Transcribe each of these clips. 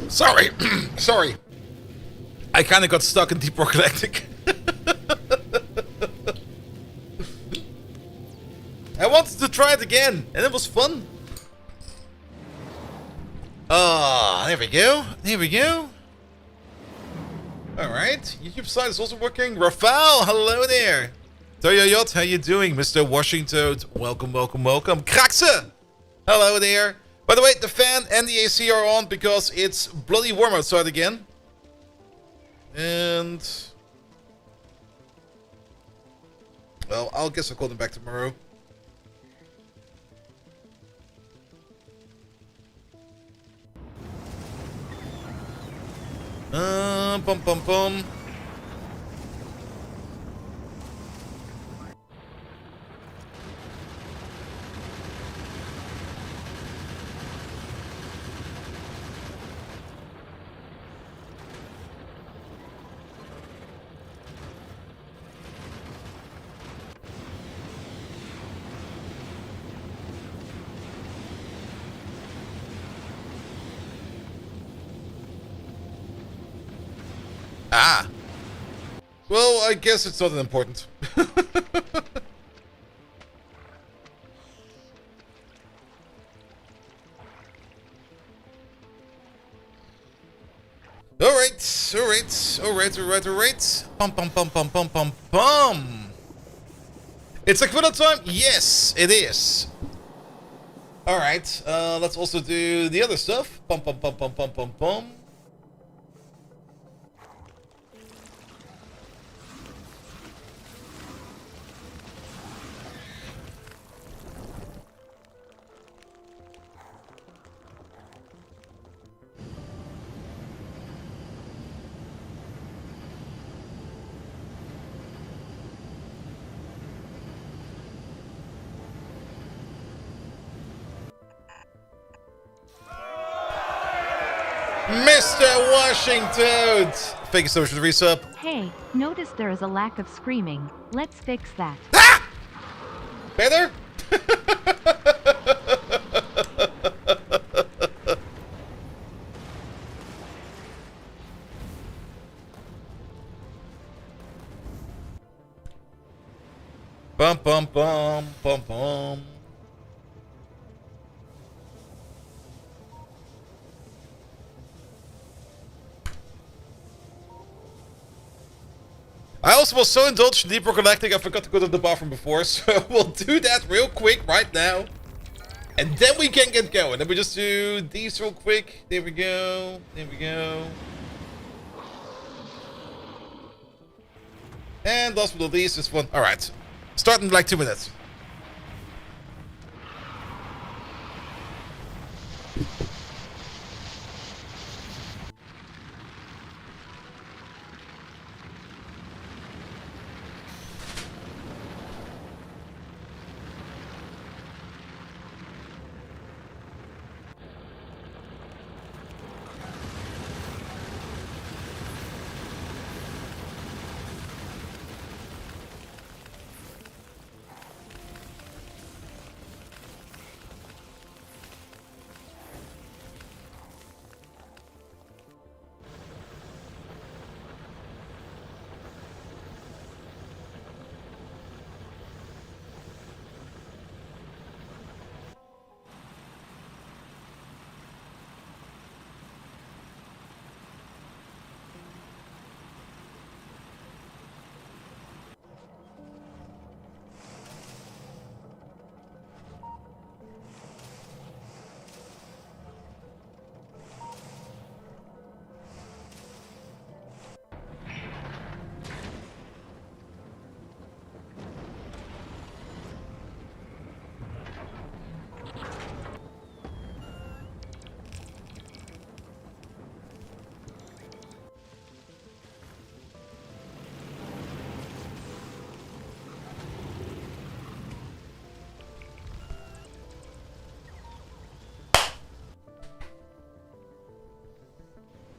Sorry. Sorry. I kind of got stuck in Deep Rock Galactic. I wanted to try it again, and it was fun. There we go. There we go. Alright, YouTube site is also working. Rafael, hello there. Toyoyot, how you doing? Mr. Washington, welcome, welcome, welcome. Kraxe, hello there. By the way, the fan and the AC are on because it's bloody warm outside again. And... well, I'll guess I'll call them back tomorrow. Bum bum bum. Ah. Well, I guess it's not that important. Alright. Pum pum pum pum pum pum pum. It's Aquilo time? Yes, it is. Alright, let's also do the other stuff. Pum pum pum pum pum pum pum. Mr. Washington! Thank you so much for the resub. Hey, notice there is a lack of screaming. Let's fix that. Ah! Better? Bum bum bum bum bum. I also was so indulged in Deep Rock Galactic, I forgot to go to the bathroom before, so we'll do that real quick right now. And then we can get going. Then we just do these real quick. There we go. There we go. And last but not least, this one. Alright. Starting in like 2 minutes.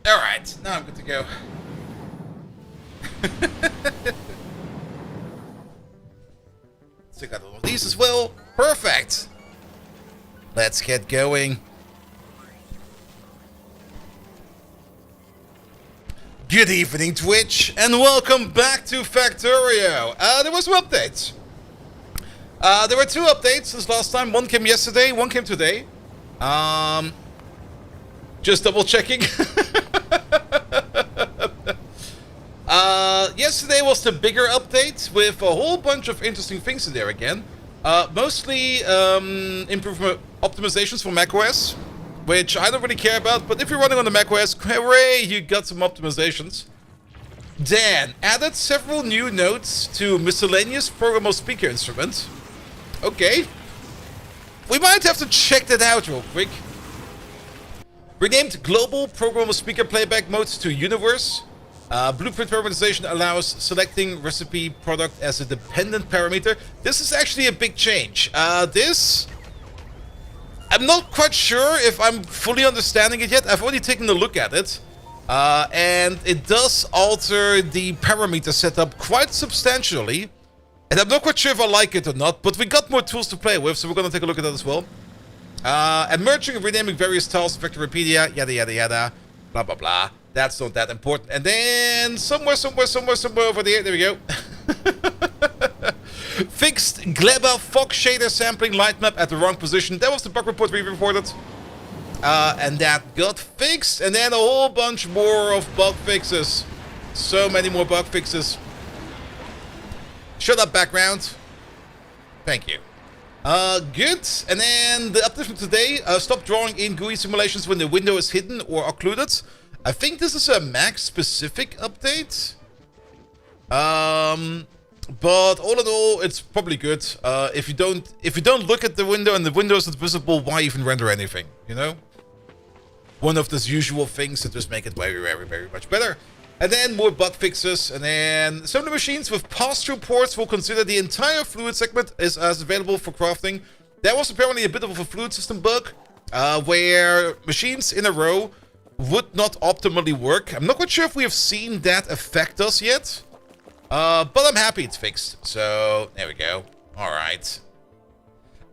Alright, now I'm good to go. So got all of these as well. Perfect. Let's get going. Good evening, Twitch, and welcome back to Factorio. There were some updates. There were 2 updates since last time. One came yesterday, one came today. Just double checking. Yesterday was the bigger update with a whole bunch of interesting things in there again. Mostly improvement optimizations for macOS, which I don't really care about, but if you're running on the macOS, hooray, you got some optimizations. Dan added several new notes to miscellaneous programmable speaker instrument. Okay. We might have to check that out real quick. Renamed global programmable speaker playback modes to universe. Blueprint parameterization allows selecting recipe product as a dependent parameter. This is actually a big change. I'm not quite sure if I'm fully understanding it yet. I've only taken a look at it. And it does alter the parameter setup quite substantially. And I'm not quite sure if I like it or not, but we got more tools to play with, so we're going to take a look at that as well. And merging and renaming various tiles in Factorio, yada yada yada, blah blah blah. That's not that important. And then somewhere over there we go. Fixed Gleba Fox shader sampling light map at the wrong position. That was the bug report we reported. And that got fixed. And then a whole bunch more of bug fixes. So many more bug fixes. Shut up, background. Thank you. Good. And then the update from today. Stop drawing in GUI simulations when the window is hidden or occluded. I think this is a Mac specific update. But all in all, it's probably good. If you don't look at the window and the window isn't visible, why even render anything? You know, one of those usual things that just make it very, very, very much better. And then more bug fixes. And then some of the machines with pass-through ports will consider the entire fluid segment as available for crafting. That was apparently a bit of a fluid system bug, where machines in a row would not optimally work. I'm not quite sure if we have seen that affect us yet. But I'm happy it's fixed. So, there we go. Alright.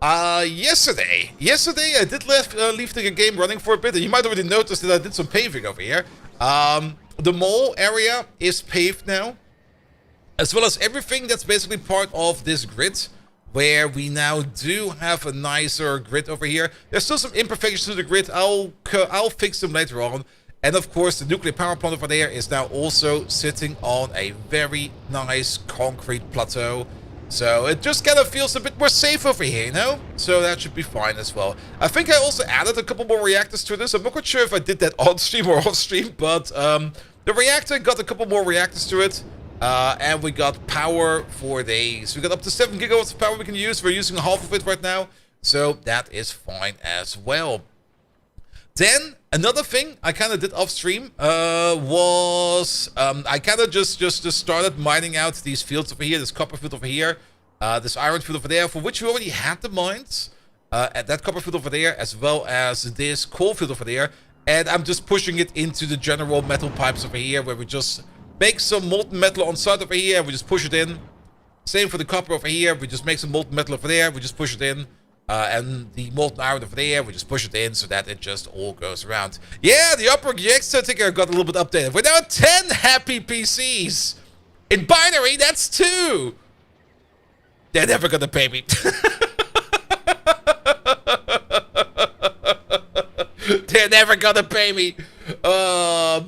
Yesterday I did leave the game running for a bit. And you might already notice that I did some paving over here. The mall area is paved now. As well as everything that's basically part of this grid. Where we now do have a nicer grid over here. There's still some imperfections to the grid. I'll fix them later on. And of course, the nuclear power plant over there is now also sitting on a very nice concrete plateau. So it just kind of feels a bit more safe over here, you know? So that should be fine as well. I think I also added a couple more reactors to this. I'm not quite sure if I did that on stream or off stream, but the reactor got a couple more reactors to it. And we got power for days. We got up to 7 gigawatts of power we can use. We're using half of it right now. So that is fine as well. Then, another thing I kind of did off stream was I kind of just started mining out these fields over here. This copper field over here. This iron field over there, for which we already had the mines. At that copper field over there, as well as this coal field over there. And I'm just pushing it into the general metal pipes over here, where we just make some molten metal on site over here, we just push it in. Same for the copper over here, we just make some molten metal over there, we just push it in. And the molten iron over there, we just push it in so that it just all goes around. Yeah, the upper GX ticker got a little bit updated. We're now at 10 happy PCs. In binary, that's 2. They're never gonna pay me. They're never gonna pay me. I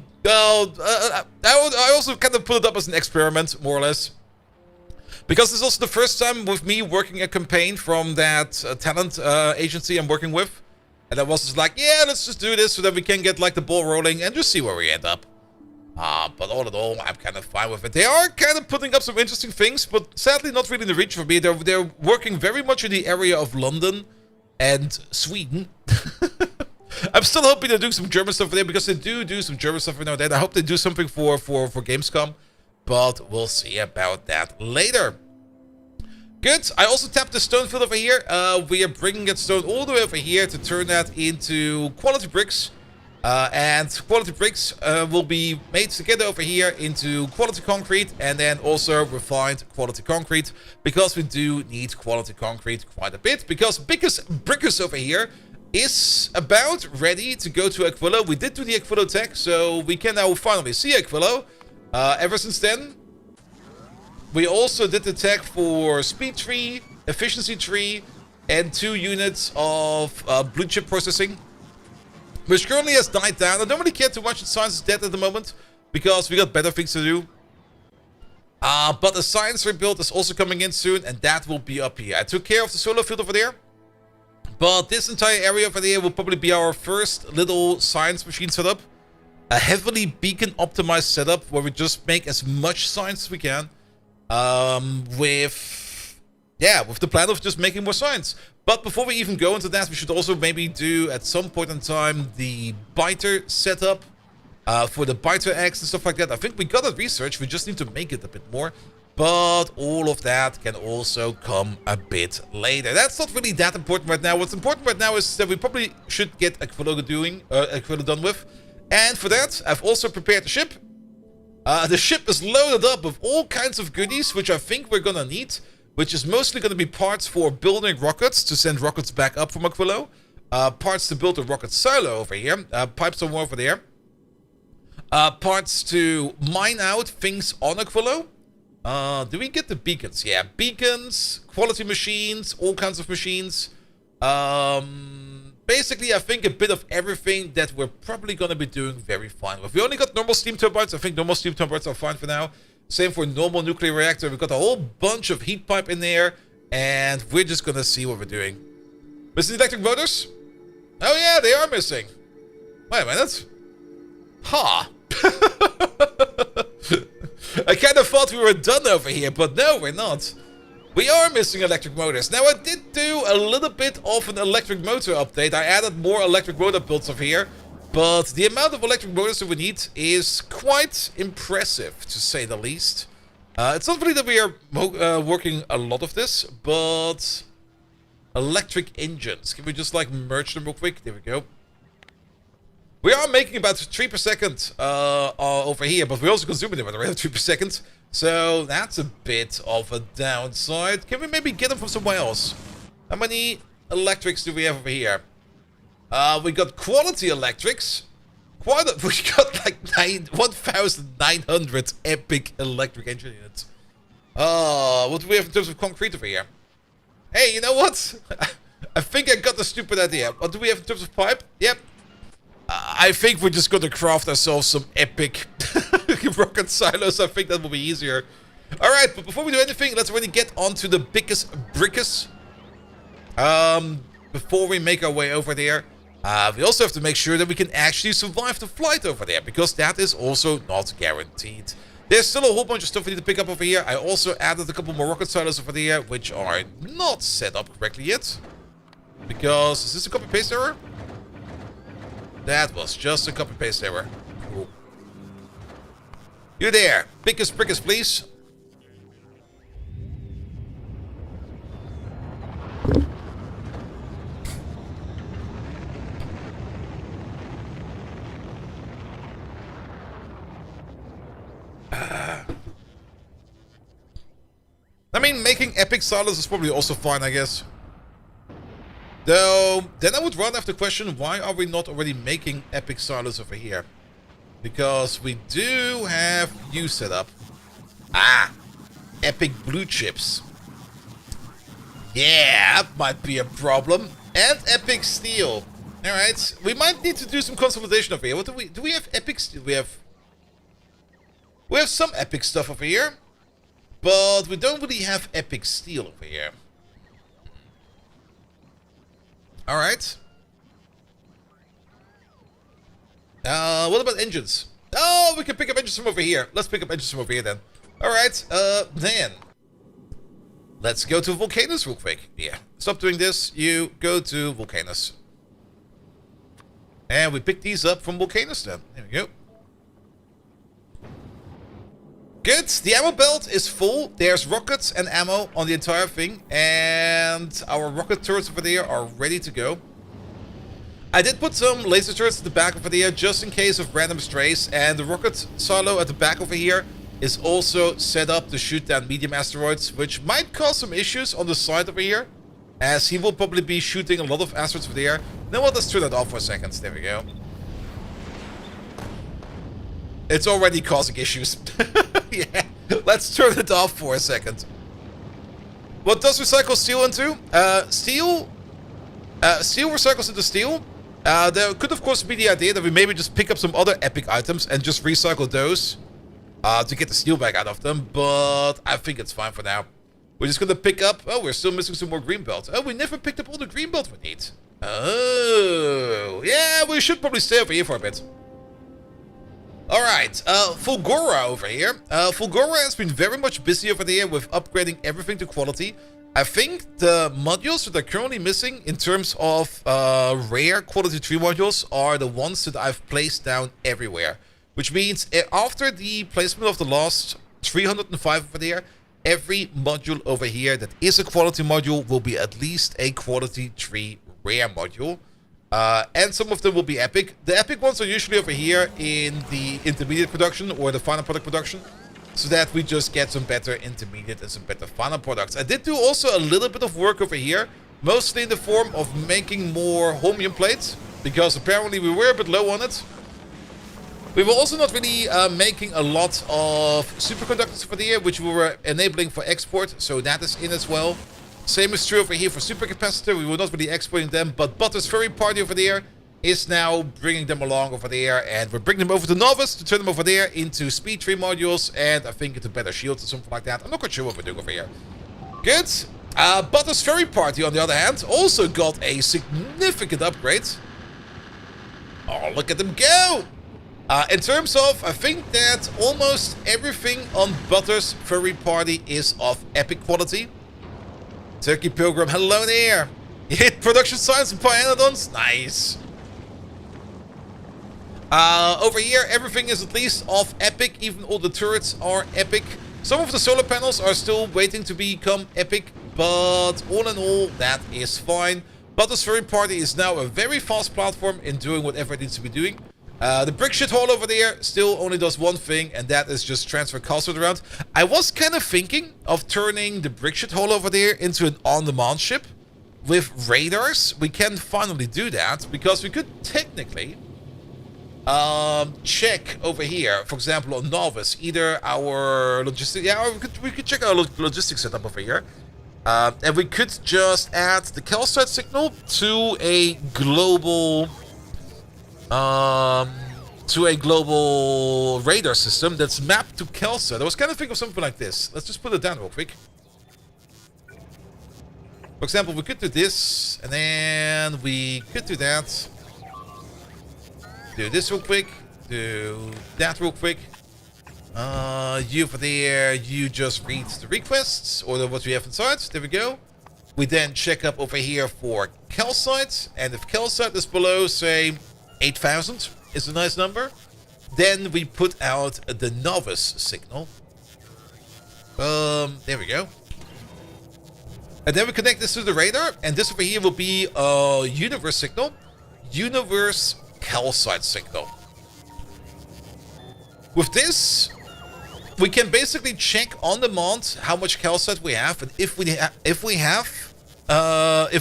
also kind of put it up as an experiment, more or less. Because this is also the first time with me working a campaign from that talent agency I'm working with. And I was just like, yeah, let's just do this so that we can get like the ball rolling and just see where we end up. But all in all, I'm kind of fine with it. They are kind of putting up some interesting things, but sadly not really in the reach for me. They're working very much in the area of London and Sweden. I'm still hoping to do some German stuff for them, because they do some German stuff for now and then. I hope they do something for Gamescom, but we'll see about that later. Good. I also tapped the stone field over here. We are bringing that stone all the way over here to turn that into quality bricks. And quality bricks will be made together over here into quality concrete, and then also refined quality concrete, because we do need quality concrete quite a bit, because Brickus over here is about ready to go to Aquilo. We did do the Aquilo tech, so we can now finally see Aquilo. Ever since then, we also did the tech for speed tree, efficiency tree, and 2 units of blue chip processing, which currently has died down. I don't really care too much that science is dead at the moment, because we got better things to do. But the science rebuild is also coming in soon, and that will be up here. I took care of the solar field over there. But this entire area over there will probably be our first little science machine setup. A heavily beacon optimized setup where we just make as much science as we can. With the plan of just making more science. But before we even go into that, we should also maybe do at some point in time the biter setup for the biter eggs and stuff like that. I think we got it researched, we just need to make it a bit more. But all of that can also come a bit later. That's not really that important right now. What's important right now is that we probably should get Aquilo done with. And for that, I've also prepared the ship. The ship is loaded up with all kinds of goodies, which I think we're gonna need. Which is mostly gonna be parts for building rockets, to send rockets back up from Aquilo. Parts to build a rocket silo over here. Pipes somewhere over there. Parts to mine out things on Aquilo. Do we get the beacons? Yeah, beacons, quality machines, all kinds of machines. Basically, I think a bit of everything that we're probably going to be doing very fine with. We only got normal steam turbines. I think normal steam turbines are fine for now. Same for normal nuclear reactor. We've got a whole bunch of heat pipe in there. And we're just going to see what we're doing. Missing electric motors? Oh yeah, they are missing. Wait a minute. Ha! I kind of thought we were done over here, but no, we're not. We are missing electric motors. Now, I did do a little bit of an electric motor update. I added more electric motor builds over here. But the amount of electric motors that we need is quite impressive, to say the least. It's not really that we are working a lot of this, but electric engines. Can we just, like, merge them real quick? There we go. We are making about 3 per second over here, but we're also consuming them at around 3 per second. So that's a bit of a downside. Can we maybe get them from somewhere else? How many electrics do we have over here? We got quality electrics. We got like 1,900 epic electric engine units. What do we have in terms of concrete over here? Hey, you know what? I think I got the stupid idea. What do we have in terms of pipe? Yep. I think we're just gonna craft ourselves some epic rocket silos. I think that will be easier. Alright, but before we do anything, let's really get onto the biggest brickus. Before we make our way over there, we also have to make sure that we can actually survive the flight over there, because that is also not guaranteed. There's still a whole bunch of stuff we need to pick up over here. I also added a couple more rocket silos over there, which are not set up correctly yet. Because, is this a copy-paste error? That was just a copy-paste error. Cool. You there. Biggest brickus, please. I mean, making epic silos is probably also fine, I guess. Though, then I would rather have the question, why are we not already making epic silos over here? Because we do have you set up. Ah! Epic blue chips. Yeah, that might be a problem. And epic steel. Alright, we might need to do some consolidation over here. What do we have epic steel? We have some epic stuff over here. But we don't really have epic steel over here. Alright. What about engines? Oh, we can pick up engines from over here. Let's pick up engines from over here then. Alright, then. Let's go to Volcanus real quick. Yeah, stop doing this. You go to Volcanus. And we pick these up from Volcanus then. There we go. Good. The ammo belt is full. There's rockets and ammo on the entire thing. And our rocket turrets over there are ready to go. I did put some laser turrets at the back over there just in case of random strays. And the rocket silo at the back over here is also set up to shoot down medium asteroids, which might cause some issues on the side over here, as he will probably be shooting a lot of asteroids over there. know what? Let's turn that off for a second. There we go. It's already causing issues. Yeah, let's turn it off for a second. What does recycle steel into? Steel recycles into steel. There could, of course, be the idea that we maybe just pick up some other epic items and just recycle those to get the steel back out of them. But I think it's fine for now. We're just going to pick up... Oh, we're still missing some more green belt. Oh, we never picked up all the green belt we need. Oh, yeah, we should probably stay over here for a bit. Alright, Fulgora over here. Fulgora has been very much busy over there with upgrading everything to quality. I think the modules that are currently missing in terms of rare quality 3 modules are the ones that I've placed down everywhere. Which means after the placement of the last 305 over there, every module over here that is a quality module will be at least a quality 3 rare module. And some of them will be epic. The epic ones are usually over here in the intermediate production or the final product production, so that we just get some better intermediate and some better final products. I did do also a little bit of work over here, mostly in the form of making more holmium plates, because apparently we were a bit low on it. We were also not really making a lot of superconductors for the year, which we were enabling for export, so that is in as well. Same is true over here for supercapacitor. We were not really exporting them, but Butter's Furry Party over there is now bringing them along over there, and we're bringing them over to Novice to turn them over there into speed 3 modules, and I think into better shields or something like that. I'm not quite sure what we're doing over here. Good. Butter's Furry Party, on the other hand, also got a significant upgrade. Oh, look at them go! In terms of, I think that almost everything on Butter's Furry Party is of epic quality. Turkey Pilgrim, hello there! You hit production science and Pyanodons? Nice! Over here, everything is at least of epic. Even all the turrets are epic. Some of the solar panels are still waiting to become epic, but all in all, that is fine. Butter's Furry Party is now a very fast platform in doing whatever it needs to be doing. The brick shit hole over there still only does one thing, and that is just transfer castles around. I was kind of thinking of turning the brick shit hole over there into an on-demand ship with radars. We can finally do that, because we could technically check over here, for example, on Novice, either our logistics, yeah, or we could check our logistics setup over here. And we could just add the calcite signal to a global radar system that's mapped to calcite. I was kind of thinking of something like this. Let's just put it down real quick. For example, we could do this, and then we could do that. Do this real quick. Do that real quick. You over there, you just read the requests, or what we have inside. There we go. We then check up over here for calcite, and if calcite is below, say, 8,000 is a nice number, then we put out the Novice signal. There we go. And then we connect this to the radar, and this over here will be a universe signal. Universe calcite signal. With this, we can basically check on demand how much calcite we have, and if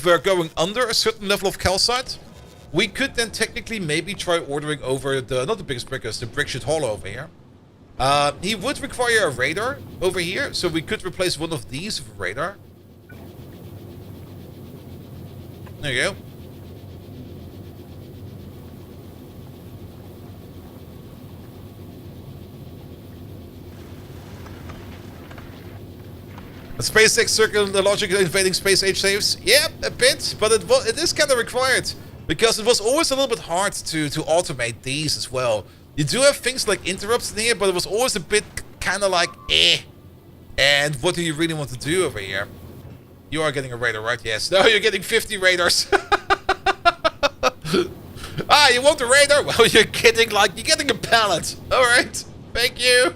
we're going under a certain level of calcite, we could then technically maybe try ordering over the, not the biggest brickers, the brick shit hall over here. He would require a radar over here, so we could replace one of these with a radar. There you go. A SpaceX circular logic invading space age saves? Yeah, a bit, but it is kind of required. Because it was always a little bit hard to automate these as well. You do have things like interrupts in here, but it was always a bit kind of like, eh. And what do you really want to do over here? You are getting a radar, right? Yes. No, you're getting 50 radars. Ah, you want a radar? Well, you're getting a pallet. Alright, thank you.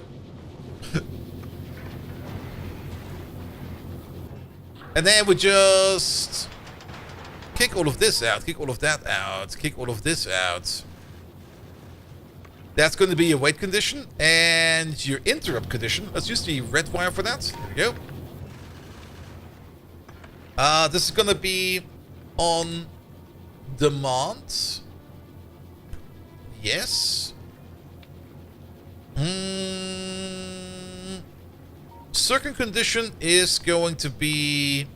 And then we just kick all of this out, kick all of that out, kick all of this out. That's going to be your wait condition and your interrupt condition. Let's use the red wire for that. There we go. This is going to be on Demand. Yes. Circuit condition is going to be...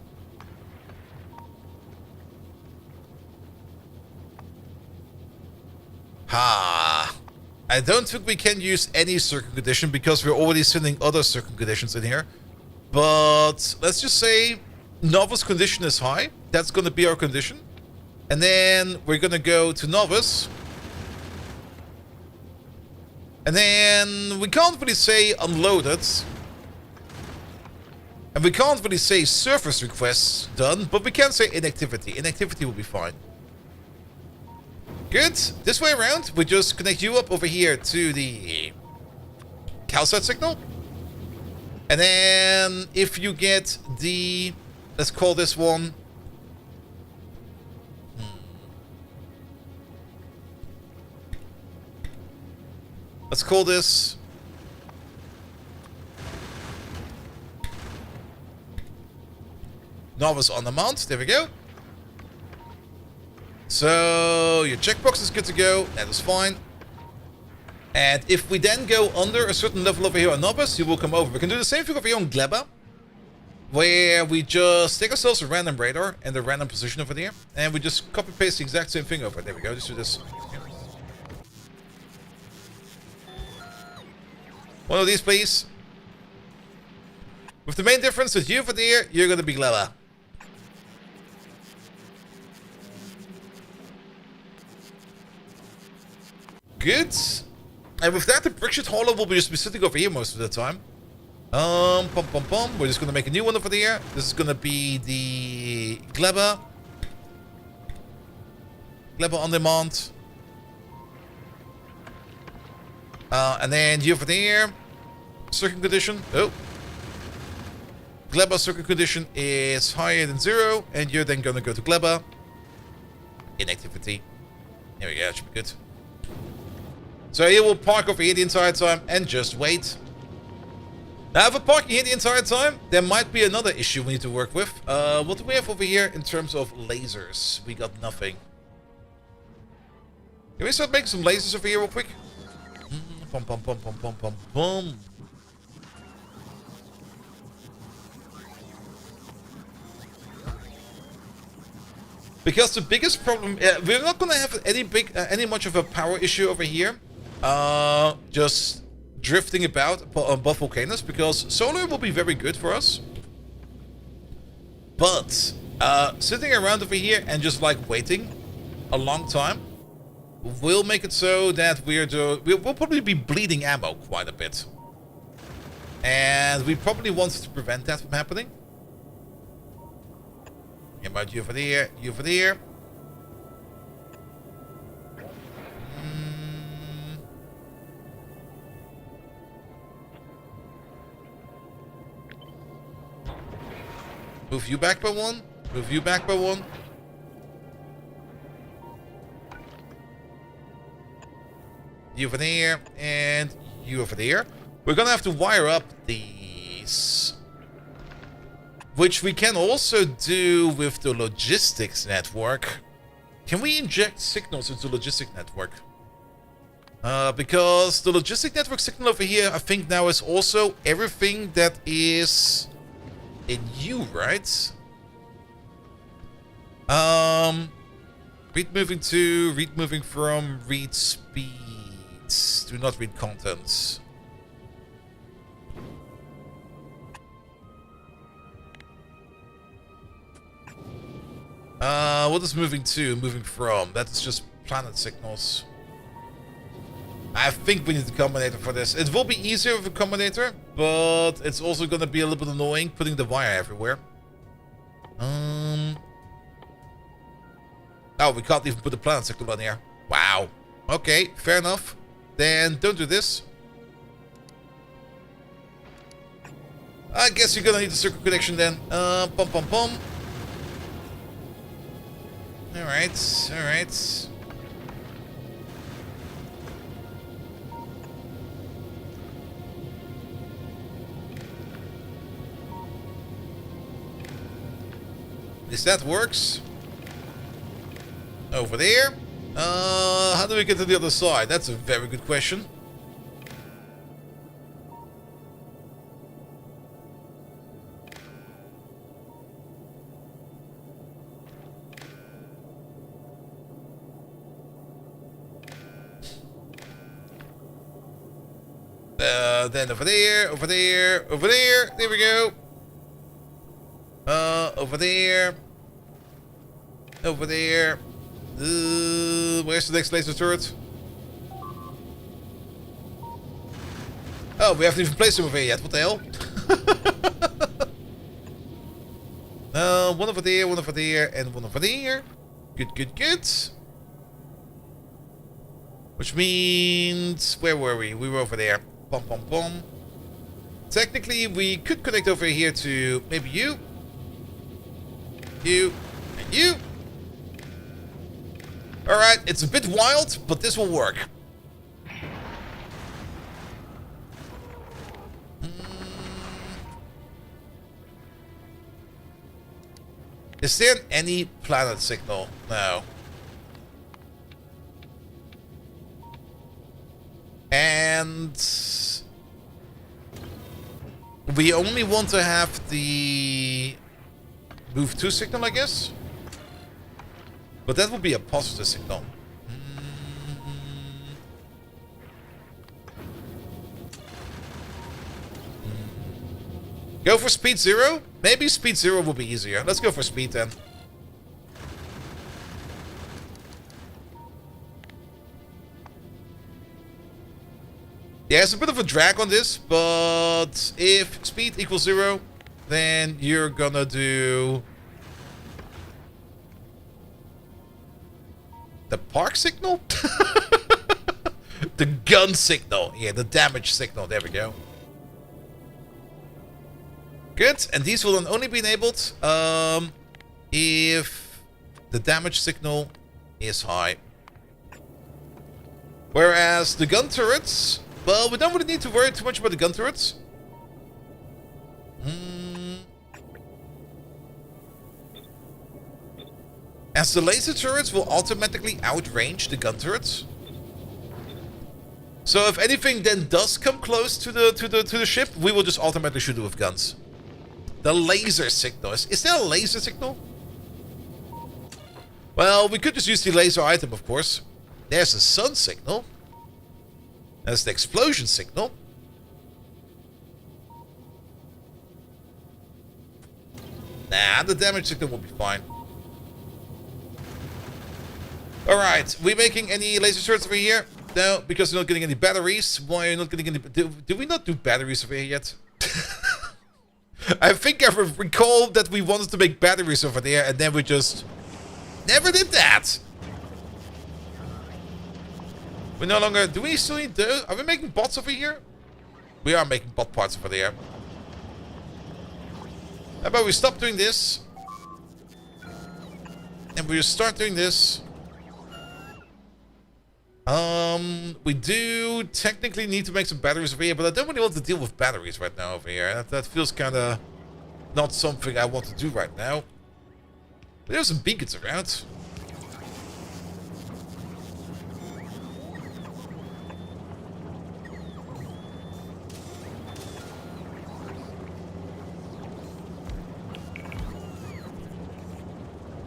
Ha! I don't think we can use any circuit condition because we're already sending other circuit conditions in here. But let's just say novice condition is high. That's going to be our condition. And then we're going to go to novice. And then we can't really say unloaded. And we can't really say surface requests done, but we can say inactivity. Inactivity will be fine. Good. This way around, we just connect you up over here to the calcite signal. And then if you get the... Let's call this one... Let's call this... Novice on the mount. There we go. So your checkbox is good to go. That is fine. And if we then go under a certain level over here on Novice, you will come over. We can do the same thing over here on Gleba, where we just take ourselves a random radar and a random position over there, and we just copy paste the exact same thing over. There we go. Just do this. One of these, please. With the main difference that you over there, you're going to be Gleba. Good. And with that, the brickshit hauler will just be sitting over here most of the time. We're just going to make a new one over there. This is going to be the Gleba. Gleba on demand. And then you over there. Circuit condition. Oh. Gleba circuit condition is higher than 0. And you're then going to go to Gleba. Inactivity. There we go. That should be good. So he will park over here the entire time and just wait. Now, if we're parking here the entire time, there might be another issue we need to work with. What do we have over here in terms of lasers? We got nothing. Can we start making some lasers over here real quick? Pum, pum, pum, pum, pum, pum, pum. Because the biggest problem, we're not going to have any much of a power issue over here. Just drifting about above volcanoes, because solar will be very good for us. But sitting around over here and just like waiting a long time will make it so that we'll probably be bleeding ammo quite a bit. And we probably want to prevent that from happening. How about you over there? You over there? Move you back by 1. Move you back by 1. You over there. And you over there. We're gonna have to wire up these. Which we can also do with the logistics network. Can we inject signals into the logistic network? Because the logistic network signal over here, I think now is also everything that is in you, right? Read moving to, read moving from, read speeds. Do not read contents. What is moving to, moving from? That is just planet signals. I think we need a combinator for this. It will be easier with a combinator, but it's also going to be a little bit annoying putting the wire everywhere. Oh, we can't even put the planet signal on here. Wow. Okay, fair enough. Then don't do this. I guess you're going to need a circuit connection then. Pum pum pum. Alright, alright. If that works. over there. How do we get to the other side? That's a very good question. Then over there, over there, over there. There we go. Over there. Over there. Where's the next laser turret? Oh, we haven't even placed him over here yet. What the hell? One over there, and one over there. Good, good, good. Which means... Where were we? We were over there. Pom, pom, pom. Technically, we could connect over here to maybe you. You. And you. Alright, it's a bit wild, but this will work. Is there any planet signal? No. And we only want to have the move to signal, I guess. But that would be a positive signal. Go for speed 0? Maybe speed 0 will be easier. Let's go for speed then. Yeah, it's a bit of a drag on this, but if speed equals 0, then you're gonna do the park signal? The gun signal. Yeah, the damage signal. There we go. Good. And these will then only be enabled if the damage signal is high. Whereas the gun turrets, well, we don't really need to worry too much about the gun turrets. As the laser turrets will automatically outrange the gun turrets. So if anything then does come close to the ship, we will just automatically shoot it with guns. The laser signal. Is there a laser signal? Well, we could just use the laser item, of course. There's the sun signal. There's the explosion signal. Nah, the damage signal will be fine. Alright, we making any laser turrets over here? No, because we're not getting any batteries. Why are you not getting any... Do we not do batteries over here yet? I think I recall that we wanted to make batteries over there, and then we just never did that. We no longer... Do we still need those? Are we making bots over here? We are making bot parts over there. How about we stop doing this? And we just start doing this. We do technically need to make some batteries over here, but I don't really want to deal with batteries right now over here. That feels kind of not something I want to do right now. But there's some beacons around.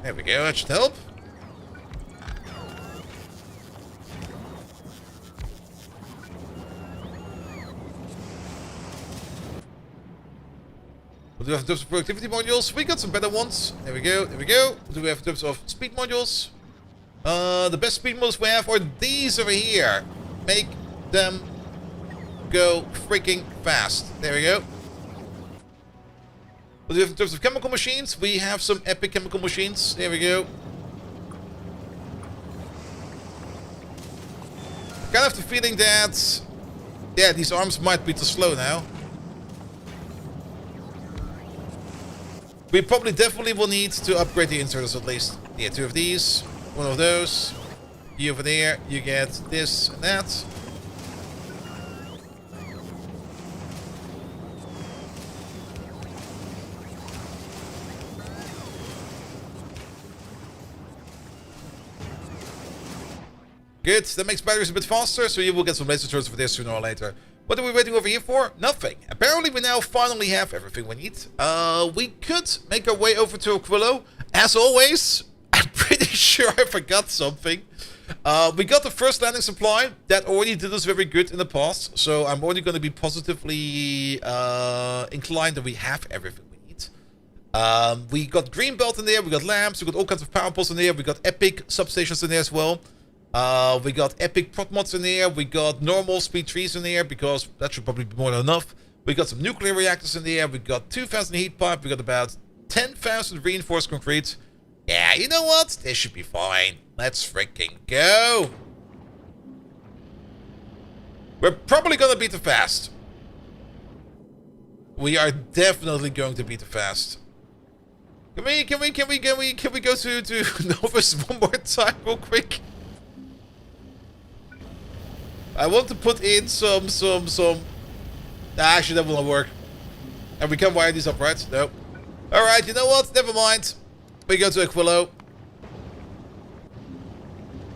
There we go, that should help. Do we have in terms of productivity modules? We got some better ones. There we go, there we go. What do we have in terms of speed modules? The best speed modules we have are these over here. Make them go freaking fast. There we go. What do we have in terms of chemical machines? We have some epic chemical machines. There we go. I kind of have the feeling that... yeah, these arms might be too slow now. We probably definitely will need to upgrade the inserters at least. Yeah, 2 of these, 1 of those. You over there, you get this and that. Good. That makes batteries a bit faster, so you will get some laser turrets for this sooner or later. What are we waiting over here for? Nothing. Apparently we now finally have everything we need. We could make our way over to Aquilo. As always, I'm pretty sure I forgot something. We got the first landing supply. That already did us very good in the past. So I'm already going to be positively inclined that we have everything we need. We got green belt in there. We got lamps. We got all kinds of power poles in there. We got epic substations in there as well. We got epic prot mods in there. We got normal speed trees in there because that should probably be more than enough. We got some nuclear reactors in there. We got 2,000 heat pipe. We got about 10,000 reinforced concrete. Yeah, you know what? This should be fine. Let's freaking go. We're probably gonna beat the fast. We are definitely going to beat the fast. Can we go to Novus one more time real quick? I want to put in some. Actually, that won't work. And we can't wire these up, right? Nope. Alright, you know what? Never mind. We go to Aquilo.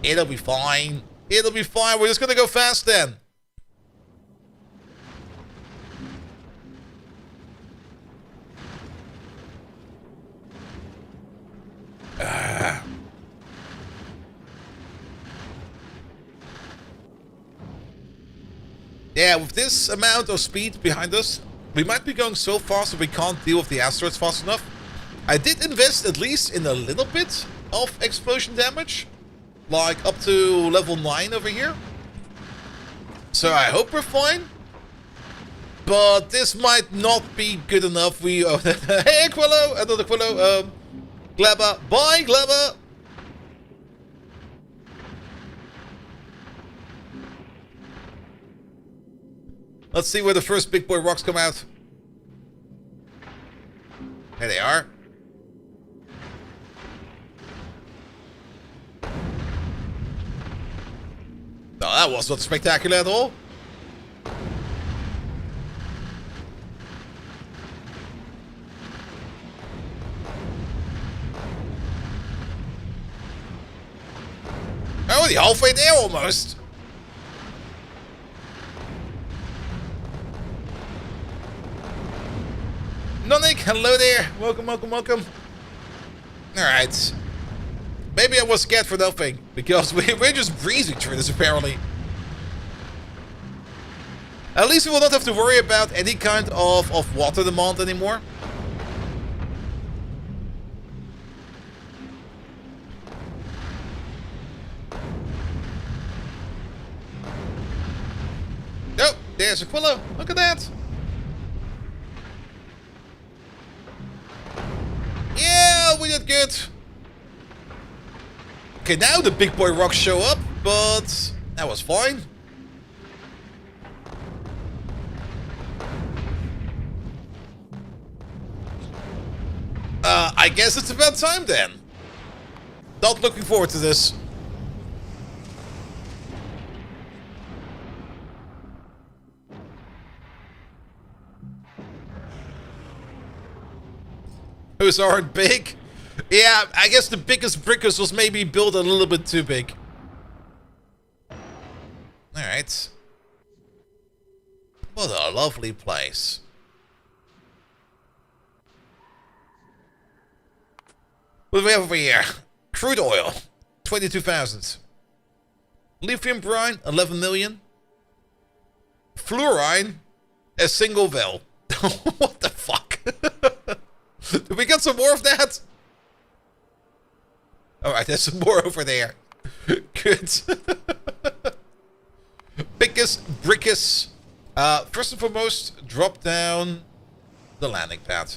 It'll be fine. It'll be fine. We're just gonna go fast then. Yeah, with this amount of speed behind us, we might be going so fast that we can't deal with the asteroids fast enough. I did invest at least in a little bit of explosion damage, like up to level 9 over here. So I hope we're fine. But this might not be good enough. We hey Aquilo, another Aquilo, Gleba, bye Gleba. Let's see where the first big boy rocks come out. There they are. No, that was not spectacular at all. Already halfway there almost. Nonik, hello there. Welcome, welcome, welcome. Alright. Maybe I was scared for nothing, because we're just breezing through this apparently. At least we will not have to worry about any kind of water demand anymore. Oh, there's Aquilo. Look at that. Yeah, we did good. Okay, now the big boy rocks show up, but that was fine. I guess it's about time then. Not looking forward to this. Those aren't big. Yeah, I guess the biggest brickers was maybe built a little bit too big. Alright. What a lovely place. What do we have over here? Crude oil, 22,000. Lithium brine, 11 million. Fluorine, a single vel. What the fuck? Did we get some more of that? Alright, there's some more over there. Good. Biggest, brickest. First and foremost, drop down the landing pad.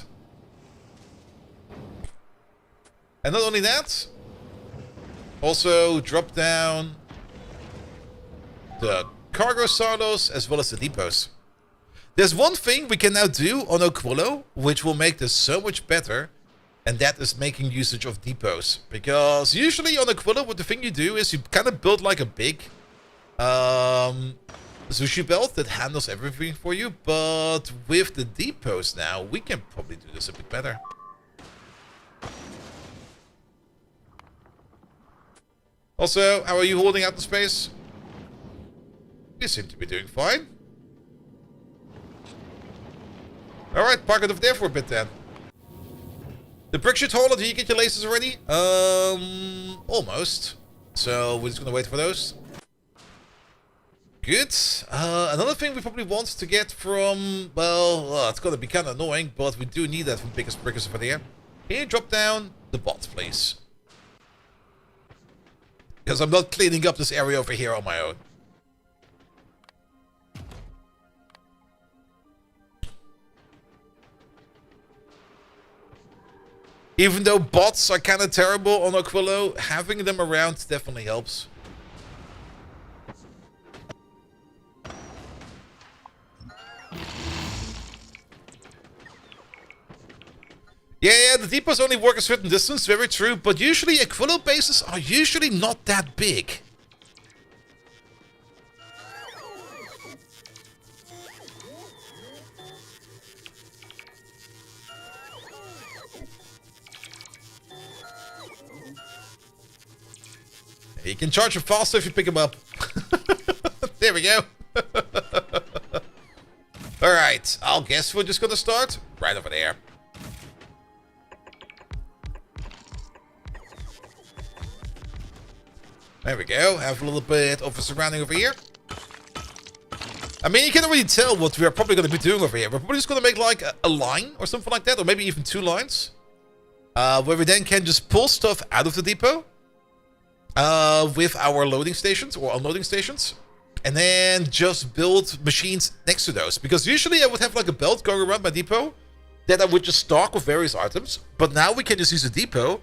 And not only that, also drop down the cargo silos as well as the depots. There's one thing we can now do on Aquilo, which will make this so much better, and that is making usage of depots. Because usually on Aquilo, what the thing you do is you kind of build like a big sushi belt that handles everything for you, but with the depots now, we can probably do this a bit better. Also, how are you holding out the space? You seem to be doing fine. Alright, park it over there for a bit then. The brick should hold. Did you get your lasers already? Almost. So we're just gonna wait for those. Good. Another thing we probably want to get from, well, it's gonna be kind of annoying, but we do need that from biggest brickers over there. Can you drop down the bots, please? Because I'm not cleaning up this area over here on my own. Even though bots are kind of terrible on Aquilo, having them around definitely helps. Yeah, the depots only work a certain distance, very true, but usually Aquilo bases are usually not that big. You can charge them faster if you pick them up. There we go. Alright, I'll guess we're just gonna start right over there. There we go. Have a little bit of a surrounding over here. I mean, you can already tell what we're probably going to be doing over here. We're probably just going to make like a line or something like that. Or maybe even 2 lines. Where we then can just pull stuff out of the depot. With our loading stations or unloading stations. And then just build machines next to those. Because usually I would have like a belt going around my depot. That I would just stock with various items. But now we can just use the depot.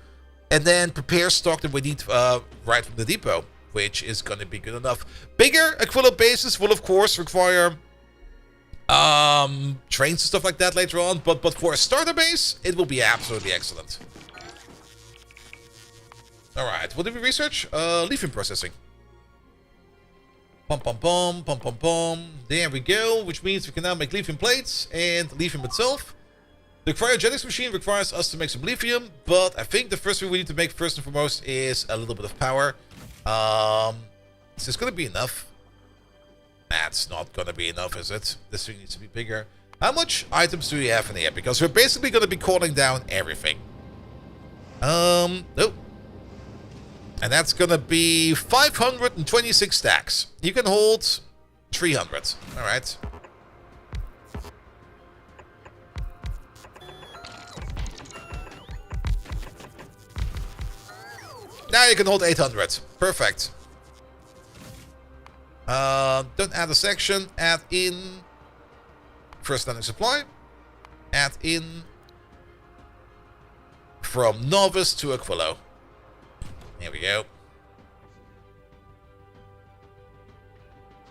And then prepare stock that we need right from the depot, which is going to be good enough. Bigger Aquilo bases will, of course, require trains and stuff like that later on. But for a starter base, it will be absolutely excellent. All right, what did we research? Lithium processing. Pum, pum, pum, pum, pum, pum. There we go, which means we can now make lithium plates and lithium itself. The cryogenics machine requires us to make some lithium, but I think the first thing we need to make first and foremost is a little bit of power. Is this going to be enough? That's not going to be enough, is it? This thing needs to be bigger. How much items do we have in here? Because we're basically going to be calling down everything. Nope. And that's going to be 526 stacks. You can hold 300. All right. Now you can hold 800. Perfect. Don't add a section. Add in first landing supply. Add in from novice to Aquilo. Here we go.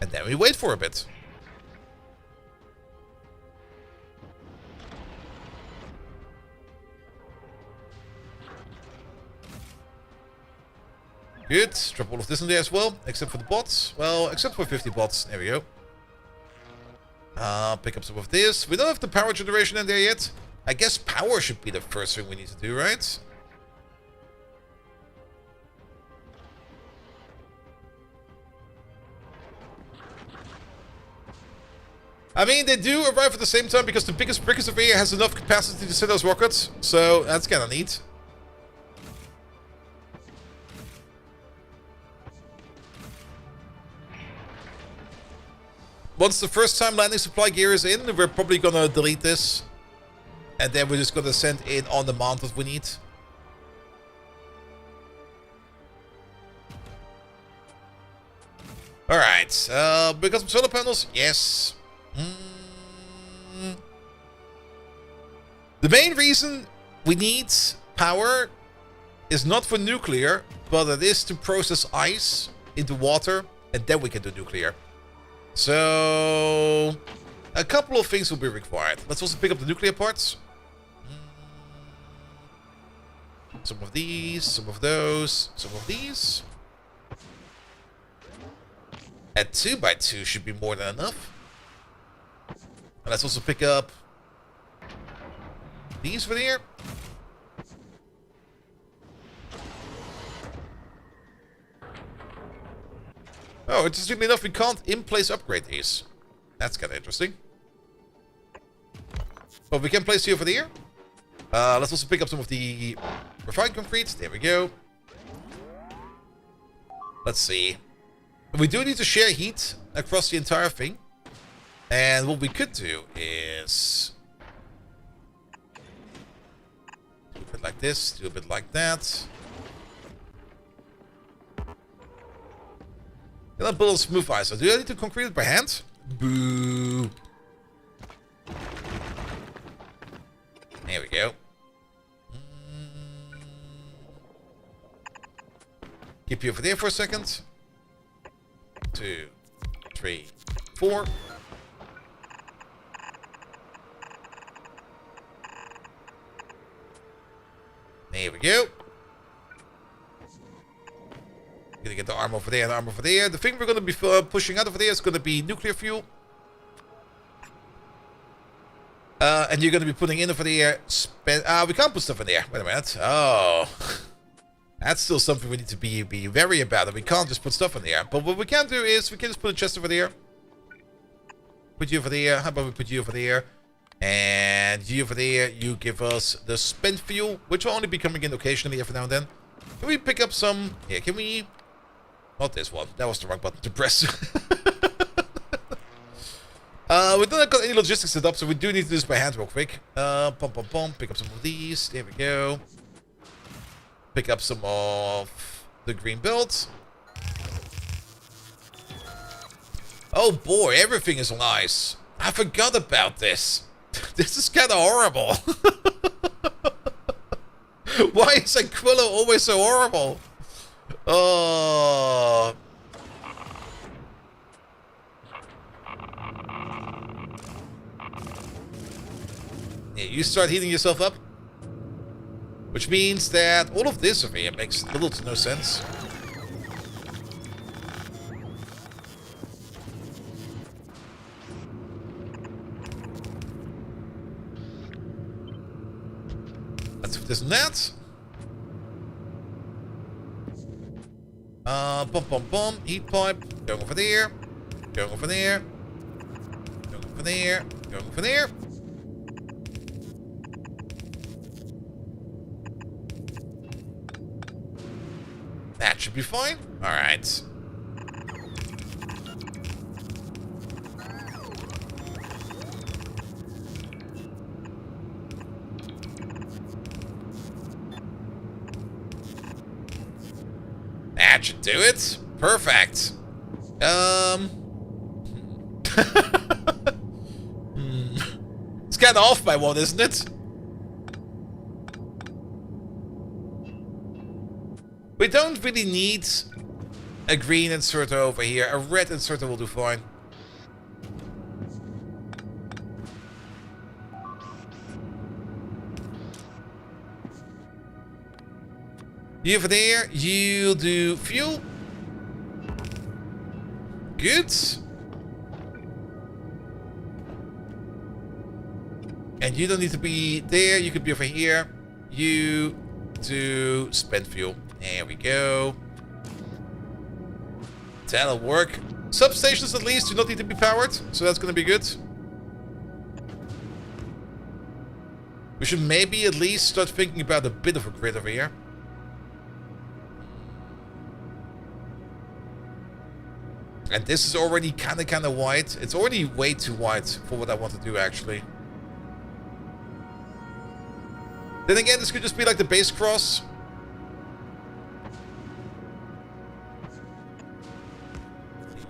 And then we wait for a bit. Good. Drop all of this in there as well, except for the bots. Well, except for 50 bots. There we go. Pick up some of this. We don't have the power generation in there yet. I guess power should be the first thing we need to do, right? I mean, they do arrive at the same time because the biggest brickers over here has enough capacity to send those rockets. So that's kind of neat. Once the first time landing supply gear is in, we're probably gonna delete this. And then we're just gonna send in on demand what we need. Alright, we got some solar panels? Yes. The main reason we need power is not for nuclear, but it is to process ice into water, and then we can do nuclear. So, a couple of things will be required. Let's also pick up the nuclear parts. Some of these, some of those, some of these. And 2x2 should be more than enough. And let's also pick up these for here. Oh, interestingly enough, we can't in-place upgrade these. That's kind of interesting. But we can place you over there. Let's also pick up some of the refined concrete. There we go. Let's see. We do need to share heat across the entire thing. And what we could do is do a bit like this, do a bit like that. And I'll build a smooth ice. So do I need to concrete it by hand? Boo. There we go. Keep you over there for a second. 2, 3, 4. There we go. Gonna get the arm over there and the arm over there. The thing we're gonna be pushing out over there is gonna be nuclear fuel. And you're gonna be putting in over there. We can't put stuff in there. Wait a minute. Oh. That's still something we need to be wary about. That we can't just put stuff in there. But what we can do is we can just put a chest over there. Put you over there. How about we put you over there? And you over there, you give us the spent fuel, which will only be coming in occasionally every now and then. Can we pick up some... Yeah, can we... Not this one. That was the wrong button to press. We don't got any logistics set up, so we do need to do this by hand real quick. Pick up some of these. There we go. Pick up some of the green belt. Oh boy, everything is nice. I forgot about this. This is kind of horrible. Why is Aquilo always so horrible? Oh. Yeah, you start heating yourself up. Which means that all of this over here makes little to no sense. Let's put this in that. Heat pipe. Going over there. Going over there. Going over there. Going over there. That should be fine. All right. That should do it. Perfect. It's kind of off by one, isn't it? We don't really need a green inserter over here. A red inserter will do fine. You over there, you do fuel. Good. And you don't need to be there. You could be over here. You do spent fuel. There we go. That'll work. Substations at least do not need to be powered, so that's going to be good. We should maybe at least start thinking about a bit of a grid over here. And this is already kind of wide. It's already way too wide for what I want to do, actually. Then again, this could just be like the base cross.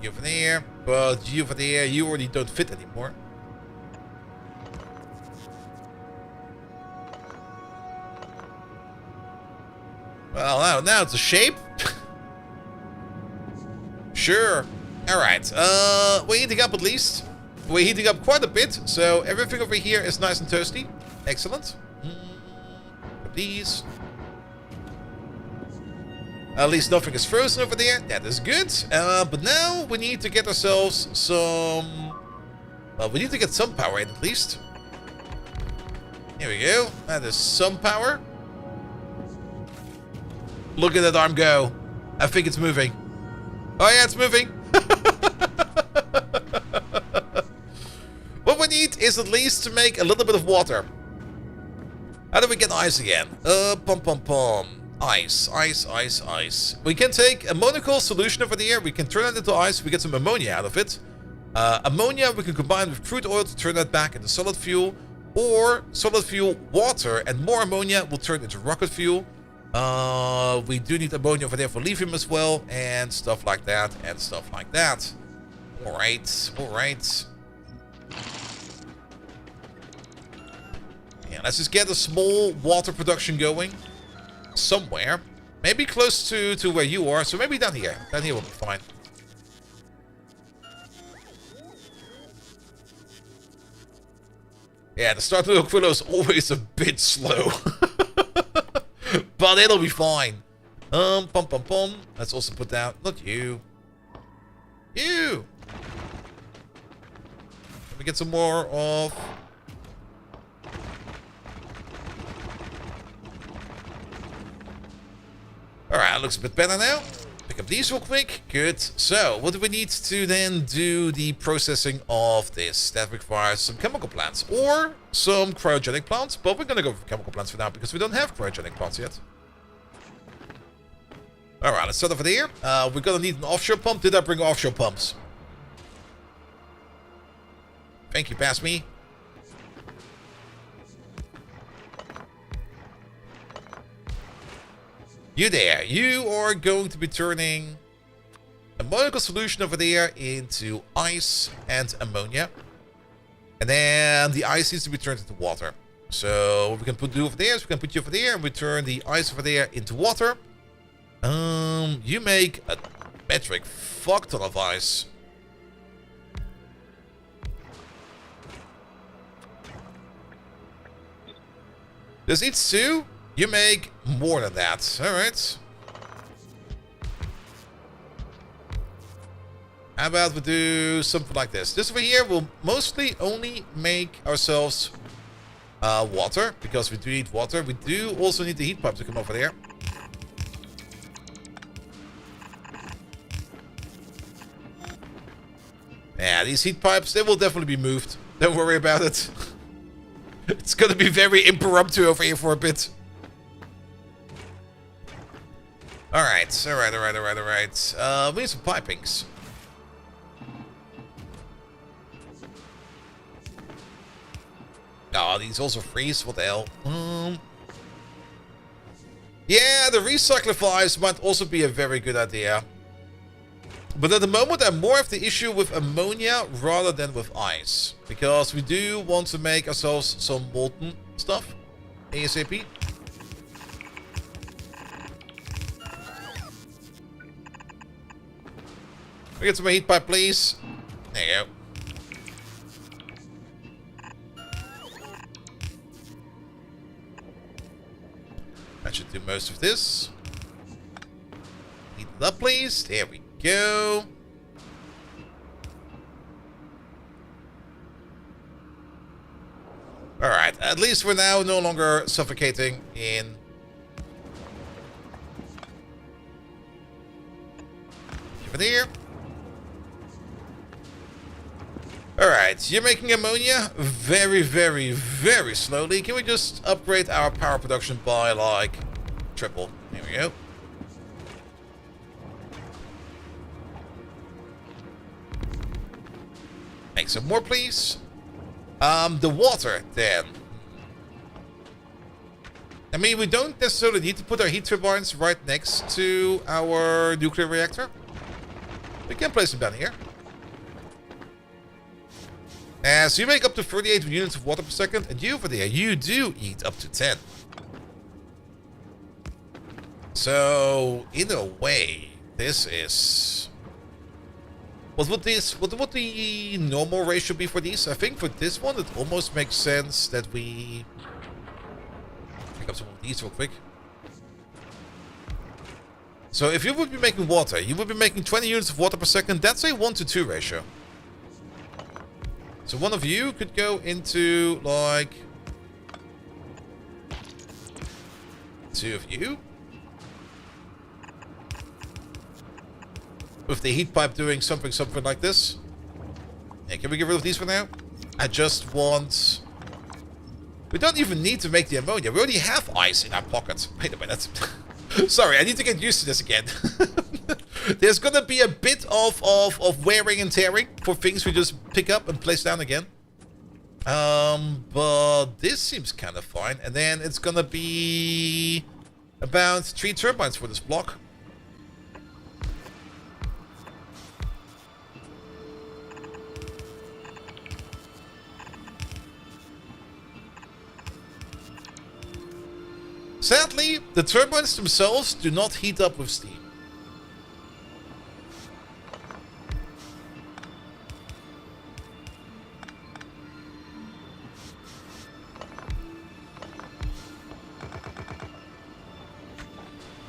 You over there, but you over there, you already don't fit anymore. Well, now it's a shape. Sure. Alright, we're heating up at least. We're heating up quite a bit, so everything over here is nice and toasty. Excellent. These. At least nothing is frozen over there. That is good. But now we need to get ourselves some... Well, we need to get some power in at least. Here we go. That is some power. Look at that arm go. I think it's moving. Oh yeah, it's moving. What we need is at least to make a little bit of water. How do we get ice again? Pom pom pom. Ice, ice, ice, ice. We can take a monocle solution over there. We can turn it into ice. We get some ammonia out of it. Ammonia we can combine with crude oil to turn that back into solid fuel. Or solid fuel, water, and more ammonia will turn into rocket fuel. We do need ammonia over there for lithium as well. And stuff like that. And stuff like that. Alright, alright. Yeah, let's just get a small water production going somewhere. Maybe close to where you are. So maybe down here. Down here will be fine. Yeah, the start of Aquilo is always a bit slow. But it'll be fine. Pum pum pum. Let's also put down... Not you. You! Let me get some more of... Alright, looks a bit better now. Pick up these real quick. Good. So, what do we need to then do the processing of this? That requires some chemical plants or some cryogenic plants. But we're going to go for chemical plants for now because we don't have cryogenic plants yet. Alright, let's start over there. We're going to need an offshore pump. Did I bring offshore pumps? Thank you, pass me. You there. You are going to be turning a monocle solution over there into ice and ammonia. And then the ice needs to be turned into water. So what we can do over there is we can put you over there and we turn the ice over there into water. You make a metric fuck ton of ice. This eats 2. You make more than that. Alright. How about we do something like this? This over here will mostly only make ourselves water. Because we do need water. We do also need the heat pipe to come over there. Yeah, these heat pipes, they will definitely be moved. Don't worry about it. It's gonna be very impromptu over here for a bit. Alright, alright. We need some pipings. Oh, these also freeze. What the hell? Yeah, the recycler flies might also be a very good idea. But at the moment, I'm more of the issue with ammonia rather than with ice. Because we do want to make ourselves some molten stuff. ASAP. We get some heat pipe, please. There you go. That should do most of this. Heat it up, please. There we go. Alright, at least we're now no longer suffocating in... Over there. Alright, you're making ammonia very, very, very slowly. Can we just upgrade our power production by, like, triple? There we go. Make some more, please. The water, then. I mean, we don't necessarily need to put our heat turbines right next to our nuclear reactor. We can place them down here. So you make up to 38 units of water per second, and you over there, you do eat up to 10. So, in a way, this is... What would the normal ratio be for these? I think for this one, it almost makes sense that we... Pick up some of these real quick. So if you would be making water, you would be making 20 units of water per second. That's a 1-to-2 ratio. So one of you could go into, like... 2 of you. with the heat pipe doing something like this. Yeah, can we get rid of these for now? I just want... We don't even need to make the ammonia. We already have ice in our pockets. Wait a minute. Sorry, I need to get used to this again. There's gonna be a bit of wearing and tearing for things we just pick up and place down again. But this seems kind of fine. And then it's gonna be about 3 turbines for this block. Sadly, the turbines themselves do not heat up with steam.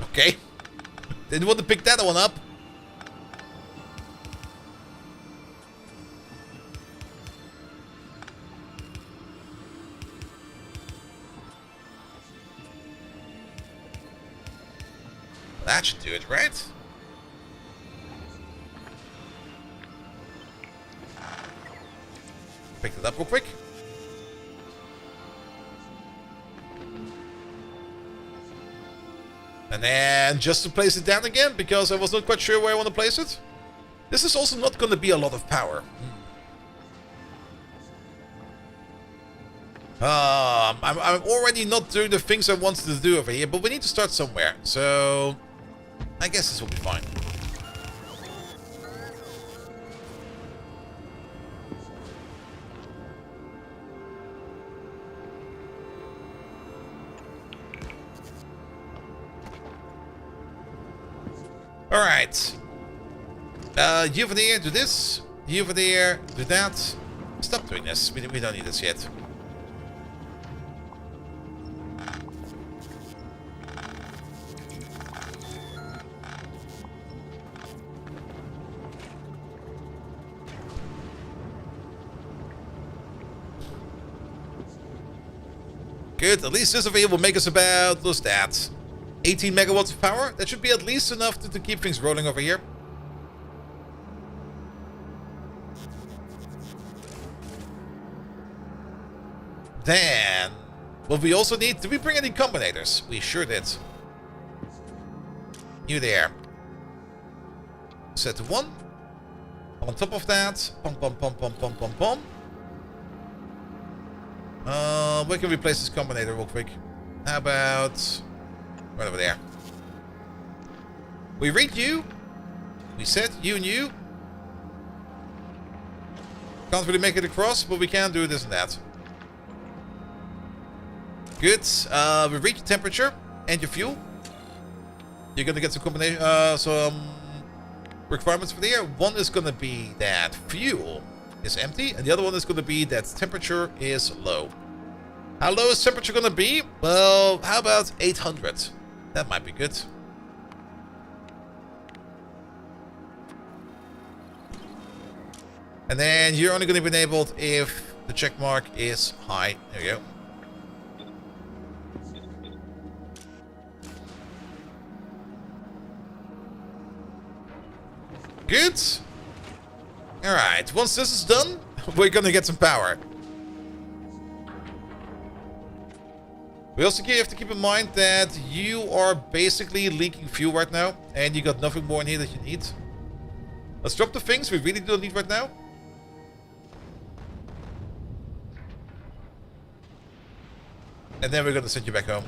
Okay. Didn't want to pick that one up. That should do it, right? Pick it up real quick. And then just to place it down again, because I was not quite sure where I want to place it. This is also not going to be a lot of power. I'm already not doing the things I wanted to do over here, but we need to start somewhere. So I guess this will be fine. Alright. You over there, do this. You over there, do that. Stop doing this. We don't need this yet. Good, at least this over here will make us about, what's that? 18 megawatts of power? That should be at least enough to keep things rolling over here. Then, what we also need, did we bring any combinators? We sure did. You there. Set to 1. On top of that, pom pom pom pom pom pom pom. Where can we place this combinator real quick? How about right over there? We read you. We set you and you. Can't really make it across, but we can do this and that. Good. We read your temperature and your fuel. You're gonna get some combination, some requirements for the air. One is gonna be that fuel is empty, and the other one is gonna be that temperature is low. How low is temperature gonna be? Well, how about 800? That might be good. And then you're only gonna be enabled if the check mark is high. There you go. Good. Alright, once this is done, we're gonna get some power. We also have to keep in mind that you are basically leaking fuel right now, and you got nothing more in here that you need. Let's drop the things we really don't need right now. And then we're gonna send you back home.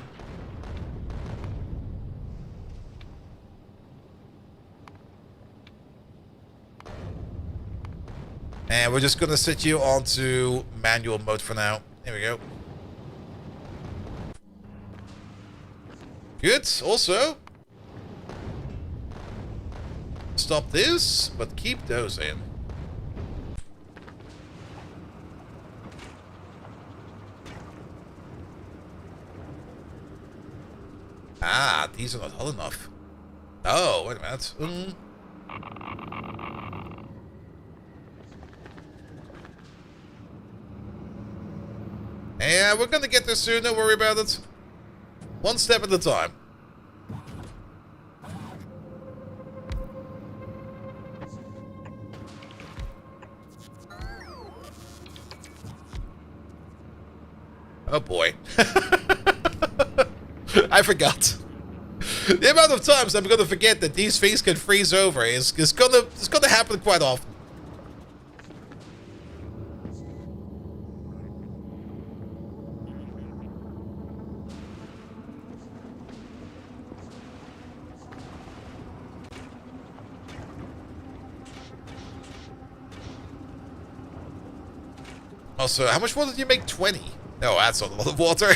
And we're just gonna set you onto manual mode for now. There we go. Good. Also, stop this, but keep those in. Ah, these are not hot enough. Oh, wait a minute. Yeah, we're gonna get there soon, don't worry about it. One step at a time. Oh boy. I forgot. The amount of times I'm gonna forget that these things can freeze over is gonna happen quite often. Also, how much water did you make? 20. No, that's not a lot of water.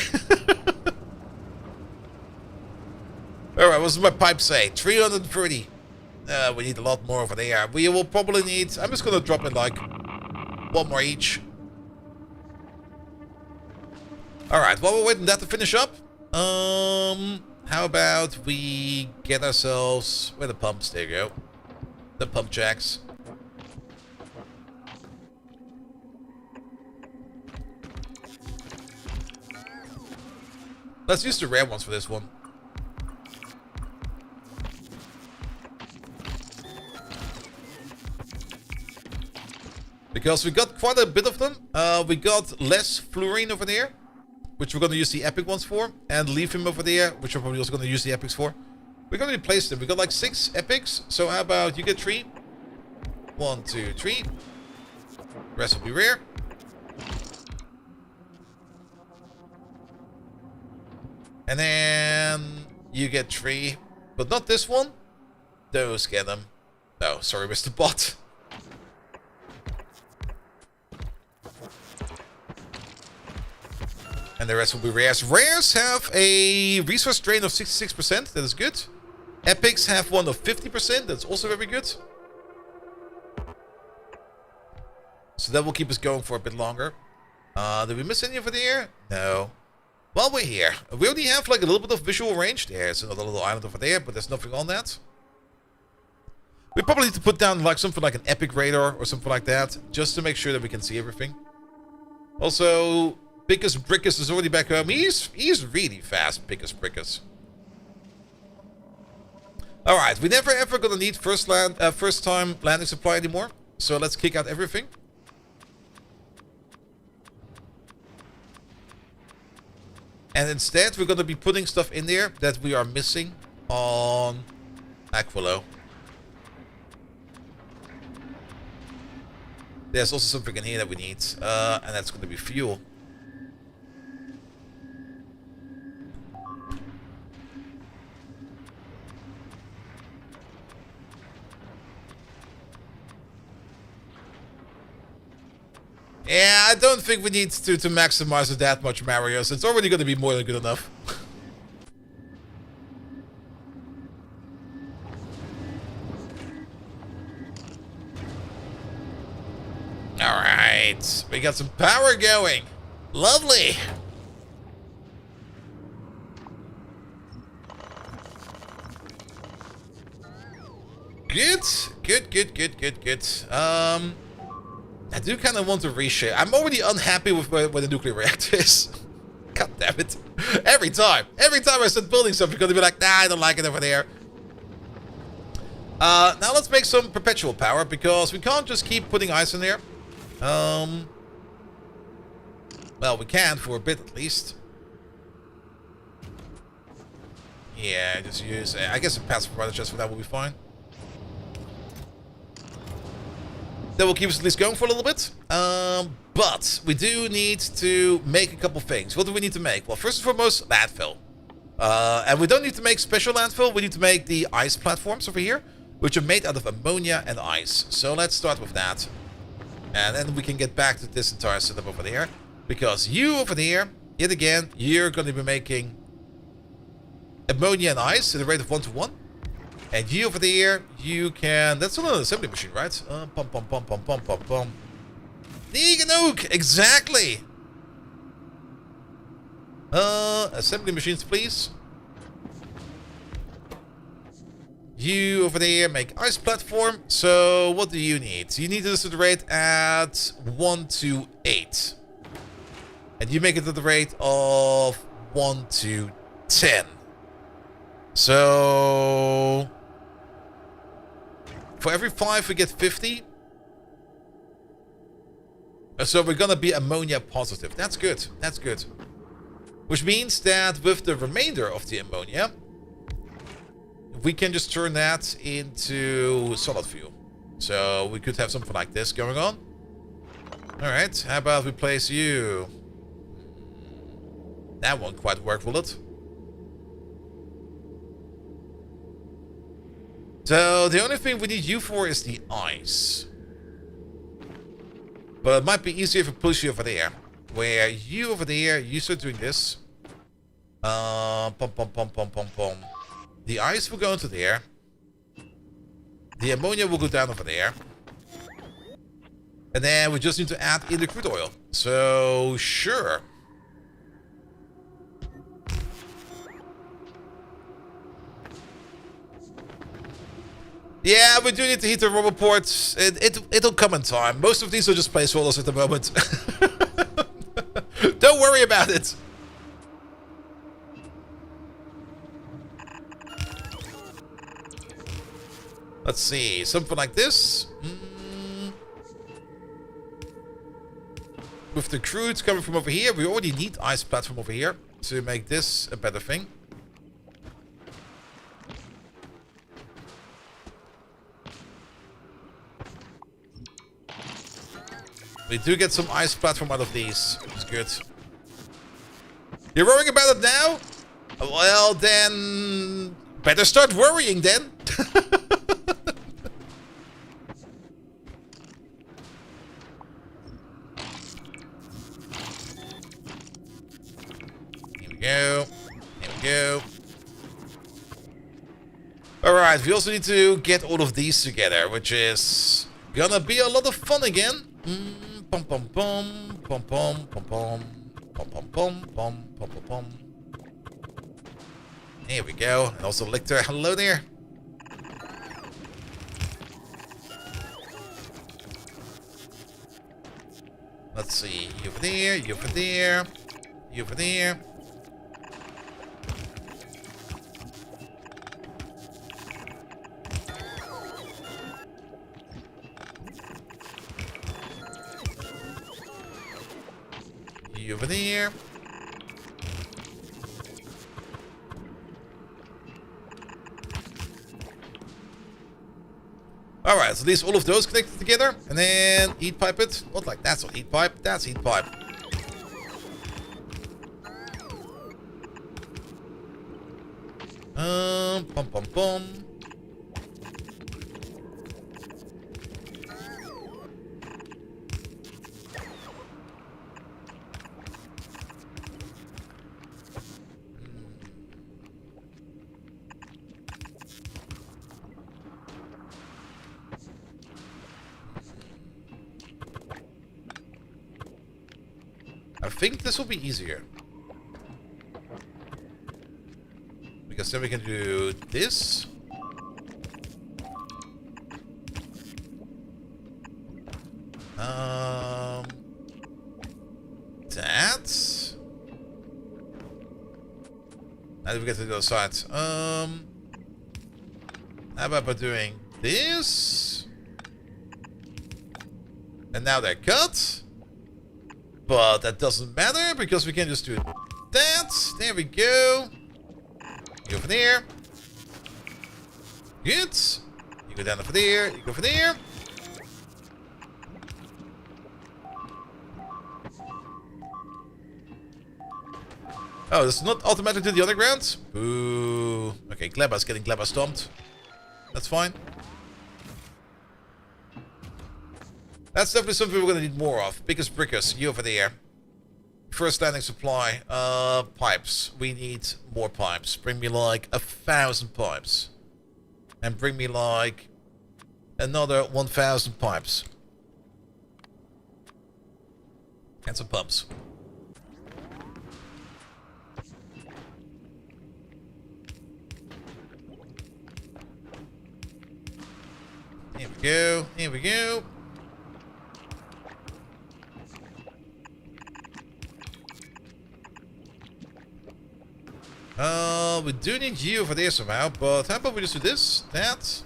Alright, what does my pipe say? 330. We need a lot more over there. We will probably need... I'm just gonna drop in like one more each. Alright, while we're waiting that to finish up, how about we get ourselves... Where are the pumps? There you go. The pump jacks. Let's use the rare ones for this one. Because we got quite a bit of them. We got less fluorine over there, which we're going to use the epic ones for. And lithium over there, which we're probably also going to use the epics for. We're going to replace them. We got like 6 epics. So how about you get 3? 1, 2, 3. The rest will be rare. And then you get 3, but not this one. Those get them. No, sorry, Mr. Bot. And the rest will be rares. Rares have a resource drain of 66%. That is good. Epics have one of 50%. That's also very good. So that will keep us going for a bit longer. Did we miss any over there? No. While we're here, we only have like a little bit of visual range. There's another little island over there, but there's nothing on that. We probably need to put down like something like an epic radar or something like that, just to make sure that we can see everything. Also, Pickus Brickus is already back home. He's really fast, Pickus Brickus. All right, we're never ever gonna need first time landing supply anymore. So let's kick out everything. And instead, we're going to be putting stuff in there that we are missing on Aquilo. There's also something in here that we need, and that's going to be fuel. Yeah, I don't think we need to maximize it that much, Mario, so it's already going to be more than good enough. Alright, we got some power going. Lovely. Good. I do kind of want to reshape. I'm already unhappy with where the nuclear reactor is. God damn it. Every time I start building something, you're going to be like, nah, I don't like it over there. Now let's make some perpetual power, because we can't just keep putting ice in there. Well, we can for a bit at least. Yeah, just use... I guess a passive product just for that will be fine. That will keep us at least going for a little bit. But we do need to make a couple things. What do we need to make? Well, first and foremost, landfill. And we don't need to make special landfill. We need to make the ice platforms over here, which are made out of ammonia and ice. So let's start with that. And then we can get back to this entire setup over there. Because you over there, yet again, you're going to be making ammonia and ice at a rate of 1 to 1. And you over there, you can... That's not an assembly machine, right? Pum. Neeganook! Exactly! Assembly machines, please. You over there make ice platform. So, what do you need? You need to listen to the rate at 1 to 8. And you make it at the rate of 1 to 10. So... For every 5 we get 50. So we're gonna be ammonia positive. That's good. That's good. Which means that with the remainder of the ammonia, we can just turn that into solid fuel. So we could have something like this going on. Alright, how about we place you? That won't quite work, will it? So the only thing we need you for is the ice. But it might be easier if we push you over there. Where you over there, you start doing this. Pom pom pom pom pom pom. The ice will go into there. The ammonia will go down over there. And then we just need to add in the crude oil. So, sure. Yeah, we do need to heat the rubber ports. It'll come in time. Most of these are just placeholders at the moment. Don't worry about it. Let's see, something like this. With the crudes coming from over here, we already need ice platform over here to make this a better thing. We do get some ice platform out of these. It's good. You're worrying about it now? Well, then... better start worrying then. Here we go. Here we go. Alright, we also need to get all of these together, which is gonna be a lot of fun again. Pom pom pom pom pom pom pom pom pom pom pom pom pom pom. Here we go. And also Lictor, hello there. Let's see, you over there, you over there, you over there. You over there. Alright, so these all of those connected together, and then heat pipe it. Not like that's not heat pipe, that's heat pipe. Pom pom pom. I think this will be easier. Because then we can do this. That. Now that we get to the other side. How about by doing this? And now they're cut. But that doesn't matter because we can just do that. There we go. You over there. Good. You go down over there. You go over there. Oh, this is not automatic to the underground? Boo. Okay, Glebba's getting Glebba stomped. That's fine. That's definitely something we're gonna need more of. Biggest brickers, you over there. First standing supply. Pipes. We need more pipes. Bring me like 1,000 pipes. And bring me like another 1,000 pipes. And some pumps. Here we go. Here we go. We do need you over there somehow, but how about we just do this, that.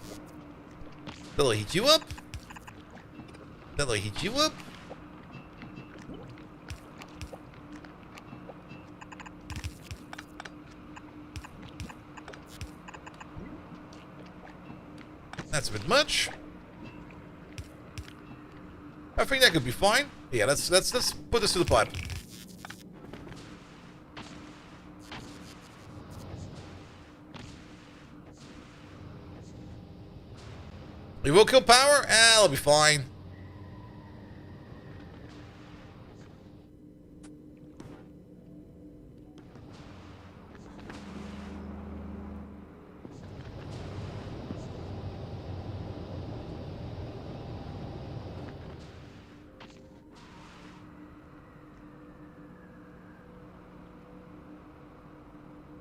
That'll heat you up. That'll heat you up. That's a bit much. I think that could be fine. Yeah, let's put this to the pipe. We will kill power. It'll be fine.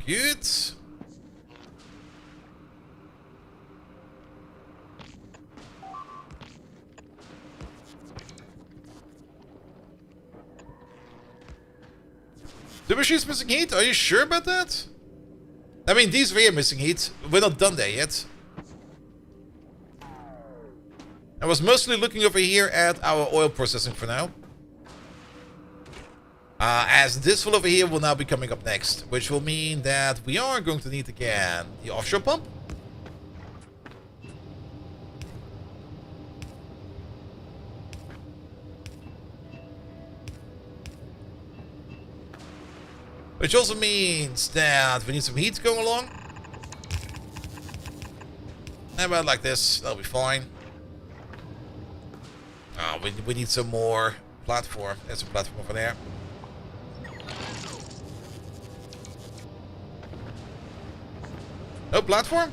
Good. The machine's missing heat? Are you sure about that? I mean, these three are missing heat. We're not done there yet. I was mostly looking over here at our oil processing for now. As this one over here will now be coming up next, which will mean that we are going to need again the offshore pump. Which also means that we need some heat going along. How about like this? That'll be fine. Oh, we need some more platform. There's a platform over there. No platform?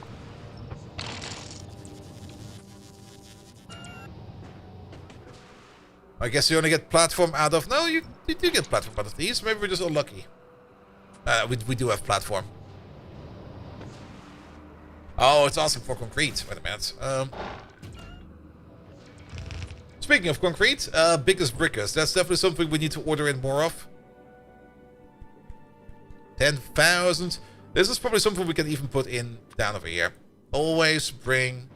I guess you only get platform out of... No, you do get platform out of these. Maybe we're just unlucky. We do have platform. Oh, it's asking for concrete. Wait a minute. Speaking of concrete, biggest brickers. That's definitely something we need to order in more of. 10,000. This is probably something we can even put in down over here. Always bring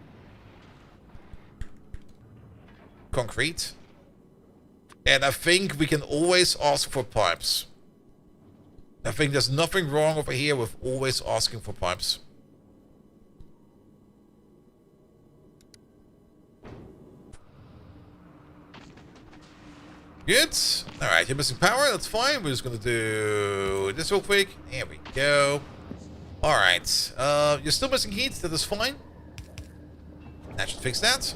concrete. And I think we can always ask for pipes. I think there's nothing wrong over here with always asking for pipes. Good. Alright, you're missing power. That's fine. We're just going to do this real quick. There we go. Alright. You're still missing heat. That is fine. That should fix that.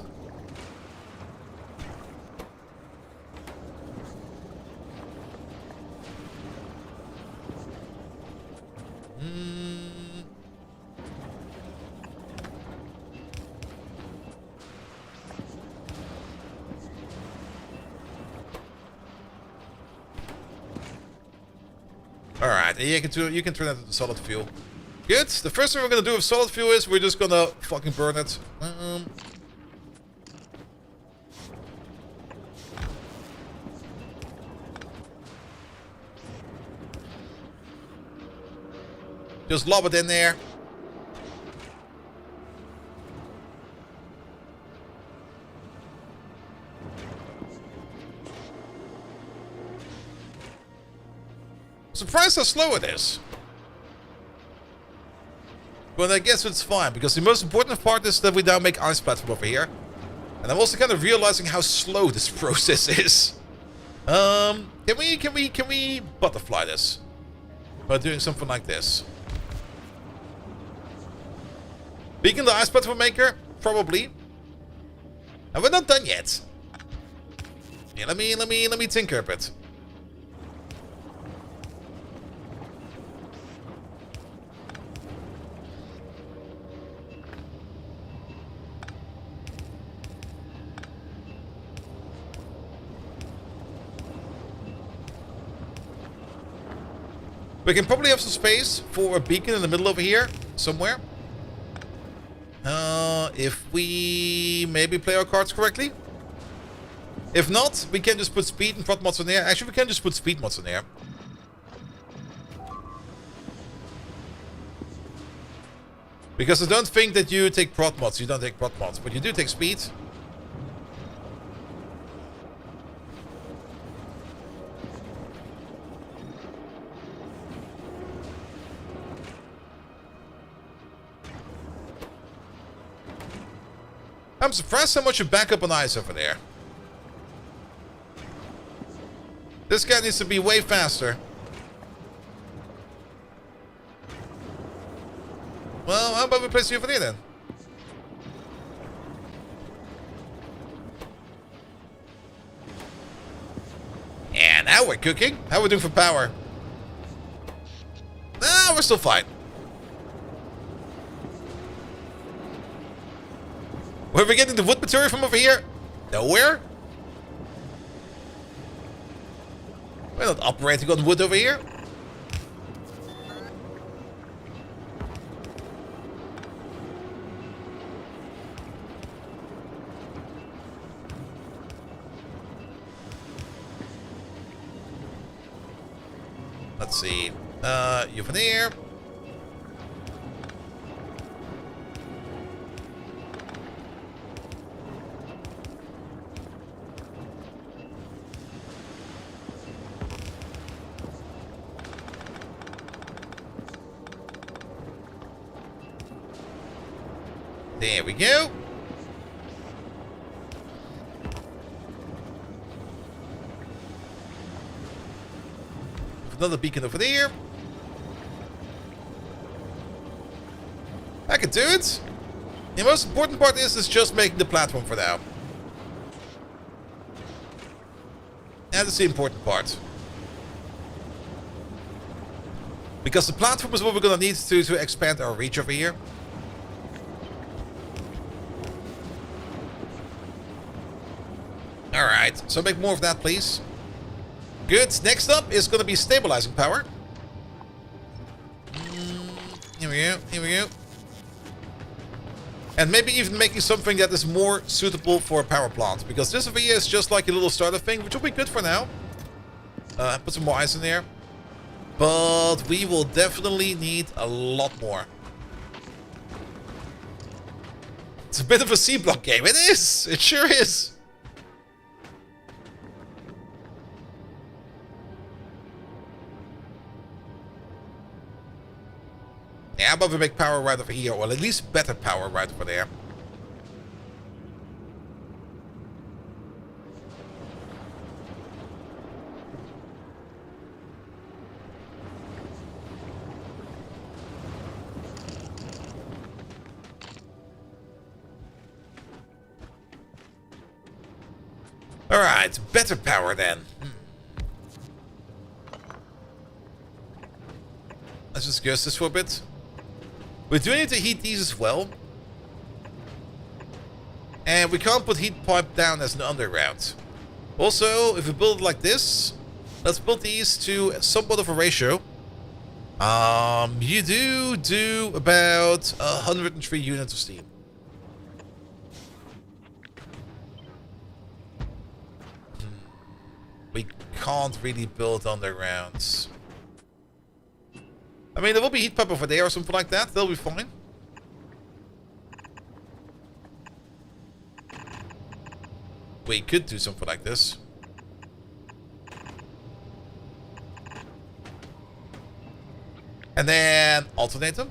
Alright, you can turn that into solid fuel. Good. The first thing we're gonna do with solid fuel is we're just gonna fucking burn it. Just lob it in there. Surprised how slow it is. But I guess it's fine, because the most important part is that we now make ice platform over here. And I'm also kind of realizing how slow this process is. Can we butterfly this? By doing something like this. Beacon the ice platform maker? Probably. And we're not done yet. Yeah, let me tinker a bit. We can probably have some space for a beacon in the middle over here, somewhere. If we maybe play our cards correctly. If not, we can just put speed and prot mods in there. Actually, we can just put speed mods in there. Because I don't think that you take prot mods. You don't take prot mods, but you do take speed. I'm surprised how much you back up on ice over there. This guy needs to be way faster. Well, how about we place you over there then? Yeah, now we're cooking. How are we doing for power? Ah, we're still fine. Where are we getting the wood material from over here? Nowhere? We're not operating on wood over here. Let's see. You from there. There we go. Another beacon over there. I can do it. The most important part is just making the platform for now. And that's the important part. Because the platform is what we're gonna need to expand our reach over here. Alright, so make more of that, please. Good. Next up is going to be stabilizing power. Here we go. Here we go. And maybe even making something that is more suitable for a power plant. Because this over here is just like a little starter thing, which will be good for now. Put some more ice in there. But we will definitely need a lot more. It's a bit of a C-block game. It is. It sure is. Yeah, but we make power right over here, or at least better power right over there. Alright, better power then. Let's just guess this for a bit. We do need to heat these as well. And we can't put heat pipe down as an underground. Also, if we build it like this, let's build these to somewhat of a ratio. You do about 103 units of steam. We can't really build undergrounds. I mean, there will be heat pipe over there or something like that. They'll be fine. We could do something like this. And then alternate them.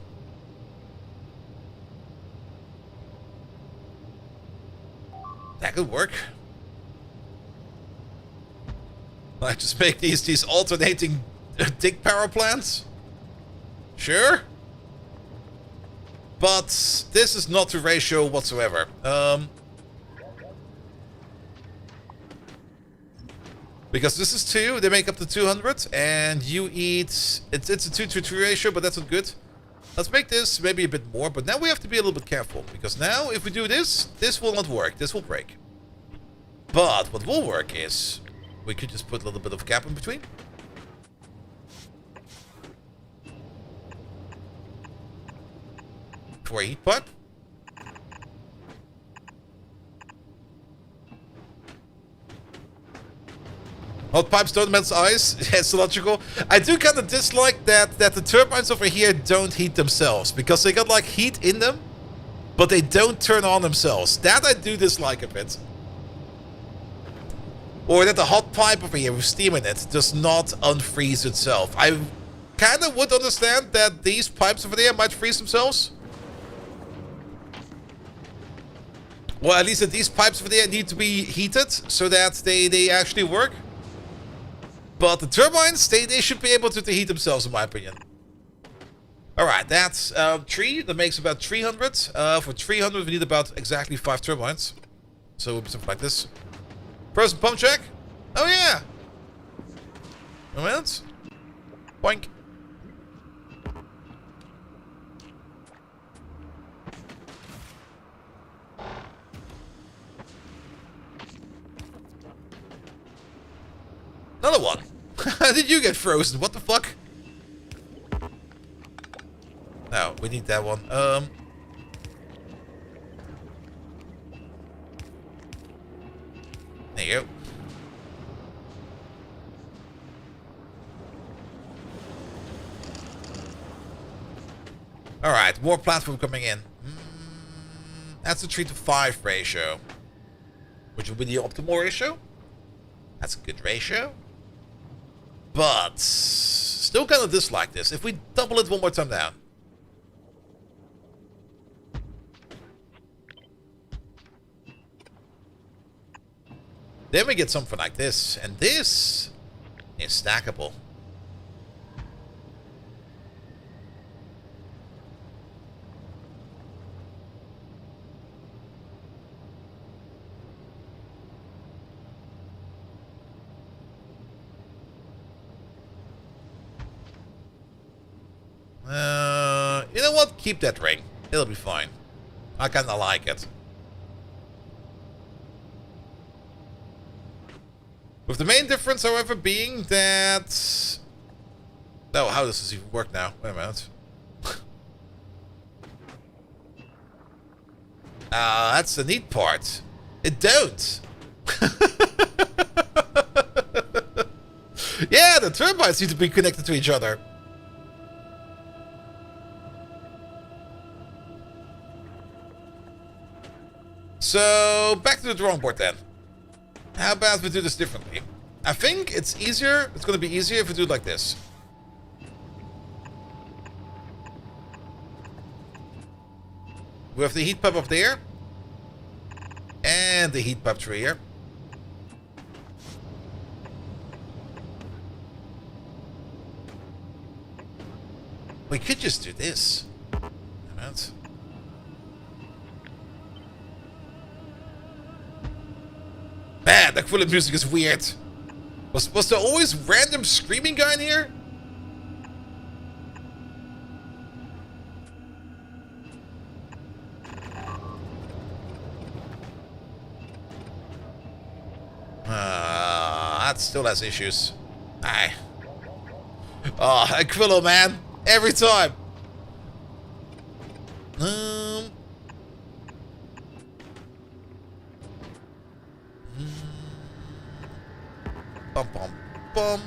That could work. Like, just make these alternating dig power plants. Sure. But this is not the ratio whatsoever. Because this is 2, they make up to 200, and you eat... It's a 2 to 3 ratio, but that's not good. Let's make this maybe a bit more, but now we have to be a little bit careful. Because now, if we do this, this will not work. This will break. But what will work is... We could just put a little bit of gap in between. For a heat pipe. Hot pipes don't melt ice. It's logical. I do kind of dislike that the turbines over here don't heat themselves. Because they got like heat in them. But they don't turn on themselves. That I do dislike a bit. Or that the hot pipe over here with steam in it does not unfreeze itself. I kind of would understand that these pipes over there might freeze themselves. Well, at least that these pipes over there need to be heated so that they actually work. But the turbines, they should be able to heat themselves, in my opinion. Alright, that's 3. That makes about 300. For 300, we need about exactly 5 turbines. So it would be something like this. Frozen pump check. Oh, yeah. A minute. Boink. Another one. How did you get frozen? What the fuck? No, we need that one. There you go. Alright, more platform coming in. That's a 3-to-5 ratio. Which will be the optimal ratio. That's a good ratio. But still kind of dislike this. If we double it one more time down. Then we get something like this. And this is stackable. You know what? Keep that ring. It'll be fine. I kinda like it. With the main difference, however, being that... Oh, how does this even work now? Wait a minute. That's the neat part. It don't. Yeah, the turbines need to be connected to each other. So, back to the drawing board then. How about we do this differently? I think it's easier. It's going to be easier if we do it like this. We have the heat pipe up there. And the heat pipe through here. We could just do this. Right. Man, that Aquilo music is weird. Was there always random screaming guy in here? That still has issues. Aye. Oh, Aquilo, man. Every time. Bum, bum, bum.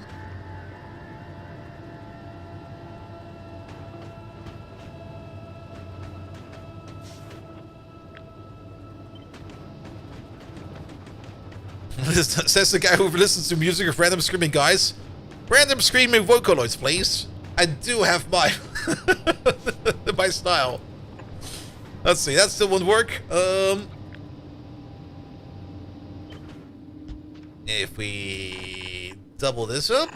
Says the guy who listens to music of random screaming guys. Random screaming Vocaloids, please. I do have my my style. Let's see, that still won't work. If we double this up.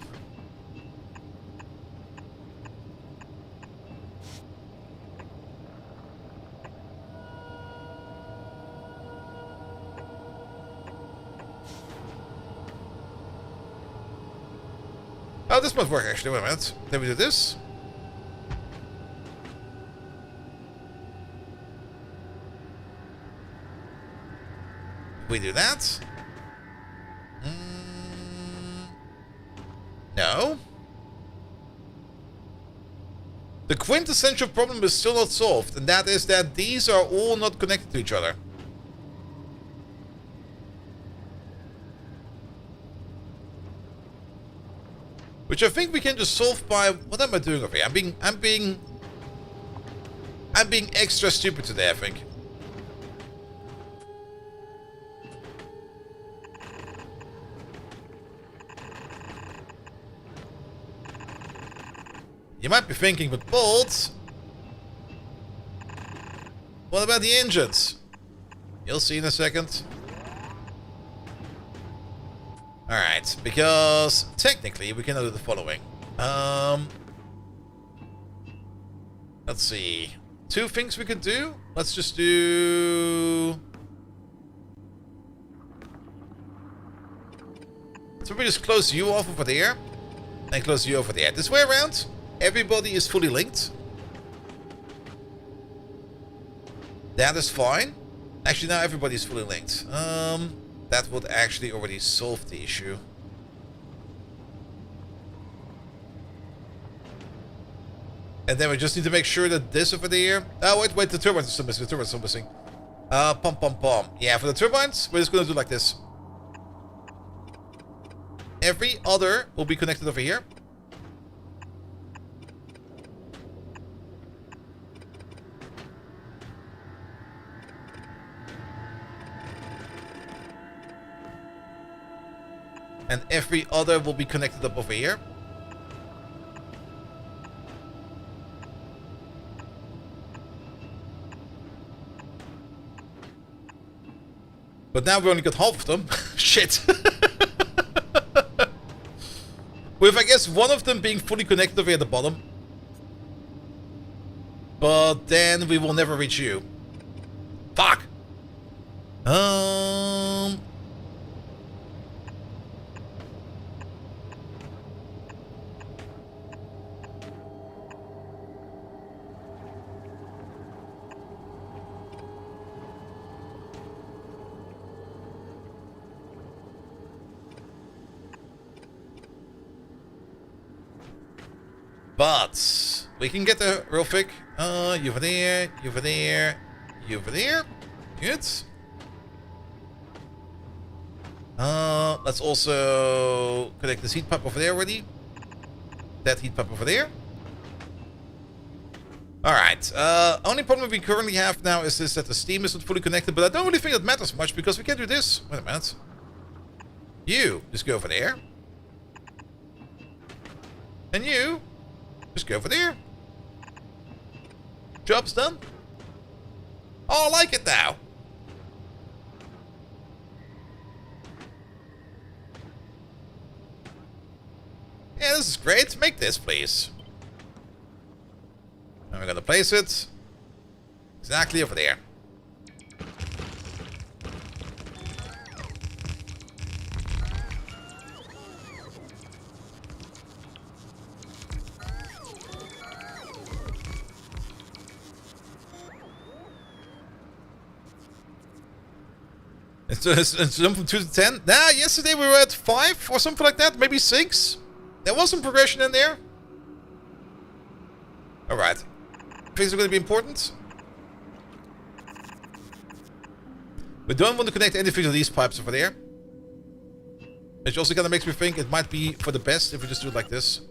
Oh, this must work actually. Wait a minute. Then we do this. We do that. No. The quintessential problem is still not solved, and that is that these are all not connected to each other. Which I think we can just solve by... What am I doing over here? I'm being extra stupid today, I think. You might be thinking, but bolts? What about the engines? You'll see in a second. Alright, because technically we can do the following. Let's see. 2 things we could do. Let's just do... So we just close you off over there. And close you over there. This way around, everybody is fully linked. That is fine. Actually, now everybody's fully linked. That would actually already solve the issue. And then we just need to make sure that this over there... Oh, wait, the turbines are still missing. The turbines are still missing. Pom. Yeah, for the turbines, we're just going to do like this. Every other will be connected over here. And every other will be connected up over here. But now we only got half of them. Shit. With, I guess, one of them being fully connected over here at the bottom. But then we will never reach you. Fuck. But we can get there real quick. You over there, you over there, you over there. Good. Let's also connect this heat pipe over there already. That heat pipe over there. Alright. Only problem we currently have now is this, that the steam is not fully connected, but I don't really think that matters much because we can do this. Wait a minute. You just go over there. And you just go over there. Job's done. Oh, I like it now. Yeah, this is great. Make this, please. And we're gonna place it exactly over there. It's jump from 2 to 10. Nah, yesterday we were at 5 or something like that. Maybe 6. There was some progression in there. Alright. Things are going to be important. We don't want to connect anything to these pipes over there. Which also kind of makes me think it might be for the best if we just do it like this.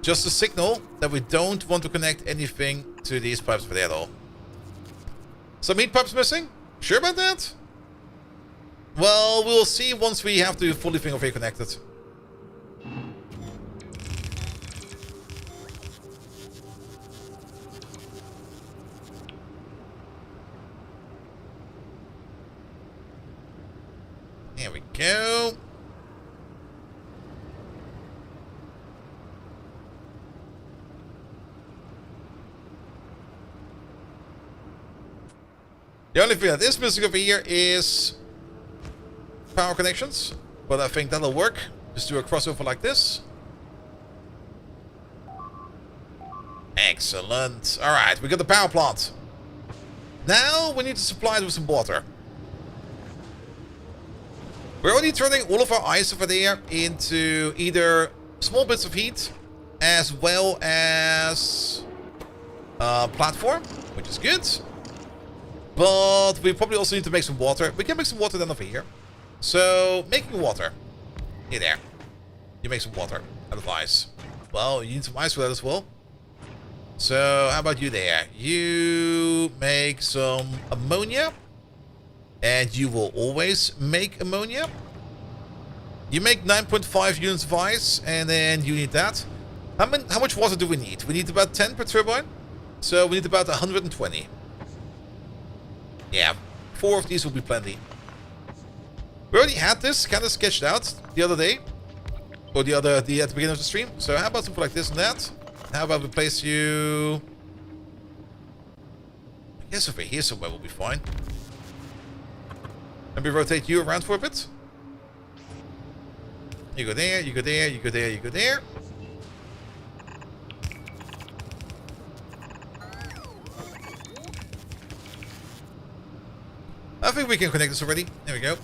Just a signal that we don't want to connect anything to these pipes over there at all. Some heat pipes missing? Sure about that? Well, we'll see once we have the fully thing over here connected. There we go. The only thing that is missing over here is power connections, but I think that'll work. Just do a crossover like this. Excellent. Alright, we got the power plant. Now we need to supply it with some water. We're already turning all of our ice over there into either small bits of heat as well as platform, which is good. But we probably also need to make some water. We can make some water then over here. So, making water. Here, there. You make some water out of ice. Well, you need some ice for that as well. So, how about you there? You make some ammonia. And you will always make ammonia. You make 9.5 units of ice. And then you need that. How much water do we need? We need about 10 per turbine. So we need about 120. Yeah, 4 of these will be plenty. We already had this kind of sketched out the other day. Or at the beginning of the stream. So how about something like this and that? How about we place you... I guess over here somewhere will be fine. Maybe rotate you around for a bit. You go there, you go there, you go there, you go there. I think we can connect this already. There we go.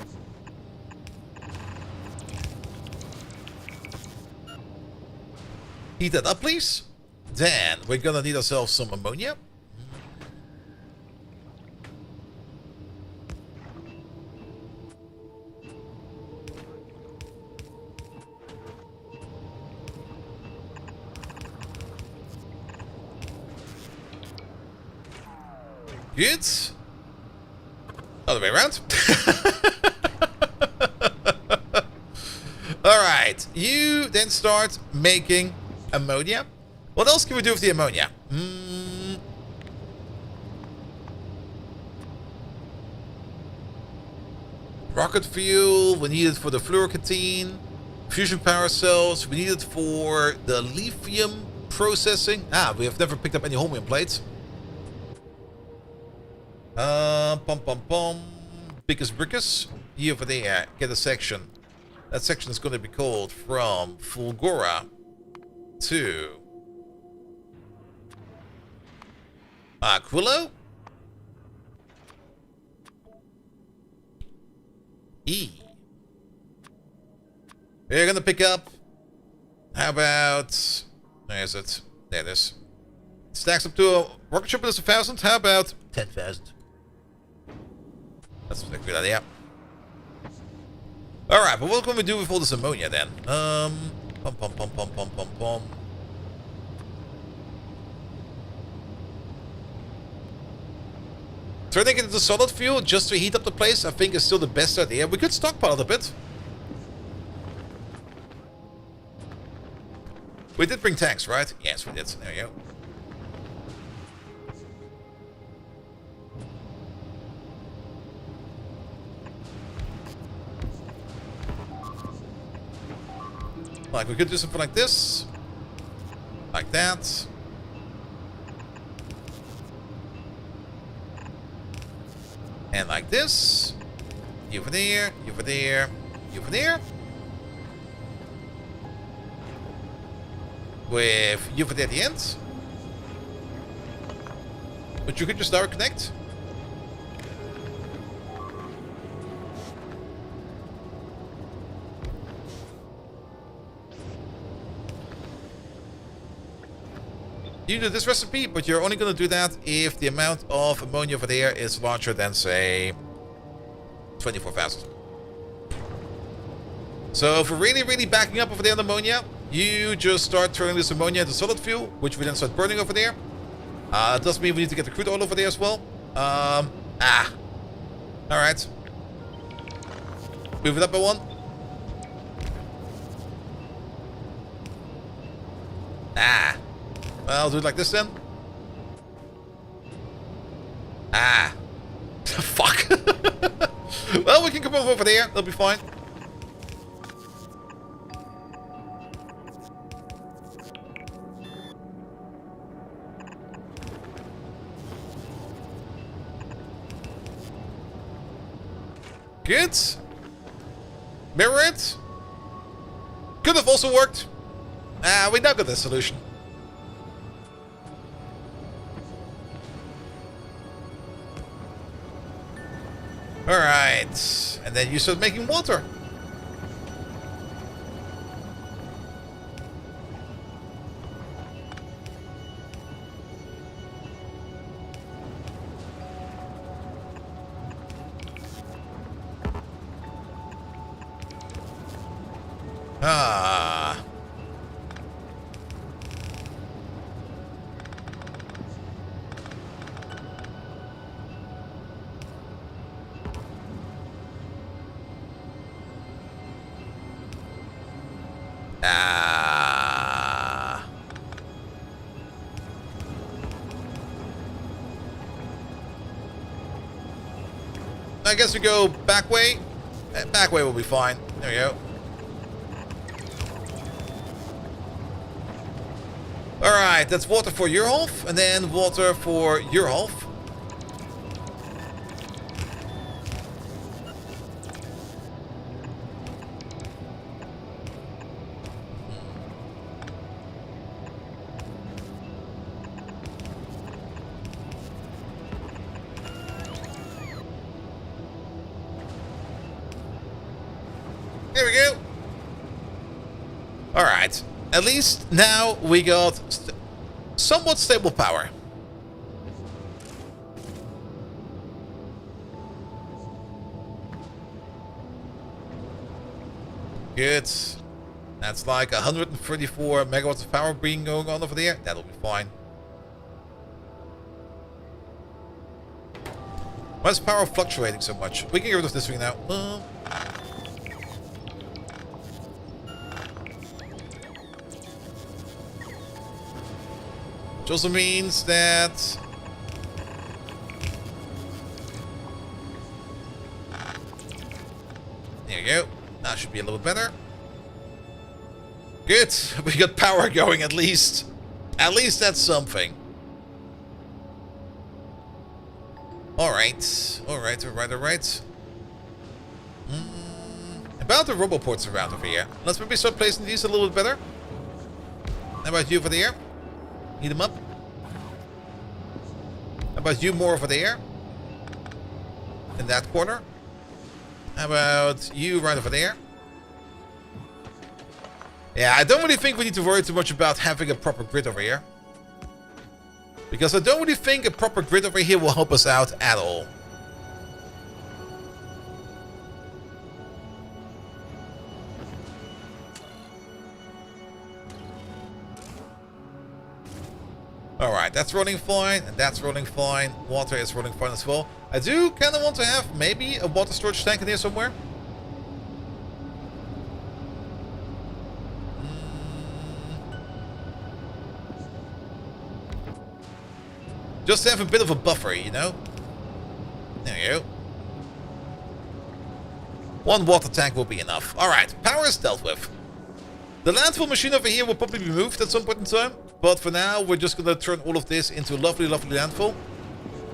Heat that up, please. Then we're gonna need ourselves some ammonia. Good. Other way around. Alright, you then start making ammonia. What else can we do with the ammonia? Rocket fuel, we need it for the fluorocatine. Fusion power cells, we need it for the lithium processing. Ah, we have never picked up any holmium plates. Biggest Brickus. You over there, get a section. That section is going to be called from Fulgora to Aquilo. E. We're going to pick up. How about... Where is it? There it is. Stacks up to a rocket ship is 1,000. How about 10,000? That's a good idea. Alright, but what can we do with all this ammonia then? Turning it into solid fuel just to heat up the place, I think is still the best idea. We could stockpile it a bit. We did bring tanks, right? Yes, we did. There you go. Like, we could do something like this. Like that. And like this. You over there, you over there, you over there. With you over there at the end. But you could just direct connect. You do this recipe, but you're only going to do that if the amount of ammonia over there is larger than, say, 24,000. So if we're really backing up over there on ammonia, you just start turning this ammonia into solid fuel, which we then start burning over there. It does mean we need to get the crude oil over there as well. Alright. Move it up by one. Well, I'll do it like this then. Fuck. Well, we can come over there. That'll be fine. Good. Mirror it. Could have also worked. We now got the solution. Alright, and then you start making water. I guess we go back way. Back way will be fine. There we go. Alright, that's water for your half, and then water for your half. There we go. Alright. At least now we got somewhat stable power. Good. That's like 134 megawatts of power being going on over there. That'll be fine. Why is power fluctuating so much? We can get rid of this thing now. Which also means that there you go. That should be a little better. Good. We got power going at least. At least that's something. Alright. Alright. About the roboports around over here. Let's maybe start placing these a little bit better. How about you over there? Heat them up. How about you more over there? In that corner. How about you right over there? Yeah, I don't really think we need to worry too much about having a proper grid over here. Because I don't really think a proper grid over here will help us out at all. Alright, that's running fine, and that's running fine. Water is running fine as well. I do kind of want to have maybe a water storage tank in here somewhere. Just to have a bit of a buffer, you know? There you go. One water tank will be enough. Alright, power is dealt with. The landfill machine over here will probably be moved at some point in time. But for now, we're just going to turn all of this into a lovely, lovely landfill.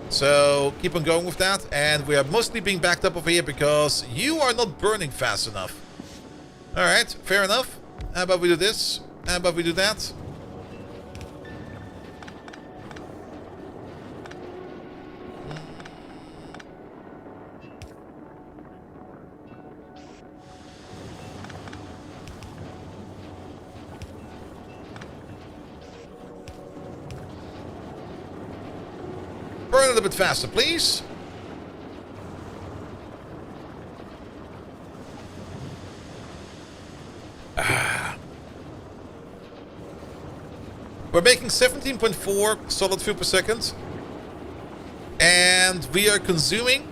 So, keep on going with that. And we are mostly being backed up over here because you are not burning fast enough. Alright, fair enough. How about we do this? How about we do that? Burn a little bit faster, please. We're making 17.4 solid fuel per second. And we are consuming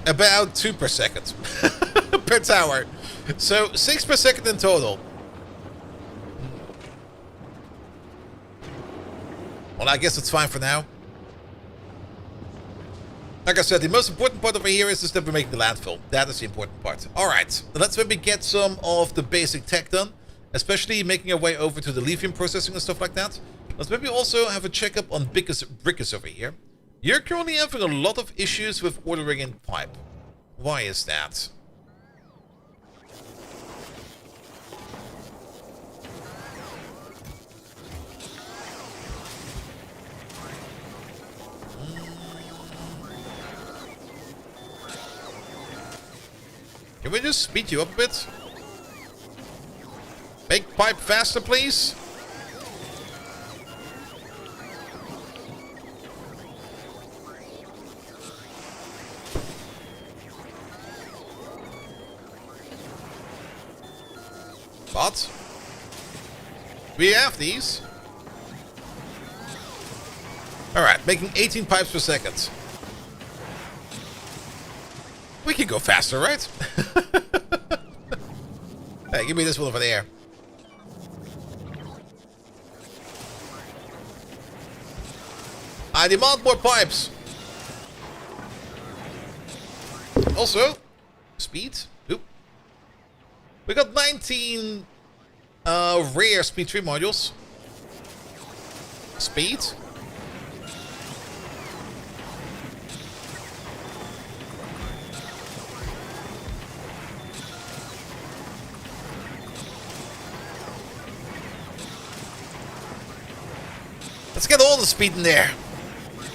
about 2 per second per tower. So 6 per second in total. Well, I guess it's fine for now. Like I said, the most important part over here is just that we're making the landfill. That is the important part. Alright, let's maybe get some of the basic tech done. Especially making our way over to the lithium processing and stuff like that. Let's maybe also have a checkup on Brickus over here. You're currently having a lot of issues with ordering in pipe. Why is that? Can we just speed you up a bit? Make pipe faster, please. But we have these. Alright, making 18 pipes per second. We can go faster, right? Hey, give me this one over there. I demand more pipes. Also, speed. Oop. We got 19 rare speed 3 modules. Speed. Let's get all the speed in there.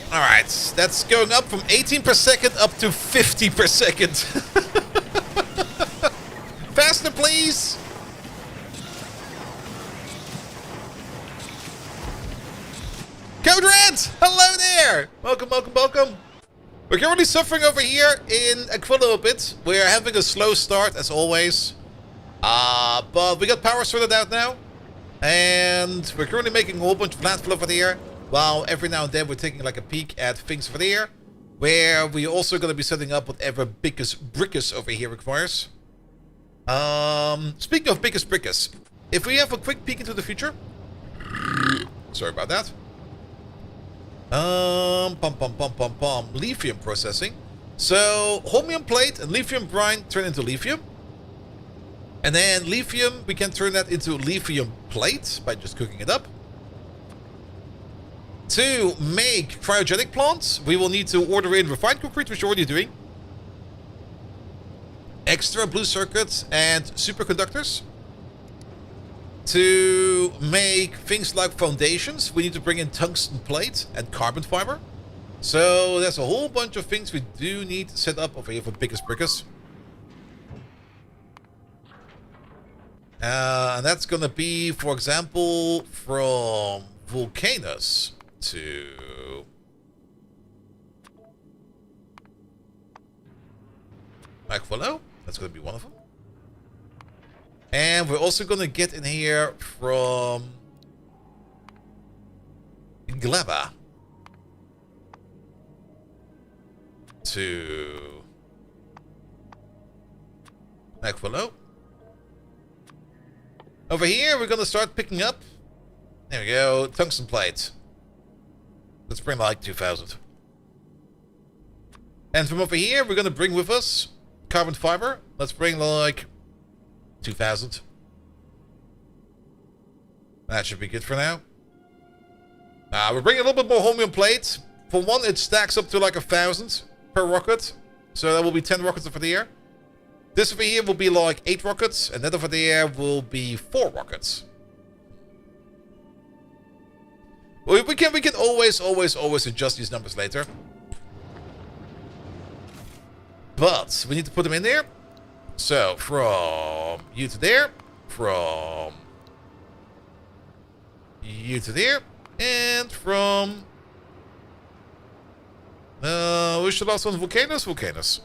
Alright, that's going up from 18 per second up to 50 per second. Faster, please! Code Red! Hello there! Welcome, welcome, welcome. We're currently suffering over here in Aquilo a bit. We're having a slow start, as always. But we got power sorted out now. And we're currently making a whole bunch of landfall over there. While every now and then we're taking like a peek at things over there. Where we're also going to be setting up whatever biggest brickus over here requires. Speaking of biggest brickus. If we have a quick peek into the future. Sorry about that. Lithium processing. So, holmium plate and lithium brine turn into lithium. And then lithium, we can turn that into lithium plate by just cooking it up. To make cryogenic plants, we will need to order in refined concrete, which we're already doing. Extra blue circuits and superconductors. To make things like foundations, we need to bring in tungsten plate and carbon fiber. So there's a whole bunch of things we do need to set up over here for biggest brickus. And that's going to be, for example, from volcanoes to Aquilo. That's going to be one of them. And we're also going to get in here from Gleba to Aquilo. Over here, we're going to start picking up. There we go. Tungsten plate. Let's bring like 2,000. And from over here, we're going to bring with us carbon fiber. Let's bring like 2,000. That should be good for now. We're bringing a little bit more holmium plate. For one, it stacks up to like 1,000 per rocket. So that will be 10 rockets over there. This over here will be like 8 rockets. And that over there will be 4 rockets. We can always adjust these numbers later. But we need to put them in there. So from you to there, from you to there, and from who's the last one? Volcanoes? Volcanoes.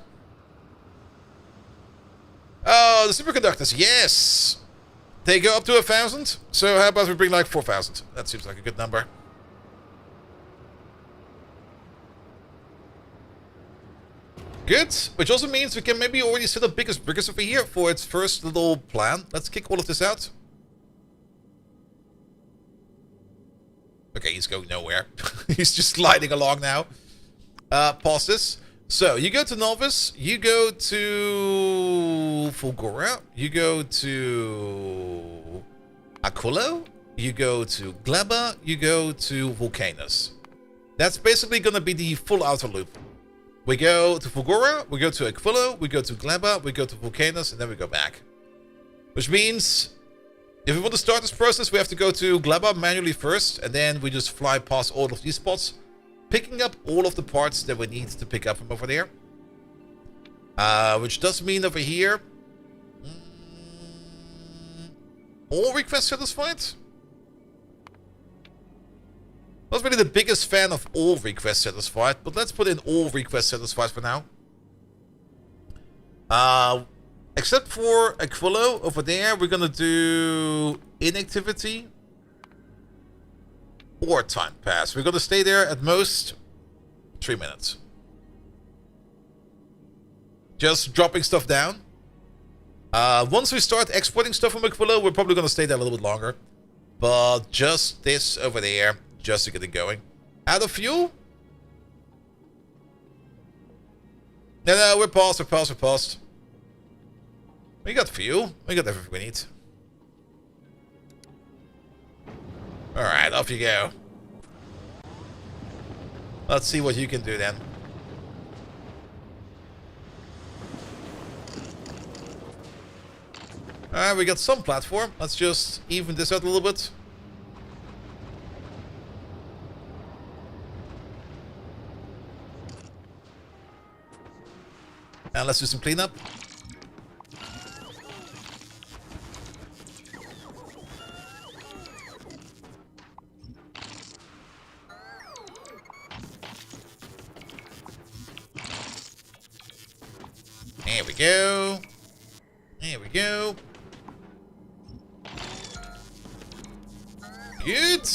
Oh, the superconductors, yes! They go up to 1,000. So how about we bring like 4,000? That seems like a good number. Good, which also means we can maybe already set up biggest brickus over here for its first little plan. Let's kick all of this out. Okay, he's going nowhere. He's just sliding along now. Pause this. So, you go to Novice, you go to Fulgora, you go to Aquilo, you go to Gleba, you go to Volcanoes. That's basically going to be the full outer loop. We go to Fulgora, we go to Aquilo, we go to Gleba, we go to Volcanoes, and then we go back. Which means, if we want to start this process, we have to go to Gleba manually first, and then we just fly past all of these spots, picking up all of the parts that we need to pick up from over there. Which does mean over here, all requests satisfied? Not really the biggest fan of all requests satisfied, but let's put in all requests satisfied for now. Except for Aquilo over there, we're gonna do inactivity or time pass. We're gonna stay there at most 3 minutes. Just dropping stuff down. Once we start exporting stuff from Aquilo, we're probably gonna stay there a little bit longer. But just this over there, just to get it going. Out of fuel? No, we're paused, we're paused, we're paused. We got fuel. We got everything we need. Alright, off you go. Let's see what you can do then. Alright, we got some platform. Let's just even this out a little bit. And let's do some cleanup. There we go. There we go. Good.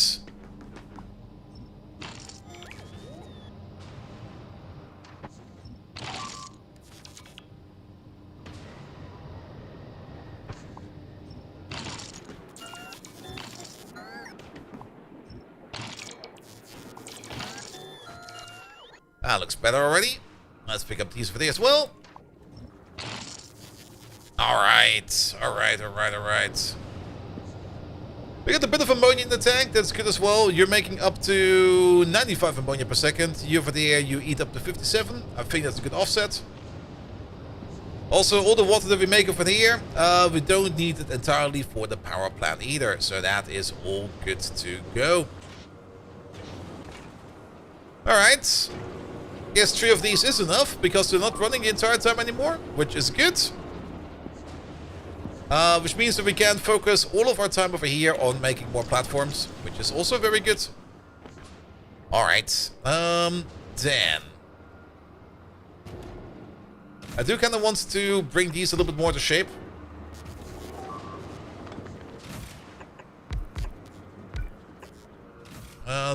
That looks better already. Let's pick up these for there as well. Alright, alright. We got a bit of ammonia in the tank, that's good as well. You're making up to 95 ammonia per second. You over there, you eat up to 57. I think that's a good offset. Also, all the water that we make over here, we don't need it entirely for the power plant either. So that is all good to go. Alright. Guess 3 of these is enough, because they're not running the entire time anymore, which is good. Which means that we can focus all of our time over here on making more platforms, which is also very good. Alright, then. I do kind of want to bring these a little bit more to shape.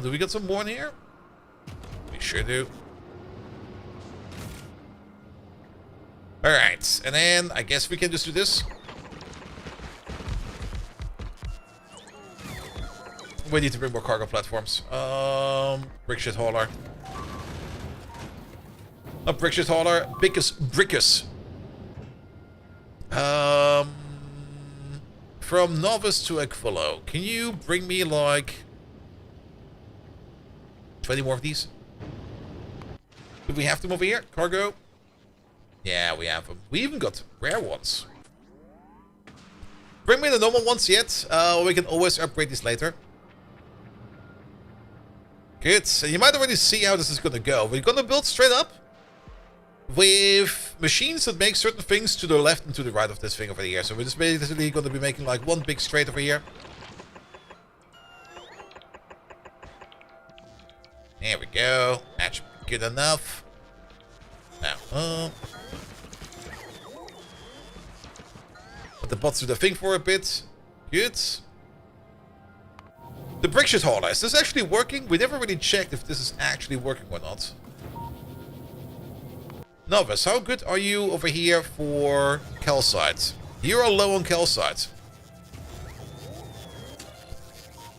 Do we got some more in here? We sure do. Alright, and then I guess we can just do this. We need to bring more cargo platforms. Brick shit hauler. Not brick shit hauler, brickus. From novice to Aquilo. Can you bring me like 20 more of these? Do we have them over here? Cargo? Yeah, we have them. We even got rare ones. Bring me the normal ones yet. We can always upgrade these later. Good. So you might already see how this is going to go. We're going to build straight up with machines that make certain things to the left and to the right of this thing over here. So we're just basically going to be making like one big straight over here. There we go. That should be good enough. Now, put the bots do the thing for a bit. Good. The brick shit hauler, is this actually working? We never really checked if this is actually working or not. Novice, how good are you over here for calcite? You are low on calcite.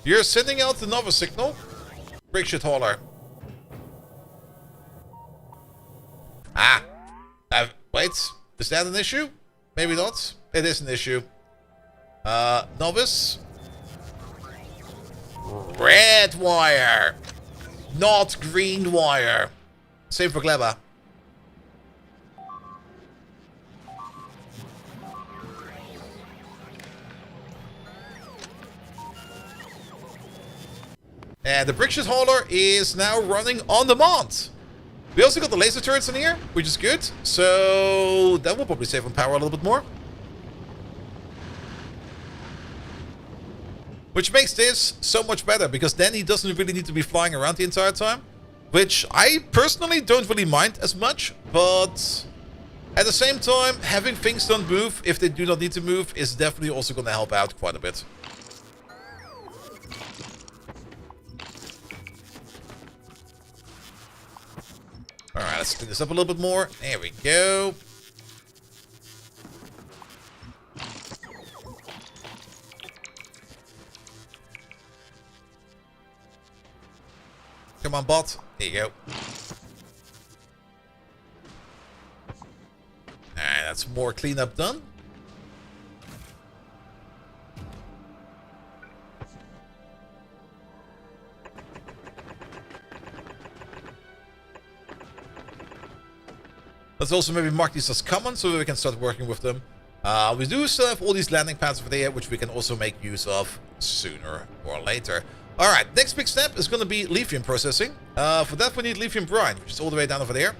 You're sending out the novice signal. Brick shit hauler. Ah! Wait, is that an issue? Maybe not. It is an issue. Novice. Red wire, not green wire. Same for Gleba. And the brick shit hauler is now running on demand. We also got the laser turrets in here, which is good. So that will probably save on power a little bit more. Which makes this so much better, because then he doesn't really need to be flying around the entire time. Which I personally don't really mind as much, but at the same time, having things don't move if they do not need to move is definitely also going to help out quite a bit. Alright, let's clean this up a little bit more. There we go. Come on, bot. There you go. That's more cleanup done. Let's also maybe mark these as common so that we can start working with them. We do still have all these landing pads over there, which we can also make use of sooner or later. Alright, next big step is going to be lithium processing. For that we need lithium brine, which is all the way down over there.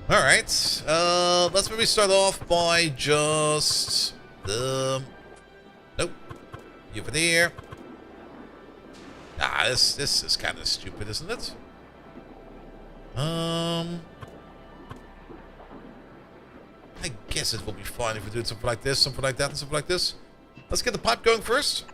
Alright, let's maybe start off by just... nope. Over there. Ah, this is kind of stupid, isn't it? I guess it will be fine if we do something like this, something like that, and something like this. Let's get the pipe going first.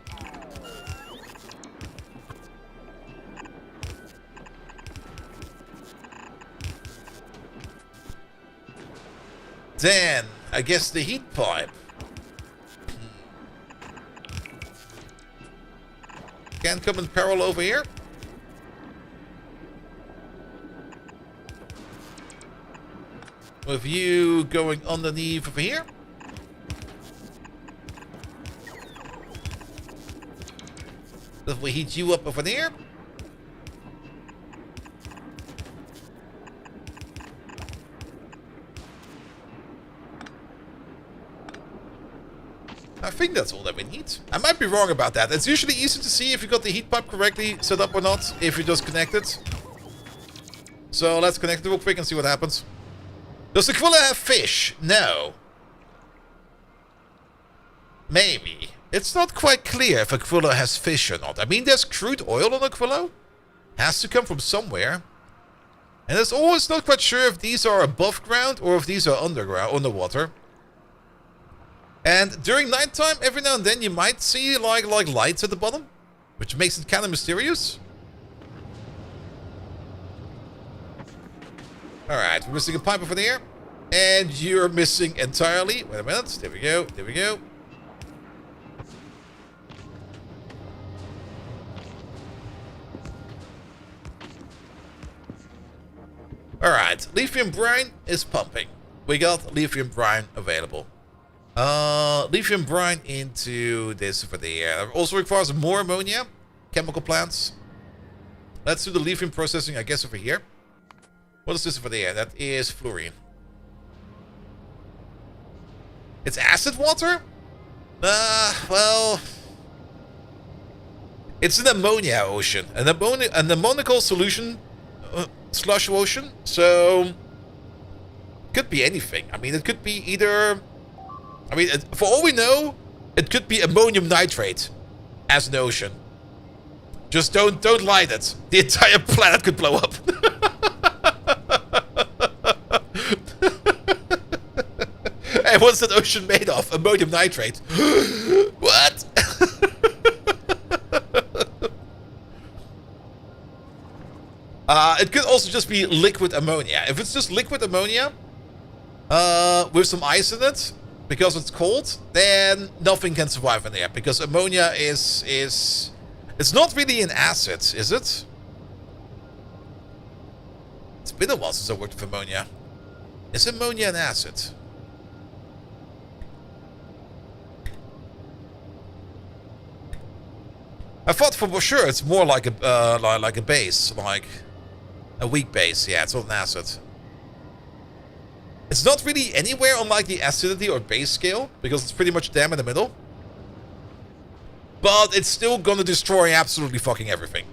Then, I guess the heat pipe. Can come in parallel over here. With you going underneath over here. If we heat you up over there. I think that's all that we need. I might be wrong about that. It's usually easy to see if you got the heat pipe correctly set up or not, if you just connect it. So let's connect it real quick and see what happens. Does the Aquilo have fish? No. Maybe. It's not quite clear if Aquilo has fish or not. I mean, there's crude oil on Aquilo. Has to come from somewhere. And it's always not quite sure if these are above ground or if these are underwater. And during nighttime, every now and then you might see like lights at the bottom, which makes it kind of mysterious. Alright, we're missing a pipe over there. And you're missing entirely. Wait a minute. There we go. There we go. Alright, lithium brine is pumping. We got lithium brine available. Lithium brine into this over there. Also requires more ammonia. Chemical plants. Let's do the lithium processing, I guess, over here. What is this over there? That is fluorine. It's acid water? Well... It's an ammonia ocean. An ammonical solution... slush ocean. So... Could be anything. I mean, it could be either... I mean, for all we know, it could be ammonium nitrate as an ocean. Just don't light it. The entire planet could blow up. Hey, what's that ocean made of? Ammonium nitrate. What? It could also just be liquid ammonia. If it's just liquid ammonia, with some ice in it, because it's cold, then nothing can survive in there. Because ammonia is... It's not really an acid, is it? It's been a while since I worked with ammonia. Is ammonia an acid? I thought for sure it's more like a base, like a weak base. Yeah, it's not an acid. It's not really anywhere on like the acidity or base scale, because it's pretty much damn in the middle. But it's still gonna destroy absolutely fucking everything.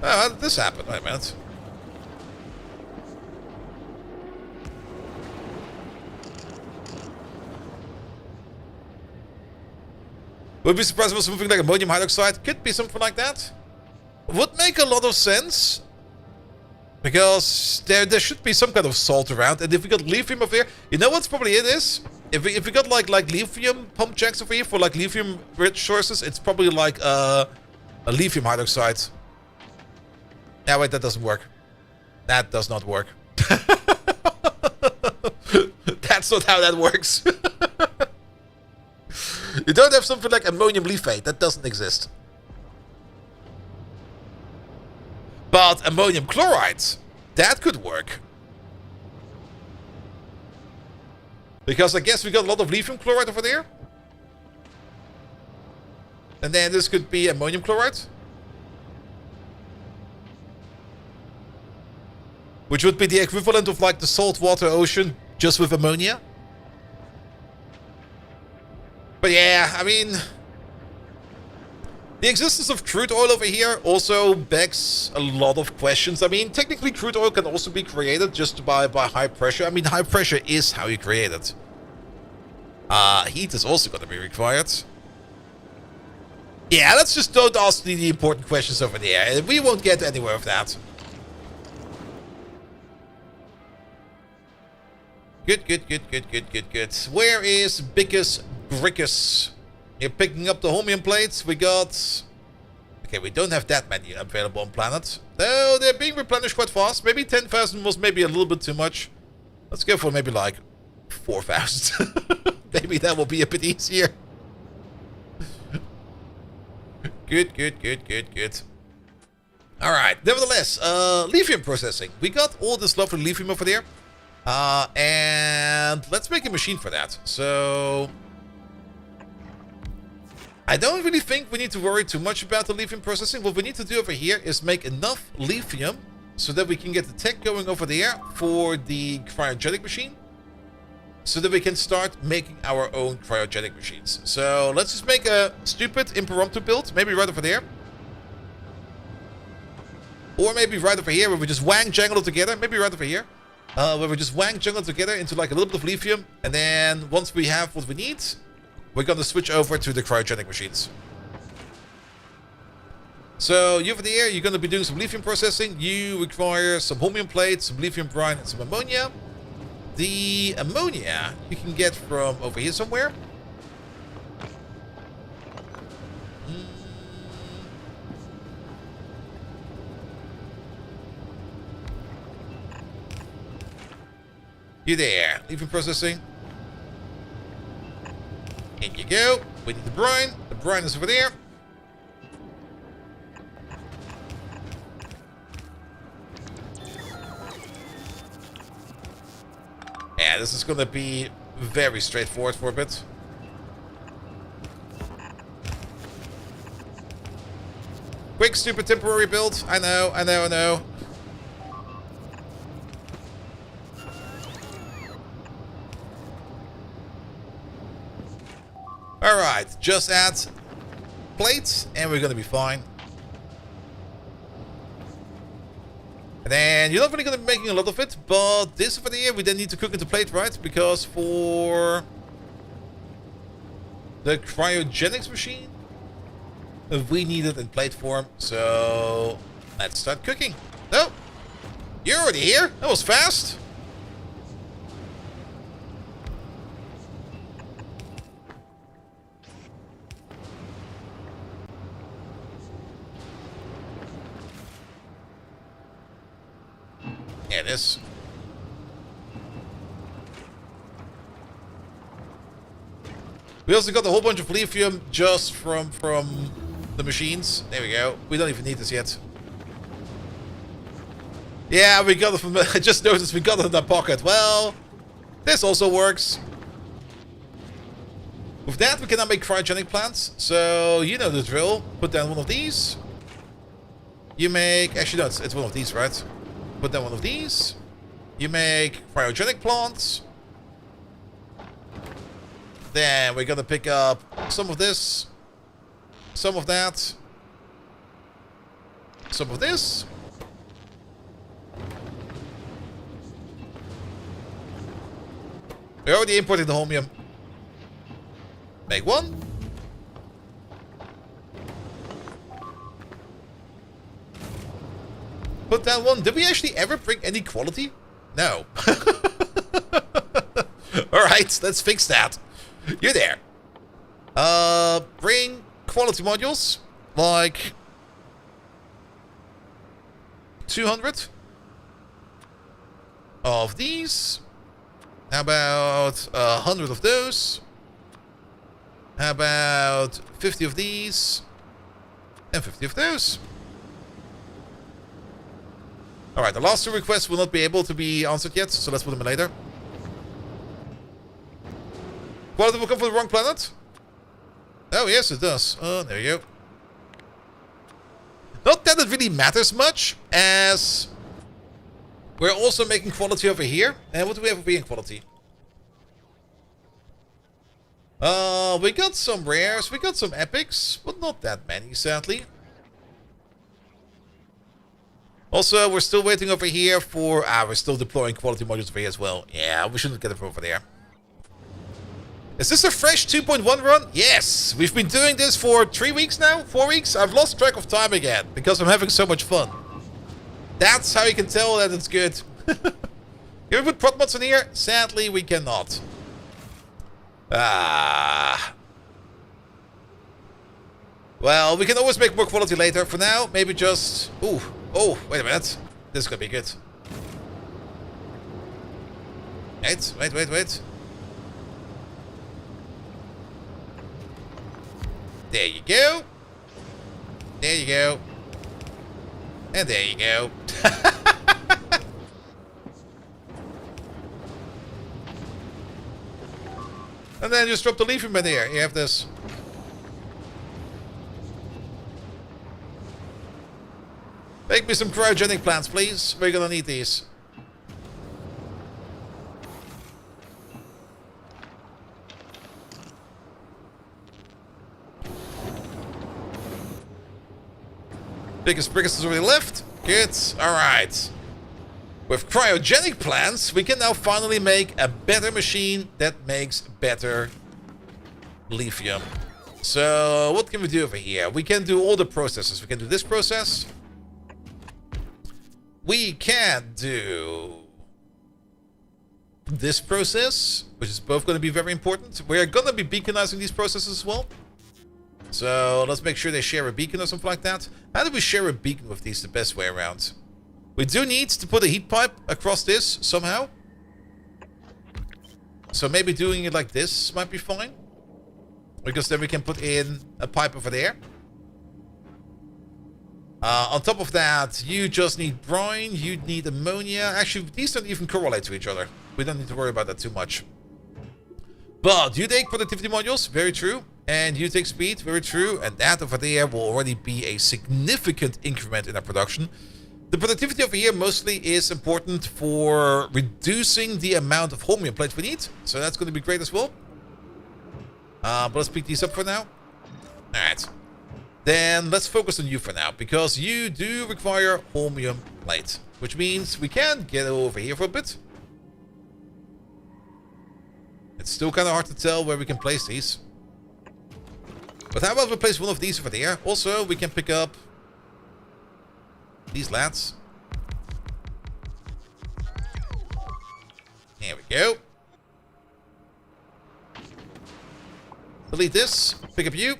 Oh, how did this happen? Wait a minute. Would be surprised if it was something like ammonium hydroxide. Could be something like that. Would make a lot of sense. Because there should be some kind of salt around. And if we got lithium over here, you know what's probably it is? If we got like lithium pump jacks over here for like lithium rich sources, it's probably like a lithium hydroxide. Yeah, wait, that doesn't work. That does not work. That's not how that works. You don't have something like ammonium leafate. That doesn't exist. But ammonium chloride, that could work. Because I guess we got a lot of lithium chloride over there. And then this could be ammonium chloride. Which would be the equivalent of like the saltwater ocean, just with ammonia. But yeah, I mean, the existence of crude oil over here also begs a lot of questions. I mean, technically crude oil can also be created just by high pressure. I mean, high pressure is how you create it. Heat is also going to be required. Yeah, let's just don't ask the important questions over there. We won't get anywhere with that. Good. Where is Bickus Brickus? You're picking up the Holmium plates. We got... Okay, we don't have that many available on planet. Though they're being replenished quite fast. Maybe 10,000 was maybe a little bit too much. Let's go for maybe like 4,000. Maybe that will be a bit easier. Good. Alright, nevertheless, lithium processing. We got all this lovely lithium over there. And let's make a machine for that. So I don't really think we need to worry too much about the lithium processing. What we need to do over here is make enough lithium so that we can get the tech going over there for the cryogenic machine. So that we can start making our own cryogenic machines. So let's just make a stupid impromptu build. Maybe right over there. Or maybe right over here where we just wang jangle it together. Maybe right over here. Where we just wang jungle together into like a little bit of lithium. And then once we have what we need, we're going to switch over to the cryogenic machines. So you over there, you're going to be doing some lithium processing. You require some holmium plates, some lithium brine, and some ammonia. The ammonia you can get from over here somewhere. You there. Lithium processing. In you go. We need the brine. The brine is over there. Yeah, this is going to be very straightforward for a bit. Quick, stupid temporary build. I know. Alright, just add plates and we're going to be fine. And then you're not really going to be making a lot of it, but this over here we then need to cook into plate, right? Because for the cryogenics machine, we need it in plate form. So let's start cooking. Oh, you're already here? That was fast. Yeah, this. We also got a whole bunch of lithium just from the machines. There we go. We don't even need this yet. Yeah, we got it from... I just noticed we got it in our pocket. Well, this also works. With that, we can now make cryogenic plants. So, you know the drill. Put down one of these. You make... Actually, no, it's one of these, right? Put down one of these. You make cryogenic plants. Then we're gonna pick up some of this. Some of that. Some of this. We're already importing the holmium. Make one. Put down one. Did we actually ever bring any quality? No. Alright, let's fix that. You're there. Bring quality modules. Like 200 of these. How about 100 of those? How about 50 of these? And 50 of those? Alright, the last two requests will not be able to be answered yet, so let's put them in later. Quality will come from the wrong planet? Oh, yes, it does. Oh, there you go. Not that it really matters much, as we're also making quality over here. And what do we have over here in quality? We got some rares, we got some epics, but not that many, sadly. Also, we're still waiting over here for... we're still deploying quality modules over here as well. Yeah, we shouldn't get it from over there. Is this a fresh 2.1 run? Yes! We've been doing this for 3 weeks now? 4 weeks? I've lost track of time again, because I'm having so much fun. That's how you can tell that it's good. Can we put prot mods in here? Sadly, we cannot. Well, we can always make more quality later. For now, maybe just... Ooh. Oh, wait a minute. This is gonna be good. Wait. There you go. There you go. And there you go. And then just drop the lithium in there. You have this. Make me some cryogenic plants, please. We're gonna need these. Biggest brickest is already left. Good. Alright. With cryogenic plants, we can now finally make a better machine that makes better lithium. So, what can we do over here? We can do all the processes. We can do this process. We can do this process, which is both going to be very important. We're going to be beaconizing these processes as well. So let's make sure they share a beacon or something like that. How do we share a beacon with these the best way around? We do need to put a heat pipe across this somehow. So maybe doing it like this might be fine. Because then we can put in a pipe over there. On top of that, you just need brine, you need ammonia. Actually, these don't even correlate to each other. We don't need to worry about that too much. But you take productivity modules, very true. And you take speed, very true. And that over there will already be a significant increment in our production. The productivity over here mostly is important for reducing the amount of holmium plates we need. So that's going to be great as well. But let's pick these up for now. Alright. Then let's focus on you for now, because you do require holmium plate, which means we can get over here for a bit. It's still kind of hard to tell where we can place these. But how about we place one of these over there? Also, we can pick up these lads. There we go. Delete this. Pick up you.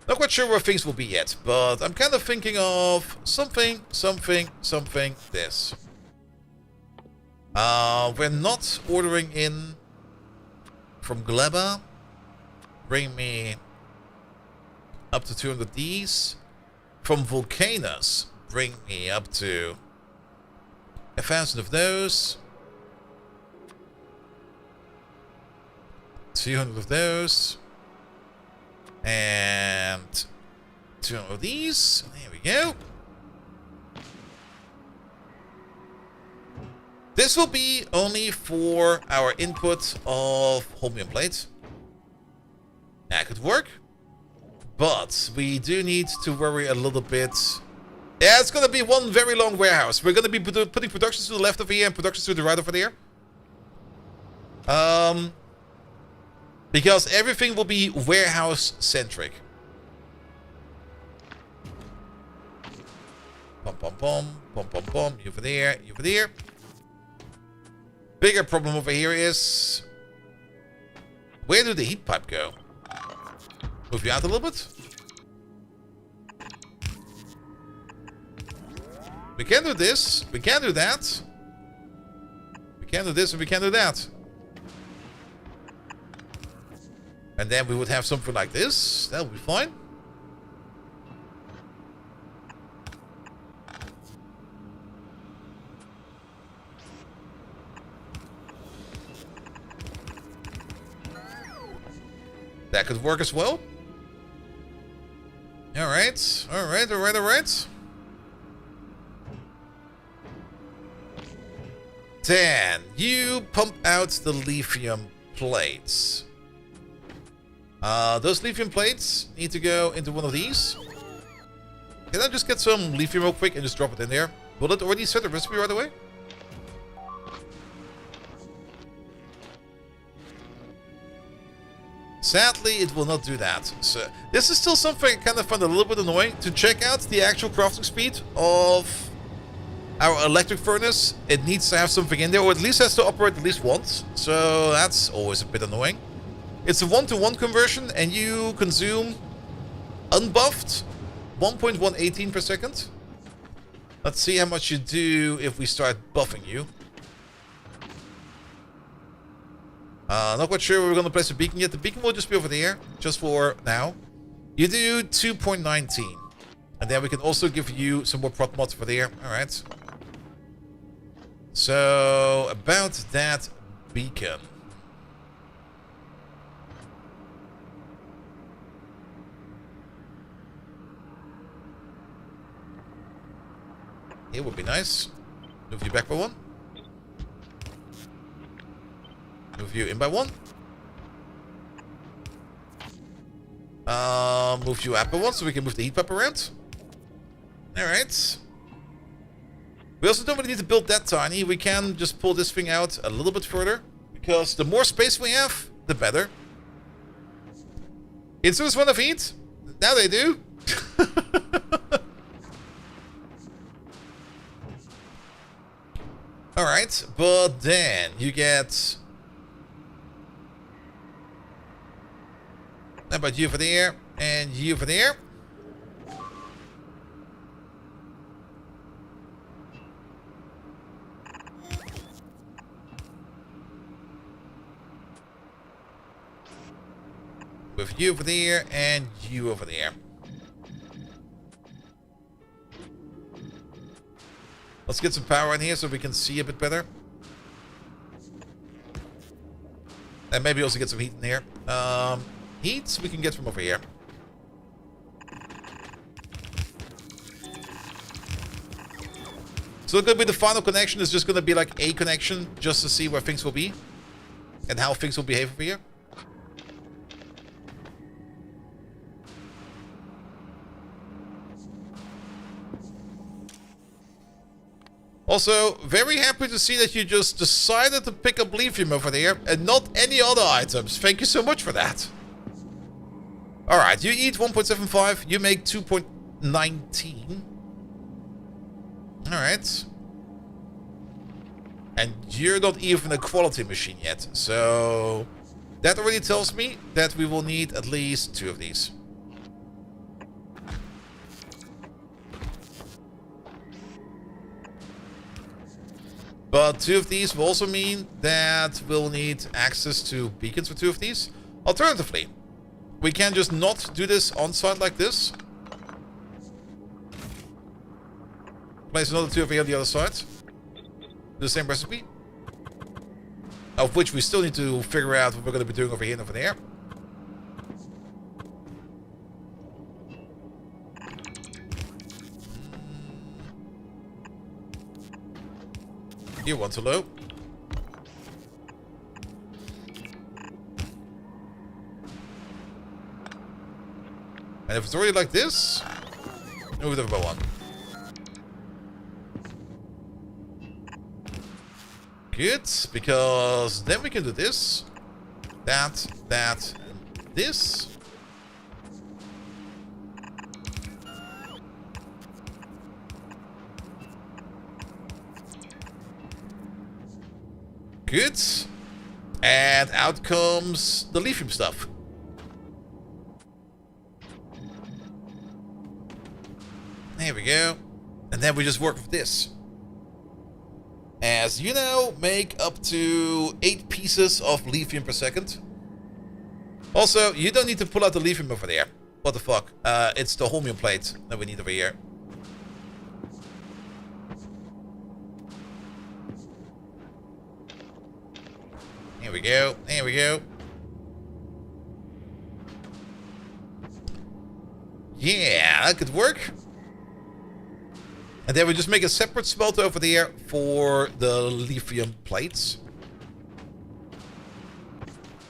Not quite sure where things will be yet, but I'm kind of thinking of something this. We're not ordering in from Gleba. Bring me up to 200 Ds. From Volcanoes, bring me up to 1,000 of those. 200 of those. And 200 of these. There we go. This will be only for our input of holmium plate. That could work. But we do need to worry a little bit. Yeah, it's going to be one very long warehouse. We're going to be putting productions to the left over here and productions to the right over there. Because everything will be warehouse-centric. Pom pom pom, pom pom pom, you over there, you over there. Bigger problem over here is... where did the heat pipe go? Move you out a little bit. We can do this, we can do that. We can do this and we can do that. And then we would have something like this. That would be fine. That could work as well. Alright, alright. Then, you pump out the lithium plates. Those lithium plates need to go into one of these. Can I just get some lithium real quick and just drop it in there? Will it already set the recipe right away? Sadly, it will not do that. So this is still something I kind of find a little bit annoying. To check out the actual crafting speed of our electric furnace, it needs to have something in there, or at least has to operate at least once. So that's always a bit annoying. It's a 1-to-1 conversion, and you consume unbuffed 1.118 per second. Let's see how much you do if we start buffing you. Not quite sure where we're going to place the beacon yet. The beacon will just be over there, just for now. You do 2.19. And then we can also give you some more prot mods for there. Alright. So, about that beacon. It would be nice. Move you back by one. Move you in by one. Move you up by one so we can move the heat pipe around. Alright. We also don't really need to build that tiny. We can just pull this thing out a little bit further. Because the more space we have, the better. Instruments want to heat? Now they do. Alright, but then you get... How about you over there, and you over there? With you over there, and you over there. Let's get some power in here so we can see a bit better. And maybe also get some heat in here. Heat we can get from over here. So it could be the final connection is just going to be like a connection just to see where things will be. And how things will behave over here. Also, very happy to see that you just decided to pick up lithium over there and not any other items. Thank you so much for that. Alright, you eat 1.75, you make 2.19. Alright. And you're not even a quality machine yet, so... That already tells me that we will need at least 2 of these. But 2 of these will also mean that we'll need access to beacons for 2 of these. Alternatively, we can just not do this on site like this. Place another 2 over here on the other side. The same recipe. Of which we still need to figure out what we're going to be doing over here and over there. Here, one too low. And if it's already like this, move it over by 1. Good, because then we can do this, that, and this. Good. And out comes the lithium stuff. There we go. And then we just work with this. As you know, make up to 8 pieces of lithium per second. Also, you don't need to pull out the lithium over there. What the fuck? It's the holmium plate that we need over here. Here we go. Here we go. Yeah, that could work. And then we just make a separate smelter over there for the lithium plates.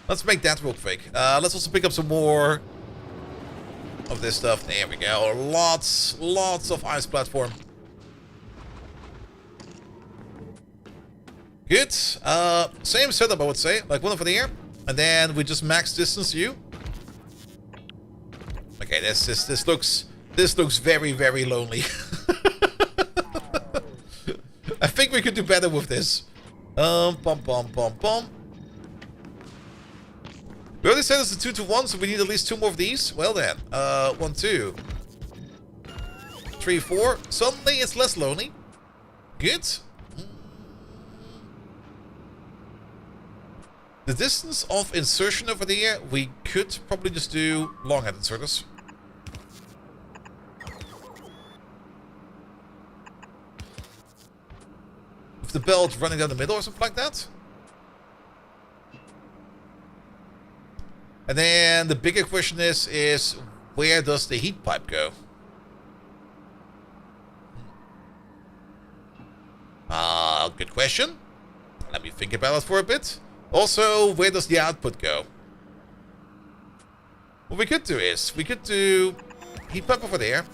Let's make that real quick. Let's also pick up some more of this stuff. There we go. Lots of ice platform. Good. Same setup, I would say. Like one over there. And then we just max distance you. Okay, this looks very, very lonely. I think we could do better with this. Bum, bum, bum. We already said it's a 2-to-1, so we need at least 2 more of these. Well then, 1, 2, 3, 4. Suddenly it's less lonely. Good. The distance of insertion over there, we could probably just do long-head inserters. With the belt running down the middle or something like that. And then the bigger question is where does the heat pipe go? Good question. Let me think about it for a bit. Also, where does the output go? What we could do is, we could do heat pipe over there.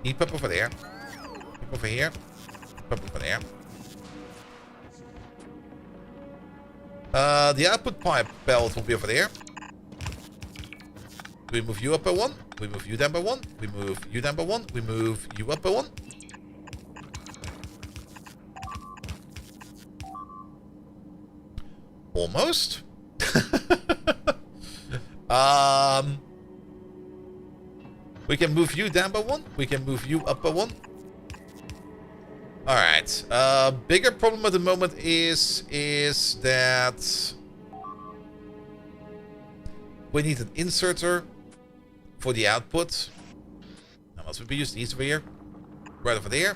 Heat pipe over there. Heat pipe over here. Heat pipe over there. The output pipe belt will be over there. We move you up by 1. We move you down by 1. We move you down by 1. We move you up by 1. Almost. We can move you down by 1. We can move you up by 1. Alright. Bigger problem at the moment is that we need an inserter for the output. Now, let's we use these over here. Right over there.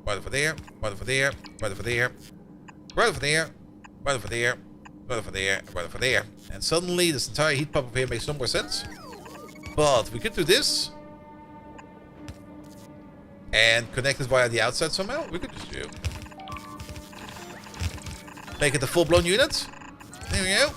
Right over there. Right over there. Right over there. Right over there. Right over there. Right over there. Right over there. And suddenly this entire heat pump over here makes no more sense. But we could do this. And connect it via the outside somehow. We could just do. Make it a full-blown unit. There we go.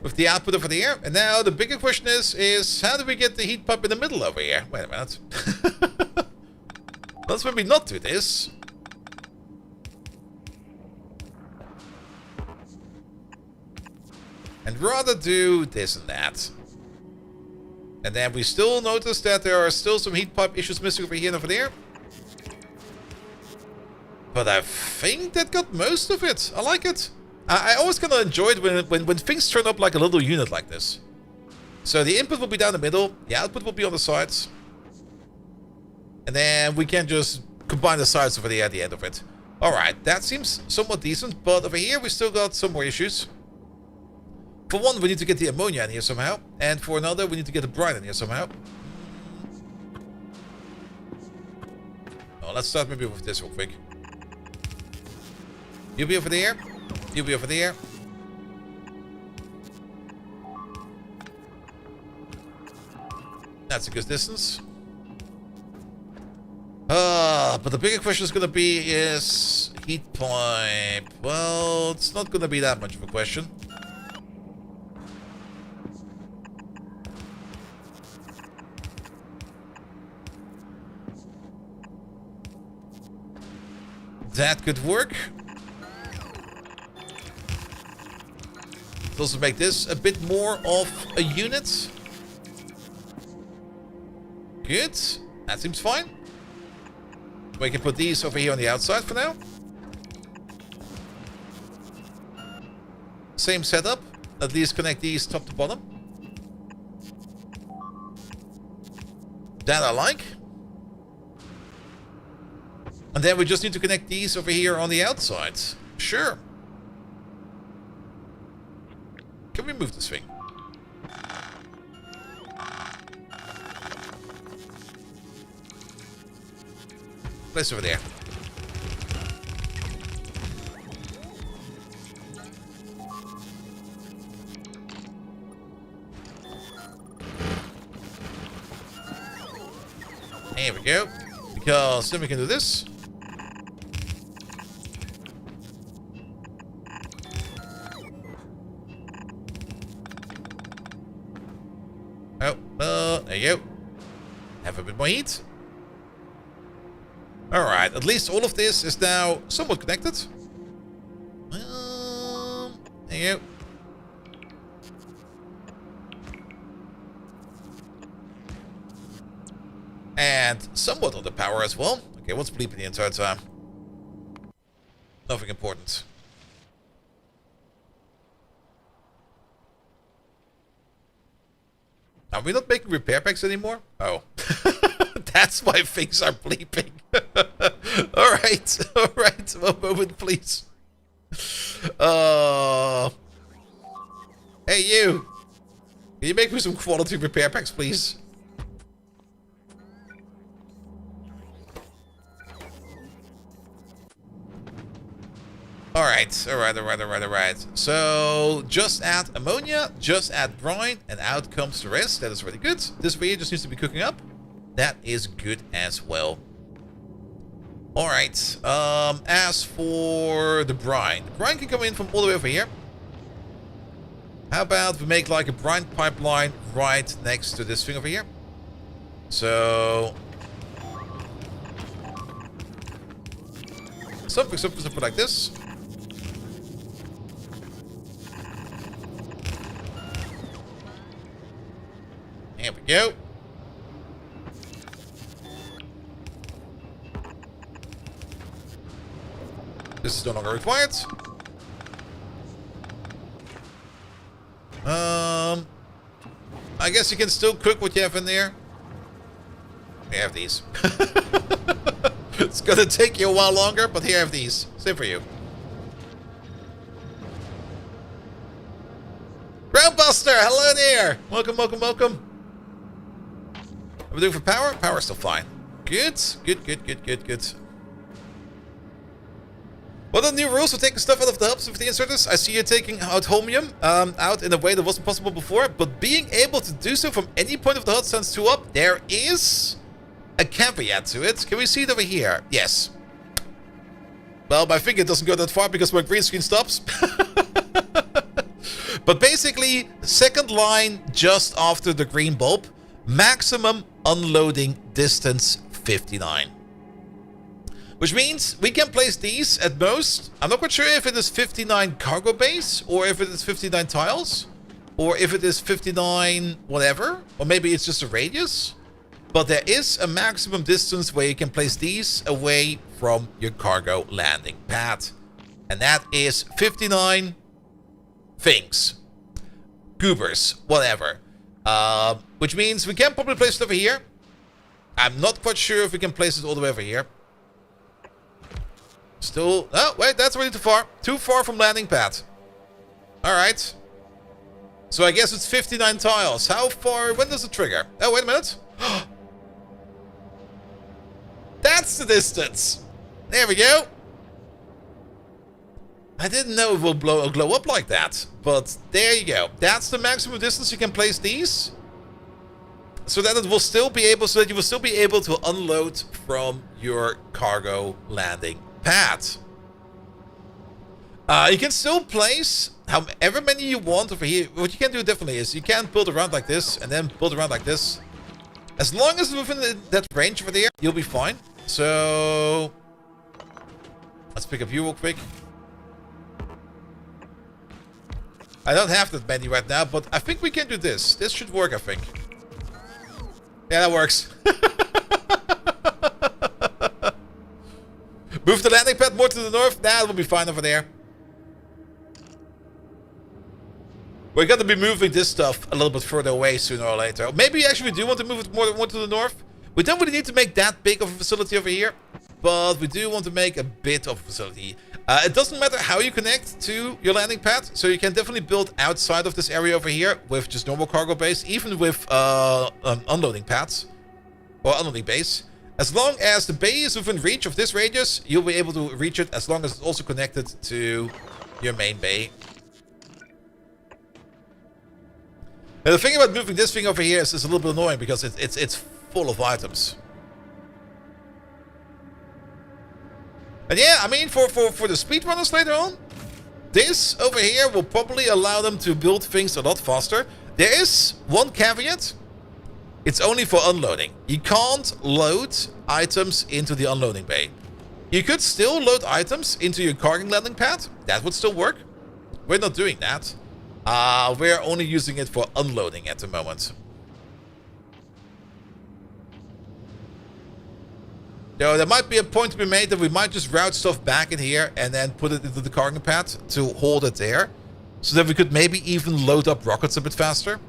With the output over there. And now the bigger question is how do we get the heat pump in the middle over here? Wait a minute. Let's maybe not do this. And rather do this and that. And then we still notice that there are still some heat pipe issues missing over here and over there. But I think that got most of it. I like it. I always kind of enjoy it when things turn up like a little unit like this. So the input will be down the middle, the output will be on the sides. And then we can just combine the sides over there at the end of it. Alright, that seems somewhat decent, but over here we still got some more issues. For one, we need to get the ammonia in here somehow. And for another, we need to get the brine in here somehow. Oh, let's start maybe with this real quick. You'll be over there. You'll be over there. That's a good distance. But the bigger question is going to be is heat pipe. Well, it's not going to be that much of a question. That could work. Let's also make this a bit more of a unit. Good. That seems fine. We can put these over here on the outside for now. Same setup. at least connect these top to bottom. That I like. And then we just need to connect these over here on the outside. Sure. Can we move this thing? Place over there. There we go. Because then we can do this. Oh, there you go. Have a bit more heat. Alright, at least all of this is now somewhat connected. There you go. And somewhat on the power as well. Okay, what's bleeping the entire time? Nothing important. Are we not making repair packs anymore? Oh. That's why things are bleeping. Alright, alright. One moment, please. Hey, you. Can you make me some quality repair packs, please? Alright. So, just add ammonia, just add brine, and out comes the rest. That is really good. This video just needs to be cooking up. That is good as well. Alright, as for the brine can come in from all the way over here. How about we make like a brine pipeline right next to this thing over here? So... something like this. There we go. This is no longer required. I guess you can still cook what you have in there. We have these. It's gonna take you a while longer, but here I have these. Same for you. Groundbuster, hello there. Welcome. What are we doing for power? Power's still fine. Good. What are the new rules for taking stuff out of the hubs with the inserters? I see you taking out holmium out in a way that wasn't possible before, but being able to do so from any point of the HUD stands 2 up. There is a caveat to it. Can we see it over here? Yes. Well, my finger doesn't go that far because my green screen stops. But basically, second line just after the green bulb, maximum unloading distance 59. Which means we can place these at most. I'm not quite sure if it is 59 cargo base or if it is 59 tiles or if it is 59 whatever, or maybe it's just a radius. But there is a maximum distance where you can place these away from your cargo landing pad. And that is 59 things. Goobers, whatever. Which means we can probably place it over here. I'm not quite sure if we can place it all the way over here. Still... oh, wait, that's really too far. Too far from landing pad. Alright. So I guess it's 59 tiles. How far... when does it trigger? Oh, wait a minute. That's the distance. There we go. I didn't know it will glow up like that. But there you go. That's the maximum distance you can place these. So that it will still be able... so that you will still be able to unload from your cargo landing pad. You can still place however many you want over here. What you can do definitely is you can build around like this and then build around like this. As long as it's within that range over there, you'll be fine. So let's pick up you real quick. I don't have that many right now, but I think we can do this. This should work, I think. Yeah, that works. Move the landing pad more to the north. That will be fine over there. We're going to be moving this stuff a little bit further away sooner or later. Maybe actually we do want to move it more to the north. We don't really need to make that big of a facility over here, but we do want to make a bit of a facility. It doesn't matter how you connect to your landing pad, so you can definitely build outside of this area over here with just normal cargo base, even with unloading pads or unloading base. As long as the bay is within reach of this radius, you'll be able to reach it as long as it's also connected to your main bay. And the thing about moving this thing over here is a little bit annoying because it's full of items. And yeah, I mean, for the speedrunners later on, this over here will probably allow them to build things a lot faster. There is one caveat. It's only for unloading. You can't load items into the unloading bay. You could still load items into your cargo landing pad. That would still work. We're not doing that. We're only using it for unloading at the moment. So there might be a point to be made that we might just route stuff back in here and then put it into the cargo pad to hold it there. So that we could maybe even load up rockets a bit faster.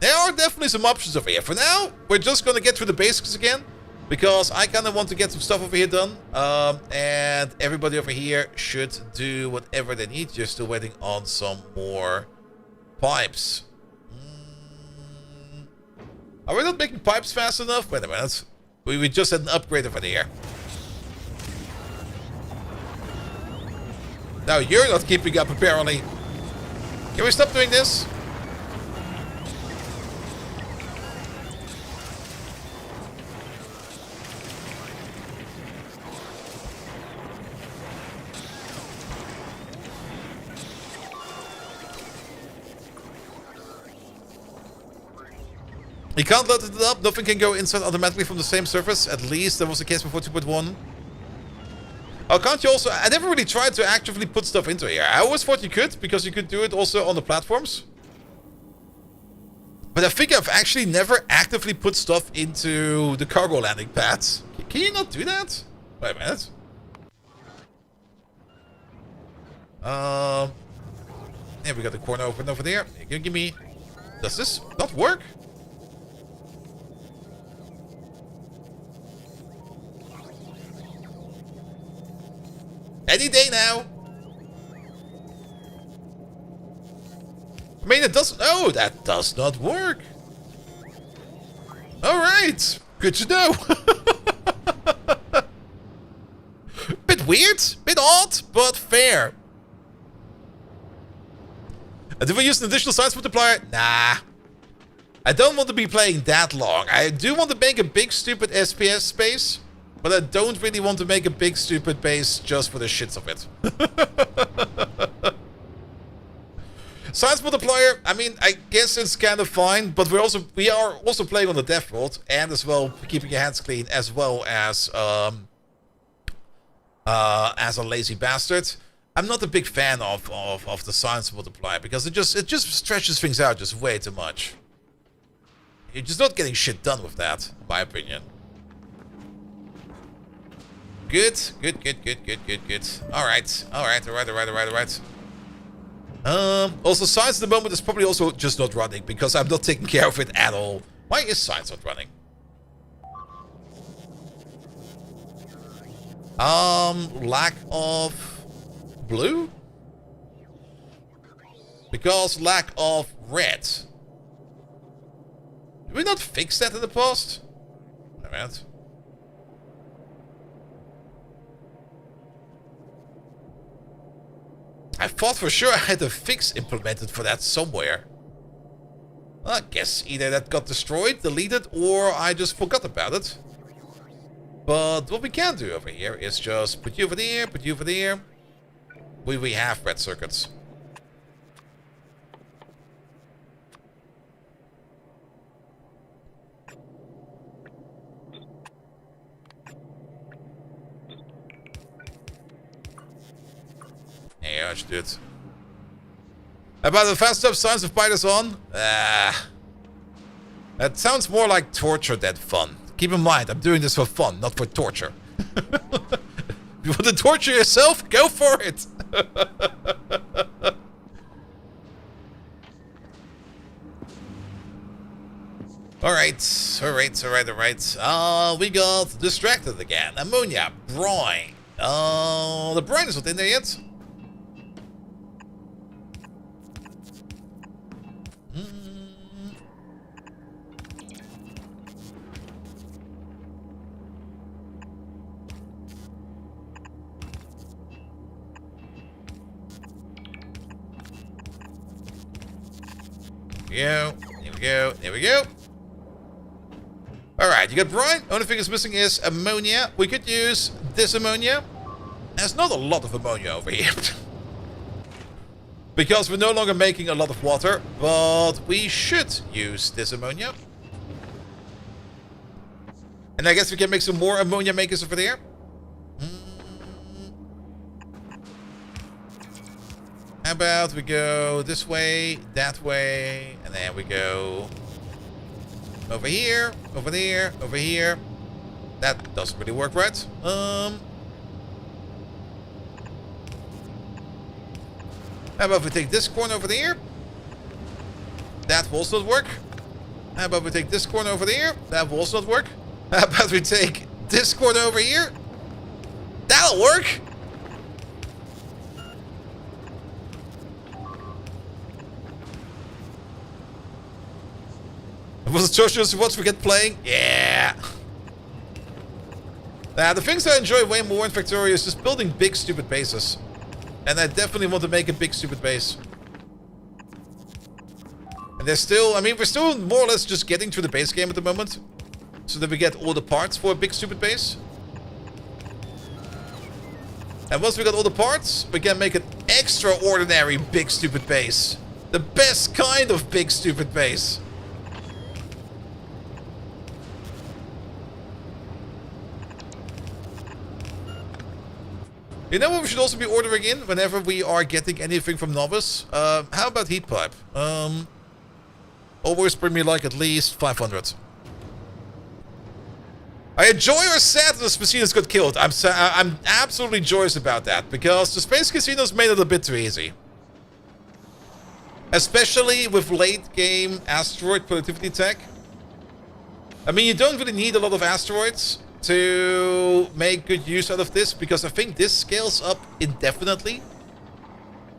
There are definitely some options over here. For now, we're just going to get through the basics again. Because I kind of want to get some stuff over here done. And everybody over here should do whatever they need. Just still waiting on some more pipes. Are we not making pipes fast enough? Wait a minute. We just had an upgrade over here. Now you're not keeping up, apparently. Can we stop doing this? You can't load it up. Nothing can go inside automatically from the same surface. At least that was the case before 2.1. Oh, can't you also... I never really tried to actively put stuff into here. I always thought you could, because you could do it also on the platforms. But I think I've actually never actively put stuff into the cargo landing pads. Can you not do that? Wait a minute. Yeah, we got the corner open over there. Give me... Does this not work? Any day now. I mean, it doesn't... Oh, that does not work. Alright. Good to know. Bit weird. Bit odd, but fair. Do we use an additional science multiplier? Nah. I don't want to be playing that long. I do want to make a big, stupid SPS space. But I don't really want to make a big stupid base just for the shits of it. Science multiplier, I mean, I guess it's kind of fine, but we are also playing on the Death World, and as well keeping your hands clean, as well as a lazy bastard. I'm not a big fan of the science multiplier because it just stretches things out just way too much. You're just not getting shit done with that, in my opinion. Good. Alright. Also, science at the moment is probably also just not running because I'm not taking care of it at all. Why is science not running? Lack of blue? Because lack of red. Did we not fix that in the past? Wait a minute. I thought for sure I had a fix implemented for that somewhere. I guess either that got destroyed, deleted, or I just forgot about it. But what we can do over here is just put you over there, put you over there. We have red circuits. Yeah, I should do it. About the fast up signs of biters on? That sounds more like torture than fun. Keep in mind, I'm doing this for fun, not for torture. If you want to torture yourself, go for it. Alright, alright. We got distracted again. Ammonia, brine. The brine is not in there yet. Here we go. Alright, you got brine. Only thing is missing is ammonia. We could use this ammonia. There's not a lot of ammonia over here. Because we're no longer making a lot of water, but we should use this ammonia. And I guess we can make some more ammonia makers over there. How about we go this way, that way, and then we go over here, over there, over here. That doesn't really work, right? How about we take this corner over there? That will also not work. How about we take this corner over there? That will also not work. How about we take this corner over here? That'll work. Was it socials once we get playing? Yeah. Now, the things I enjoy way more in Factorio is just building big, stupid bases. And I definitely want to make a big, stupid base. And there's still, I mean, we're still more or less just getting through the base game at the moment. So that we get all the parts for a big, stupid base. And once we got all the parts, we can make an extraordinary big, stupid base. The best kind of big, stupid base. You know what we should also be ordering in whenever we are getting anything from Novice? How about heat pipe? Always bring me like at least 500. I enjoy or sad that the Spacina's got killed. I'm absolutely joyous about that, because the Space Casino's made it a bit too easy. Especially with late game asteroid productivity tech. I mean, you don't really need a lot of asteroids to make good use out of this, because I think this scales up indefinitely.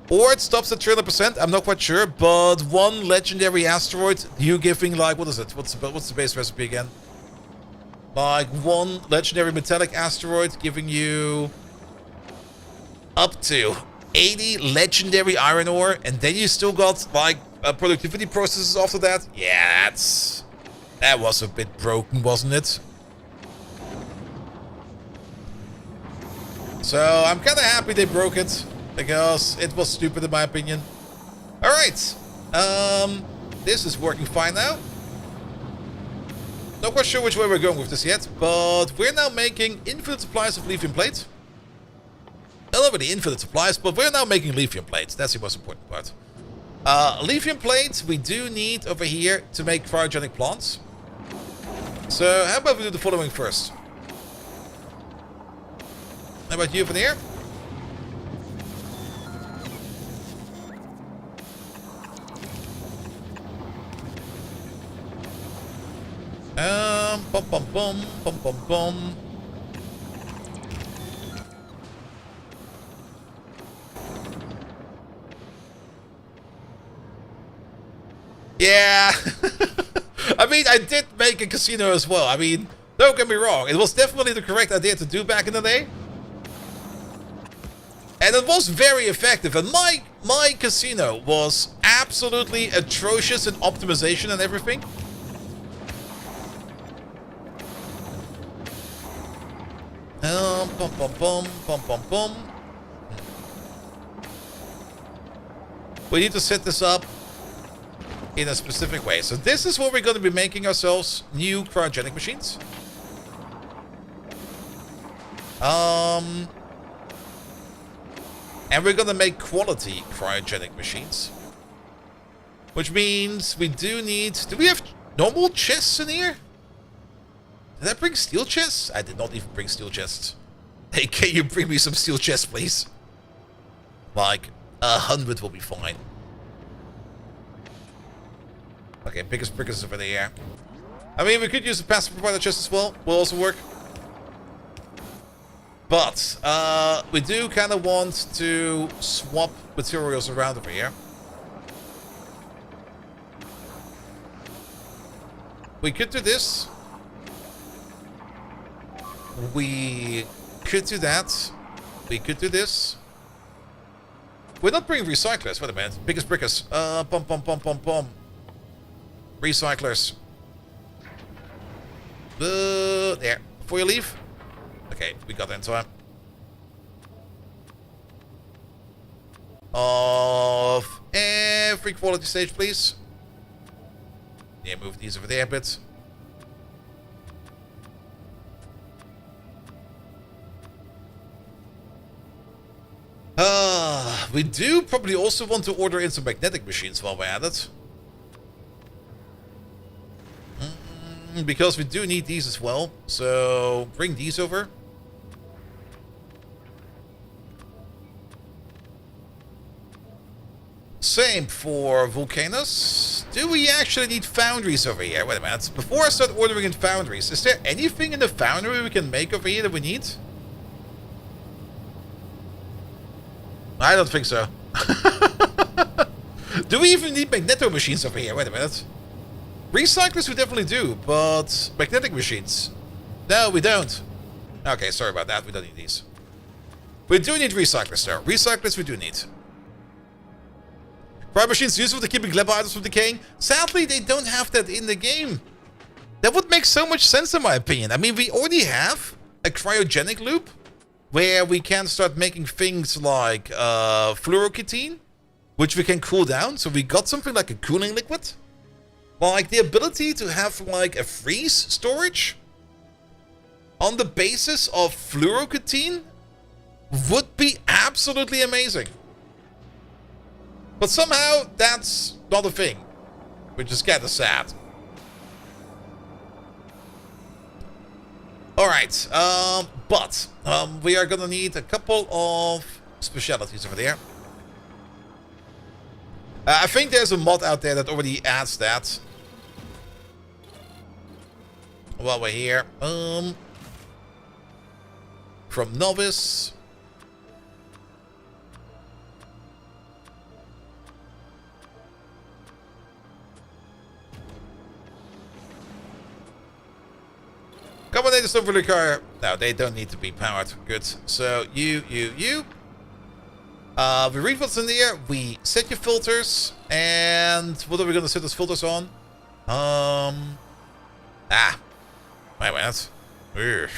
Or it stops at 300%, I'm not quite sure, but one legendary asteroid, you giving like, what is it? What's the base recipe again? Like one legendary metallic asteroid giving you up to 80 legendary iron ore, and then you still got like productivity processes after that. Yeah, that was a bit broken, wasn't it? So I'm kind of happy they broke it, because it was stupid in my opinion. Alright, this is working fine now. Not quite sure which way we're going with this yet, but we're now making infinite supplies of lithium plate. Well, not really infinite supplies, but we're now making lithium plates. That's the most important part. Lithium plates we do need over here to make cryogenic plants. So how about we do the following first? How about you over there? Bum. Yeah. I mean, I did make a casino as well. I mean, don't get me wrong. It was definitely the correct idea to do back in the day. And it was very effective. And my casino was absolutely atrocious in optimization and everything. Bum. We need to set this up in a specific way. So this is where we're going to be making ourselves new cryogenic machines. And we're going to make quality cryogenic machines. Which means we do need... Do we have normal chests in here? Did I bring steel chests? I did not even bring steel chests. Hey, can you bring me some steel chests, please? Like, 100 will be fine. Okay, biggest brickers over there. I mean, we could use the passive provider chest as well. Will also work. But we do kind of want to swap materials around over here. We could do this. We could do that. We could do this. We're not bringing recyclers. Wait a minute. Biggest brickers. Recyclers. There. Before you leave. Okay, we got that in time. Of every quality stage, please. Yeah, move these over there a bit. We do probably also want to order in some magnetic machines while we're at it. Because we do need these as well. So bring these over. Same for volcanoes. Do we actually need foundries over here? Wait a minute. Before I start ordering in foundries, is there anything in the foundry we can make over here that we need? I don't think so. Do we even need magneto machines over here? Wait a minute. Recyclers we definitely do, but magnetic machines? No, we don't. Okay, sorry about that. We don't need these. We do need recyclers though. Recyclers we do need. Cryo machines useful to keeping lab items from decaying? Sadly, they don't have that in the game. That would make so much sense in my opinion. I mean, we already have a cryogenic loop where we can start making things like fluoroketene, which we can cool down. So we got something like a cooling liquid. Like the ability to have like a freeze storage on the basis of fluoroketene would be absolutely amazing. But somehow that's not a thing, which is kind of sad. Alright, but we are gonna need a couple of specialities over there. I think there's a mod out there that already adds that. While we're here, from Novice. Combinators don't really require... No, they don't need to be powered. Good. So, you. We read what's in there. We set your filters. And what are we going to set those filters on? Wait a minute. Ugh.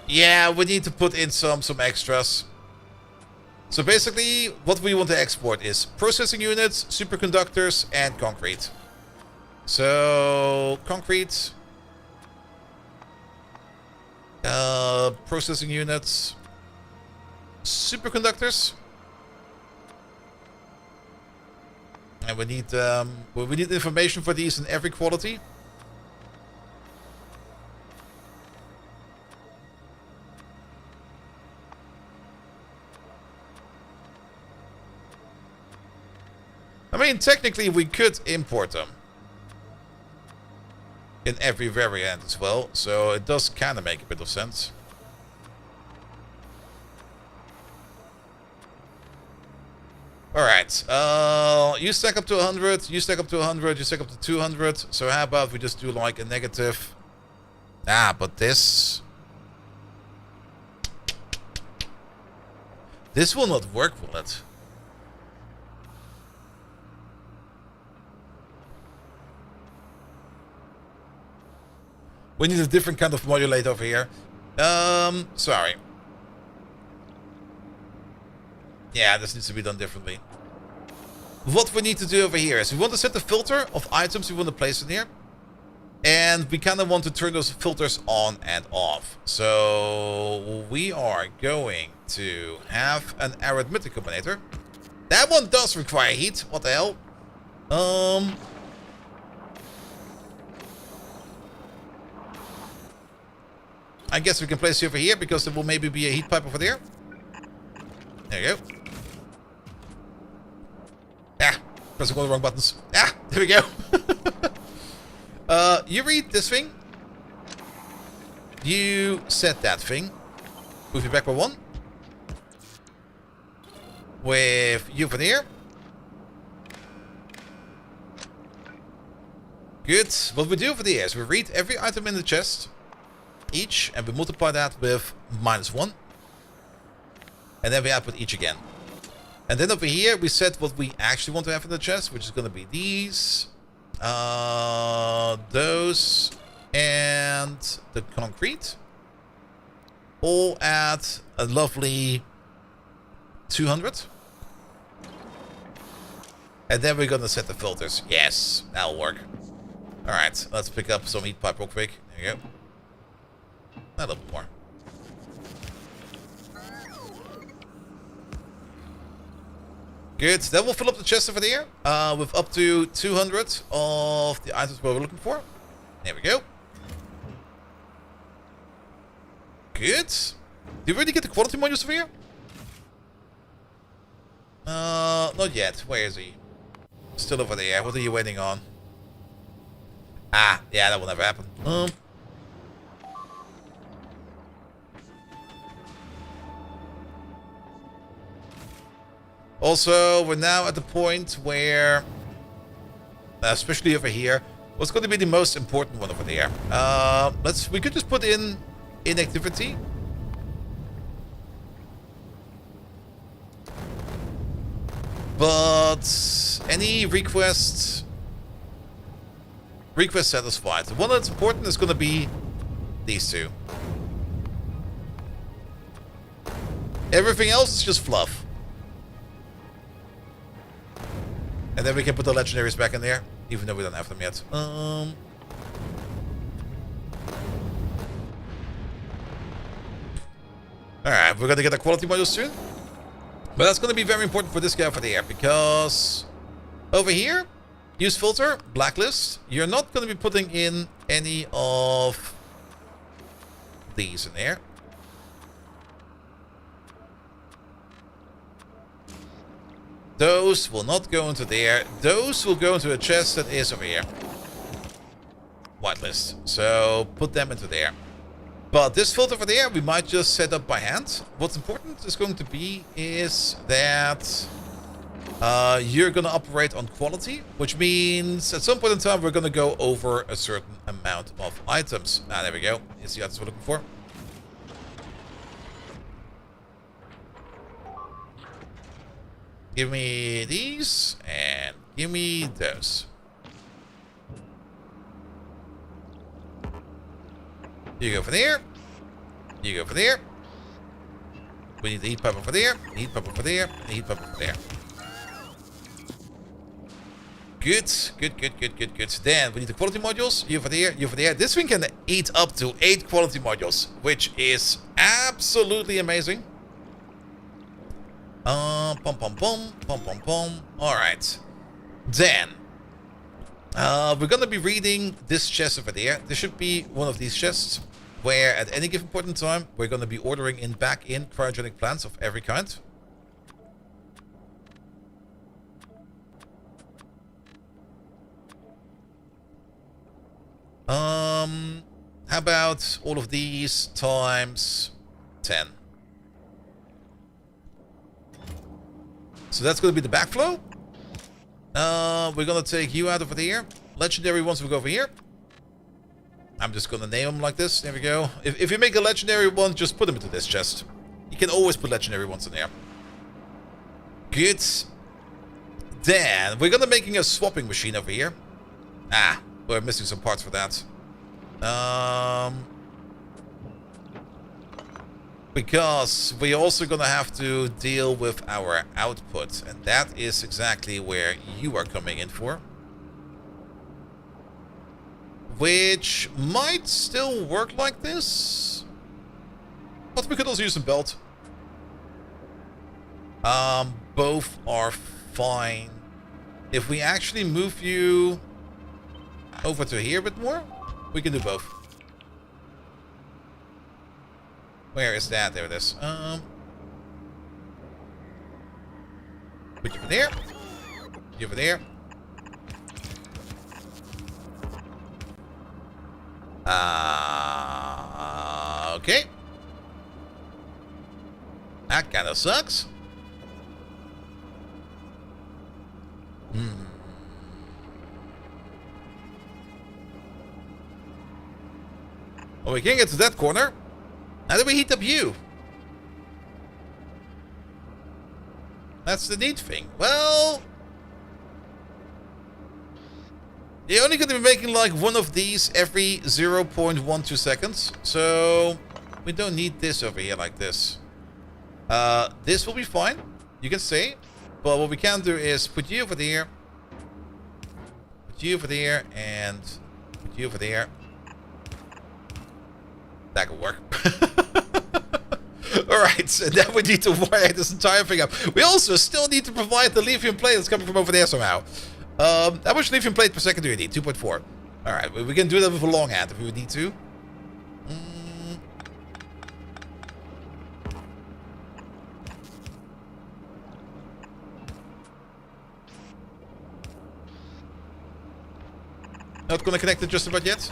Yeah, we need to put in some extras. So basically, what we want to export is processing units, superconductors, and concrete. So, concrete, processing units, superconductors, and we need information for these in every quality. I mean, technically, we could import them in every variant as well, so it does kind of make a bit of sense. Alright, you stack up to 100, you stack up to 100, you stack up to 200, so how about we just do like a negative... but this will not work, will it? We need a different kind of modulate over here. Sorry. Yeah, this needs to be done differently. What we need to do over here is we want to set the filter of items we want to place in here. And we kind of want to turn those filters on and off. So we are going to have an arithmetic combinator. That one does require heat. What the hell? I guess we can place it over here because there will maybe be a heat pipe over there. There you go. Pressing all the wrong buttons. Ah, there we go. You read this thing. You set that thing. Move you back by 1. With you from here. Good. What we do over there is we read every item in the chest. Each. And we multiply that with -1. And then we output each again. And then over here we set what we actually want to have in the chest. Which is going to be these. Those. And the concrete. All at a lovely 200. And then we're gonna set the filters. Yes, that'll work. Alright, let's pick up some heat pipe real quick. There you go. A little bit more. Good, that will fill up the chest over there. With up to 200 of the items we're looking for. There we go. Good. Did we already get the quality modules over here? Not yet. Where is he? Still over there. What are you waiting on? Ah, yeah, that will never happen. Also, we're now at the point where, especially over here, what's going to be the most important one over there? We could just put in inactivity. But any request satisfied. The one that's important is going to be these two. Everything else is just fluff. And then we can put the legendaries back in there, even though we don't have them yet. Alright, we're gonna get a quality module soon. But that's gonna be very important for this guy over there, because over here, use filter, blacklist. You're not gonna be putting in any of these in there. Those will not go into there. Those will go into a chest that is over here. Whitelist. So put them into there. But this filter over there, we might just set up by hand. What's important is going to be is that you're going to operate on quality, which means at some point in time, we're going to go over a certain amount of items. Ah, there we go. It's the items we're looking for. Give me these, and give me those. You go for there. You go for there. We need the heat pipe over there, heat pipe over there, and heat pipe over there. Good, good, good, good, good, good. Then we need the quality modules. You over there, you over there. This thing can eat up to 8 quality modules, which is absolutely amazing. Pom pom pom, pom pom pom. Alright. Then we're gonna be reading this chest over there. There should be one of these chests where at any given point in time we're gonna be ordering back in cryogenic plants of every kind. How about all of these times 10? So that's going to be the backflow. We're going to take you out over here. Legendary ones will go over here. I'm just going to name them like this. There we go. If you make a legendary one, just put them into this chest. You can always put legendary ones in there. Good. Then we're going to making a swapping machine over here. Ah, we're missing some parts for that. Because we're also going to have to deal with our output. And that is exactly where you are coming in for. Which might still work like this. But we could also use a belt. Both are fine. If we actually move you over to here a bit more, we can do both. Where is that? There it is. Put you over there. You over there. Okay. That kind of sucks. Well, we can't get to that corner. How do we heat up you? That's the neat thing. Well, you're only going to be making like one of these every 0.12 seconds. So we don't need this over here like this. This will be fine. You can stay. But what we can do is put you over there. Put you over there. And put you over there. That could work. Alright, so now we need to wire this entire thing up. We also still need to provide the lithium plate that's coming from over there somehow. How much lithium plate per second do you need? 2.4. Alright, we can do that with a long hand if we need to. Not gonna connect it just about yet.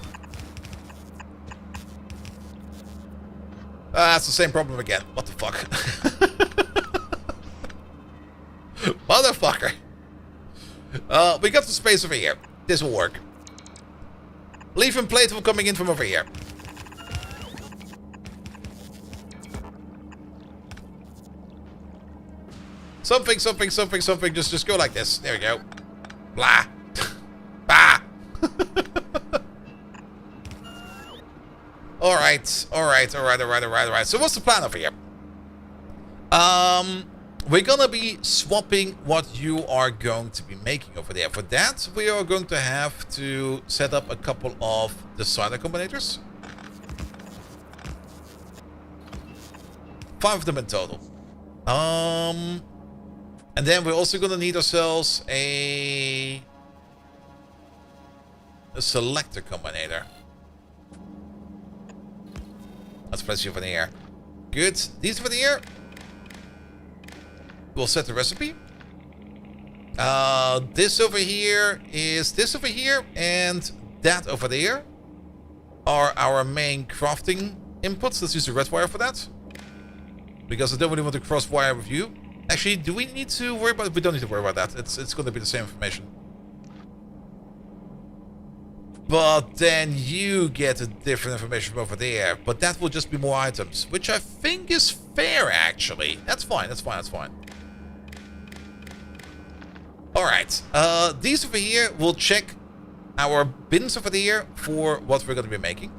That's the same problem again. What the fuck? Motherfucker. We got the space over here. This will work. Lithium plate will coming in from over here. Something. Just go like this. There we go. Blah. Bah. Alright. So what's the plan over here? We're gonna be swapping what you are going to be making over there. For that, we are going to have to set up a couple of decider combinators. 5 of them in total. And then we're also gonna need ourselves a selector combinator. Let's place you over there. Good. These over there. We'll set the recipe. This over here is this over here, and that over there are our main crafting inputs. Let's use the red wire for that, because I don't really want to cross wire with you. Actually, do we need to worry about it? We don't need to worry about that. It's going to be the same information. But then you get a different information from over there. But that will just be more items, which I think is fair, actually. That's fine. Alright. These over here will check our bins over there for what we're going to be making.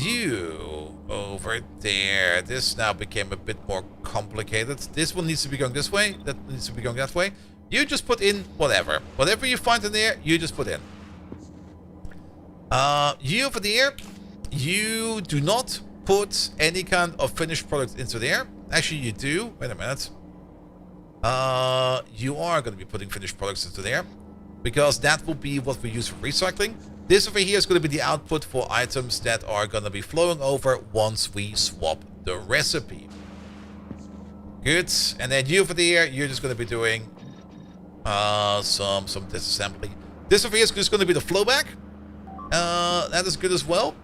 You over there. This now became a bit more complicated. This one needs to be going this way. That needs to be going that way. You just put in whatever. Whatever you find in there, you just put in. You over there, you do not put any kind of finished product into there. Actually, you do. Wait a minute. You are going to be putting finished products into there, because that will be what we use for recycling. This over here is going to be the output for items that are going to be flowing over once we swap the recipe. Good. And then you over there, you're just going to be doing some disassembly. This over here is just going to be the flowback. That is good as well.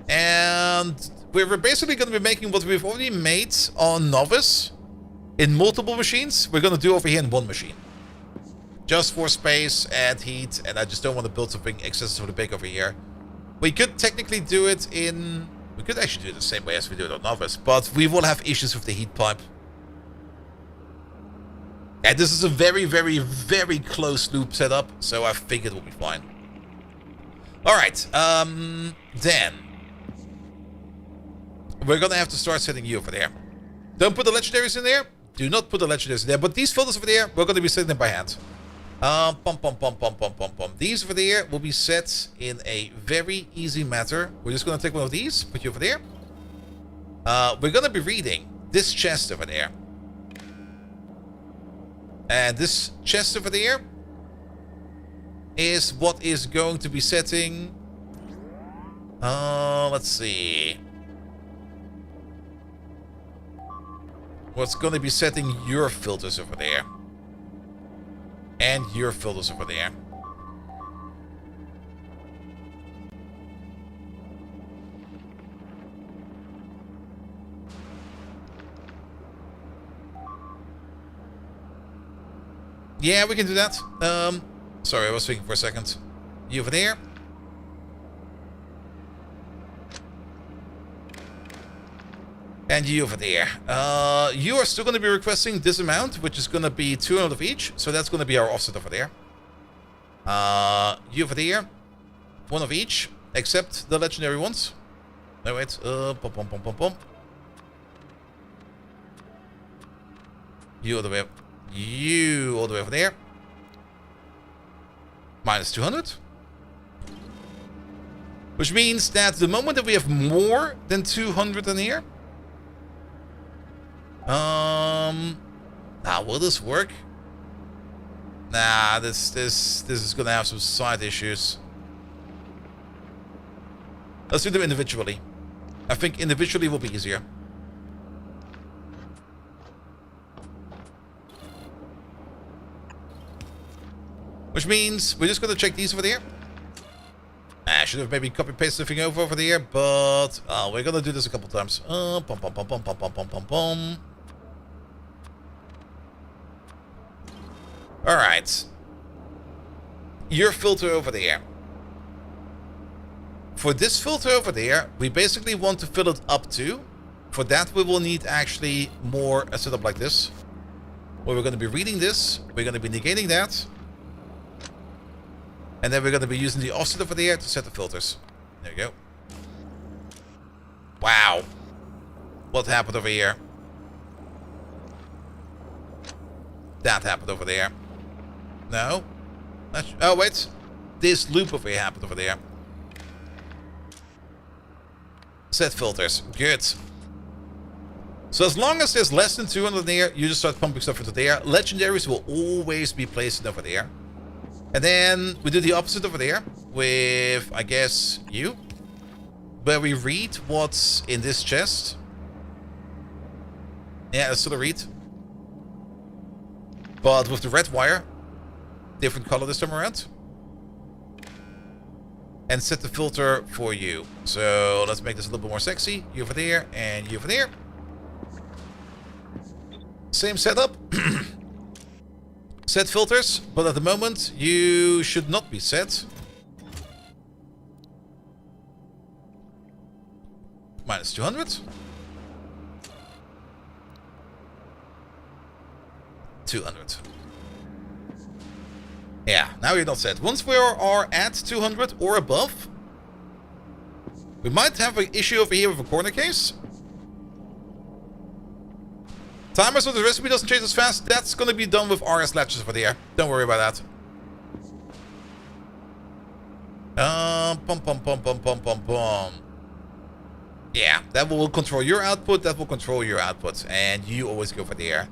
And we're basically going to be making what we've already made on Novice in multiple machines. We're going to do over here in one machine, just for space and heat, and I just don't want to build something excessively big over here. We could technically do it in... We could actually do it the same way as we do it on Novice, but we will have issues with the heat pipe. And this is a very, very, very close loop setup, so I think it will be fine. Alright, then we're gonna have to start setting you over there. Don't put the legendaries in there. Do not put the legendaries in there. But these filters over there, we're gonna be setting them by hand. These over there will be set in a very easy matter. We're just gonna take one of these, put you over there. We're gonna be reading this chest over there. And this chest over there is what is going to be setting... let's see. What's going to be setting your filters over there. And your filters over there. Yeah, we can do that. Sorry, I was thinking for a second. You over there. And you over there. You are still going to be requesting this amount, which is going to be 200 of each. So that's going to be our offset over there. You over there. 1 of each, except the legendary ones. No, wait. Pom, pom, pom, pom, pom. You all the way up. You all the way over there. Minus 200. Which means that the moment that we have more than 200 in here. Now, will this work? Nah, this is gonna have some side issues. Let's do them individually. I think individually will be easier. Which means we're just gonna check these over there. I should have maybe copy-pasted the thing over there, but we're gonna do this a couple times. Pom, pom, pom, pom, pom, pom, pom, pom, pom. Alright. Your filter over there. For this filter over there, we basically want to fill it up to. For that, we will need actually more a setup like this. Where we're going to be reading this. We're going to be negating that. And then we're going to be using the offset over there to set the filters. There you go. Wow. What happened over here? That happened over there. No. Oh, wait. This loop over here happened over there. Set filters. Good. So as long as there's less than 200 there, you just start pumping stuff into there. Legendaries will always be placed over there. And then we do the opposite over there with, I guess, you. Where we read what's in this chest. Yeah, let's sort of read. But with the red wire. Different color this time around. And set the filter for you. So let's make this a little bit more sexy. You over there and you over there. Same setup. Set filters, but at the moment you should not be set. Minus 200. 200. Yeah, now you're not set. Once we are at 200 or above, we might have an issue over here with a corner case. Timer so the recipe doesn't change as fast. That's going to be done with RS latches over there. Don't worry about that. Pum pum pum pum pum pum pum. Yeah, that will control your output. That will control your output. And you always go for there.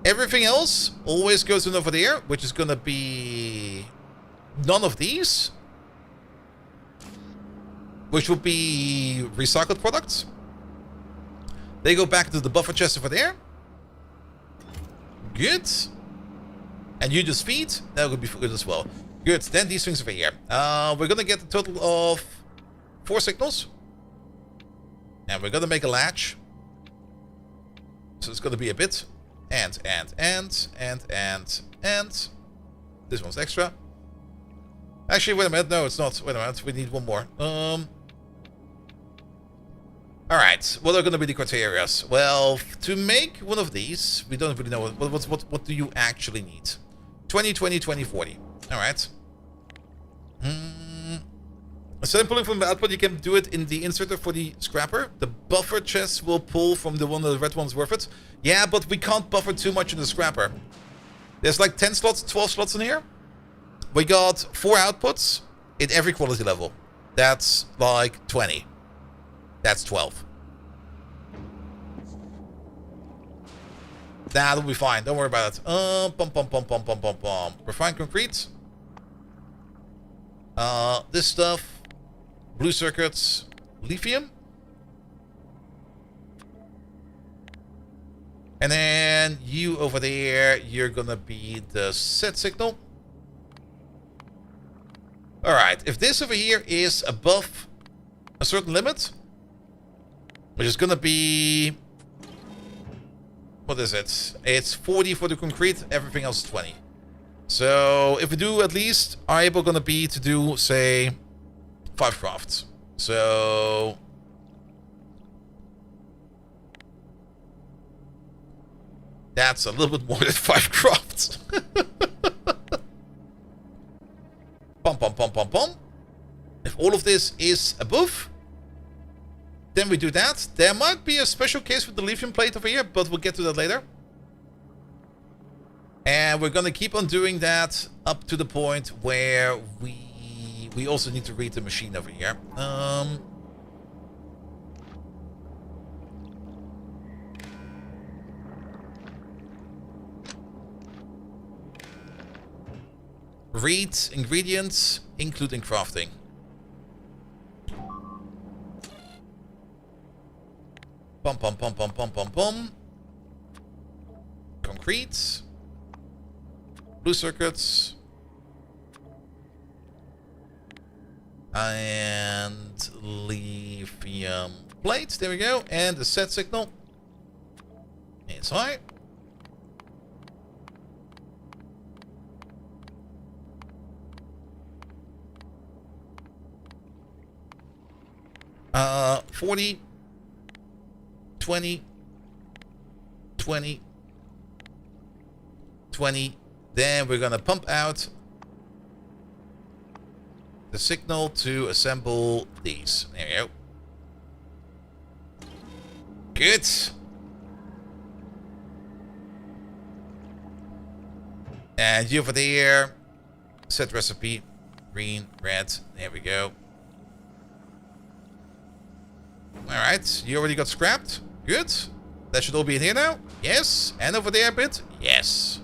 Everything else always goes in over there, which is going to be none of these. Which will be recycled products. They go back to the buffer chest over there. Good. And you just feed. That would be good as well. Good. Then these things over here. We're going to get a total of 4 signals. And we're going to make a latch. So it's going to be a bit. And. This one's extra. Actually, wait a minute. No, it's not. Wait a minute. We need one more. Alright, what are going to be the criteria? Well, to make one of these, we don't really know what do you actually need. 20, 20, 20, 40. Alright. Instead of pulling from the output, you can do it in the inserter for the scrapper. The buffer chest will pull from the one of the red one's worth it. Yeah, but we can't buffer too much in the scrapper. There's like 10 slots, 12 slots in here. We got 4 outputs in every quality level. That's like 20. That's 12. That'll be fine. Don't worry about it. Refined concrete. This stuff. Blue circuits. Lithium. And then you over there, you're gonna be the set signal. Alright, if this over here is above a certain limit, which is gonna be... What is it? It's 40 for the concrete, everything else is 20. So if we do at least, are able gonna be to do, say, 5 crafts. So that's a little bit more than 5 crafts. Pom pom pom pom pom. If all of this is above, then we do that. There might be a special case with the lithium plate over here, but we'll get to that later. And we're gonna keep on doing that up to the point where we also need to read the machine over here. Read ingredients, including crafting. Pom pom pom pom pom pom pom. Concrete. Blue circuits. And lithium plates. There we go. And the set signal. It's high. Uh, 40, 20, 20, 20. Then we're gonna pump out the signal to assemble these. There we go. Good. And you over there. Set recipe. Green, red. There we go. Alright, you already got scrapped. Good. That should all be in here now. Yes. And over there a bit. Yes.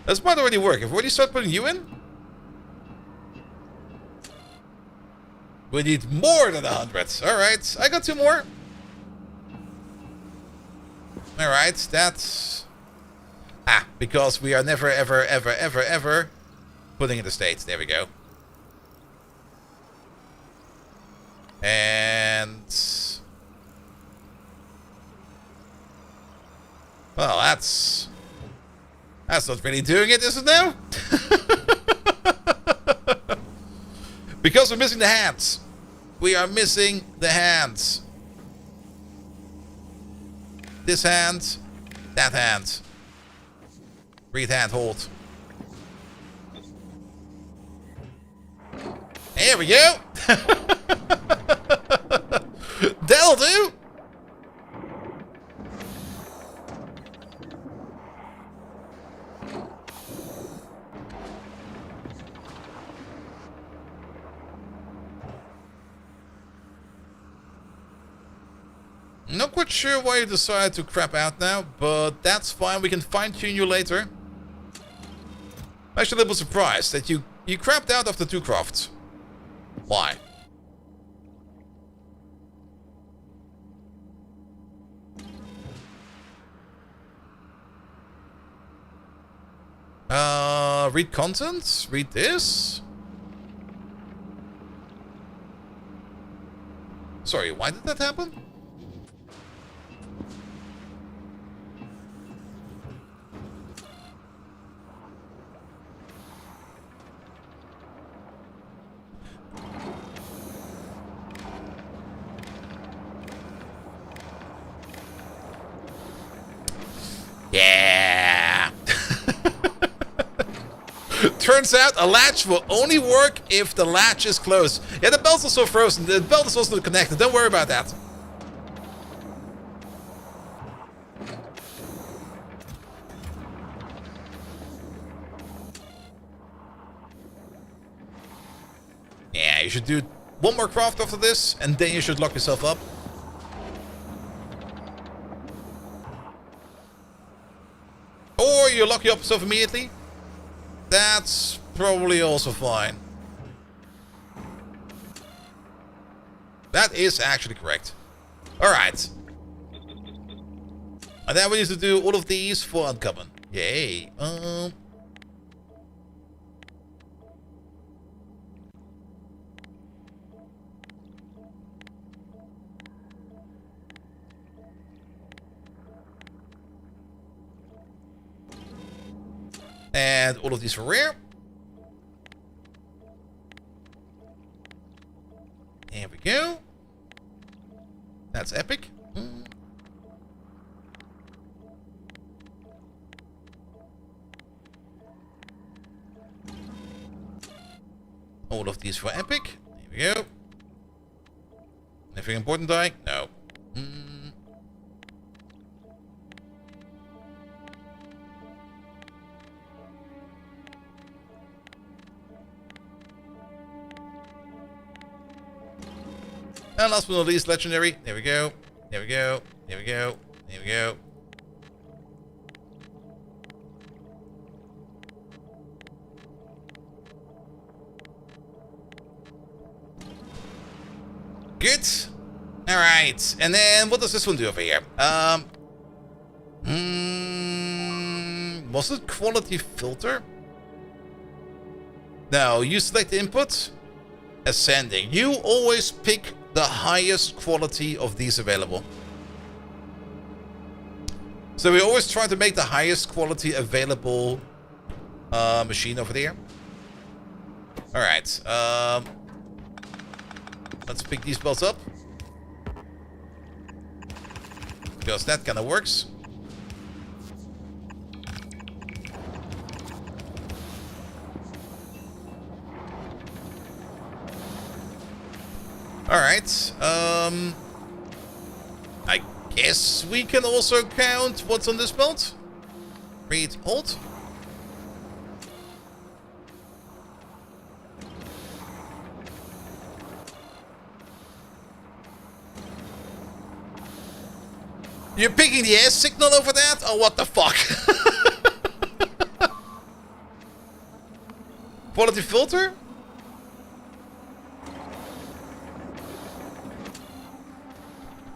This might already work. If we already start putting you in, we need more than 100. Alright, I got 2 more. Alright, that's... because we are never, ever, ever, ever, ever putting in the States. There we go. And... well, that's not really doing it, is it now? Because we're missing the hands. We are missing the hands. This hand. That hand. Breathe, hand, hold. There we go. That'll do. Not quite sure why you decided to crap out now, but that's fine. We can fine-tune you later. I'm actually a little surprised that you crapped out after 2 crafts. Why? Read contents? Read this? Sorry, why did that happen? Yeah. Turns out a latch will only work if the latch is closed. Yeah, the belt's also frozen. The belt is also connected. Don't worry about that. Yeah, you should do 1 more craft after this, and then you should lock yourself up. Or you lock yourself immediately. That's probably also fine. That is actually correct. Alright. And then we need to do all of these for uncommon. Yay. And all of these for rare. There we go. That's epic. All of these for epic. There we go. Anything important dying? No. And last but not least, legendary. There we go. There we go. There we go. There we go. Good. All right. And then what does this one do over here? Was it quality filter? No, you select the input. Ascending. You always pick the highest quality of these available. So we always try to make the highest quality available machine over there. All right. Let's pick these belts up. Because that kind of works. Alright. I guess we can also count what's on this belt. Read, hold. You're picking the S signal over that? Oh, what the fuck? Quality filter?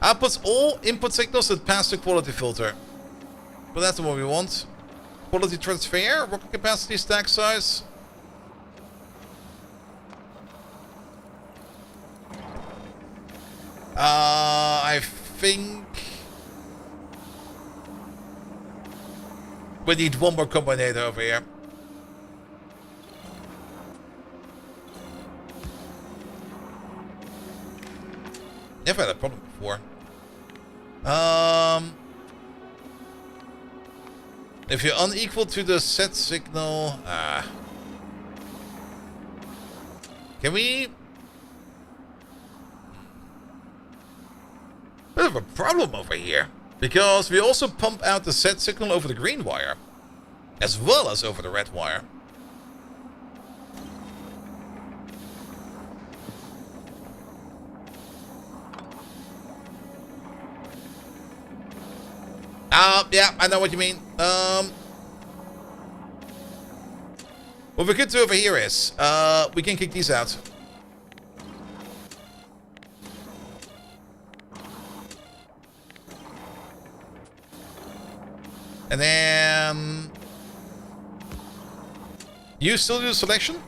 Outputs all input signals that pass the quality filter. But that's the one we want. Quality transfer, rocket capacity, stack size. I think we need one more combinator over here. Never had a problem before. If you're unequal to the set signal, can we? Bit of a problem over here, because we also pump out the set signal over the green wire, as well as over the red wire. Yeah, I know what you mean. What we could do over here is, we can kick these out. And then you still do selection?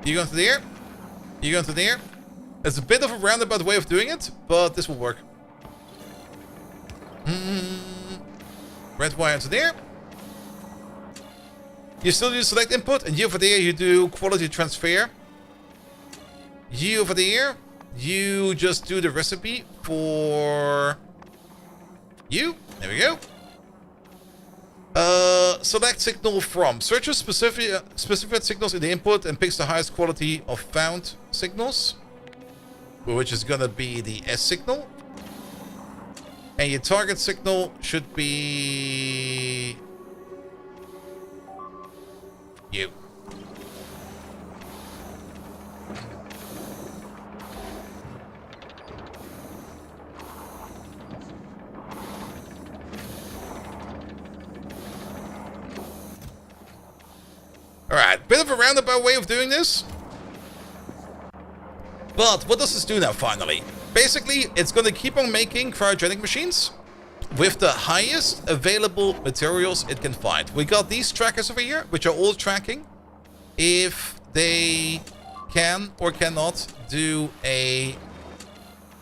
You go into there? You go into there? It's a bit of a roundabout way of doing it, but this will work. Red wire into there. You still do select input, and you over there, you do quality transfer. You over there, you just do the recipe for you. There we go. Select signal from. Searches specific signals in the input and picks the highest quality of found signals, which is gonna be the S signal. And your target signal should be you. Alright, bit of a roundabout way of doing this. But what does this do now, finally? Basically, it's going to keep on making cryogenic machines with the highest available materials it can find. We got these trackers over here, which are all tracking if they can or cannot do a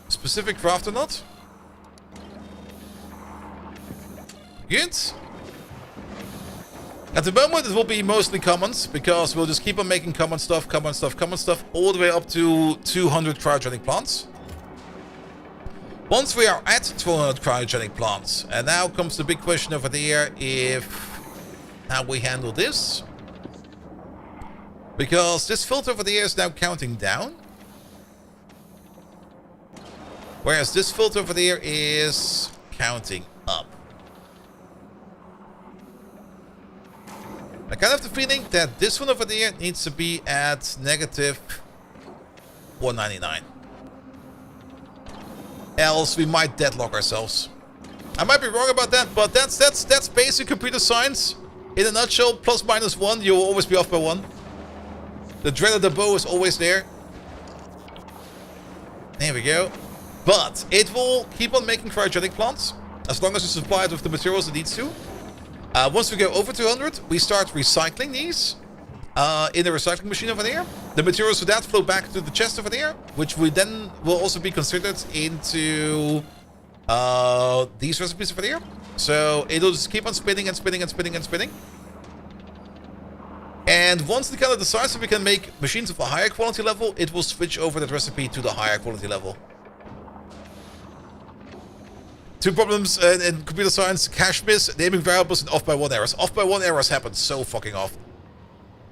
specific craft or not. Good. At the moment, it will be mostly commons, because we'll just keep on making common stuff, all the way up to 200 cryogenic plants. Once we are at 200 cryogenic plants, and now comes the big question over there, how we handle this. Because this filter over there is now counting down. Whereas this filter over there is counting up. I kind of have the feeling that this one over there needs to be at negative 199. Else we might deadlock ourselves. I might be wrong about that, but that's basic computer science. In a nutshell, plus minus 1, you will always be off by 1. The dread of the bow is always there. There we go. But it will keep on making cryogenic plants as long as you supply it with the materials it needs to. Once we go over 200, we start recycling these in the recycling machine over there. The materials for that flow back to the chest over there, which we then will also be considered into these recipes over there. So it'll just keep on spinning and spinning and spinning and spinning. And once the kind of decides that we can make machines of a higher quality level, it will switch over that recipe to the higher quality level. Two problems in computer science: cache miss, naming variables, and off by 1 errors. Off by 1 errors happen so fucking often.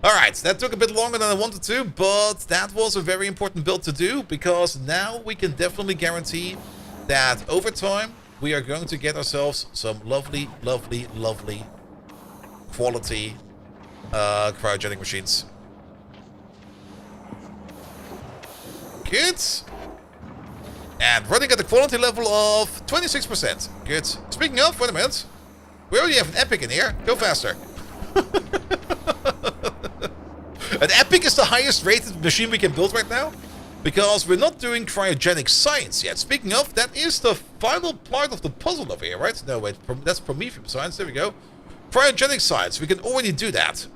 Alright, that took a bit longer than I wanted to, but that was a very important build to do, because now we can definitely guarantee that over time we are going to get ourselves some lovely, lovely, lovely quality cryogenic machines. Good. And running at the quality level of 26%. Good. Speaking of, wait a minute. We already have an epic in here. Go faster. An epic is the highest rated machine we can build right now, because we're not doing cryogenic science yet. Speaking of, that is the final part of the puzzle over here, right? No, wait, that's Prometheum science. There we go. Cryogenic science. We can already do that.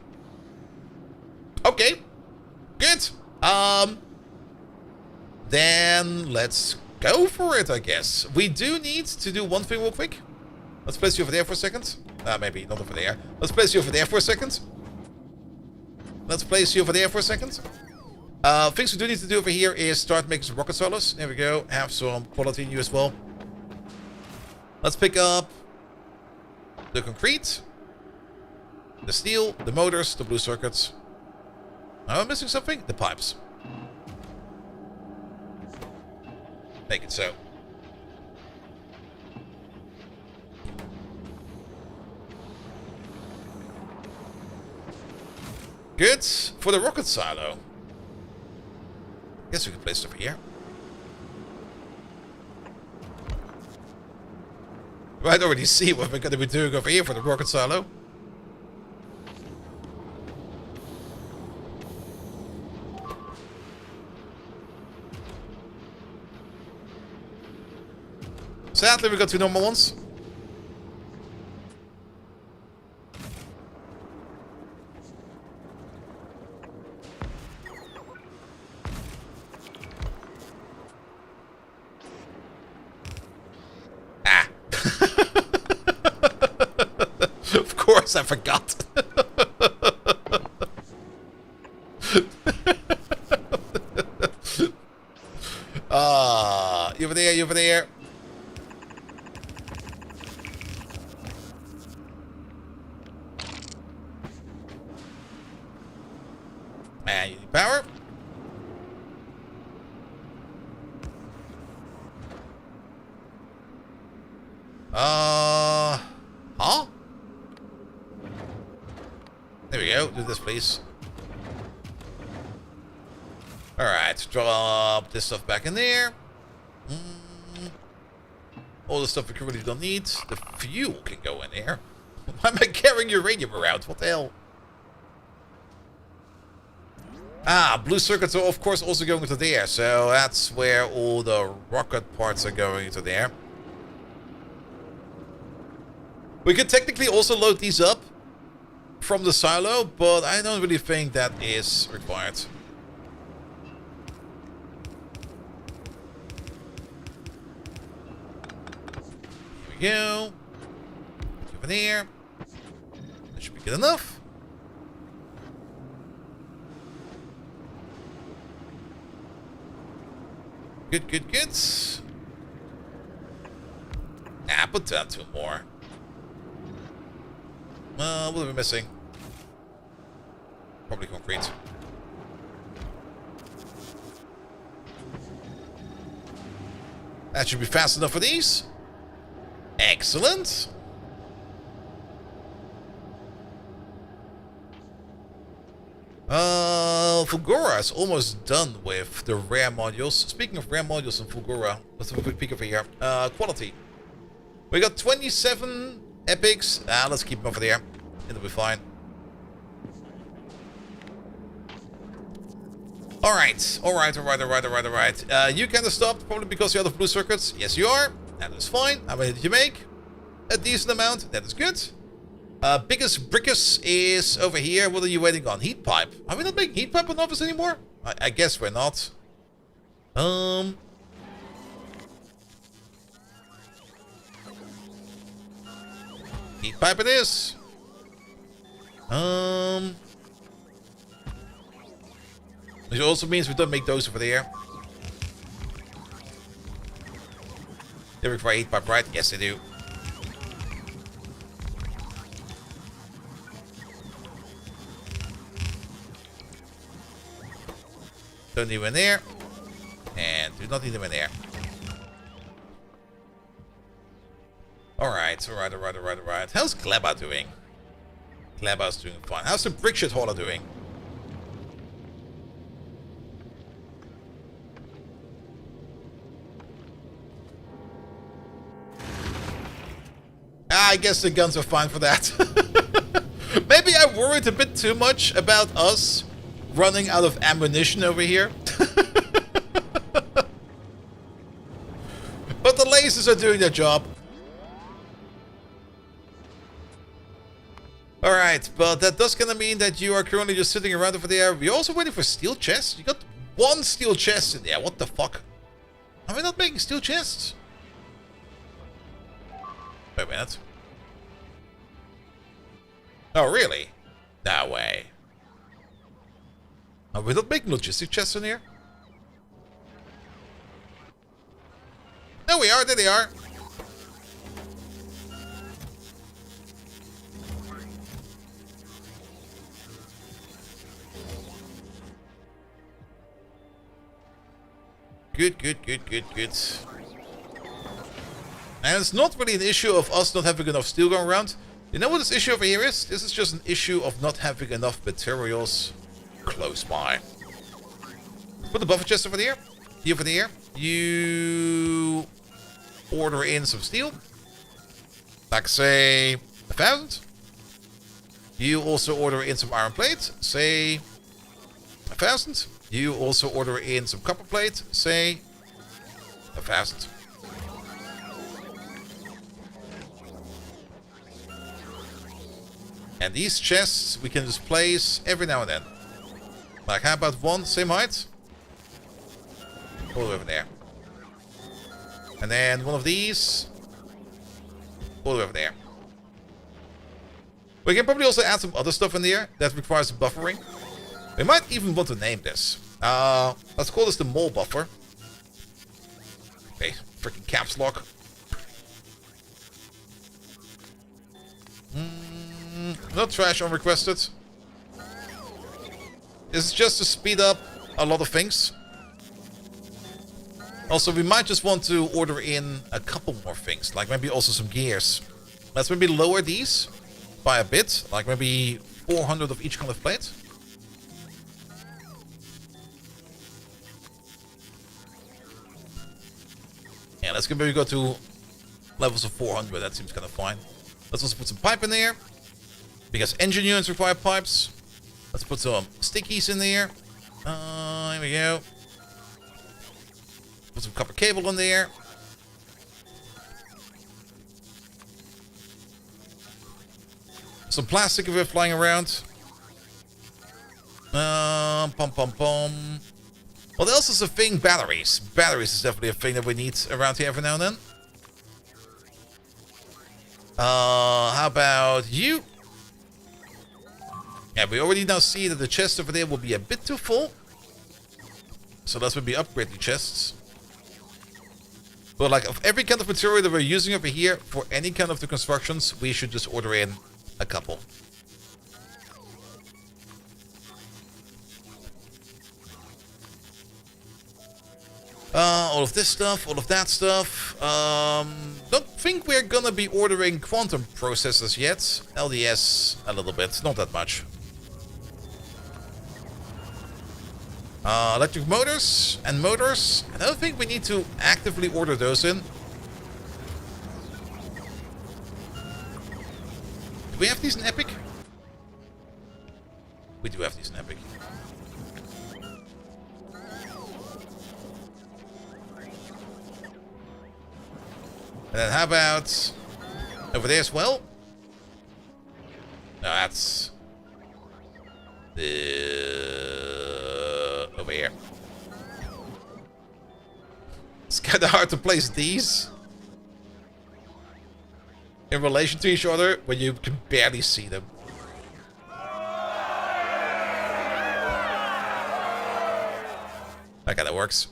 Okay. Good. Then let's go for it, I guess. We do need to do one thing real quick. Let's place you over there for a second. Maybe not over there. Let's place you over there for a second. Let's place you over there for a second. Things we do need to do over here is start making some rocket silos. There we go. Have some quality in you as well. Let's pick up the concrete, the steel, the motors, the blue circuits. Am I missing something? The pipes. Make it so. Good. For the rocket silo. Guess we can place it over here. You might already see what we're going to be doing over here for the rocket silo. Sadly, we got two normal ones. Ah. Of course, I forgot. You over there, you over there. Man, you need power. Huh? There we go. Do this, please. Alright, drop this stuff back in there. All the stuff we really don't need. The fuel can go in there. Why am I carrying uranium around? What the hell? Ah, blue circuits are of course also going into there, so that's where all the rocket parts are going into there. We could technically also load these up from the silo, but I don't really think that is required. Here we go. Over there. That should be good enough. Good, good, good. Ah, put down 2 more. What are we missing? Probably concrete. That should be fast enough for these. Excellent. Fulgura is almost done with the rare modules. Speaking of rare modules in Fulgura, let's have a quick peek over here. Quality. We got 27 epics. Let's keep them over there. It'll be fine. Alright. You kind of stopped, probably because you're out of blue circuits. Yes, you are. That is fine. How many did you make? A decent amount. That is good. Biggest brickus is over here. What are you waiting on? Heat pipe. Are we not making heat pipe on office anymore? I guess we're not. Heat pipe it is. Which also means we don't make those over there. They require heat pipe, right? Yes, they do. Don't need one there. And do not need them in there. Alright. How's Kleba doing? Kleba's doing fine. How's the brick shit hauler doing? I guess the guns are fine for that. Maybe I worried a bit too much about us running out of ammunition over here. But the lasers are doing their job. Alright, but that does kind of mean that you are currently just sitting around over there. We're also waiting for steel chests. You got 1 steel chest in there. What the fuck? Are we not making steel chests? Wait a minute. Oh, really? No way. Are we not making logistic chests in here? No, we are. There they are. Good. And it's not really an issue of us not having enough steel going around. You know what this issue over here is? This is just an issue of not having enough materials close by. Put the buffer chest over there. You over there. You order in some steel. Like, say, 1,000. You also order in some iron plate. Say, 1,000. You also order in some copper plate. Say, 1,000. And these chests we can just place every now and then. Like, how about one, same height? All the way over there. And then one of these. All the way over there. We can probably also add some other stuff in there that requires buffering. We might even want to name this. Let's call this the mole buffer. Okay, freaking caps lock. Not trash unrequested. This is just to speed up a lot of things. Also, we might just want to order in a couple more things, like maybe also some gears. Let's maybe lower these by a bit, like maybe 400 of each kind of plate. Yeah, let's maybe go to levels of 400, that seems kind of fine. Let's also put some pipe in there, because engine units require pipes. Let's put some stickies in there. Here we go. Put some copper cable in there. Some plastic if we're flying around. What else is a thing? Batteries. Batteries is definitely a thing that we need around here every now and then. How about you? Yeah, we already now see that the chest over there will be a bit too full. So let's maybe upgrade the chests. But like of every kind of material that we're using over here for any kind of the constructions, we should just order in a couple. All of this stuff, all of that stuff. Don't think we're gonna be ordering quantum processors yet. LDS a little bit, not that much. Electric motors and motors. I don't think we need to actively order those in. Do we have these in Epic? We do have these in Epic. And then how about over there as well? No, that's over here. It's kind of hard to place these in relation to each other when you can barely see them. That kind of works.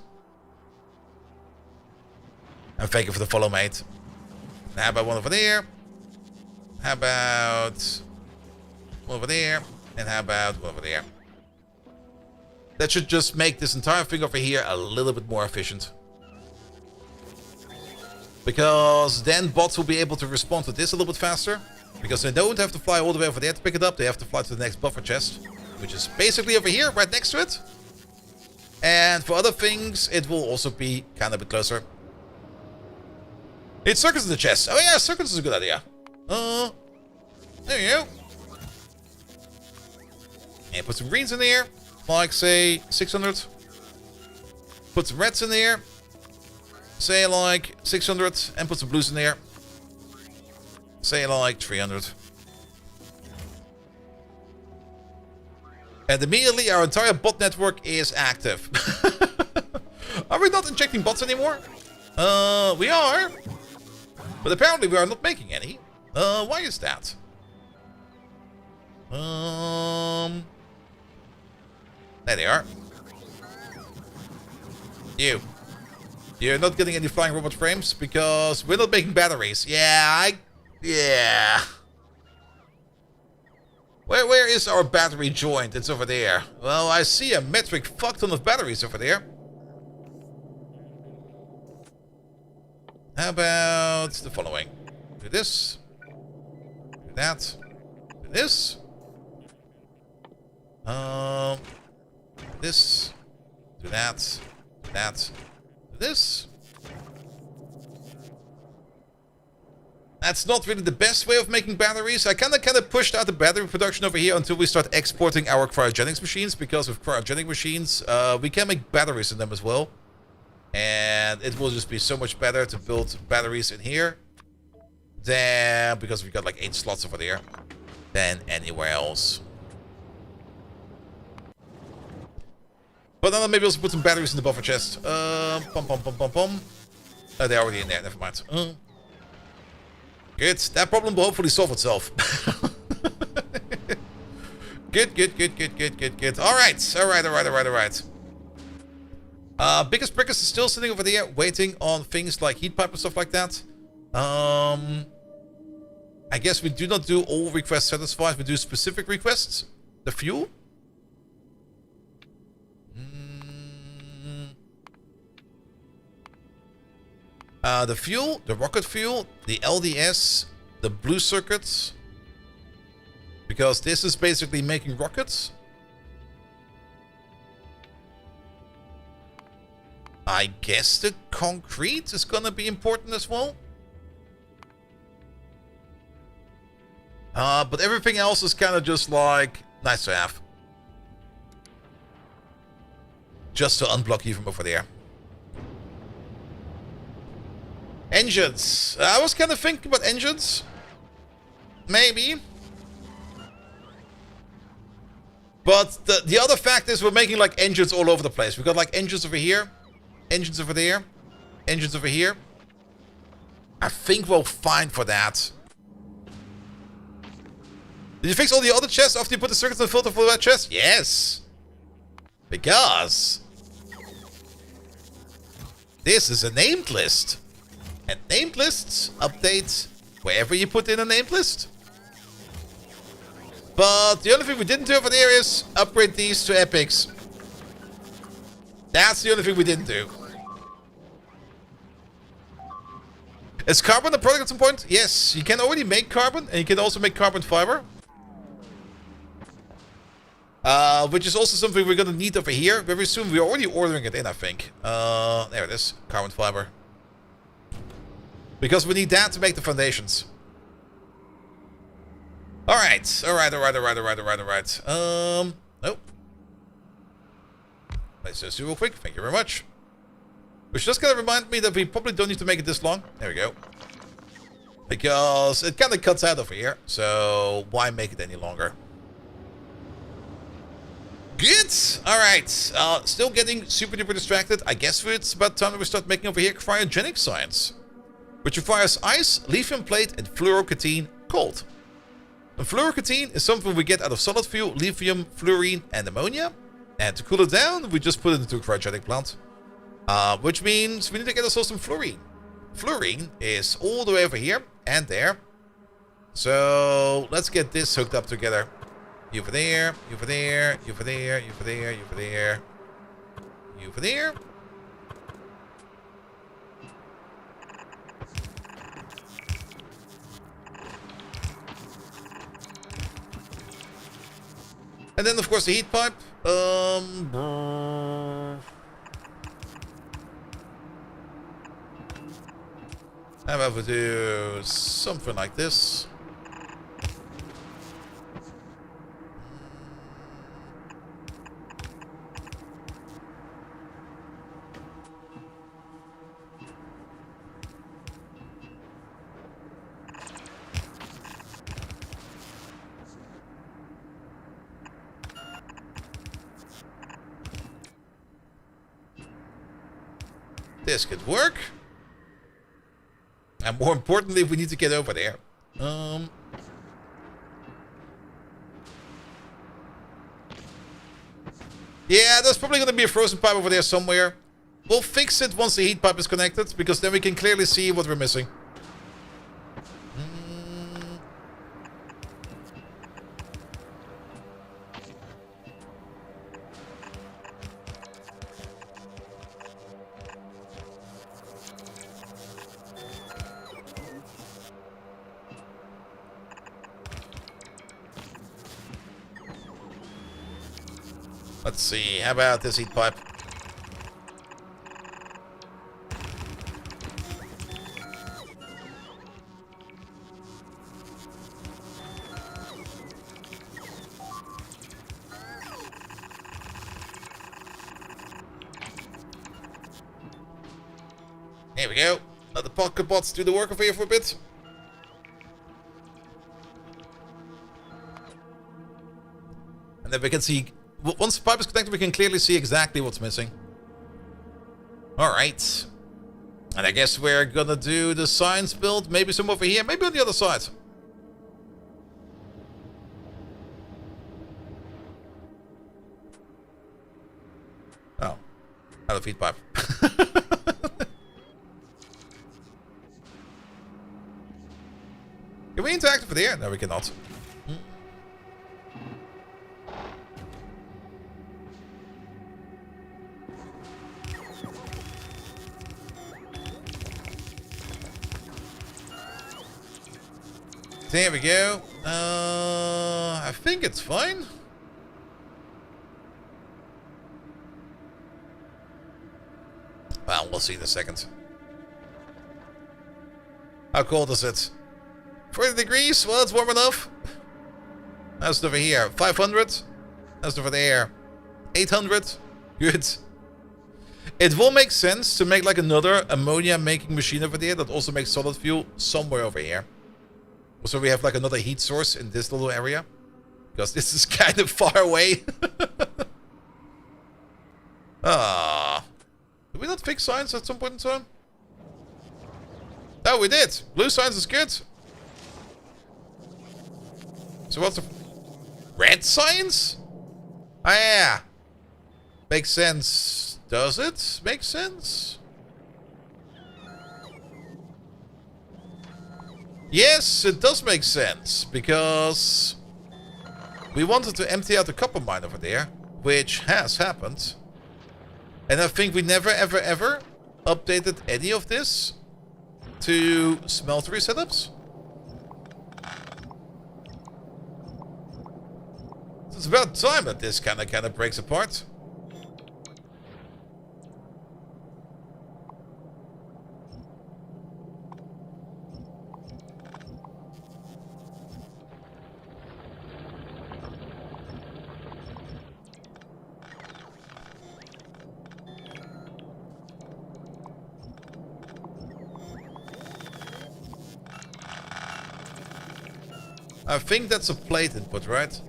And thank you for the follow, mate. How about one over there? How about one over there? And how about one over there? That should just make this entire thing over here a little bit more efficient. Because then bots will be able to respond to this a little bit faster. Because they don't have to fly all the way over there to pick it up. They have to fly to the next buffer chest. Which is basically over here, right next to it. And for other things, it will also be kind of a bit closer. It's circuits in the chest. Oh yeah, circuits is a good idea. There you go. And put some greens in there. Like, say, 600. Put some reds in there. Say, like, 600. And put some blues in there. Say, like, 300. And immediately our entire bot network is active. Are we not injecting bots anymore? We are. But apparently we are not making any. Why is that? There they are. You're not getting any flying robot frames because we're not making batteries. Yeah. Where is our battery joint? It's over there. Well, I see a metric fuck ton of batteries over there. How about the following? Do this. Do that. Do this. This. Do that. Do that. Do this. That's not really the best way of making batteries. I kind of pushed out the battery production over here until we start exporting our cryogenics machines, because with cryogenic machines, we can make batteries in them as well. And it will just be so much better to build batteries in here than, because we've got like 8 slots over there, than anywhere else. But then maybe also put some batteries in the buffer chest. They're already in there, never mind. Good. That problem will hopefully solve itself. Good. Alright. Biggest Brickers is still sitting over there waiting on things like heat pipe and stuff like that. I guess we do not do all requests satisfied. We do specific requests. The fuel. The fuel, the rocket fuel, the LDS, the blue circuits. Because this is basically making rockets. I guess the concrete is gonna be important as well. But everything else is kind of just like nice to have. Just to unblock you from over there. Engines. I was kind of thinking about engines. Maybe. But the other fact is we're making like engines all over the place. We've got like engines over here. Engines over there. Engines over here. I think we're fine for that. Did you fix all the other chests after you put the circuits and filter for that chest? Yes. Because this is a named list. And named lists update wherever you put in a named list. But the only thing we didn't do over there is upgrade these to epics. That's the only thing we didn't do. Is carbon a product at some point? Yes, you can already make carbon, and you can also make carbon fiber. Which is also something we're gonna need over here very soon. We're already ordering it in, I think. There it is, carbon fiber. Because we need that to make the foundations. Alright, alright. Oh. Let's just do real quick. Thank you very much. Which just kind of remind me that we probably don't need to make it this long. There we go. Because it kind of cuts out over here. So why make it any longer? Good. Alright. Still getting super duper distracted. I guess it's about time that we start making over here cryogenic science. Which requires ice, lithium plate, and fluorocatine cold. And fluorocatine is something we get out of solid fuel, lithium, fluorine, and ammonia. And to cool it down, we just put it into a cryogenic plant. Which means we need to get ourselves some fluorine. Fluorine is all the way over here and there. So let's get this hooked up together. You for there, you for there, you for there, you for there, you for there, you for there. And then, of course, the heat pipe. How about we do something like this? This could work. And more importantly, we need to get over there. Yeah, there's probably going to be a frozen pipe over there somewhere. We'll fix it once the heat pipe is connected, because then we can clearly see what we're missing. Let's see, how about this heat pipe? There we go. Let the pocket bots do the work over here for a bit. And then we can see... Once the pipe is connected, we can clearly see exactly what's missing. Alright. And I guess we're gonna do the science build. Maybe some over here. Maybe on the other side. Oh. Out of feed pipe. Can we interact over there? No, we cannot. There we go. I think it's fine. Well, we'll see in a second. How cold is it? 40 degrees? Well, it's warm enough. How's it over here? 500? How's it over there? 800? Good. It will make sense to make like another ammonia making machine over there that also makes solid fuel somewhere over here. So we have like another heat source in this little area. Because this is kind of far away. Did we not fix science at some point in time? Oh, we did. Blue science is good. So what's the... Red science? Ah, yeah. Makes sense. Does it make sense? Yes, it does make sense, because we wanted to empty out the copper mine over there, which has happened. And I think we never, ever, ever updated any of this to smeltery setups. It's about time that this kind of breaks apart. I think that's a plate input, right?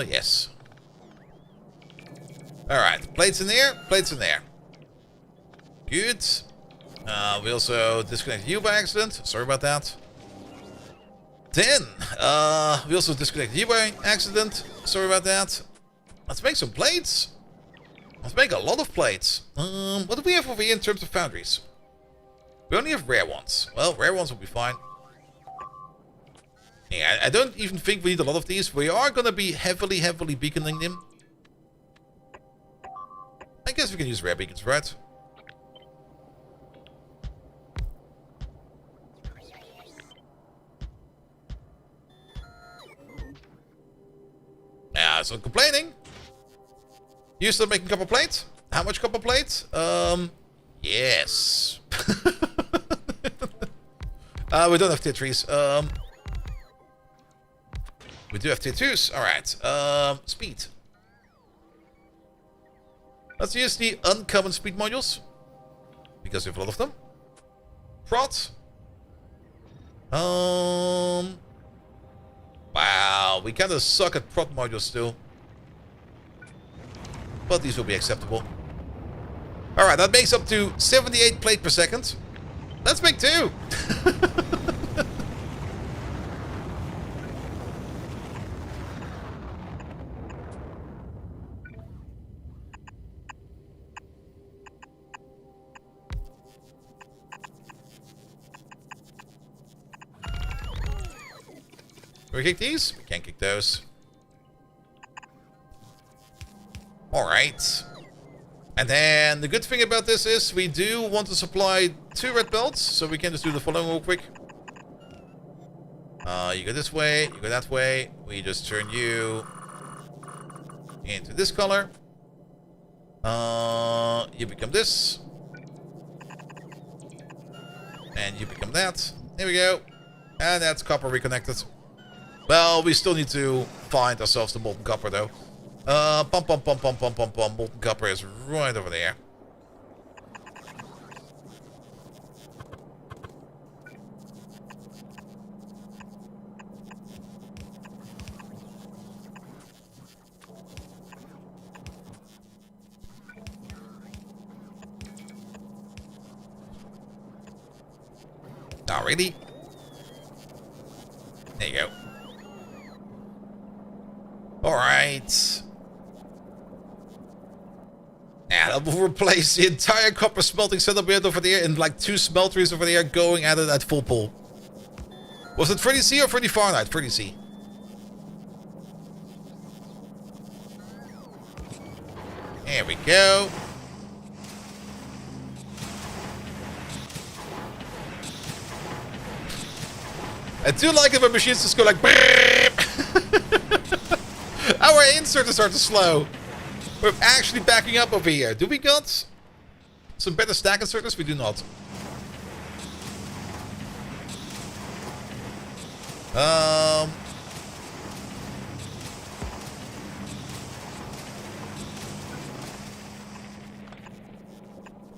Yes. Alright, plates in there, plates in there. Good. We also disconnected you by accident. Sorry about that. Then, we also disconnected you by accident. Sorry about that. Let's make some plates. Let's make a lot of plates. What do we have over here in terms of foundries? We only have rare ones. Well, rare ones will be fine. Yeah, I don't even think we need a lot of these. We are going to be heavily beaconing them. I guess we can use rare beacons, right? Yeah, so complaining. You still making copper plate? How much copper plate? Yes. We don't have tier 3s. We do have tier 2s. Alright. Speed. Let's use the uncommon speed modules, because we have a lot of them. Prot. Wow, we kind of suck at prot modules still. But these will be acceptable. Alright, that makes up to 78 plate per second. Let's make 2! Can we kick these? We can't kick those. Alright. And then the good thing about this is we do want to supply 2 red belts, so we can just do the following real quick. You go this way, you go that way. We just turn you into this color. You become this. And you become that. There we go. And that's copper reconnected. Well, we still need to find ourselves the molten copper, though. Molten copper is right over there. Not really. There you go. Alright. And that will replace the entire copper smelting setup we had over there in like 2 smelteries over there going at it at full pull. Was it 30C or 30 Fahrenheit? 30C. There we go. I do like it when machines just go like our inserters are too slow. We're actually backing up over here. Do we got some better stack inserters? We do not.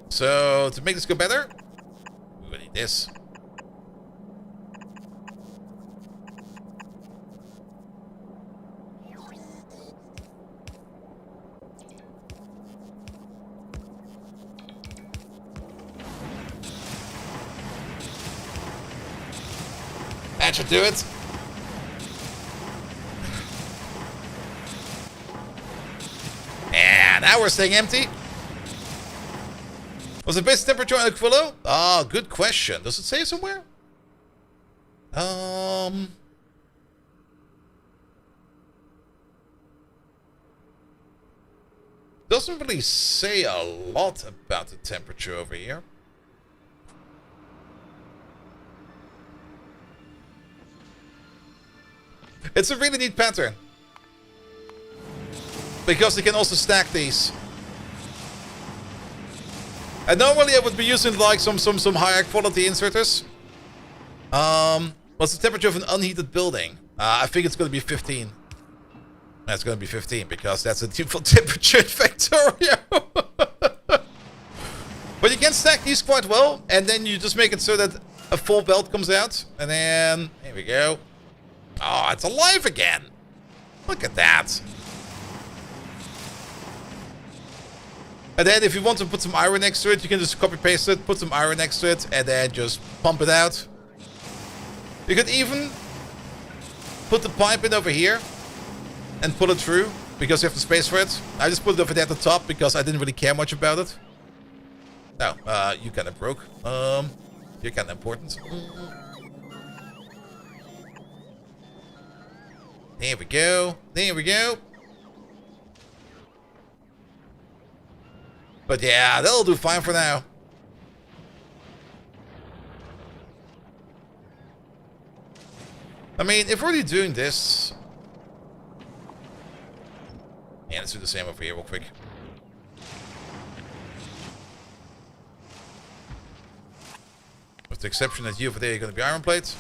So to make this go better, we need this. That should do it. And now we're staying empty. Was the base temperature on Aquilo? Ah, good question. Does it say somewhere? Doesn't really say a lot about the temperature over here. It's a really neat pattern. Because you can also stack these. And normally I would be using like some higher quality inserters. What's the temperature of an unheated building? I think it's going to be 15. That's going to be 15 because that's the default temperature in Factorio. But you can stack these quite well, and then you just make it so that a full belt comes out, and then here we go. Oh, it's alive again. Look at that. And then if you want to put some iron next to it, you can just copy paste it, put some iron next to it, and then just pump it out. You could even put the pipe in over here and pull it through because you have the space for it. I just put it over there at the top because I didn't really care much about it. Oh, you kind of broke. You're kind of important. There we go. There we go. But yeah, that'll do fine for now. I mean, if we're already doing this... Yeah, let's do the same over here real quick. With the exception that you over there are going to be iron plates.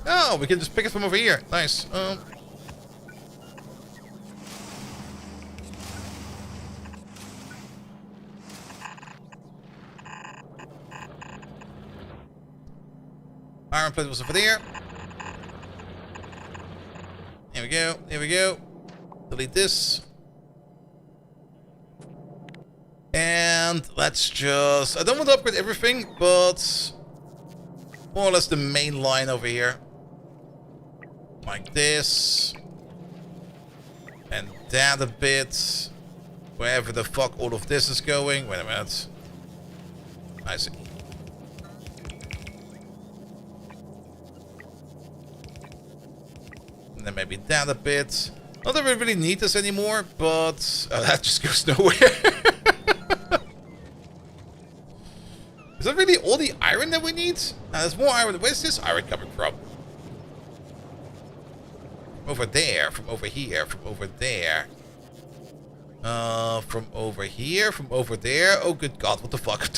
Oh, we can just pick it from over here. Nice. Iron plate was over there. Here we go. Here we go. Delete this. And let's just... I don't want to upgrade everything, but... more or less the main line over here. Like this. And that a bit. Wherever the fuck all of this is going. Wait a minute. I see. And then maybe that a bit. Not that we really need this anymore, but... oh, that just goes nowhere. Is that really all the iron that we need? There's more iron. Where's this iron coming from? Over there, from over here, from over there. From over here, from over there. Oh, good God, what the fuck?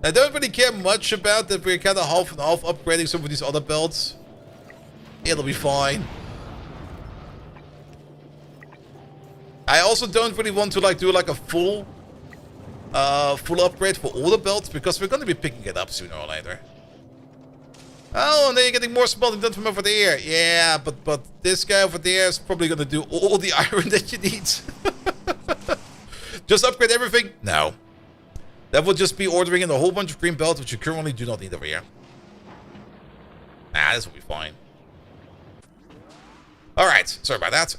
I don't really care much about that we're kind of half and half upgrading some of these other belts. It'll be fine. I also don't really want to like do like a full upgrade for all the belts because we're going to be picking it up sooner or later. Oh, and then you're getting more smelting done from over there. Yeah, but this guy over there is probably going to do all the iron that you need. Just upgrade everything? No. That would just be ordering in a whole bunch of green belts, which you currently do not need over here. Nah, this will be fine. Alright, sorry about that.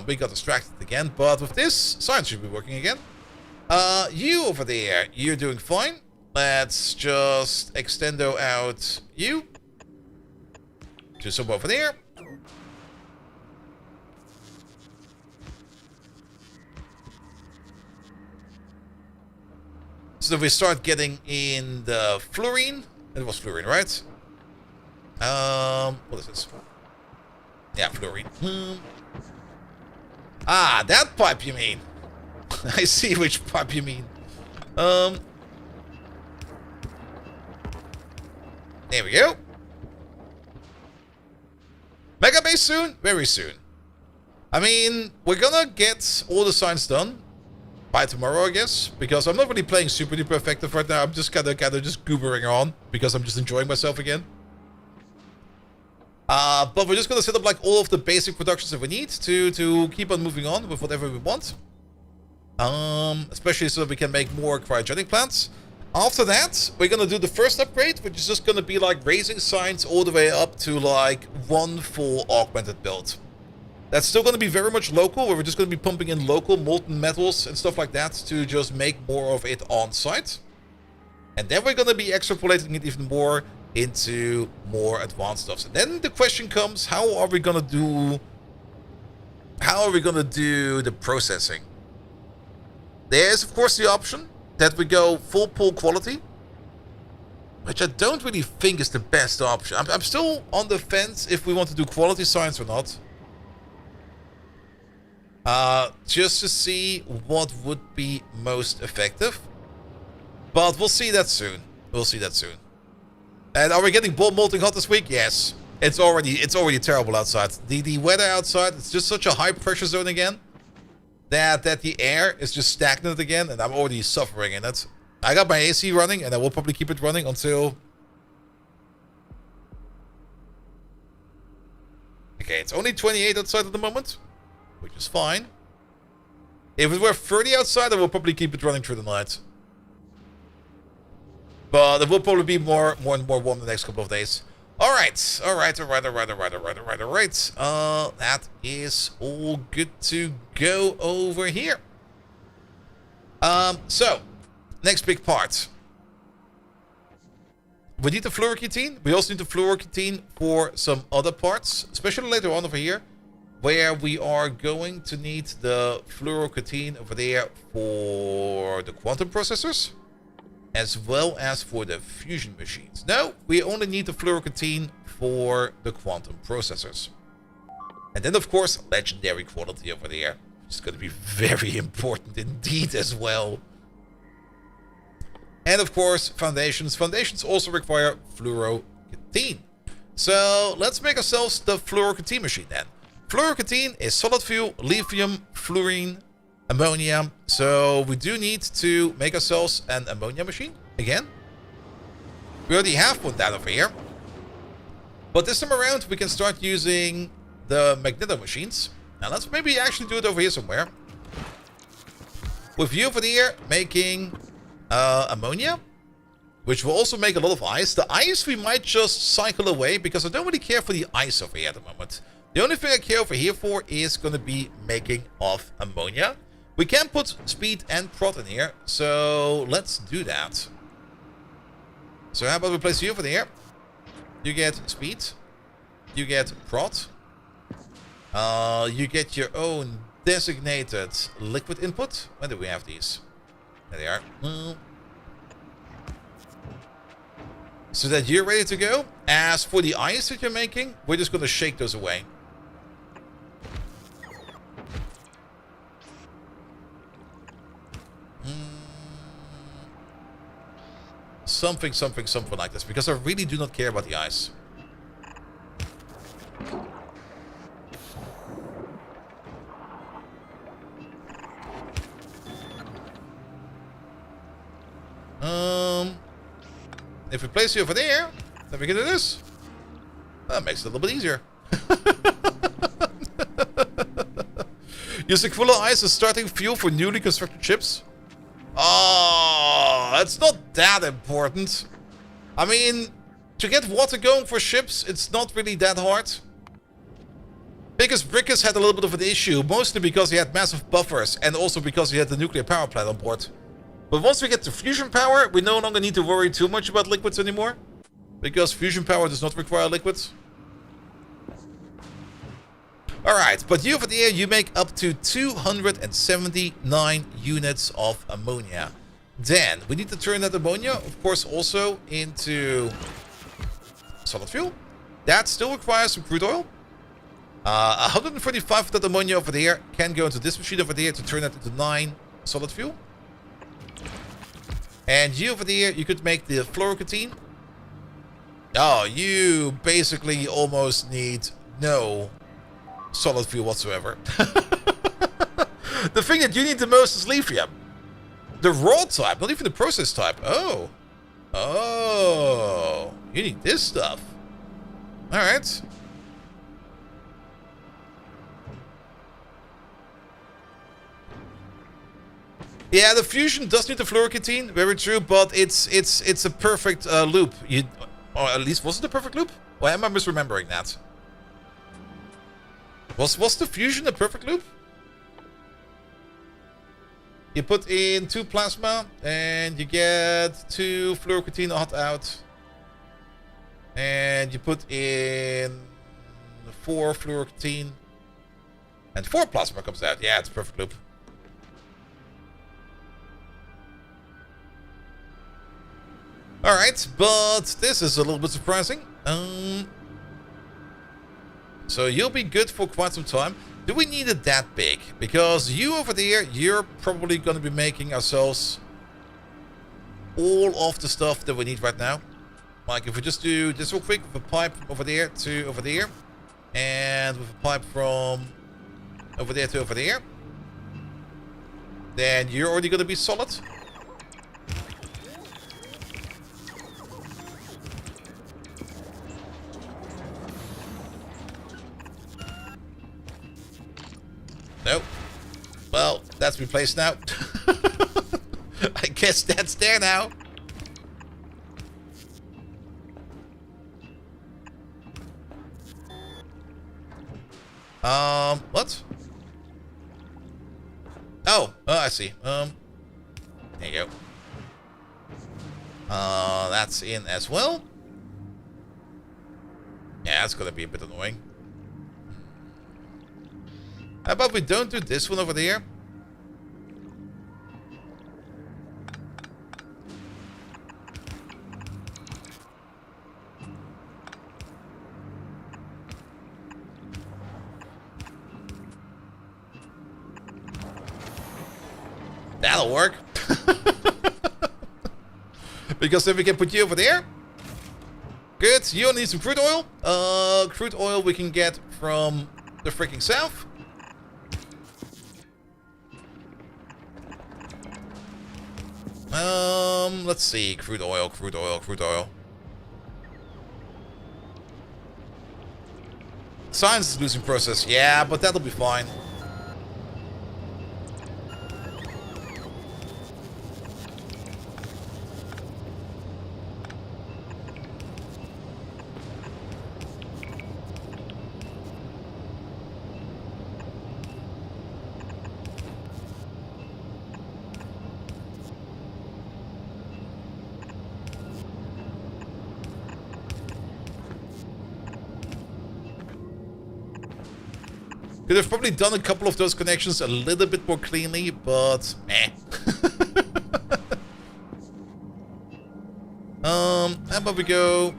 We got distracted again, but with this, science should be working again. You over there, you're doing fine. Let's just extendo out you to some over there. So we start getting in the fluorine. It was fluorine, right? What is this? Yeah, fluorine. Ah, that pipe you mean. I see which pipe you mean. There we go. Mega base soon? Very soon. I mean, we're gonna get all the signs done by tomorrow, I guess. Because I'm not really playing super duper effective right now. I'm just kind of just goobering on. Because I'm just enjoying myself again. But we're just going to set up like all of the basic productions that we need to keep on moving on with whatever we want. Especially so that we can make more cryogenic plants. After that, we're going to do the first upgrade, which is just going to be like raising science all the way up to like one full augmented build. That's still going to be very much local, where we're just going to be pumping in local molten metals and stuff like that to just make more of it on site. And then we're going to be extrapolating it even more into more advanced stuff. And then the question comes, how are we going to do the processing? There's of course the option that we go full pool quality, which I don't really think is the best option. I'm still on the fence if we want to do quality science or not. Just to see what would be most effective. But we'll see that soon. And are we getting ball molting hot this week? Yes. It's already terrible outside. The weather outside, it's just such a high pressure zone again that the air is just stagnant again, and I'm already suffering. And that's, I got my AC running, and I will probably keep it running until. Okay, it's only 28 outside at the moment, which is fine. If it were 30 outside, I will probably keep it running through the night. But it will probably be more and more warm the next couple of days. Alright. That is all good to go over here. So, next big part. We need the fluoroketene. We also need the fluoroketene for some other parts, especially later on over here, where we are going to need the fluoroketene over there for the quantum processors, as well as for the fusion machines. No, we only need the fluoroketene for the quantum processors. And then, of course, legendary quality over there, which is going to be very important indeed as well. And, of course, foundations. Foundations also require fluoroketene. So, let's make ourselves the fluoroketene machine then. Fluoroketene is solid fuel, lithium, fluorine, ammonia. So we do need to make ourselves an ammonia machine again. We already have one down over here. But this time around we can start using the magneto machines. Now let's maybe actually do it over here somewhere. With you over here making ammonia, which will also make a lot of ice. The ice we might just cycle away because I don't really care for the ice over here at the moment. The only thing I care over here for is going to be making of ammonia. We can put speed and prot in here, so let's do that. So how about we place you over there? You get speed. You get prot. You get your own designated liquid input. When do we have these? There they are. So that you're ready to go. As for the ice that you're making, we're just going to shake those away. Something like this, because I really do not care about the ice. If we place you over there, then we can do this. That makes it a little bit easier. Use Aquilo ice as starting fuel for newly constructed ships. Oh, it's not that important. I mean, to get water going for ships, it's not really that hard. Because Brickus had a little bit of an issue, mostly because he had massive buffers and also because he had the nuclear power plant on board. But once we get to fusion power, we no longer need to worry too much about liquids anymore. Because fusion power does not require liquids. Alright, but you over there, you make up to 279 units of ammonia. Then, we need to turn that ammonia, of course, also into solid fuel. That still requires some crude oil. 145 of that ammonia over there can go into this machine over there to turn that into 9 solid fuel. And you over there, you could make the fluoroketene. Oh, you basically almost need no solid fuel whatsoever. The thing that you need the most is lithium. The raw type, not even the process type. Oh. Oh. You need this stuff. Alright. Yeah, the fusion does need the fluorocatine, very true, but it's a perfect loop. Or at least, was it a perfect loop? Or am I misremembering that? Was the fusion a perfect loop? You put in 2 plasma, and you get 2 fluorocatine hot out. And you put in 4 fluorocatine, and 4 plasma comes out. Yeah, it's a perfect loop. Alright, but this is a little bit surprising. So you'll be good for quite some time. Do we need it that big? Because you over there, you're probably going to be making ourselves all of the stuff that we need right now. Like if we just do this real quick with a pipe over there to over there. And with a pipe from over there to over there. Then you're already going to be solid. Nope. Well, that's replaced now. I guess that's there now. What? Oh, I see. There you go. That's in as well. Yeah, that's gonna be a bit annoying. How about we don't do this one over there? That'll work. Because then we can put you over there. Good. You need some crude oil. Crude oil we can get from the freaking south. Let's see. Crude oil, crude oil, crude oil. Science is losing process. Yeah, but that'll be fine. Could have probably done a couple of those connections a little bit more cleanly, but meh. How about we go?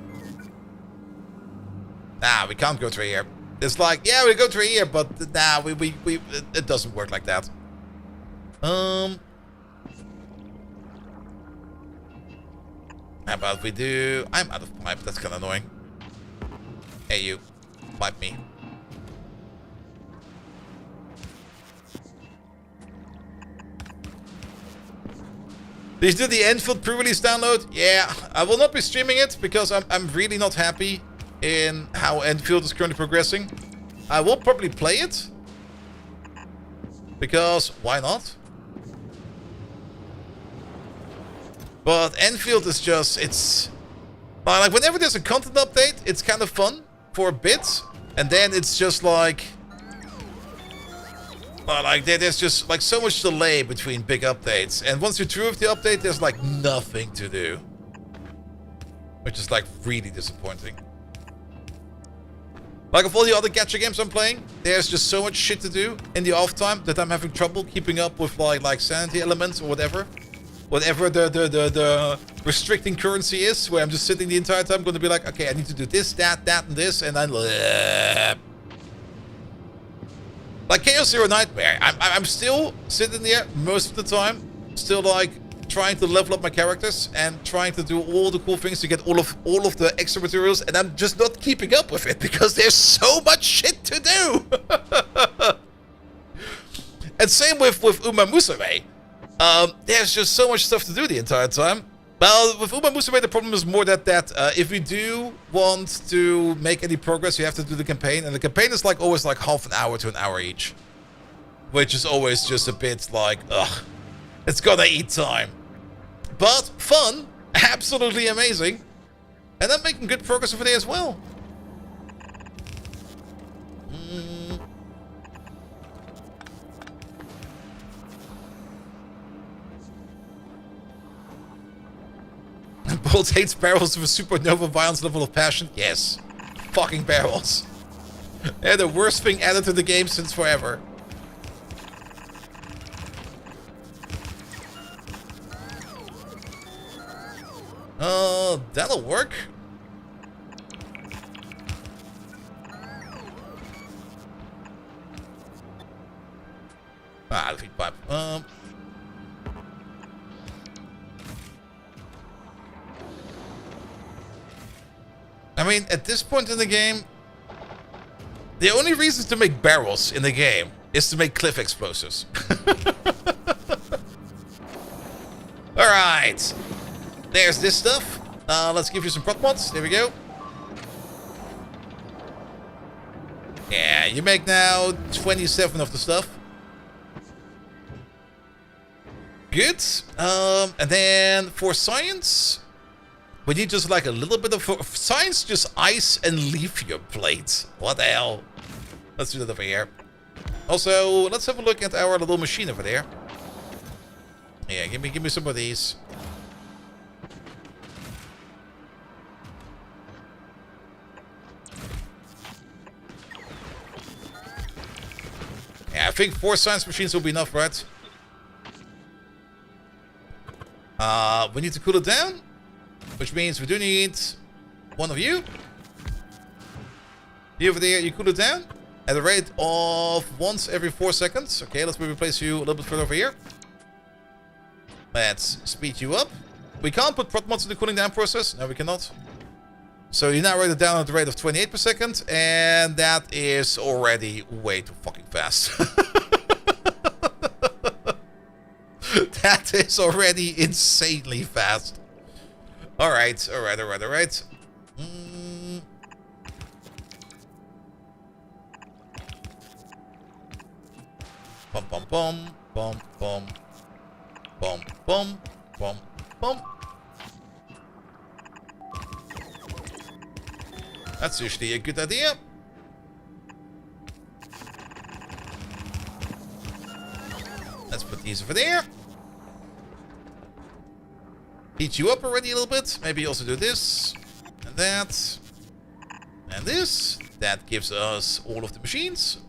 Nah, we can't go through here. It's like, yeah, we go through here, but nah, it doesn't work like that. How about we do? I'm out of pipe. That's kind of annoying. Hey, you, pipe me. Did you do the Enfield pre-release download? Yeah, I will not be streaming it because I'm really not happy in how Enfield is currently progressing. I will probably play it. Because why not? But Enfield is just, it's... like whenever there's a content update, it's kind of fun for a bit. And then it's just like... like there's just like so much delay between big updates, and once you're through with the update, there's like nothing to do, which is like really disappointing. Like of all the other gacha games I'm playing, there's just so much shit to do in the off time that I'm having trouble keeping up with like sanity elements or whatever the restricting currency is, where I'm just sitting the entire time going to be like, okay, I need to do this, that, and this, and then. Like Chaos Zero Nightmare, I'm still sitting there most of the time, still like trying to level up my characters and trying to do all the cool things to get all of the extra materials, and I'm just not keeping up with it because there's so much shit to do. And same with Uma Musume. There's just so much stuff to do the entire time. Well, with Uma Musume, the problem is more that if we do want to make any progress, you have to do the campaign. And the campaign is like always like half an hour to an hour each. Which is always just a bit like, ugh. It's gonna eat time. But fun, absolutely amazing. And I'm making good progress over there as well. Bolt hates barrels with a supernova violence level of passion. Yes. Fucking barrels. They're the worst thing added to the game since forever. That'll work. Ah, the feed pipe. I mean, at this point in the game, the only reason to make barrels in the game is to make cliff explosives. Alright. There's this stuff. Let's give you some prop mods. There we go. Yeah, you make now 27 of the stuff. Good. And then for science, we need just like a little bit of science, just ice and lithium plates. What the hell? Let's do that over here. Also, let's have a look at our little machine over there. Yeah, give me some of these. Yeah, I think 4 science machines will be enough, right? We need to cool it down, which means we do need one of you. You over there, you cool it down at a rate of once every 4 seconds. Okay, let's replace you a little bit further over here. Let's speed you up. We can't put prop mods in the cooling down process. No, we cannot. So you now rate it down at the rate of 28 per second, and that is already way too fucking fast. That is already insanely fast. Alright, alright. Bum bum bum bum bum bum bum bum bum. That's usually a good idea. Let's put these over there. Heat you up already a little bit. Maybe also do this and that and this. That gives us all of the machines.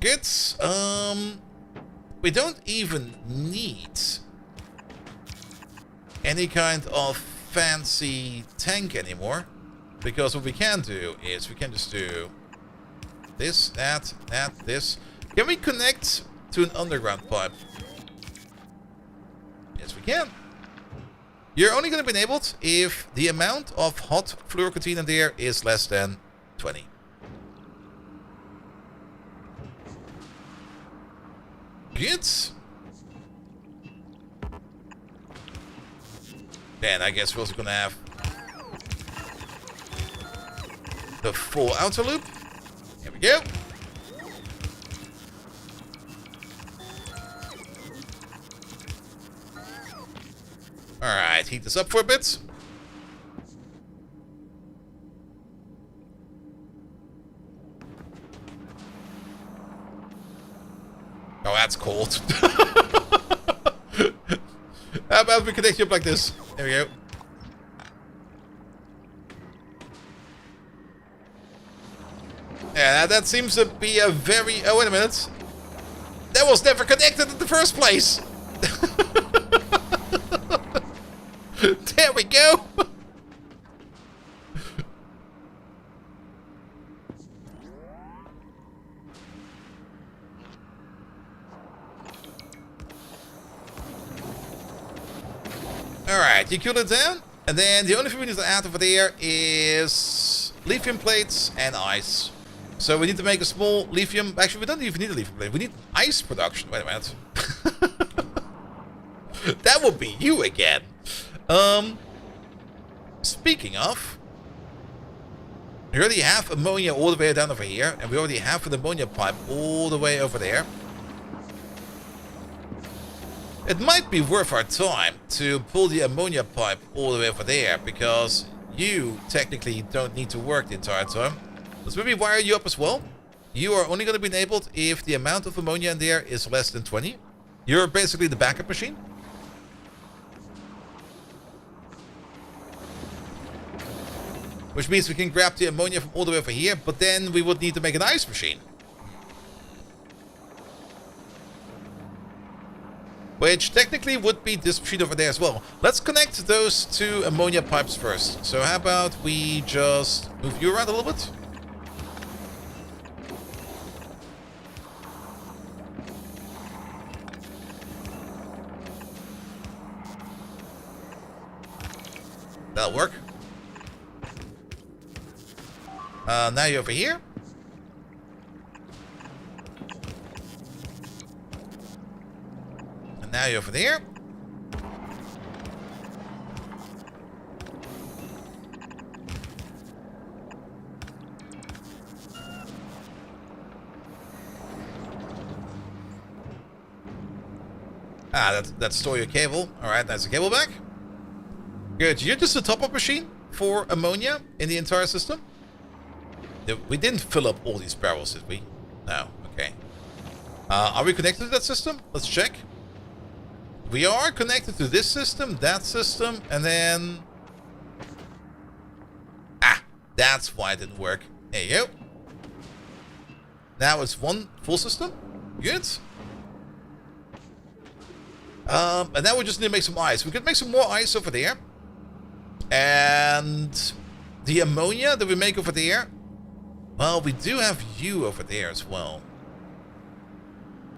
Good. We don't even need any kind of fancy tank anymore, because what we can do is we can just do this, that, this. Can we connect to an underground pipe? Yes, we can. You're only going to be enabled if the amount of hot fluorocanteen in there is less than 20. Good. Then I guess we're also gonna have the full outer loop. Here we go. Alright, heat this up for a bit. Oh, that's cold. How about we connect you up like this? There we go. Yeah, that seems to be a very... Oh, wait a minute. That was never connected in the first place. There we go. Alright, you cool it down, and then the only thing we need to add over there is lithium plates and ice. So we need to make a small lithium... Actually, we don't even need a lithium plate. We need ice production. Wait a minute. That would be you again. Speaking of... We already have ammonia all the way down over here, and we already have an ammonia pipe all the way over there. It might be worth our time to pull the ammonia pipe all the way over there, because you technically don't need to work the entire time. Let's maybe wire you up as well. You are only going to be enabled if the amount of ammonia in there is less than 20. You're basically the backup machine. Which means we can grab the ammonia from all the way over here, but then we would need to make an ice machine. Which technically would be this machine over there as well. Let's connect those two ammonia pipes first. So how about we just move you around a little bit? That'll work. Now you're over here. And now you're over there. That's store your cable. Alright, that's the cable back. Good. You're just a top-up machine for ammonia in the entire system. We didn't fill up all these barrels, did we? No. Okay. Are we connected to that system? Let's check. We are connected to this system, that system, and then... Ah! That's why it didn't work. There you go. Now it's one full system. Good. And now we just need to make some ice. We could make some more ice over there. And the ammonia that we make over there... Well, we do have you over there as well.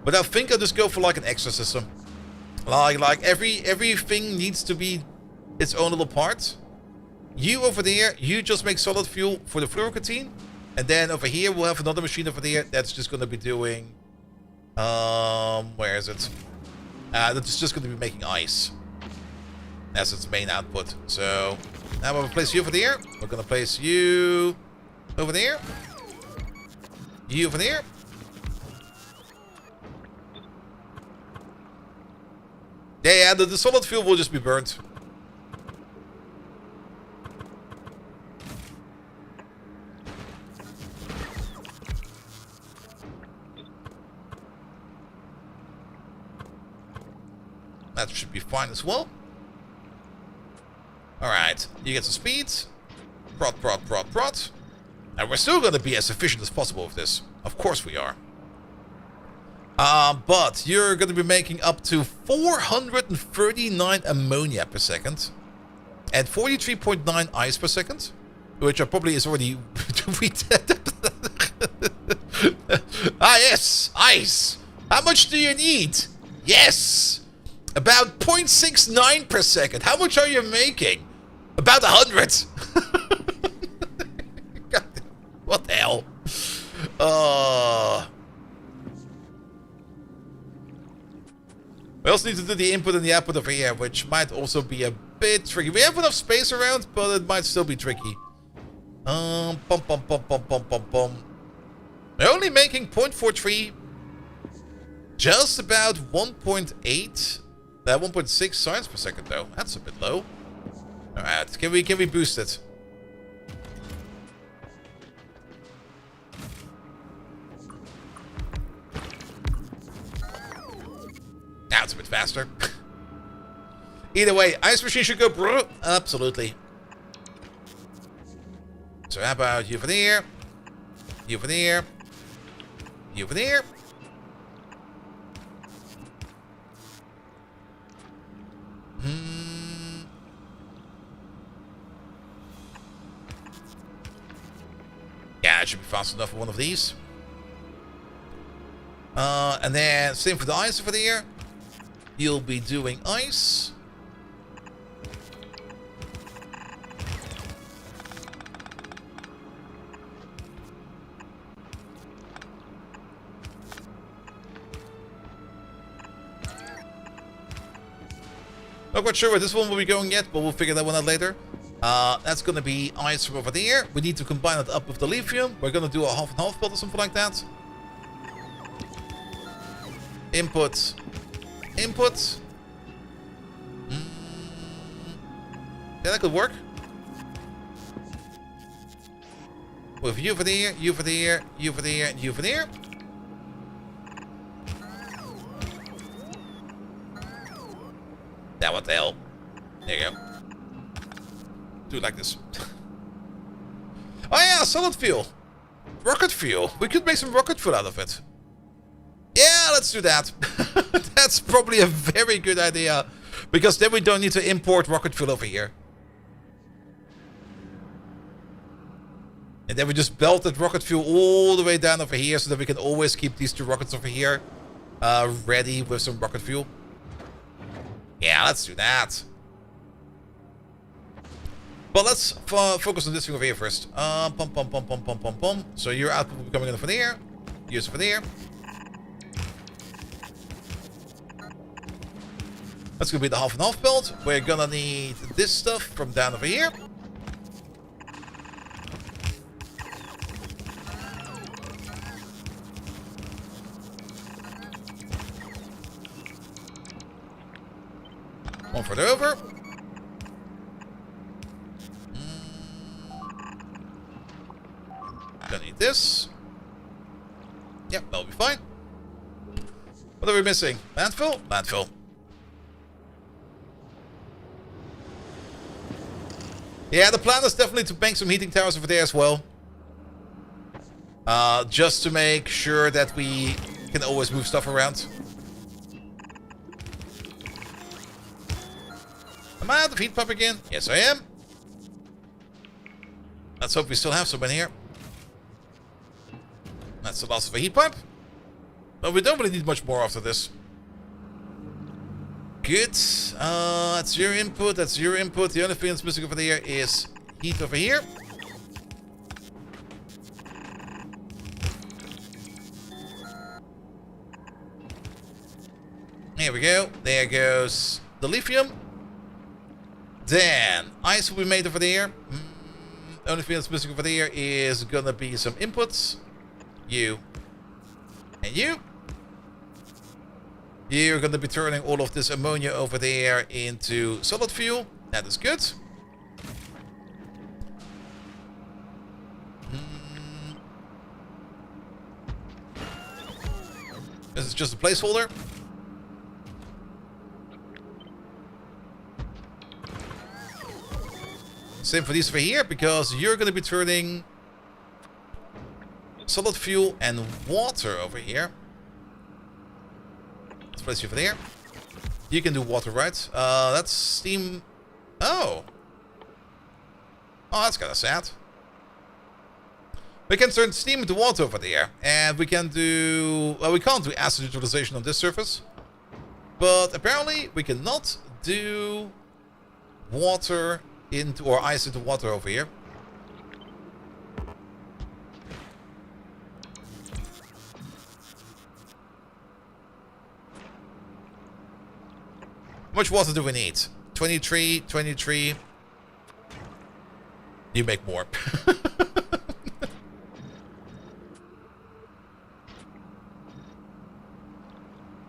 But I think I'll just go for like an extra system. Like everything needs to be its own little part. You over there, you just make solid fuel for the fluorocatine. And then over here we'll have another machine over there that's just gonna be doing where is it? That's just gonna be making ice. That's its main output. So now we're gonna place you over there. We're gonna place you over there. You over there. Yeah, the solid fuel will just be burnt. That should be fine as well. Alright, you get some speeds. Prot. And we're still going to be as efficient as possible with this. Of course we are. But you're going to be making up to 439 ammonia per second. And 43.9 ice per second. Which probably is already... Ah, yes! Ice! How much do you need? Yes! About 0.69 per second. How much are you making? About 100. What the hell? We also need to do the input and the output over here, which might also be a bit tricky. We have enough space around, but it might still be tricky. We're only making 0.43. Just about 1.8. 1.6 science per second, though. That's a bit low. Alright, can we boost it? Now it's a bit faster. Either way, ice machine should go absolutely. So how about you over there? You over there? You over there? Yeah, it should be fast enough for one of these. And then same for the ice over there. You'll be doing ice. Not quite sure where this one will be going yet, but we'll figure that one out later. That's going to be ice from over there. We need to combine it up with the lithium. We're going to do a half and half build or something like that. Input. Input. Yeah, that could work. With you for there, you for there, you for there, and you for there. Now what the hell? There you go. Do it like this. Oh yeah, solid fuel. Rocket fuel. We could make some rocket fuel out of it. Yeah, let's do that. That's probably a very good idea. Because then we don't need to import rocket fuel over here. And then we just belt that rocket fuel all the way down over here so that we can always keep these two rockets over here ready with some rocket fuel. Yeah, let's do that. But let's focus on this thing over here first. So your output will be coming in from there. Yours over there. That's going to be the half and half belt. We're going to need this stuff from down over here. One further over. Gonna need this. Yep, that'll be fine. What are we missing? Landfill? Landfill. Yeah, the plan is definitely to bank some heating towers over there as well. Just to make sure that we can always move stuff around. Am I out of heat pump again? Yes, I am. Let's hope we still have some in here. That's the last of a heat pump. But we don't really need much more after this. Good. That's your input. That's your input. The only thing that's missing over there is heat over here. Here we go. There goes the lithium. Then ice will be made over there. The only thing that's missing over there is gonna be some inputs. You. And you. You're going to be turning all of this ammonia over there into solid fuel. That is good. This is just a placeholder. Same for these over here, because you're going to be turning solid fuel and water over here. Let's place you over there. You can do water, right? That's steam. Oh. Oh, that's kind of sad. We can turn steam into water over there. And we can do... Well, we can't do acid utilization on this surface. But apparently we cannot do water into... or ice into water over here. How much water do we need? 23, 23. You make more.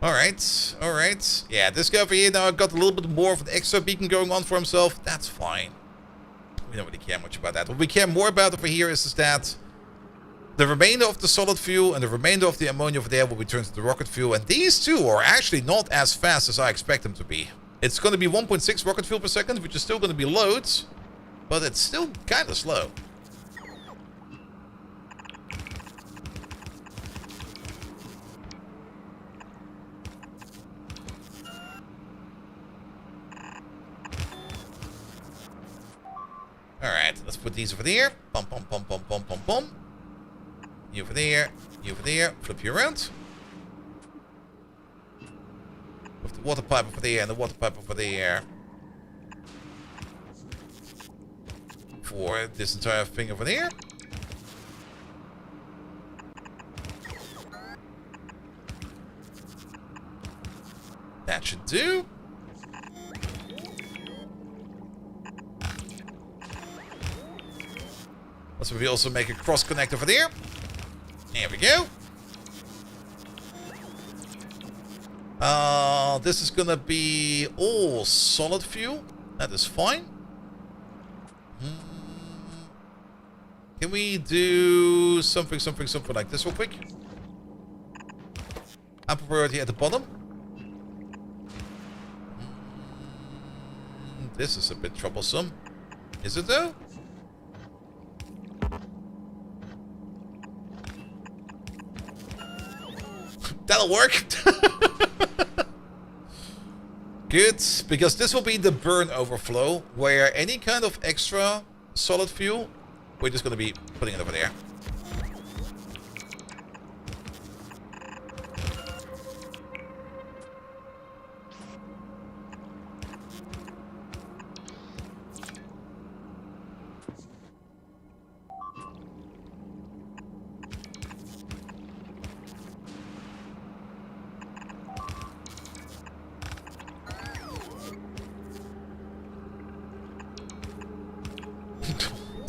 Alright, alright. Yeah, this guy over here now got a little bit more of an extra beacon going on for himself. That's fine. We don't really care much about that. What we care more about over here is that the remainder of the solid fuel and the remainder of the ammonia over there will be turned to the rocket fuel. And these two are actually not as fast as I expect them to be. It's going to be 1.6 rocket fuel per second, which is still going to be loads. But it's still kind of slow. Alright, let's put these over there. Bum, bum, bum, bum, bum, bum, bum. You over there, you over there. Flip you around. With the water pipe over there and the water pipe over there. For this entire thing over there. That should do. Let's maybe also make a cross connect over there. There we go. This is gonna be all solid fuel. That is fine. Can we do something like this real quick? Upper priority at the bottom. This is a bit troublesome. Is it though? That'll work. Good, because this will be the burn overflow, where any kind of extra solid fuel, we're just going to be putting it over there.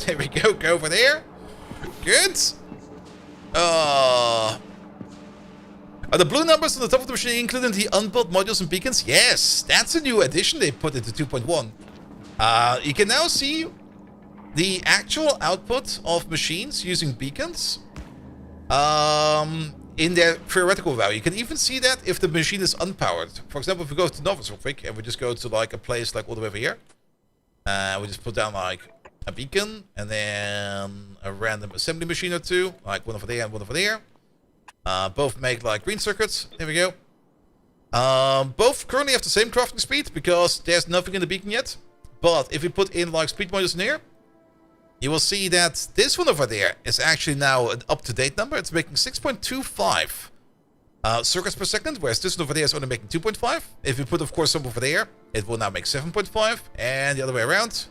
There we go. Go over there. Good. Are the blue numbers on the top of the machine including the unbuilt modules and beacons? Yes, that's a new addition they put into 2.1. You can now see the actual output of machines using beacons in their theoretical value. You can even see that if the machine is unpowered. For example, if we go to Novice real quick and we just go to like a place like all the way over here, we just put down like a beacon, and then a random assembly machine or two, like one over there and one over there. Both make like green circuits. There we go. Both currently have the same crafting speed because there's nothing in the beacon yet. But if we put in like speed modules in here, you will see that this one over there is actually now an up-to-date number. It's making 6.25 circuits per second, whereas this one over there is only making 2.5. If we put, of course, some over there, it will now make 7.5, and the other way around.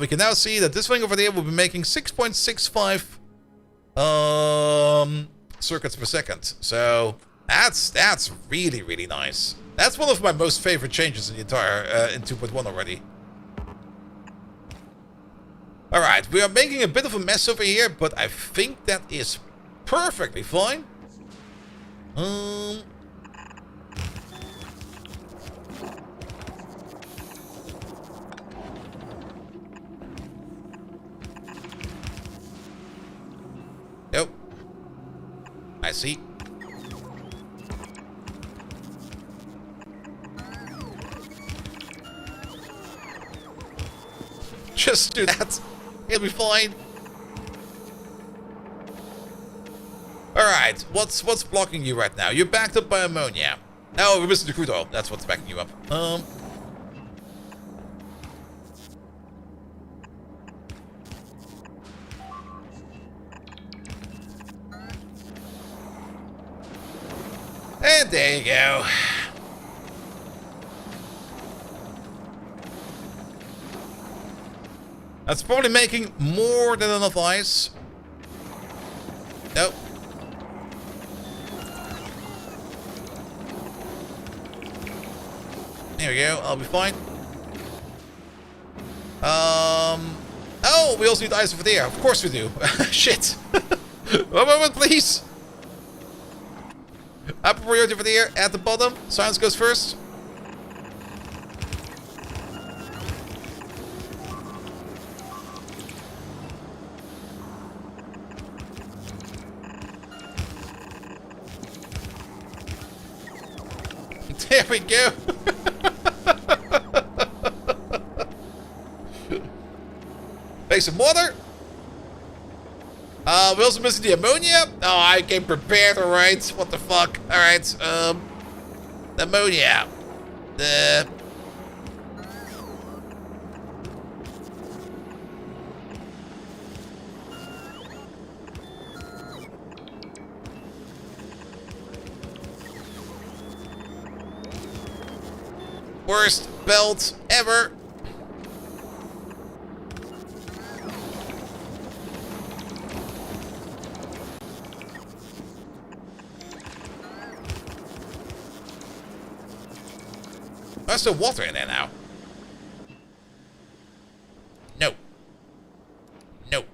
We can now see that this thing over there will be making 6.65 circuits per second. So that's really, really nice. That's one of my most favorite changes in the entire in 2.1 already. Alright, we are making a bit of a mess over here, but I think that is perfectly fine. Nope. I see. Just do that. It'll be fine. Alright, what's blocking you right now? You're backed up by ammonia. Oh, we're missing the crude oil. That's what's backing you up. And there you go. That's probably making more than enough ice. Nope. There we go. I'll be fine. Oh, we also need ice over there. Of course we do. Shit. One moment, please. Upper priority over there at the bottom. Science goes first. There we go. Make some water. We're also missing the ammonia. Oh, I came prepared, alright. What the fuck? Alright, the ammonia. Worst belt ever. There's still water in there now. No. No.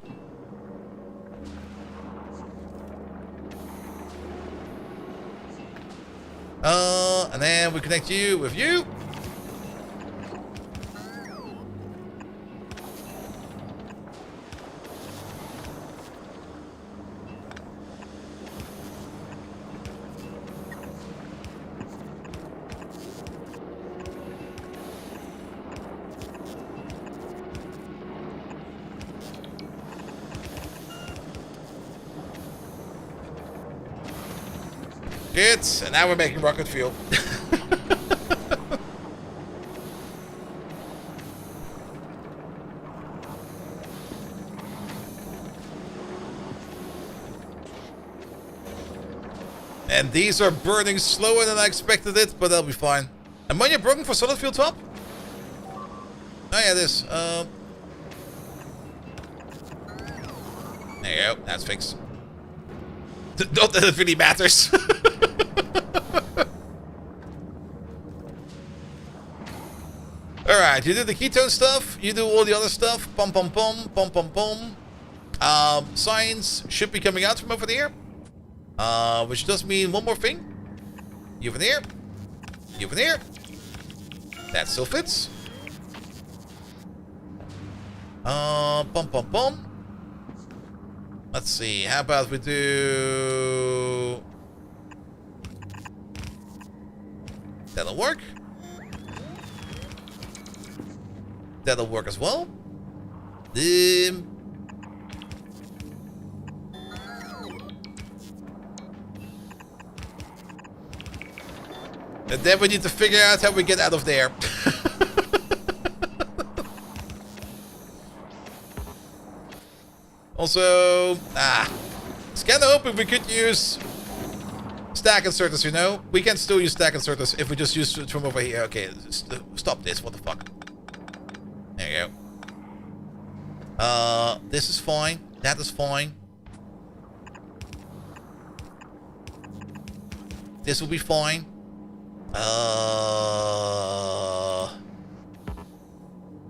And then we connect you with you. Good. And now we're making rocket fuel. And these are burning slower than I expected it, but they'll be fine. Ammonia broken for solid fuel top? Oh yeah, it is. There you go. That's fixed. Not that it really matters. Alright, you do the ketone stuff. You do all the other stuff. Pom pom pom. Pom pom pom. Science should be coming out from over there. Which does mean one more thing. You over there. You over there. That still fits. Pom pom pom. Let's see. How about we do... That'll work. That'll work as well. And then we need to figure out how we get out of there. Also, it's kind of hoping we could use stack inserters, you know? We can still use stack inserters if we just use it from over here. Okay, stop this, what the fuck. There you go. This is fine. That is fine. This will be fine.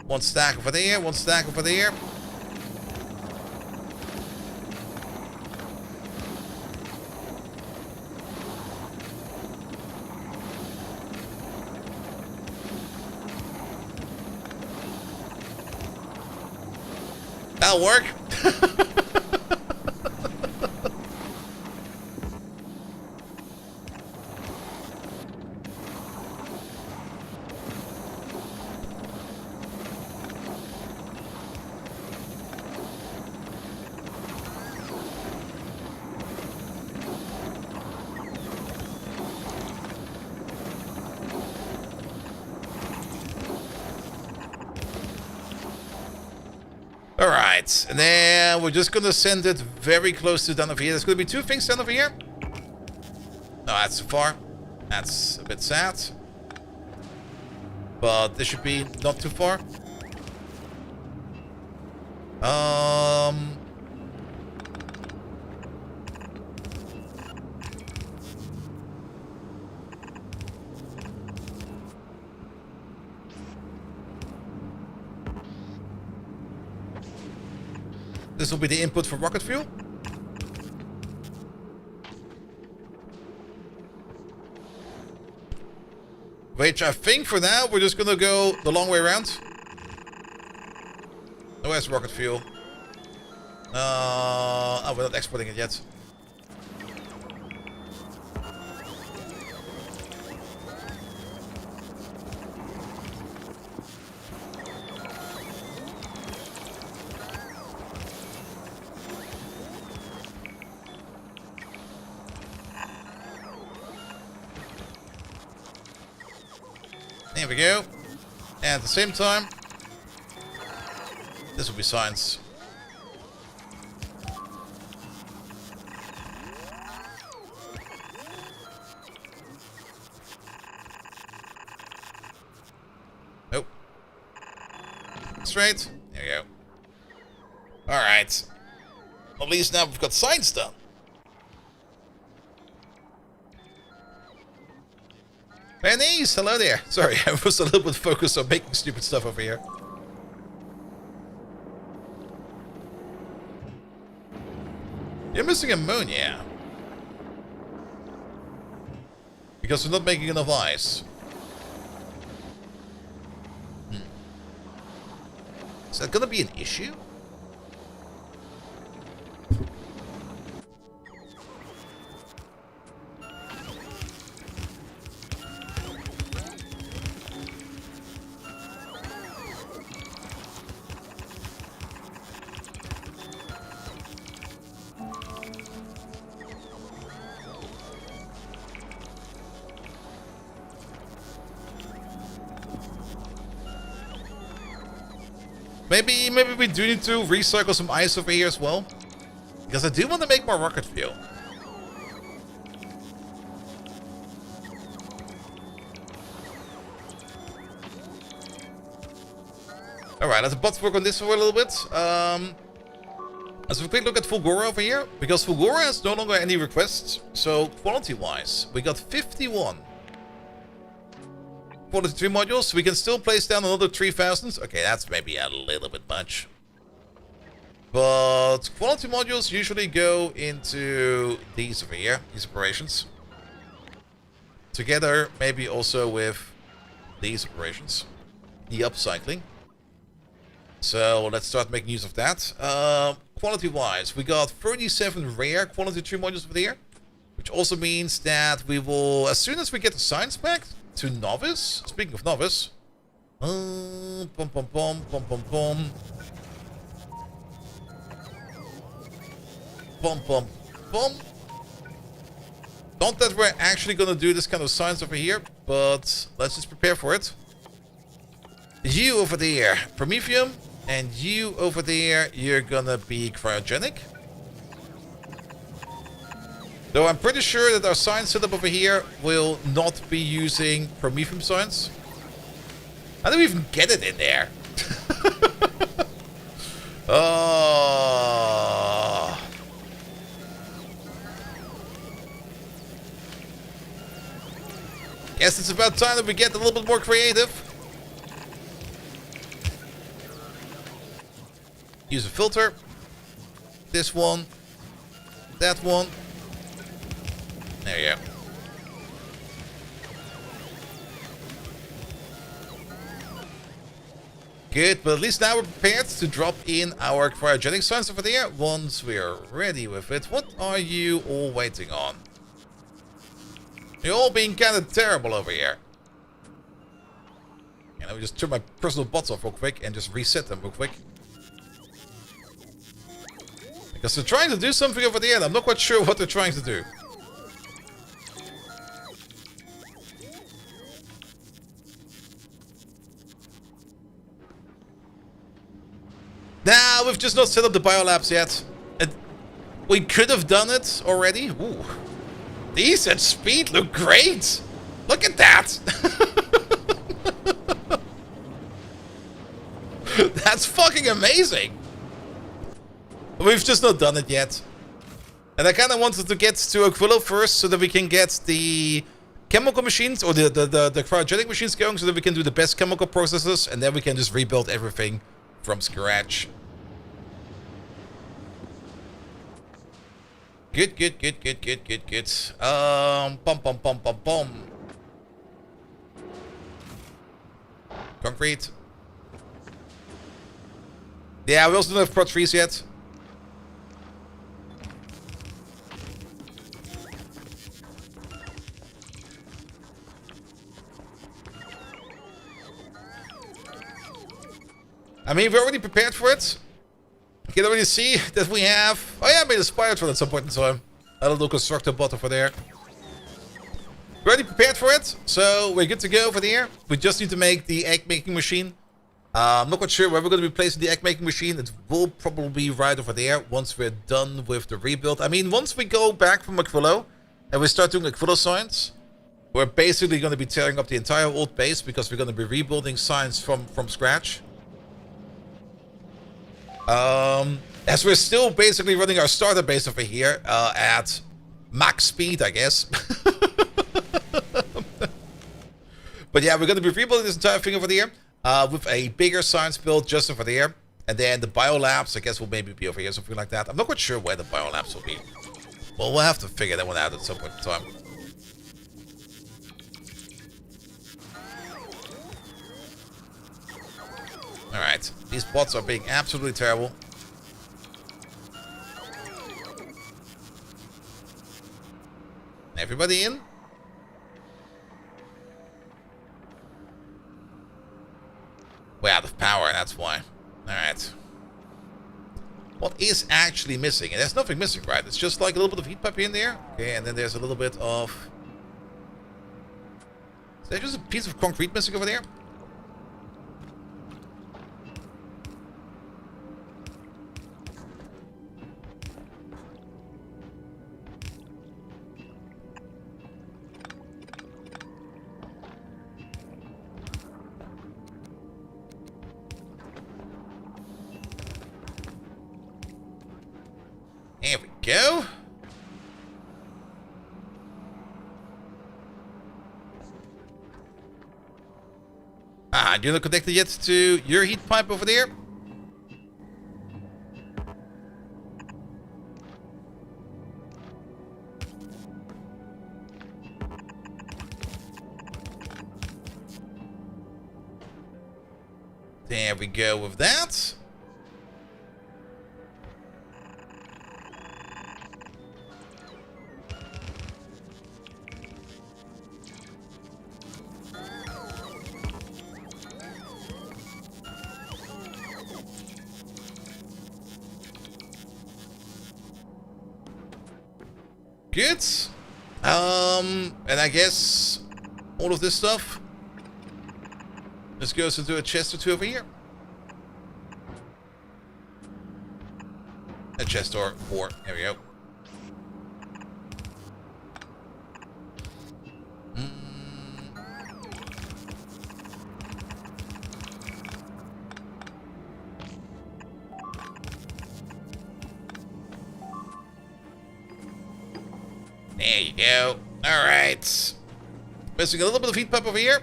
One stack over there, one stack over there. That'll work. Alright, and then we're just gonna send it very close to down over here. There's gonna be two things down over here. No, that's too far. That's a bit sad. But this should be not too far. This will be the input for rocket fuel. Which I think for now we're just gonna go the long way around. Oh, where's rocket fuel? Oh, we're not exporting it yet. There we go. And at the same time, this will be science. Nope. Straight. There we go. Alright. At least now we've got science done. Pennies, hello there. Sorry, I was a little bit focused on making stupid stuff over here. You're missing ammonia. Because we're not making enough ice. Is that gonna be an issue? Maybe we do need to recycle some ice over here as well. Because I do want to make more rocket fuel. Alright, let's bots work on this for a little bit. Let's have a quick look at Fulgora over here. Because Fulgora has no longer any requests. So, quality-wise, we got 51. Quality 3 modules. We can still place down another 3,000. Okay, that's maybe a little bit much. But quality modules usually go into these over here. These operations. Together, maybe also with these operations. The upcycling. So let's start making use of that. Quality-wise, we got 37 rare quality 3 modules over there. Which also means that we will, as soon as we get the science back to novice. Speaking of novice. Pom pom pom pom pom pom. Pom pom pom. Not that we're actually gonna do this kind of science over here, but let's just prepare for it. You over there, Promethium, and you over there, you're gonna be cryogenic. Though I'm pretty sure that our science setup over here will not be using Promethium science. How do we even get it in there? Oh. Guess it's about time that we get a little bit more creative. Use a filter. This one. That one. There you go. Good, but at least now we're prepared to drop in our cryogenic science over there once we're ready with it. What are you all waiting on? You're all being kind of terrible over here. And let me just turn my personal bots off real quick and just reset them real quick. Because they're trying to do something over there and I'm not quite sure what they're trying to do. Nah, we've just not set up the biolabs yet. We could have done it already. Ooh. These at speed look great. Look at that. That's fucking amazing. We've just not done it yet. And I kind of wanted to get to Aquilo first so that we can get the chemical machines or the cryogenic machines going so that we can do the best chemical processes and then we can just rebuild everything from scratch. Good. Pom pom pom pom pom. Concrete. Yeah, we also don't have prot trees yet. I mean, we're already prepared for it. You can already see that we have... Oh yeah, I made a Spiratron at some point in time. A little constructor bot over there. We're already prepared for it, so we're good to go over there. We just need to make the egg-making machine. I'm not quite sure where we're going to be placing the egg-making machine. It will probably be right over there once we're done with the rebuild. I mean, once we go back from Aquilo and we start doing Aquilo science, we're basically going to be tearing up the entire old base because we're going to be rebuilding science from scratch. As we're still basically running our starter base over here at max speed, I guess. But yeah, we're going to be rebuilding this entire thing over there with a bigger science build just over there. And then the biolabs, I guess, will maybe be over here, something like that. I'm not quite sure where the biolabs will be. Well, we'll have to figure that one out at some point in time. Alright, these bots are being absolutely terrible. Everybody in? We're out of power, that's why. Alright. What is actually missing? And there's nothing missing, right? It's just like a little bit of heat pipe in there. Okay, and then there's a little bit of... Is there just a piece of concrete missing over there? There we go. Ah, you're not connected yet to your heat pipe over there? There we go with that. Good. And I guess all of this stuff just goes into a chest or two over here. A chest or 4. There we go. There you go. Alright. Missing a little bit of heat pipe over here.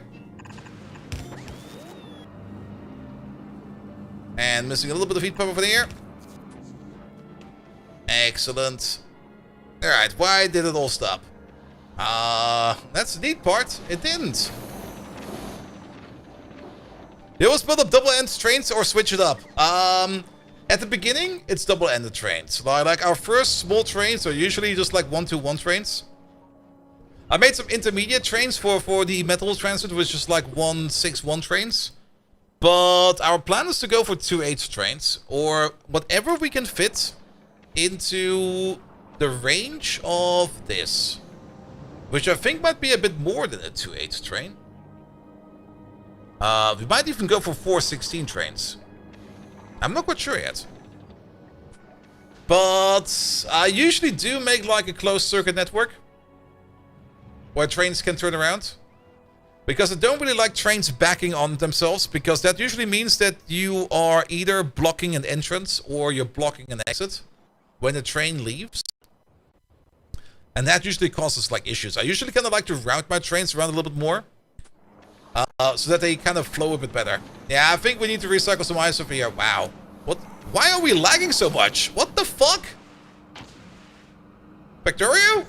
And missing a little bit of heat pipe over there. Excellent. Alright, why did it all stop? That's the neat part. It didn't. They always build up double-end trains or switch it up. At the beginning, it's double-ended trains. Like our first small trains are usually just like 1-2-1 trains. I made some intermediate trains for the metal transit, which is just like 1-6-1 trains. But our plan is to go for 2-8 trains, or whatever we can fit into the range of this. Which I think might be a bit more than a 2-8 train. We might even go for 4-16 trains. I'm not quite sure yet. But I usually do make like a closed circuit network where trains can turn around. Because I don't really like trains backing on themselves, because that usually means that you are either blocking an entrance or you're blocking an exit when the train leaves. And that usually causes like issues. I usually kind of like to route my trains around a little bit more. So that they kind of flow a bit better. Yeah, I think we need to recycle some ice over here. Wow. What? Why are we lagging so much? What the fuck? Factorio?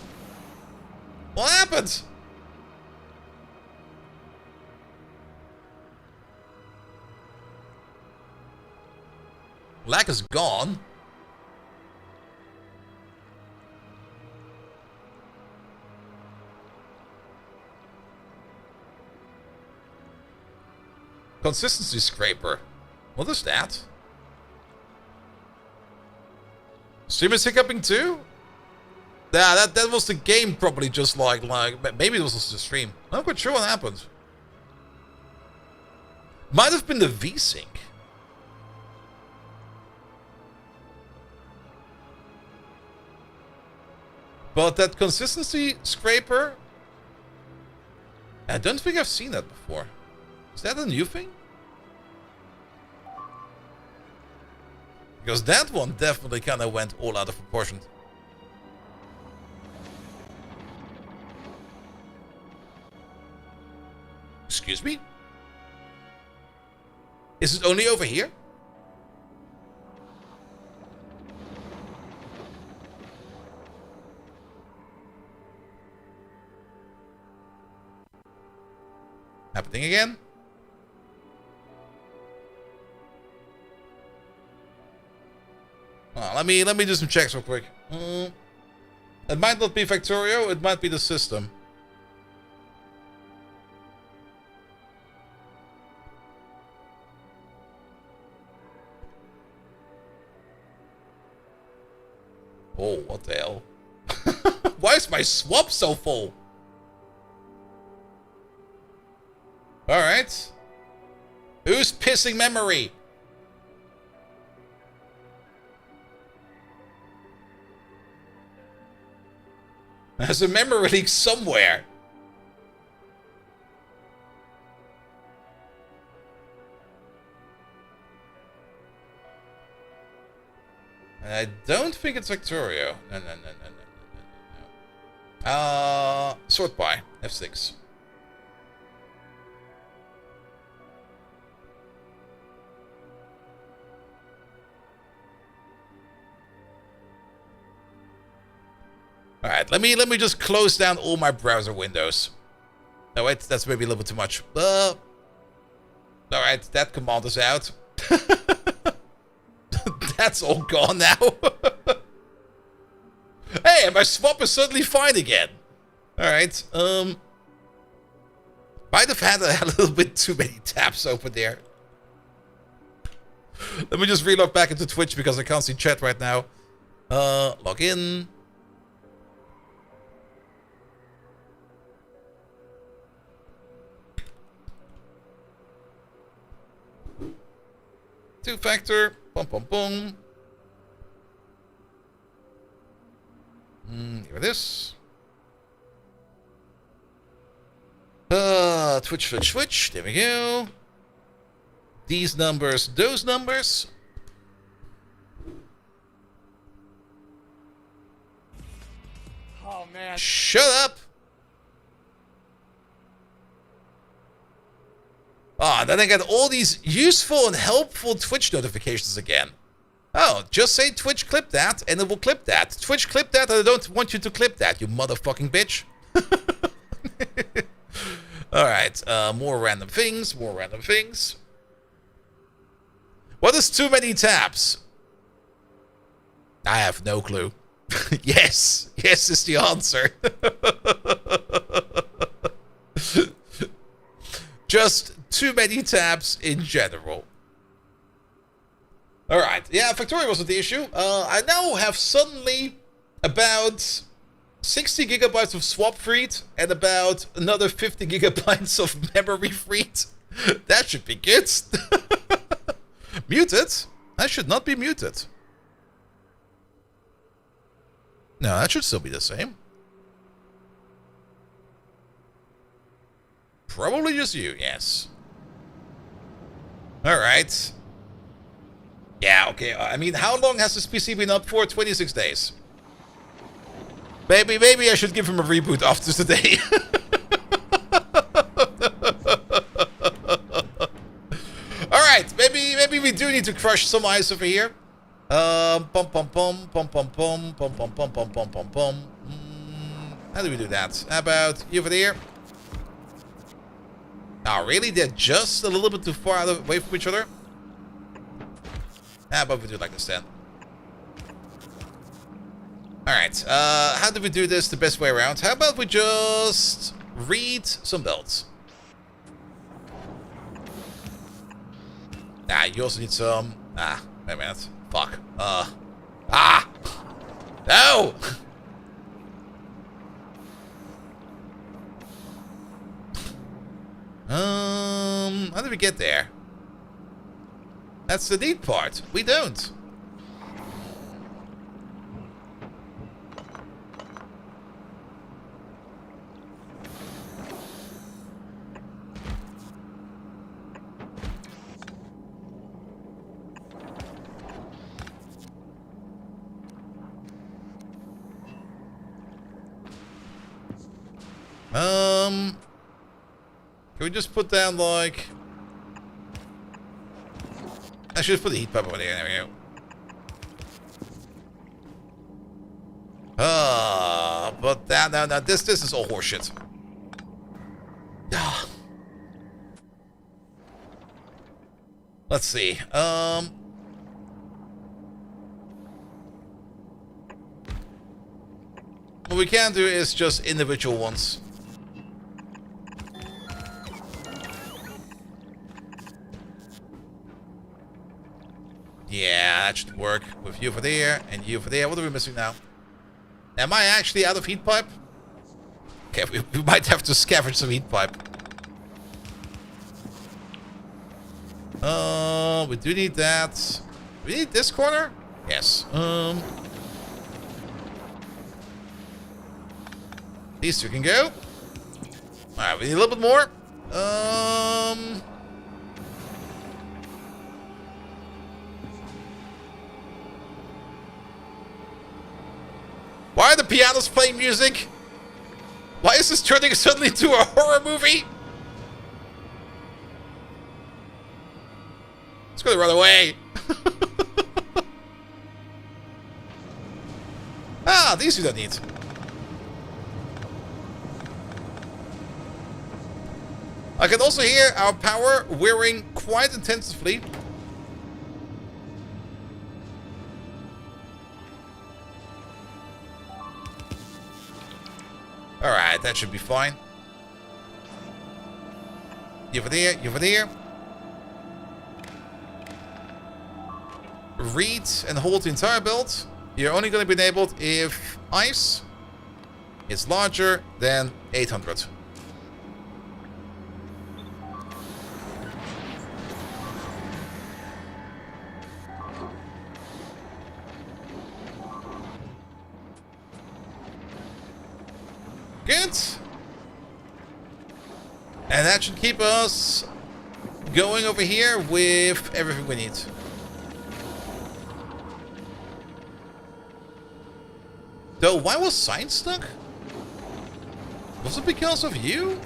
What happened? Lag is gone. Consistency scraper. What is that? Stream is hiccuping too? Yeah, that was the game probably, just like maybe it was just the stream. I'm not quite sure what happened. Might have been the V-Sync. But that consistency scraper, I don't think I've seen that before. Is that a new thing? Because that one definitely kind of went all out of proportion. Excuse me? Is it only over here? Happening again? Oh, let me do some checks real quick. It might not be Factorio, it might be the system. Oh, what the hell? Why is my swap so full? Alright. Who's pissing memory? There's a memory leak somewhere. I don't think it's Factorio. No. Sort by. F6. Alright, let me just close down all my browser windows. No, wait, that's maybe a little bit too much. Alright, that command is out. That's all gone now. Hey, my swap is suddenly fine again. Alright, might have had a little bit too many tabs open there. Let me just relog back into Twitch because I can't see chat right now. Log in. Two-factor. Boom, boom, boom. Here it is. Twitch. There we go. These numbers, those numbers. Oh, man. Shut up. And then I get all these useful and helpful Twitch notifications again. Oh, just say Twitch clip that, and it will clip that. Twitch clip that, and I don't want you to clip that, you motherfucking bitch. Alright, more random things. What is too many tabs? I have no clue. Yes is the answer. Just too many tabs in general. Alright, yeah, Factorio wasn't the issue. I now have suddenly about 60 gigabytes of swap freed and about another 50 gigabytes of memory freed. That should be good. Muted? That should not be muted. No, that should still be the same. Probably just you, yes. Alright. Yeah, okay. I mean, how long has this PC been up for? 26 days. Maybe I should give him a reboot after today. Alright, maybe we do need to crush some ice over here. How do we do that? How about you over there? Oh, really? They're just a little bit too far away from each other? How about we do it like this then? Alright, how do we do this the best way around? How about we just read some belts? You also need some... wait a minute. Fuck. No! How do we get there? That's the neat part. We don't. Can we just put down like... I should just put the heat pipe over there. There we go. But that no, this is all horseshit. Let's see. What we can do is just individual ones. Yeah, that should work with you over there and you over there. What are we missing now? Am I actually out of heat pipe? Okay, we might have to scavenge some heat pipe. We do need that. We need this corner? Yes. These two can go. Alright, we need a little bit more. the piano's playing music? Why is this turning suddenly into a horror movie? It's gonna run away. Ah, these we don't need. I can also hear our power whirring quite intensively. Alright, that should be fine. You over there, you over there. Read and hold the entire build. You're only going to be enabled if ice is larger than 800. Good. And that should keep us going over here with everything we need. Though, why was Sign stuck? Was it because of you?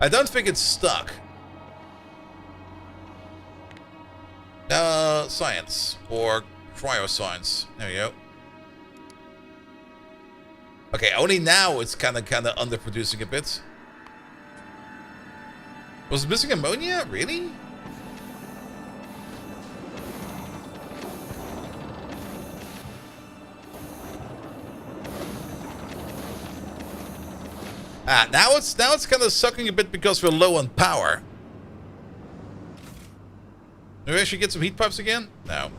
I don't think it's stuck. Science. Or cryoscience. There we go. Okay, only now it's kinda underproducing a bit. Was it missing ammonia? Really? Ah, now it's kind of sucking a bit because we're low on power. Maybe I should get some heat pipes again? No.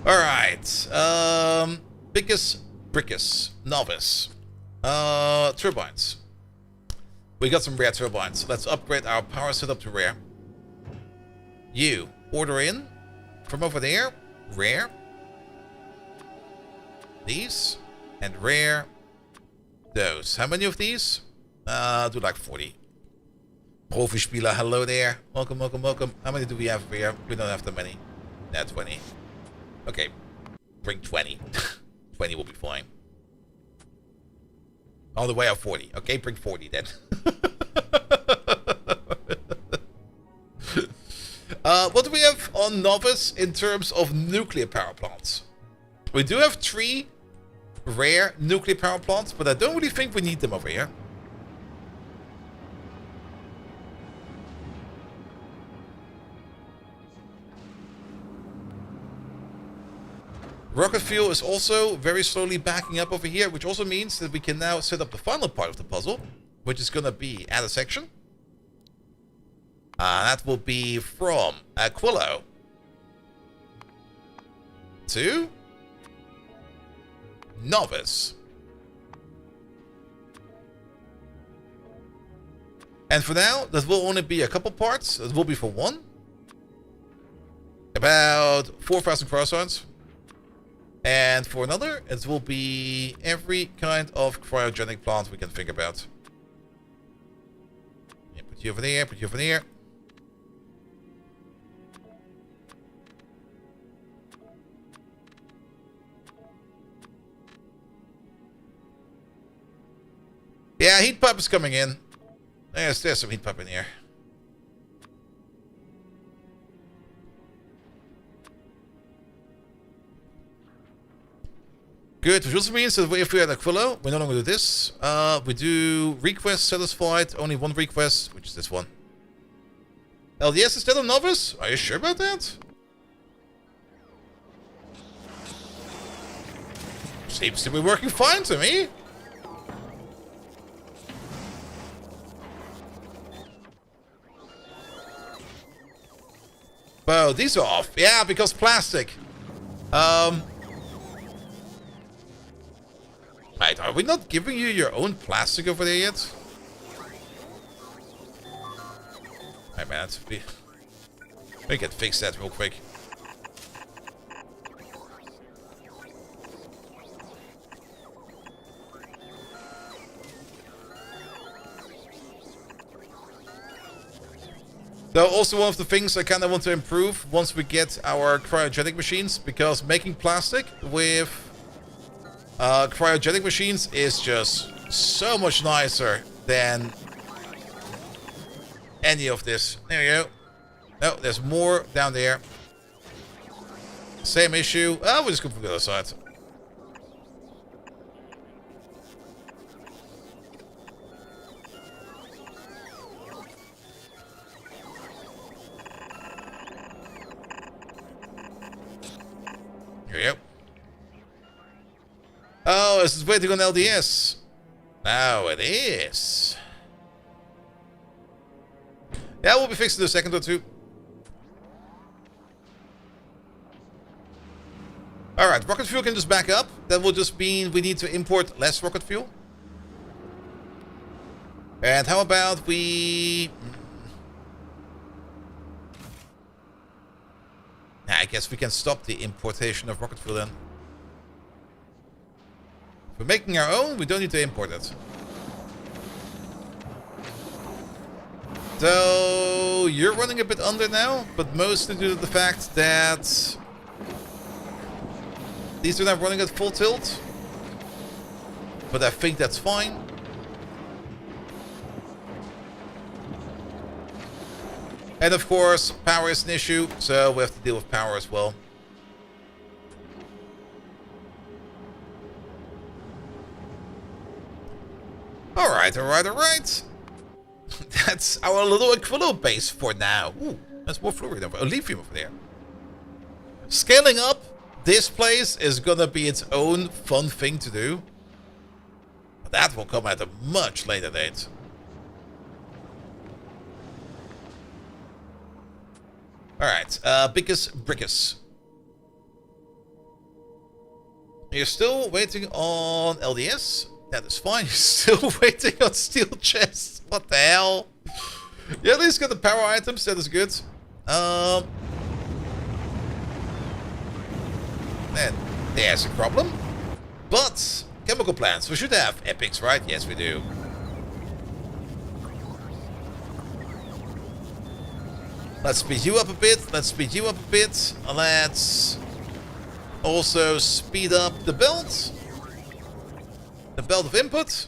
Alright. Brickus. Novice. Turbines. We got some rare turbines. Let's upgrade our power setup to rare. You. Order in. From over there. Rare. These. And rare. Those. How many of these? Do like 40. Profi Spieler, hello there. Welcome, welcome, welcome. How many do we have here? We don't have that many. Yeah, 20. Okay. Bring 20. 20 will be fine. On the way of 40. Okay, bring 40 then. What do we have on Novice in terms of nuclear power plants? We do have 3 rare nuclear power plants, but I don't really think we need them over here. Rocket fuel is also very slowly backing up over here, which also means that we can now set up the final part of the puzzle, which is going to be add a section. That will be from Aquilo to Novice. And for now, that will only be a couple parts. That will be for one. About 4,000 croissants. And for another, it will be every kind of cryogenic plant we can think about. Yeah, put you over there, put you over there. Yeah, heat pipe is coming in. There's some heat pipe in here. Good, which also means that if we're at Aquilo, we no longer do this. We do request satisfied, only one request, which is this one. LDS instead of Novice? Are you sure about that? Seems to be working fine to me. Oh, these are off. Yeah, because plastic. Right, are we not giving you your own plastic over there yet? Alright, man, maybe We can fix that real quick. So also one of the things I kind of want to improve once we get our cryogenic machines, because making plastic with cryogenic machines is just so much nicer than any of this. There you go. No, there's more down there. Same issue. Oh, we'll just go from the other side. Here we go. Oh, this is waiting on LDS. Now it is. Yeah, we'll be fixed in a second or two. Alright, rocket fuel can just back up. That will just mean we need to import less rocket fuel. And how about we... I guess we can stop the importation of rocket fuel then. If we're making our own, we don't need to import it. So, you're running a bit under now, but mostly due to the fact that these are not running at full tilt. But I think that's fine. And of course, power is an issue, so we have to deal with power as well. Alright, alright, alright. That's our little Aquilo base for now. Ooh, that's more fluorine over. Oh, lithium over there. Scaling up this place is gonna be its own fun thing to do. But that will come at a much later date. Alright, Bickus Brickus. You're still waiting on LDS? That is fine. You're still waiting on steel chests. What the hell? You at least got the power items. That is good. And there's a problem. But chemical plants. We should have epics, right? Yes, we do. Let's speed you up a bit. Let's speed you up a bit. Let's also speed up the belt. The belt of input.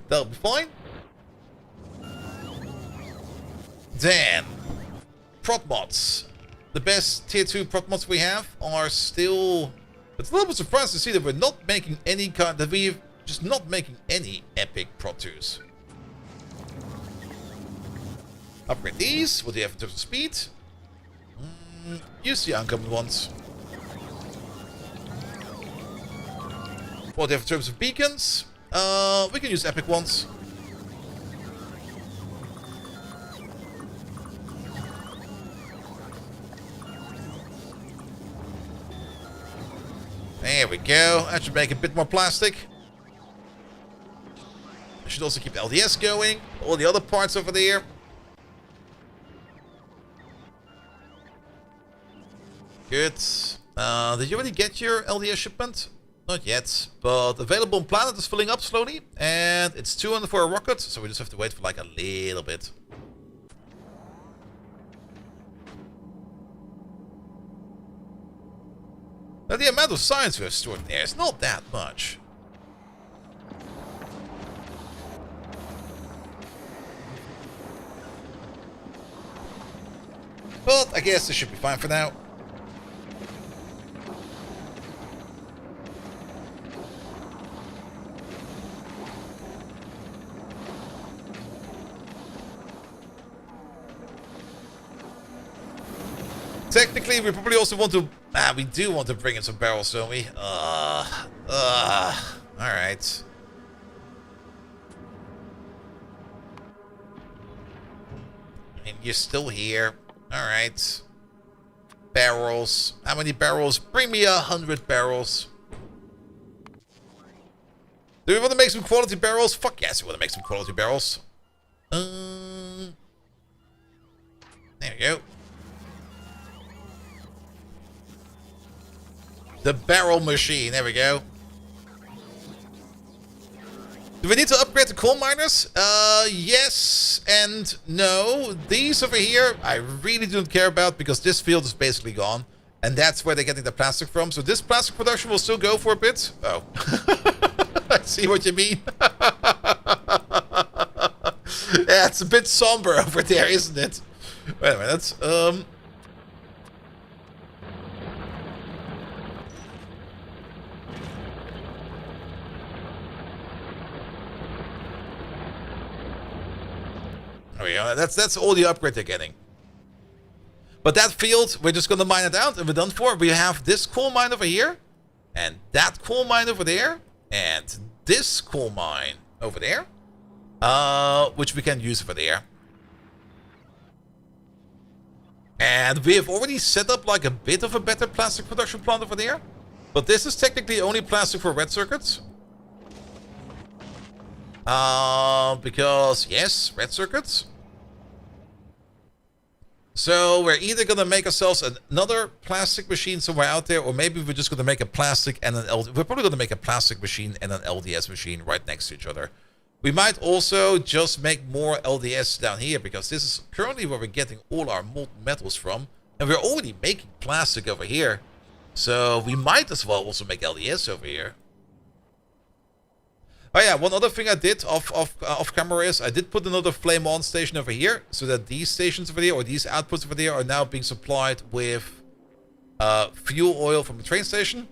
That'll be fine. Then, prot mods. The best tier 2 prot mods we have are still... It's a little bit surprised to see that we're not making any kind... That we're just not making any epic prot 2s. Upgrade these. What do you have in terms of speed? Use the uncommon ones. What do you have in terms of beacons? We can use epic ones. There we go. That should make a bit more plastic. I should also keep LDS going. All the other parts over there. Good. Did you already get your LDS shipment? Not yet, but available on planet is filling up slowly, and it's 200 for a rocket, so we just have to wait for like a little bit. Now the amount of science we have stored in there is not that much. But I guess this should be fine for now. Technically, we probably also want to... we do want to bring in some barrels, don't we? Alright. And you're still here. Alright. Barrels. How many barrels? Bring me 100 barrels. Do we want to make some quality barrels? Fuck yes, we want to make some quality barrels. There we go. The barrel machine. There we go. Do we need to upgrade the coal miners? Yes and no. These over here, I really don't care about because this field is basically gone. And that's where they're getting the plastic from. So this plastic production will still go for a bit. Oh. I see what you mean. Yeah, it's a bit somber over there, isn't it? Wait a minute. There we go. That's all the upgrade they're getting. But that field, we're just going to mine it out and we're done for. We have this coal mine over here. And that coal mine over there. And this coal mine over there. Which we can use over there. And we have already set up like a bit of a better plastic production plant over there. But this is technically only plastic for red circuits. Because, yes, red circuits. So we're either going to make ourselves another plastic machine somewhere out there, or maybe we're just going to make a plastic and an LDS. We're probably going to make a plastic machine and an LDS machine right next to each other. We might also just make more LDS down here, because this is currently where we're getting all our molten metals from. And we're already making plastic over here. So we might as well also make LDS over here. Oh yeah, one other thing I did off camera is I did put another flame on station over here, so that these stations over there, or these outputs over there, are now being supplied with fuel oil from the train station.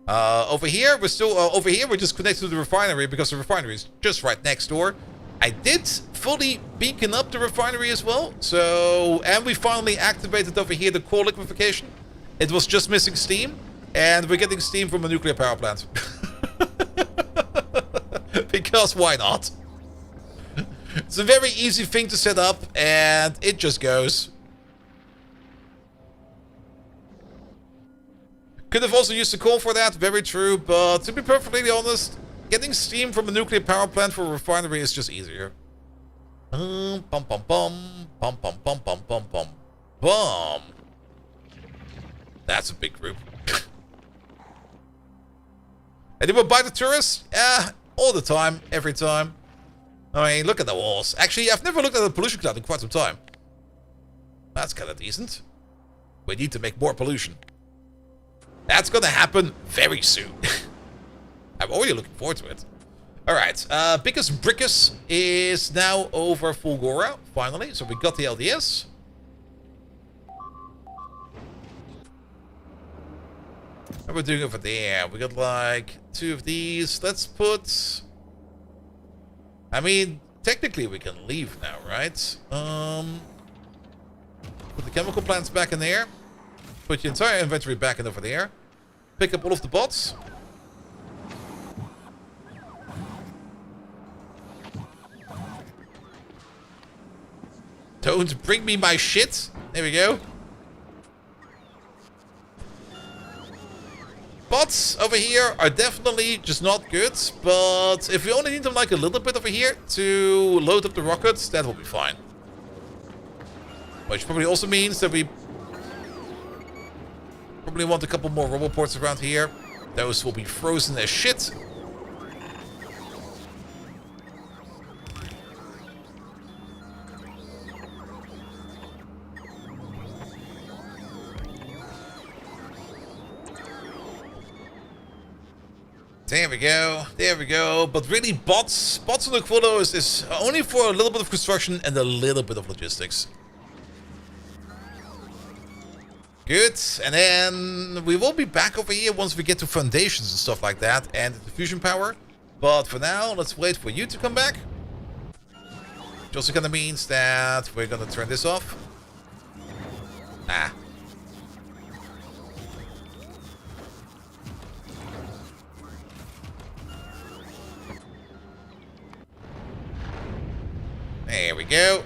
Over here we're just connected to the refinery, because the refinery is just right next door. I did fully beacon up the refinery as well, so, and we finally activated over here the core liquefaction. It was just missing steam, and we're getting steam from a nuclear power plant. Because why not? It's a very easy thing to set up, and it just goes. Could have also used the coal for that, very true, but to be perfectly honest, getting steam from a nuclear power plant for a refinery is just easier. Bum bum bum bum bum bum bum bum bum bum. That's a big group. Anyone buy the tourists? Yeah, all the time, every time. I mean, look at the walls. Actually, I've never looked at a pollution cloud in quite some time. That's kind of decent. We need to make more pollution. That's gonna happen very soon. I'm already looking forward to it. Alright, biggest Brickus is now over Fulgora, finally. So we got the LDS. What are we doing over there? We got like 2 of these. Let's put... I mean, technically we can leave now, right? Put the chemical plants back in there. Put your entire inventory back in over there. Pick up all of the bots. Don't bring me my shit. There we go. Bots over here are definitely just not good, but if we only need them like a little bit over here to load up the rockets, that will be fine. Which probably also means that we probably want a couple more roboports around here. Those will be frozen as shit. There we go, there we go. But really, bots on the Aquilo is only for a little bit of construction and a little bit of logistics. Good, and then we will be back over here once we get to foundations and stuff like that, and the fusion power. But for now, let's wait for you to come back. Which also kind of means that we're gonna turn this off. Ah. There we go.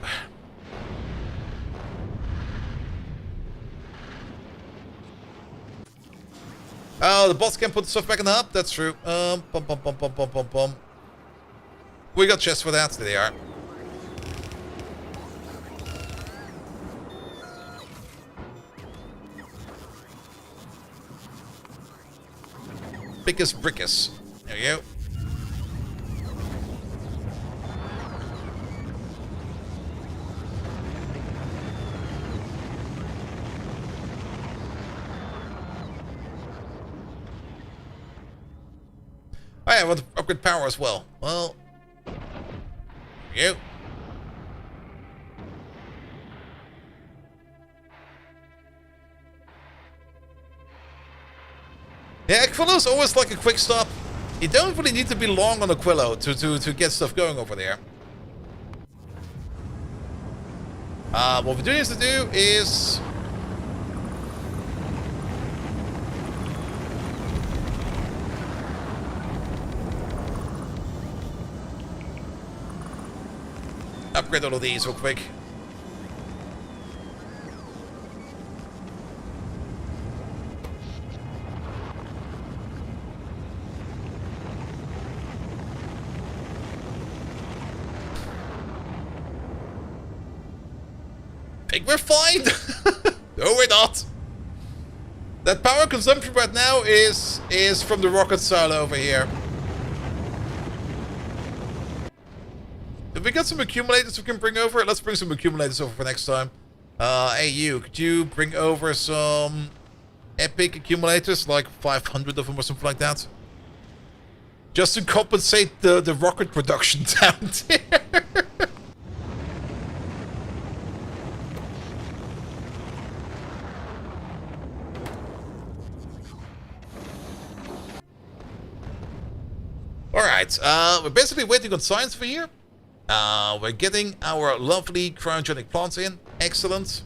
Oh, the bots can put the stuff back in the hub? That's true. Bum, bum, bum, bum, bum, bum, bum. We got chests for that. There they are. Biggest brickus. There you go. Oh, yeah, I want to upgrade power as well. Well, there you go. Yeah, Aquilo's always like a quick stop. You don't really need to be long on Aquilo to get stuff going over there. What we do need to do is... upgrade all of these real quick. Think we're fine? No, we're not. That power consumption right now is from the rocket silo over here. Have we got some accumulators we can bring over? Let's bring some accumulators over for next time. Hey you, could you bring over some epic accumulators? Like 500 of them or something like that? Just to compensate the rocket production down there. Alright, we're basically waiting on science for here. We're getting our lovely cryogenic plants in. Excellent.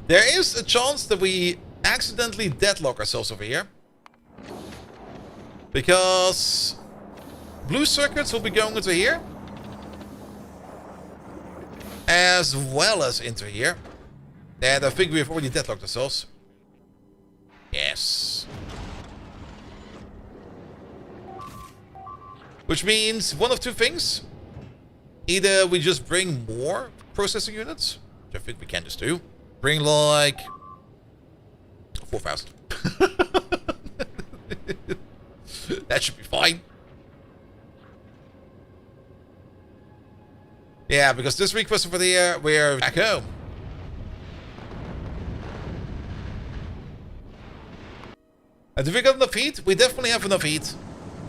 There is a chance that we accidentally deadlock ourselves over here. Because blue circuits will be going into here. As well as into here. And I think we've already deadlocked ourselves. Yes. Which means one of two things. Either we just bring more processing units, which I think we can just do. Bring like 4,000. That should be fine. Yeah, because this request over there, we're back home. And do we got enough heat? We definitely have enough heat.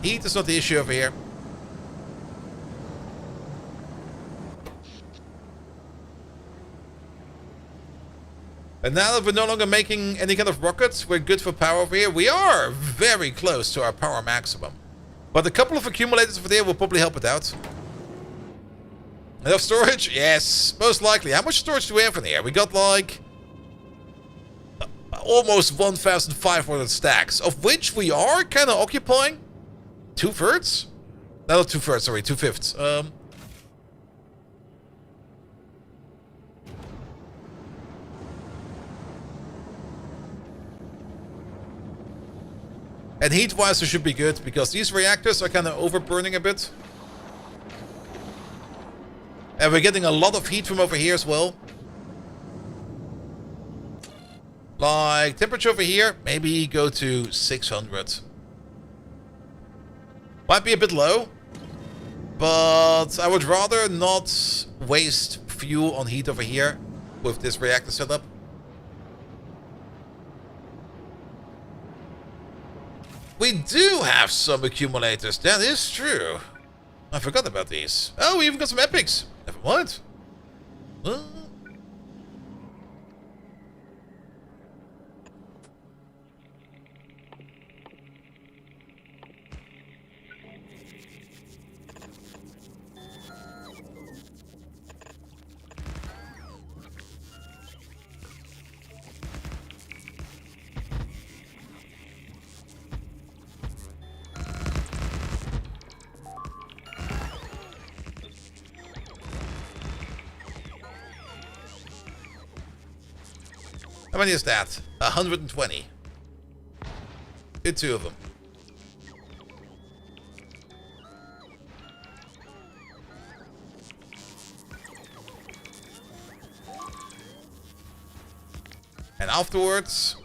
Heat is not the issue over here. And now that we're no longer making any kind of rockets, we're good for power over here. We are very close to our power maximum. But a couple of accumulators over there will probably help it out. Enough storage? Yes, most likely. How much storage do we have in here? We got like... almost 1,500 stacks, of which we are kind of occupying 2/3? No, not 2/3, sorry, 2/5. And heat-wise, it should be good, because these reactors are kind of overburning a bit. And we're getting a lot of heat from over here as well. Like, temperature over here, maybe go to 600. Might be a bit low, but I would rather not waste fuel on heat over here with this reactor setup. We do have some accumulators, that is true. I forgot about these. Oh, we even got some epics. Never mind. How many is that? 120. Hit 2 of them. And afterwards,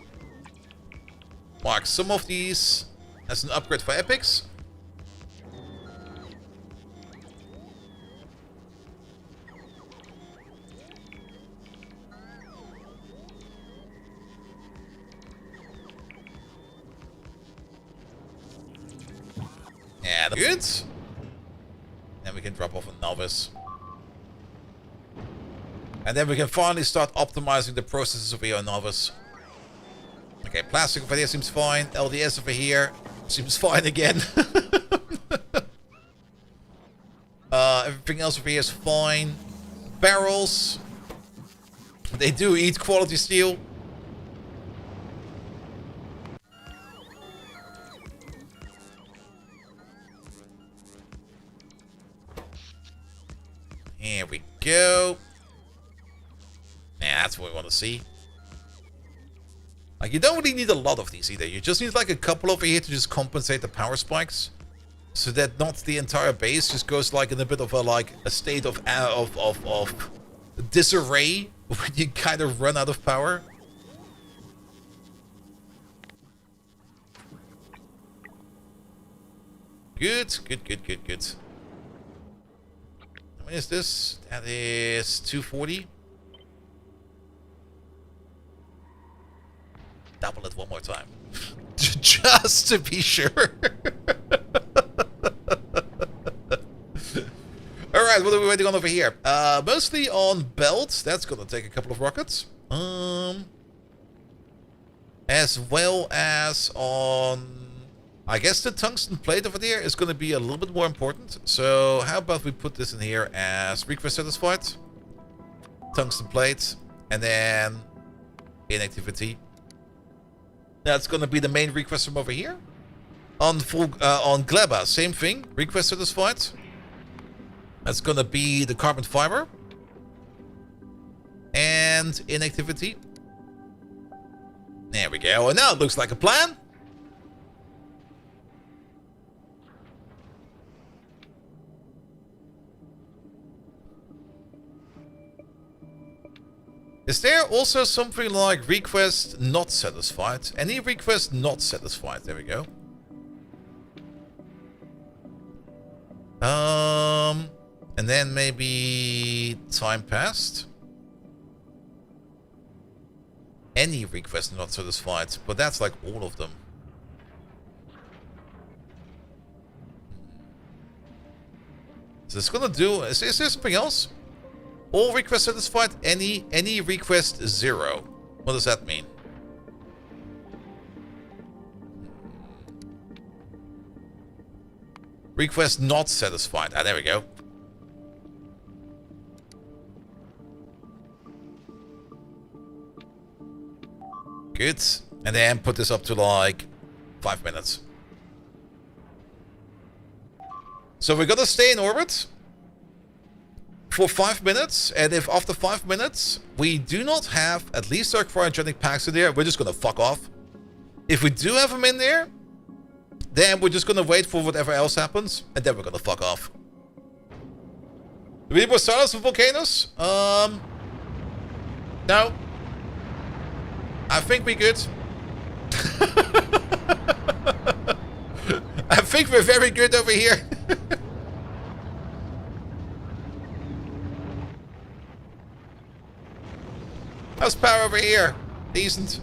mark some of these as an upgrade for epics. Yeah, good. Then we can drop off a novice. And then we can finally start optimizing the processes over here on novice. Okay, plastic over here seems fine. LDS over here seems fine again. Everything else over here is fine. Barrels. They do eat quality steel. Here we go. Yeah, that's what we want to see. Like, you don't really need a lot of these either. You just need like a couple over here to just compensate the power spikes, so that not the entire base just goes like in a bit of a state of disarray when you kind of run out of power. Good, good, good, good, good. How many is this? That is 240. Double it one more time. Just to be sure. Alright, what are we waiting on over here? Mostly on belts. That's gonna take a couple of rockets. As well as on... I guess the tungsten plate over there is gonna be a little bit more important. So how about we put this in here as request satisfied. Tungsten plate. And then inactivity. That's gonna be the main request from over here. On Gleba, same thing. Request satisfied. That's gonna be the carbon fiber. And inactivity. There we go. And now it looks like a plan. Is there also something like request not satisfied? Any request not satisfied? There we go. And then maybe time passed. Any request not satisfied, but that's like all of them. Is this gonna do? Is there something else? All requests satisfied, any request 0. What does that mean? Request not satisfied. Ah, there we go. Good. And then put this up to like 5 minutes. So we're gonna stay in orbit for 5 minutes, and if after 5 minutes we do not have at least our cryogenic packs in there, we're just gonna fuck off. If we do have them in there, then we're just gonna wait for whatever else happens, and then we're gonna fuck off. Do we need more stars for volcanoes? No. I think we're good. I think we're very good over here. How's power over here? Decent.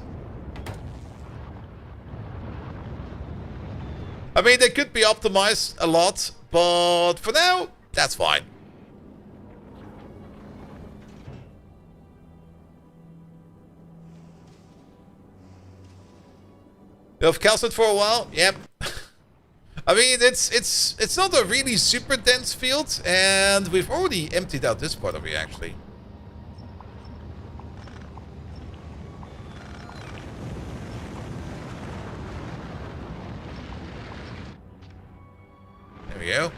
I mean, they could be optimized a lot, but for now, that's fine. You've calced for a while? Yep. I mean, it's not a really super dense field, and we've already emptied out this part of it, actually. There we go.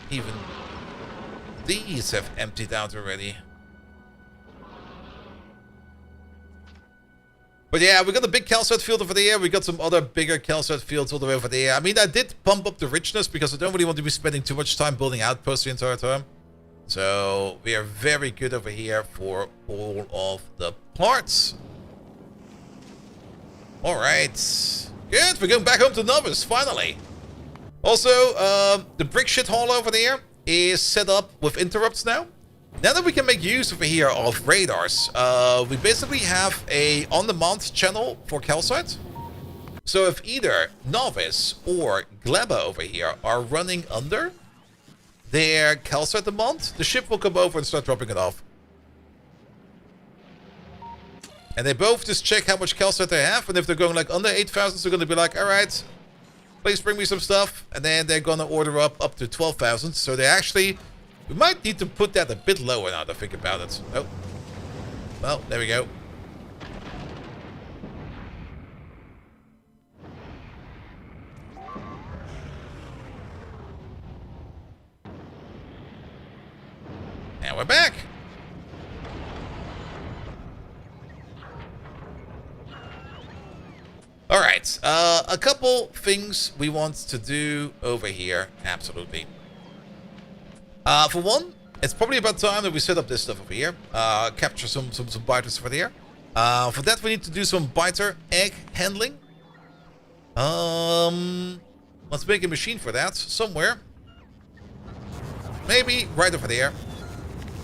Even these have emptied out already. But yeah, we got a big calcite field over there. We got some other bigger calcite fields all the way over there. I mean, I did pump up the richness because I don't really want to be spending too much time building outposts the entire time. So we are very good over here for all of the parts. All right. Good. We're going back home to Novice, finally. Also, the brick shit hall over there is set up with interrupts now. Now that we can make use over here of radars, we basically have a on-demand channel for calcite. So if either Novice or Gleba over here are running under their calcite demand, the ship will come over and start dropping it off. And they both just check how much calcite they have, and if they're going like under 8,000, they're going to be like, alright, please bring me some stuff. And then they're going to order up to 12,000. So they actually... We might need to put that a bit lower now that I think about it. Oh. Well, there we go. And we're back. Alright, a couple things we want to do over here. Absolutely. For one, it's probably about time that we set up this stuff over here. Capture some biters over there. For that, we need to do some biter egg handling. Let's make a machine for that somewhere. Maybe right over there.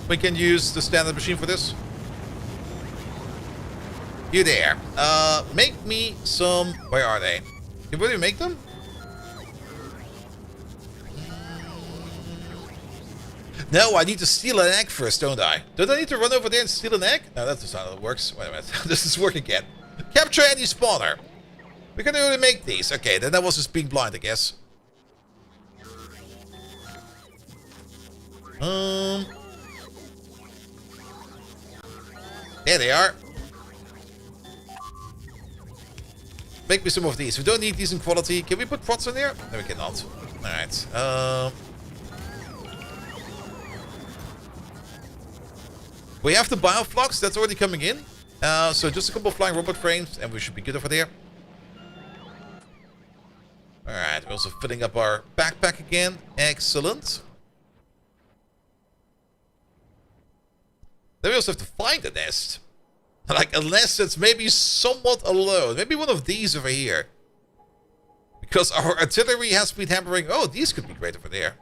We can use the standard machine for this. You there. Make me some... Where are they? Can we really make them? No, I need to steal an egg first, don't I? Don't I need to run over there and steal an egg? No, that's just how it works. Wait a minute. This is working again. Capture any spawner. We can only make these. Okay, then that was just being blind, I guess. There they are. Make me some of these. We don't need decent quality. Can we put pots in there? No, we cannot. Alright. We have the bioflux, that's already coming in. So just a couple of flying robot frames and we should be good over there. Alright, we're also filling up our backpack again. Excellent. Then we also have to find a nest. Like, unless it's maybe somewhat alone. Maybe one of these over here. Because our artillery has been hampering... Oh, these could be great over there.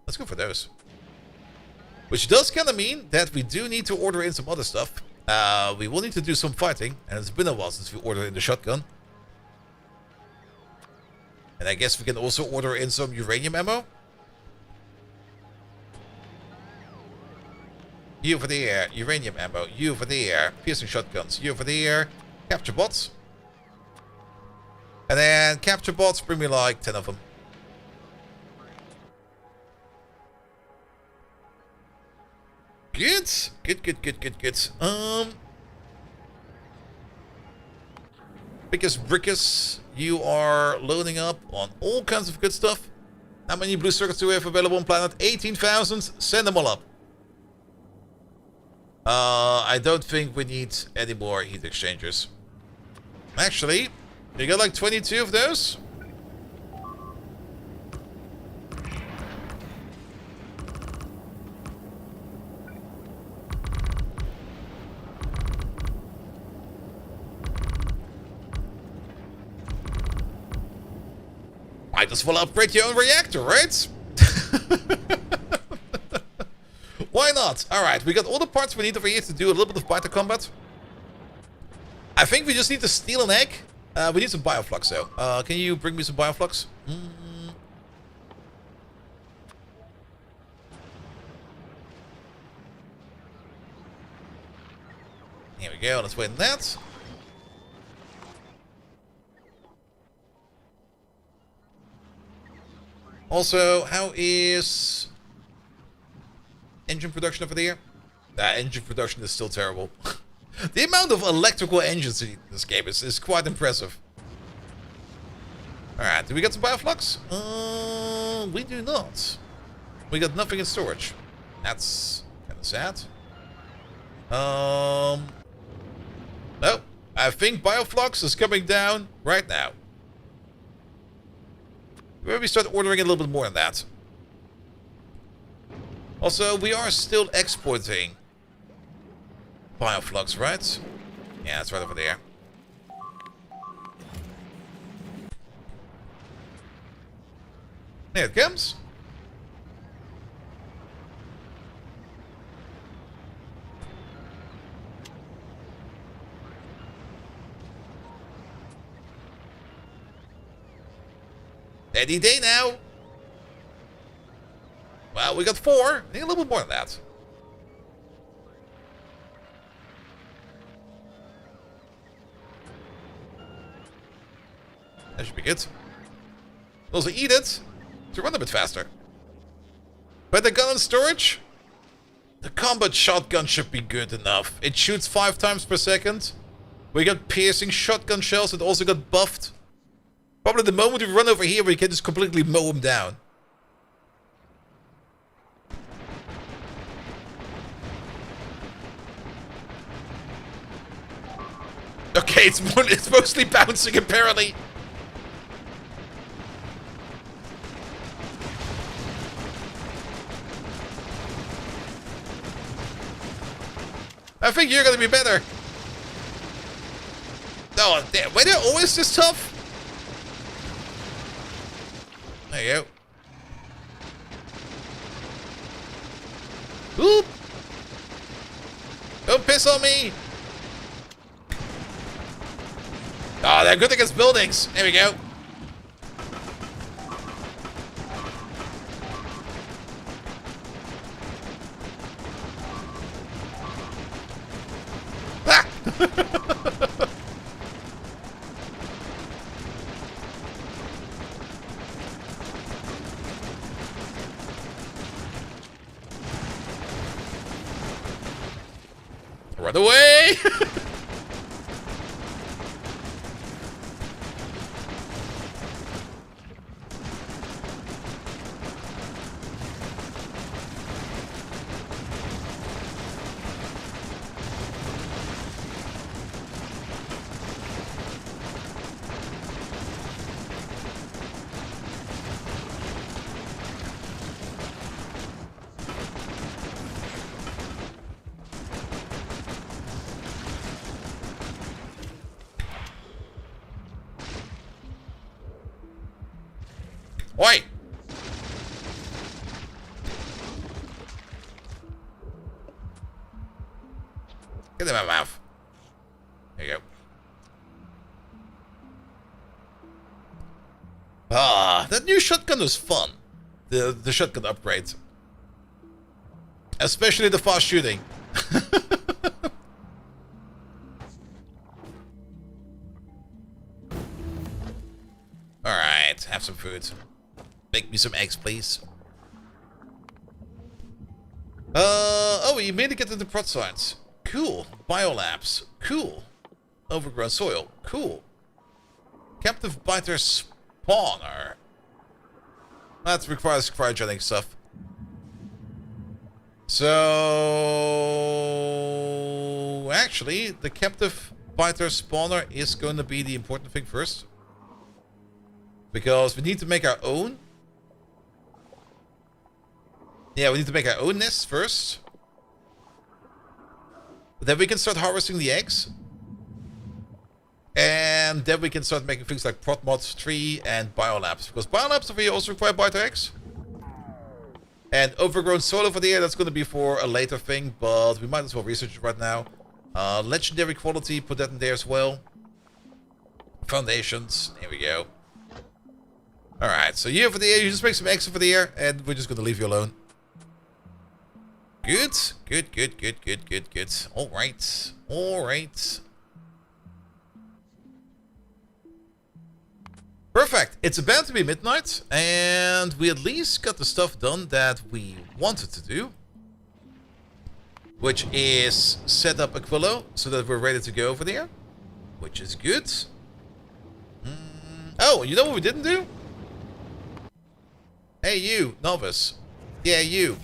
Let's go for those. Which does kind of mean that we do need to order in some other stuff. We will need to do some fighting. And it's been a while since we ordered in the shotgun. And I guess we can also order in some uranium ammo. You over there. Uranium ammo. You over there. Piercing shotguns. You over there. Capture bots. And then capture bots. Bring me like 10 of them. Good. Good. Brickus, you are loading up on all kinds of good stuff. How many blue circuits do we have available on planet? 18,000. Send them all up. I don't think we need any more heat exchangers. Actually, you got like 22 of those? Might as well upgrade your own reactor, right? Why not? Alright, we got all the parts we need over here to do a little bit of biter combat. I think we just need to steal an egg. We need some bioflux though. Can you bring me some bioflux? Here we go, let's wait on that. Also, how is engine production over there? Engine production is still terrible. The amount of electrical engines in this game is quite impressive. Alright, do we get some bioflux? We do not. We got nothing in storage. That's kind of sad. Oh, I think Bioflux is coming down right now. Maybe start ordering a little bit more than that. Also, we are still exporting Bioflux, right? Yeah, it's right over there. There it comes. Any day now. Well, we got 4. I think a little bit more than that. That should be good. Also eat it to run a bit faster. But the gun and storage? The combat shotgun should be good enough. It shoots 5 times per second. We got piercing shotgun shells. It also got buffed. Probably the moment we run over here, we can just completely mow him down. Okay, it's mostly bouncing apparently. I think you're gonna be better. No, why they're always this tough? There you go. Oop! Don't piss on me! Oh, they're good against buildings. There we go. Ah! Run away! Oi! Get in my mouth. There you go. Ah, that new shotgun was fun. The shotgun upgrade. Especially the fast shooting. Alright, have some food. Make me some eggs, please. Oh, you made it get to the prot science. Cool. Biolabs. Cool. Overgrown soil. Cool. Captive biter spawner. That requires cryogenic stuff. So... actually, the captive biter spawner is going to be the important thing first. Because we need to make our own. Yeah, we need to make our own nests first. Then we can start harvesting the eggs. And then we can start making things like prot mods 3 and biolabs. Because biolabs over here also require biter eggs. And overgrown soil over there, that's going to be for a later thing. But we might as well research it right now. Legendary quality, put that in there as well. Foundations, there we go. Alright, so you over there, you just make some eggs over there. And we're just going to leave you alone. Good, good, good, good, good, good, good. Alright, alright. Perfect. It's about to be midnight, and we at least got the stuff done that we wanted to do. Which is set up Aquilo, so that we're ready to go over there. Which is good. Oh, you know what we didn't do? Hey you, novice. Yeah, you.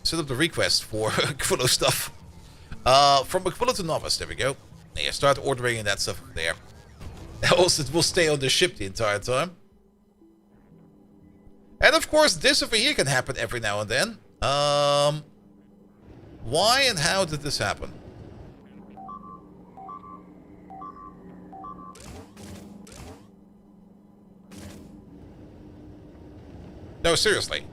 Set up the request for Aquilo stuff. From Aquilo to novice, there we go. Yeah, start ordering that stuff there. Else it will stay on the ship the entire time. And of course, this over here can happen every now and then. Why and how did this happen? No, seriously.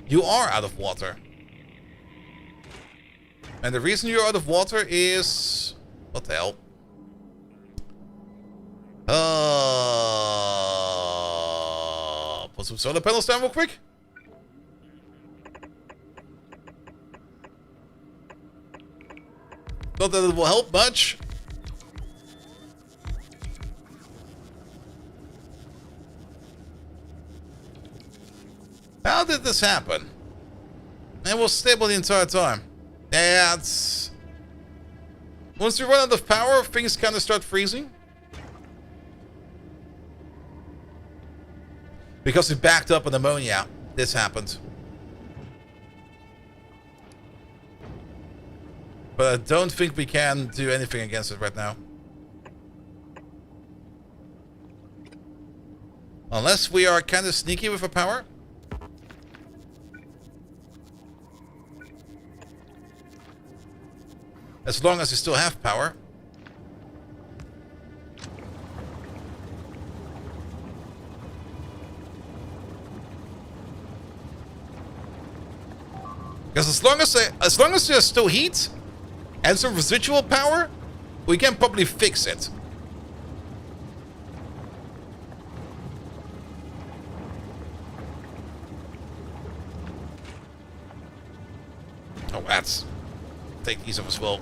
You are out of water. And the reason you're out of water is... What the hell? Put some solar panels down real quick. Not that it will help much. How did this happen? It was stable the entire time. Yeah, it's... Once you run out of power, things kind of start freezing. Because it backed up on ammonia, this happened. But I don't think we can do anything against it right now. Unless we are kind of sneaky with our power. As long as we still have power. Because as long as there's still heat and some residual power, we can probably fix it. Oh, that's... Take these off as well.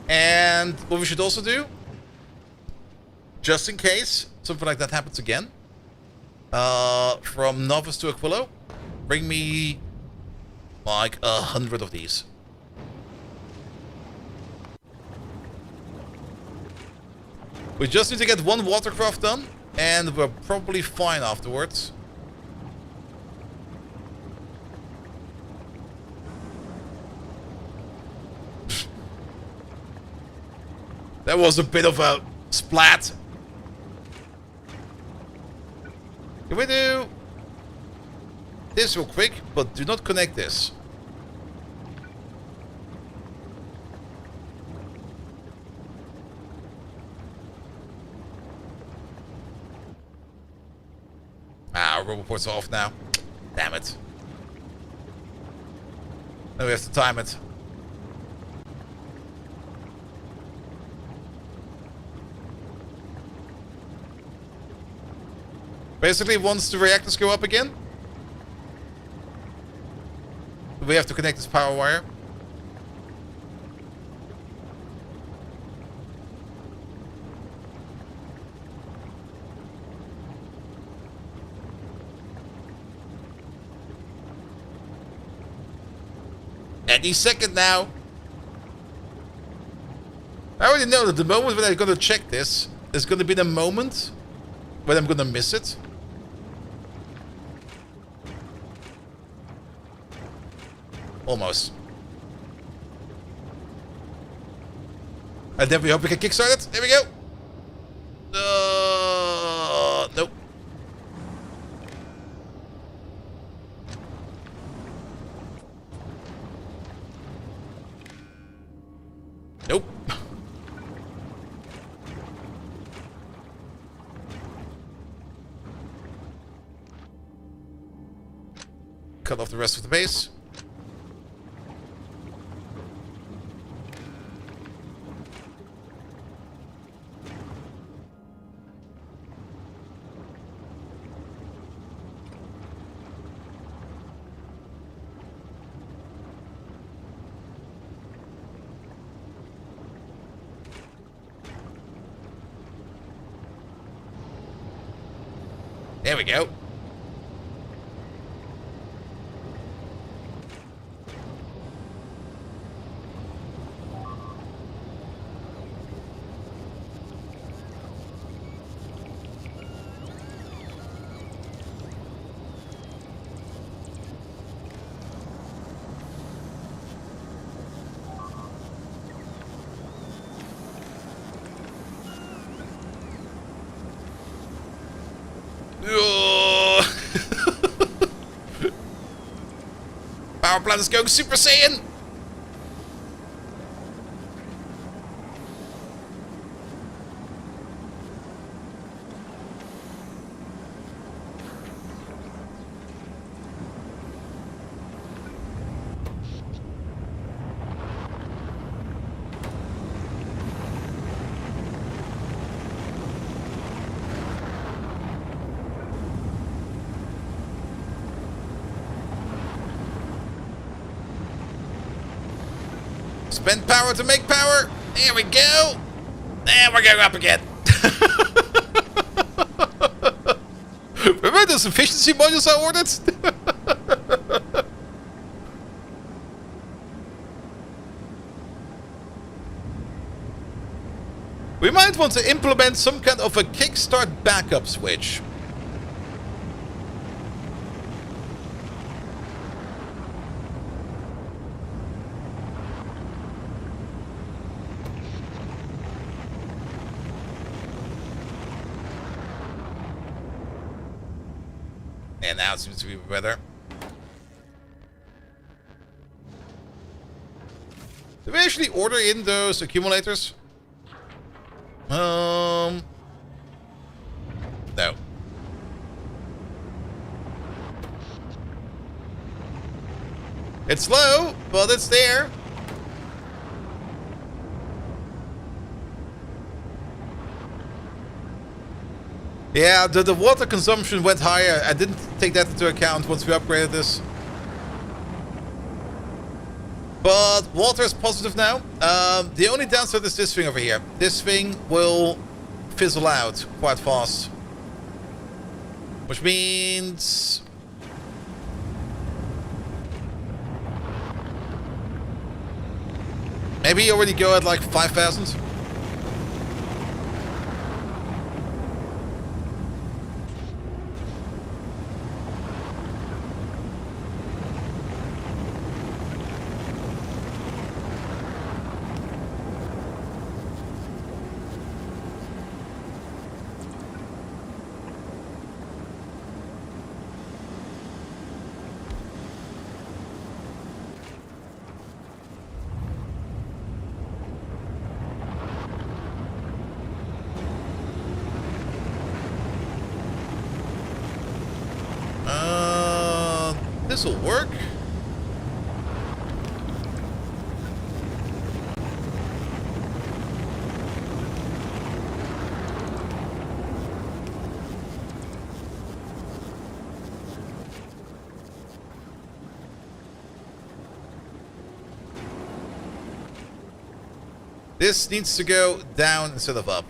And what we should also do, just in case something like that happens again, from Novice to Aquilo, bring me like 100 of these. We just need to get one watercraft done, and we're probably fine afterwards. That was a bit of a splat. Can we do this real quick, but do not connect this? Ah, our roboport's off now. Damn it. Now we have to time it. Basically, once the reactors go up again, we have to connect this power wire. Any second now. I already know that the moment when I'm going to check this is going to be the moment when I'm going to miss it. Almost. And then we hope we can kickstart it. There we go. Nope. Nope. Cut off the rest of the base. There we go. Power plant is going Super Saiyan. Spend power to make power. There we go. And we're going up again. Remember those efficiency modules I ordered? We might want to implement some kind of a kickstart backup switch. And now it seems to be better. Did we actually order in those accumulators? No. It's slow, but it's there. Yeah, the water consumption went higher. I didn't take that into account once we upgraded this. But water is positive now. The only downside is this thing over here. This thing will fizzle out quite fast. Which means... maybe you already go at like 5,000? This'll work. This needs to go down instead of up.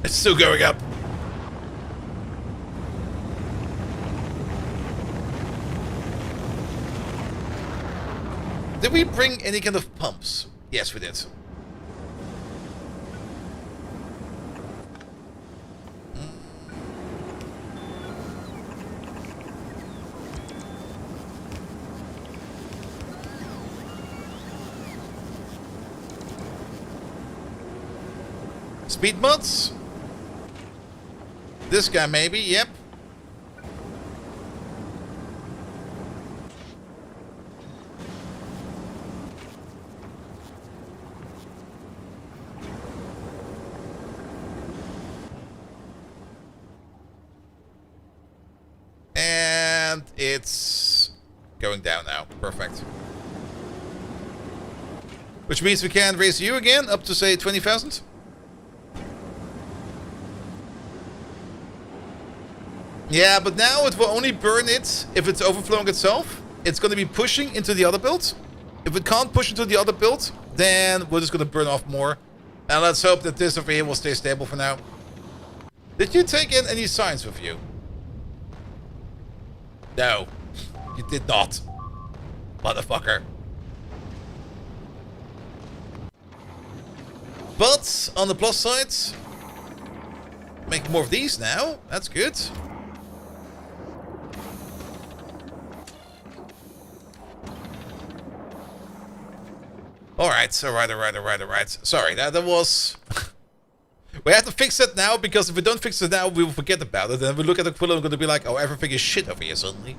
It's still going up. Did we bring any kind of pumps? Yes, we did. Speed mods? This guy maybe, yep. It's going down now. Perfect. Which means we can raise you again up to, say, 20,000. Yeah, but now it will only burn it if it's overflowing itself. It's going to be pushing into the other build. If it can't push into the other build, then we're just going to burn off more. And let's hope that this over here will stay stable for now. Did you take in any signs with you? No. You did not. Motherfucker. But, on the plus side, make more of these now. That's good. Alright. Sorry, that was... We have to fix it now, because if we don't fix it now, we will forget about it. And we look at Aquilo and we're going to be like, oh, everything is shit over here suddenly.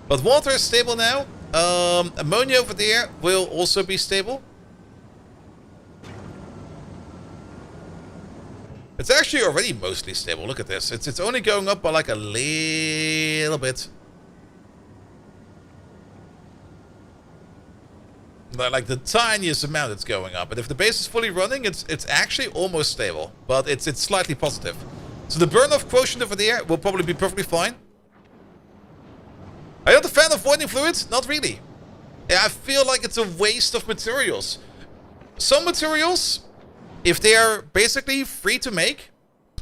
But water is stable now. Ammonia over there will also be stable. It's actually already mostly stable. Look at this. It's only going up by like a little bit. Like the tiniest amount it's going up. But if the base is fully running, it's actually almost stable. But it's slightly positive. So the burn-off quotient over there will probably be perfectly fine. Are you not a fan of voiding fluids? Not really. Yeah, I feel like it's a waste of materials. Some materials, if they are basically free to make,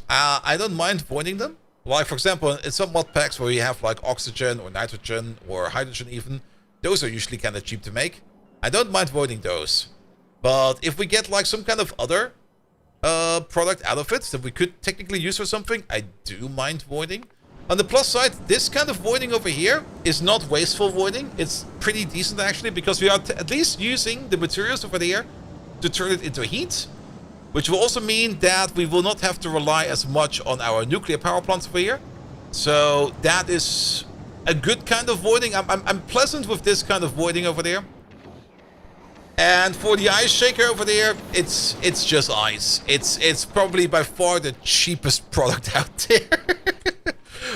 I don't mind voiding them. Like, for example, in some mod packs where you have like oxygen or nitrogen or hydrogen even, those are usually kind of cheap to make. I don't mind voiding those. But if we get like some kind of other product out of it that we could technically use for something, I do mind voiding. On the plus side, this kind of voiding over here is not wasteful voiding. It's pretty decent actually, because we are at least using the materials over there to turn it into heat. Which will also mean that we will not have to rely as much on our nuclear power plants over here. So that is a good kind of voiding. I'm pleasant with this kind of voiding over there. And for the ice shaker over there, it's just ice. It's probably by far the cheapest product out there.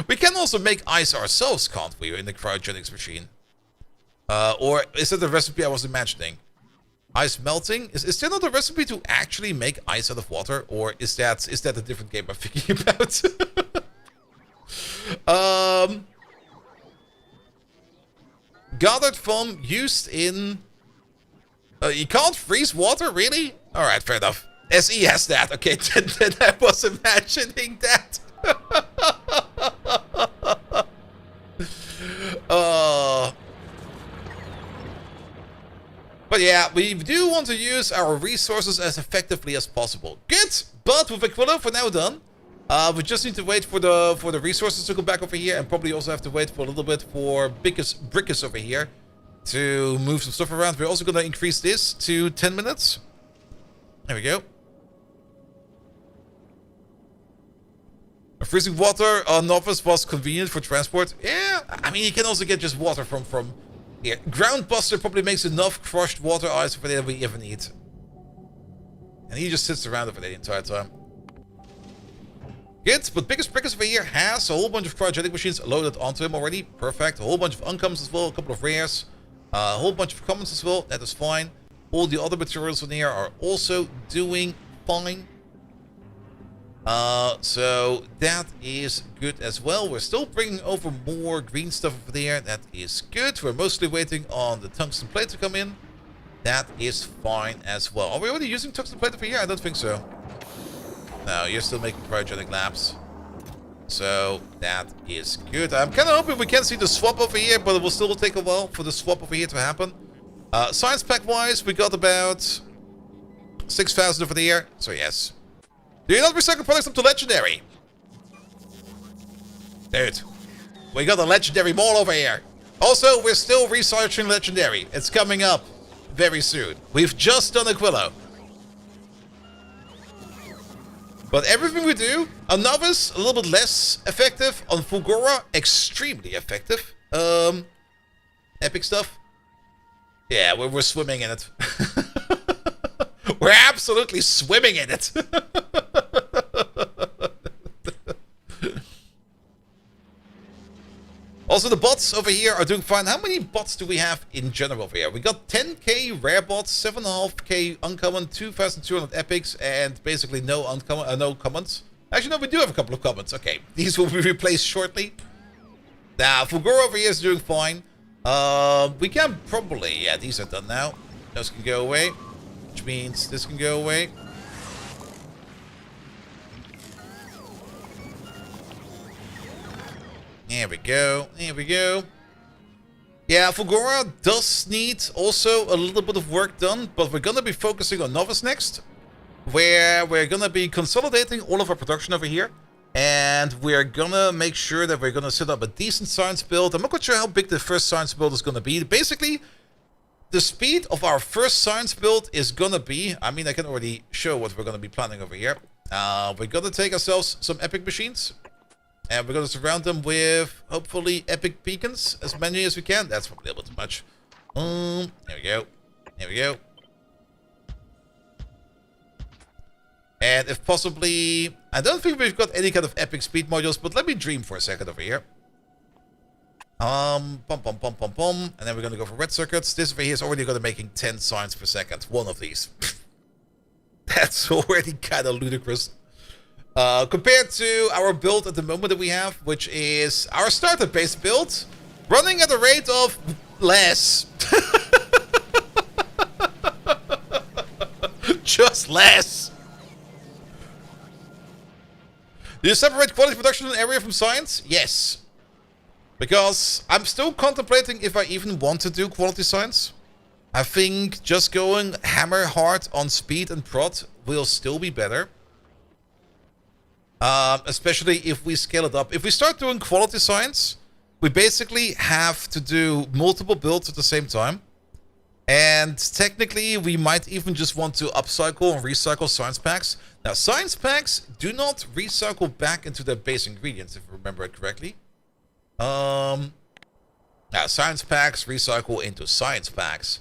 We can also make ice ourselves, can't we, in the cryogenics machine? Or is that the recipe I was imagining? Ice melting? Is there not a recipe to actually make ice out of water? Or is that a different game I'm thinking about? Gathered foam used in... you can't freeze water, really? Alright, fair enough. SE has that. Okay, then I was imagining that. But yeah, we do want to use our resources as effectively as possible. Good, but with Aquilo for now done. We just need to wait for the resources to go back over here, and probably also have to wait for a little bit for Brickus over here to move some stuff around. We're also going to increase this to 10 minutes. There we go. Freezing water on Novice was convenient for transport. Yeah, I mean, you can also get just water from here. Ground Buster probably makes enough crushed water ice for that we even need. And he just sits around over there the entire time. Good, but Biggest Brickus over here has a whole bunch of cryogenic machines loaded onto him already. Perfect. A whole bunch of uncommons as well, a couple of rares. A whole bunch of commons as well. That is fine. All the other materials in here are also doing fine. So that is good as well. We're still bringing over more green stuff over there. That is good. We're mostly waiting on the tungsten plate to come in. That is fine as well. Are we already using tungsten plate over here? I don't think so. No, you're still making cryogenic labs. So that is good. I'm kind of hoping we can see the swap over here, but it will still take a while for the swap over here to happen. Science pack wise, we got about 6,000 over there. So yes. Do you not recycle products up to legendary? Dude, we got a legendary mall over here. Also, we're still researching legendary. It's coming up very soon. We've just done Aquilo. But everything we do, on Novice, a little bit less effective. On Fulgora, extremely effective. Epic stuff. Yeah, we're swimming in it. We're absolutely swimming in it. Also, the bots over here are doing fine. How many bots do we have in general over here? We got 10k rare bots, 7.5k uncommon, 2,200 epics, and basically no uncommon, no commons. Actually, no, we do have a couple of commons. Okay, these will be replaced shortly. Now, Fulgora over here is doing fine. We can probably, yeah, these are done now. Those can go away, which means this can go away. There we go. There we go. Yeah, Fulgora does need also a little bit of work done, but we're going to be focusing on Novice next, where we're going to be consolidating all of our production over here, and we're going to make sure that we're going to set up a decent science build. I'm not quite sure how big the first science build is going to be. Basically, the speed of our first science build is going to be, I mean, I can already show what we're going to be planning over here. We're going to take ourselves some epic machines. And we're going to surround them with, hopefully, epic beacons. As many as we can. That's probably a little bit too much. There we go. There we go. And if possibly... I don't think we've got any kind of epic speed modules, but let me dream for a second over here. Pum, pum, pum, pum, pum. And then we're going to go for red circuits. This over here is already going to making 10 signs per second. One of these. That's already kind of ludicrous. Compared to our build at the moment that we have, which is our starter-based build, running at a rate of less. Just less. Do you separate quality production area from science? Yes. Because I'm still contemplating if I even want to do quality science. I think just going hammer hard on speed and prod will still be better. Especially if we scale it up. If we start doing quality science, we basically have to do multiple builds at the same time. And technically, we might even just want to upcycle and recycle science packs. Now, science packs do not recycle back into their base ingredients, if I remember it correctly. Now, science packs recycle into science packs,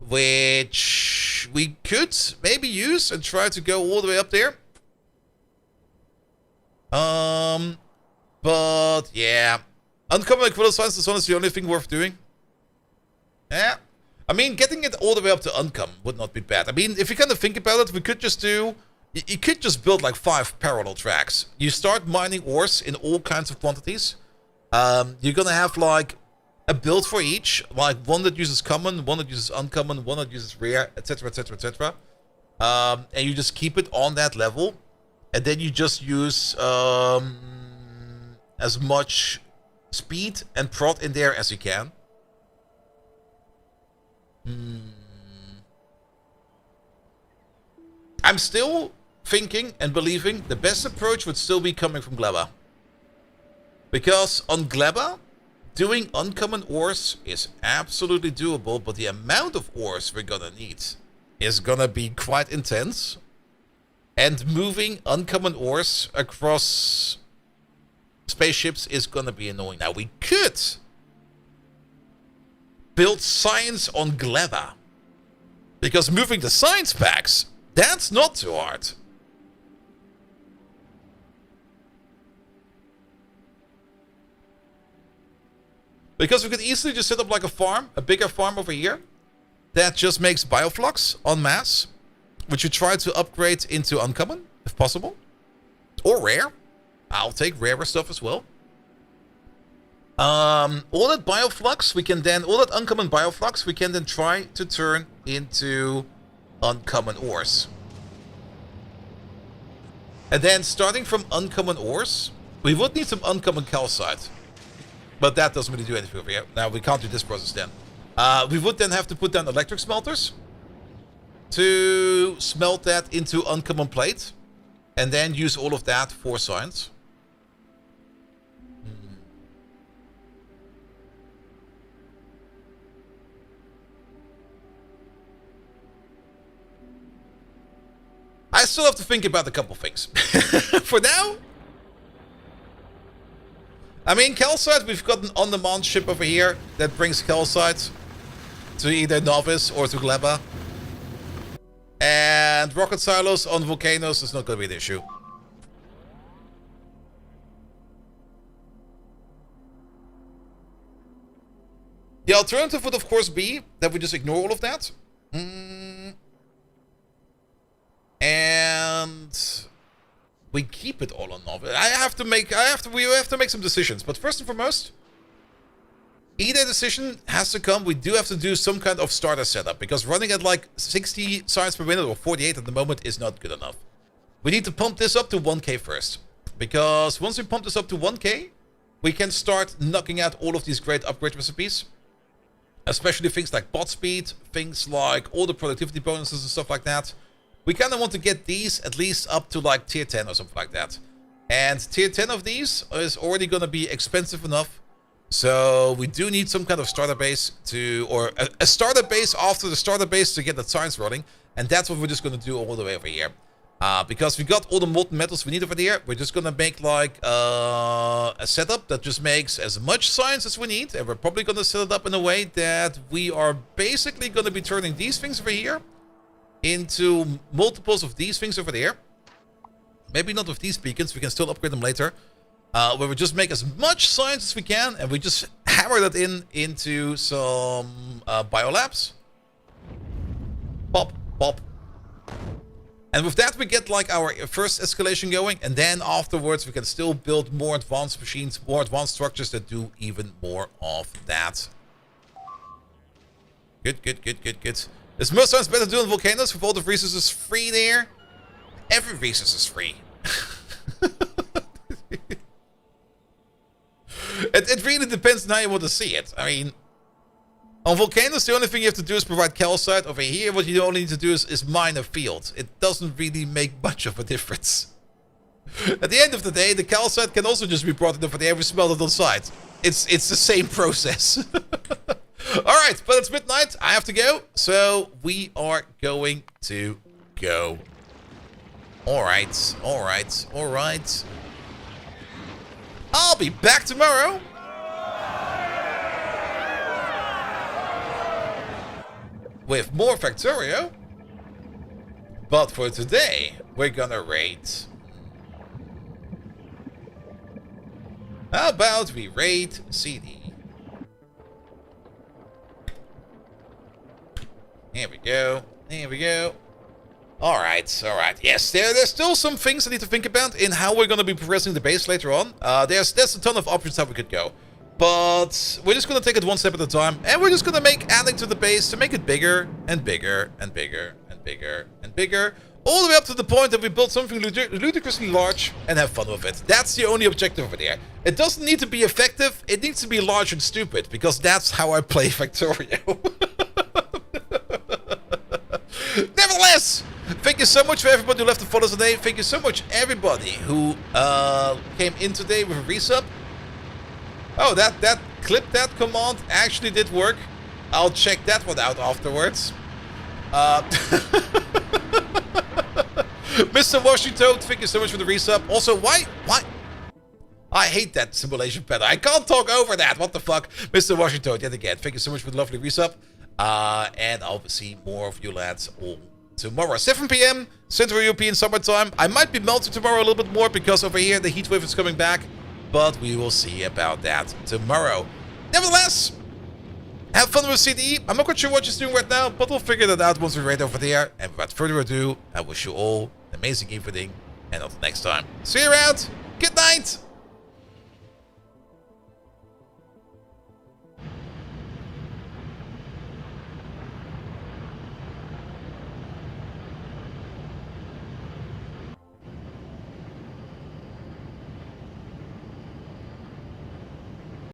which we could maybe use and try to go all the way up there. But yeah, uncommon equivalent science is honestly the only thing worth doing. Yeah, I mean, getting it all the way up to uncommon would not be bad. I mean, if you kind of think about it, we could just do, you could just build like 5 parallel tracks. You start mining ores in all kinds of quantities. You're gonna have like a build for each, like one that uses common, one that uses uncommon, one that uses rare, etc, etc, etc. And you just keep it on that level. And then you just use as much speed and prod in there as you can. I'm still thinking and believing the best approach would still be coming from Gleba. Because on Gleba, doing uncommon ores is absolutely doable, but the amount of ores we're gonna need is gonna be quite intense. And moving uncommon ores across spaceships is gonna be annoying. Now, we could build science on Gleba. Because moving the science packs, that's not too hard. Because we could easily just set up like a farm, a bigger farm over here, that just makes bioflux en masse, which you try to upgrade into uncommon, if possible. Or rare. I'll take rarer stuff as well. All that bioflux, we can then, all that uncommon bioflux, we can then try to turn into uncommon ores. And then starting from uncommon ores, we would need some uncommon calcite. But that doesn't really do anything over here. Now, we can't do this process then. We would then have to put down electric smelters to smelt that into uncommon plate. And then use all of that for science. I still have to think about a couple things. For now, I mean, calcite, we've got an on-demand ship over here that brings calcite to either Novice or to Gleba. And rocket silos on volcanoes is not going to be an issue. The alternative would, of course, be that we just ignore all of that. And we keep it all on Novice. We have to make some decisions. But first and foremost, either decision has to come. We do have to do some kind of starter setup, because running at like 60 science per minute or 48 at the moment is not good enough. We need to pump this up to 1k first, because once we pump this up to 1k, we can start knocking out all of these great upgrade recipes. Especially things like bot speed, things like all the productivity bonuses and stuff like that. We kind of want to get these at least up to like tier 10 or something like that. And tier 10 of these is already going to be expensive enough. So we do need some kind of starter base to, or a starter base after the starter base to get the science running. And that's what we're just going to do all the way over here. Because we got all the molten metals we need over there. We're just going to make like a setup that just makes as much science as we need. And we're probably going to set it up in a way that we are basically going to be turning these things over here into multiples of these things over there. Maybe not with these beacons. We can still upgrade them later. Where we just make as much science as we can. And we just hammer that into some biolabs. Pop, pop. And with that, we get like our first escalation going. And then afterwards, we can still build more advanced machines, more advanced structures that do even more of that. Good, good, good, good, good. This most times better to do on volcanoes with all the resources free there. Every resource is free. It really depends on how you want to see it. I mean, on volcanoes, the only thing you have to do is provide calcite. Over here, what you only need to do is mine a field. It doesn't really make much of a difference. At the end of the day, the calcite can also just be brought in over there. We smelt it on site. It's the same process. Alright, but it's midnight. I have to go. So we are going to go. Alright, alright, alright. I'll be back tomorrow. With more Factorio. But for today, we're gonna raid. How about we raid CD? Here we go. Here we go. Alright, alright. Yes, there's still some things I need to think about in how we're gonna be progressing the base later on. There's a ton of options how we could go. But we're just going to take it one step at a time. And we're just going to make adding to the base to make it bigger and bigger and bigger and bigger and bigger. All the way up to the point that we build something ludicrously large and have fun with it. That's the only objective over there. It doesn't need to be effective. It needs to be large and stupid. Because that's how I play Factorio. Nevertheless, thank you so much for everybody who left the follows today. Thank you so much everybody who came in today with a resub. Oh, that command actually did work. I'll check that one out afterwards. Mr. Washington, thank you so much for the resub. Also, why? I hate that simulation pattern. I can't talk over that. What the fuck? Mr. Washington, yet again, thank you so much for the lovely resub. And I'll see more of you lads all tomorrow. 7 p.m. Central European summertime. I might be melting tomorrow a little bit more because over here the heat wave is coming back. But we will see about that tomorrow. Nevertheless, have fun with CDE. I'm not quite sure what she's doing right now, but we'll figure that out once we raid over there. And without further ado, I wish you all an amazing evening. And until next time, see you around. Good night.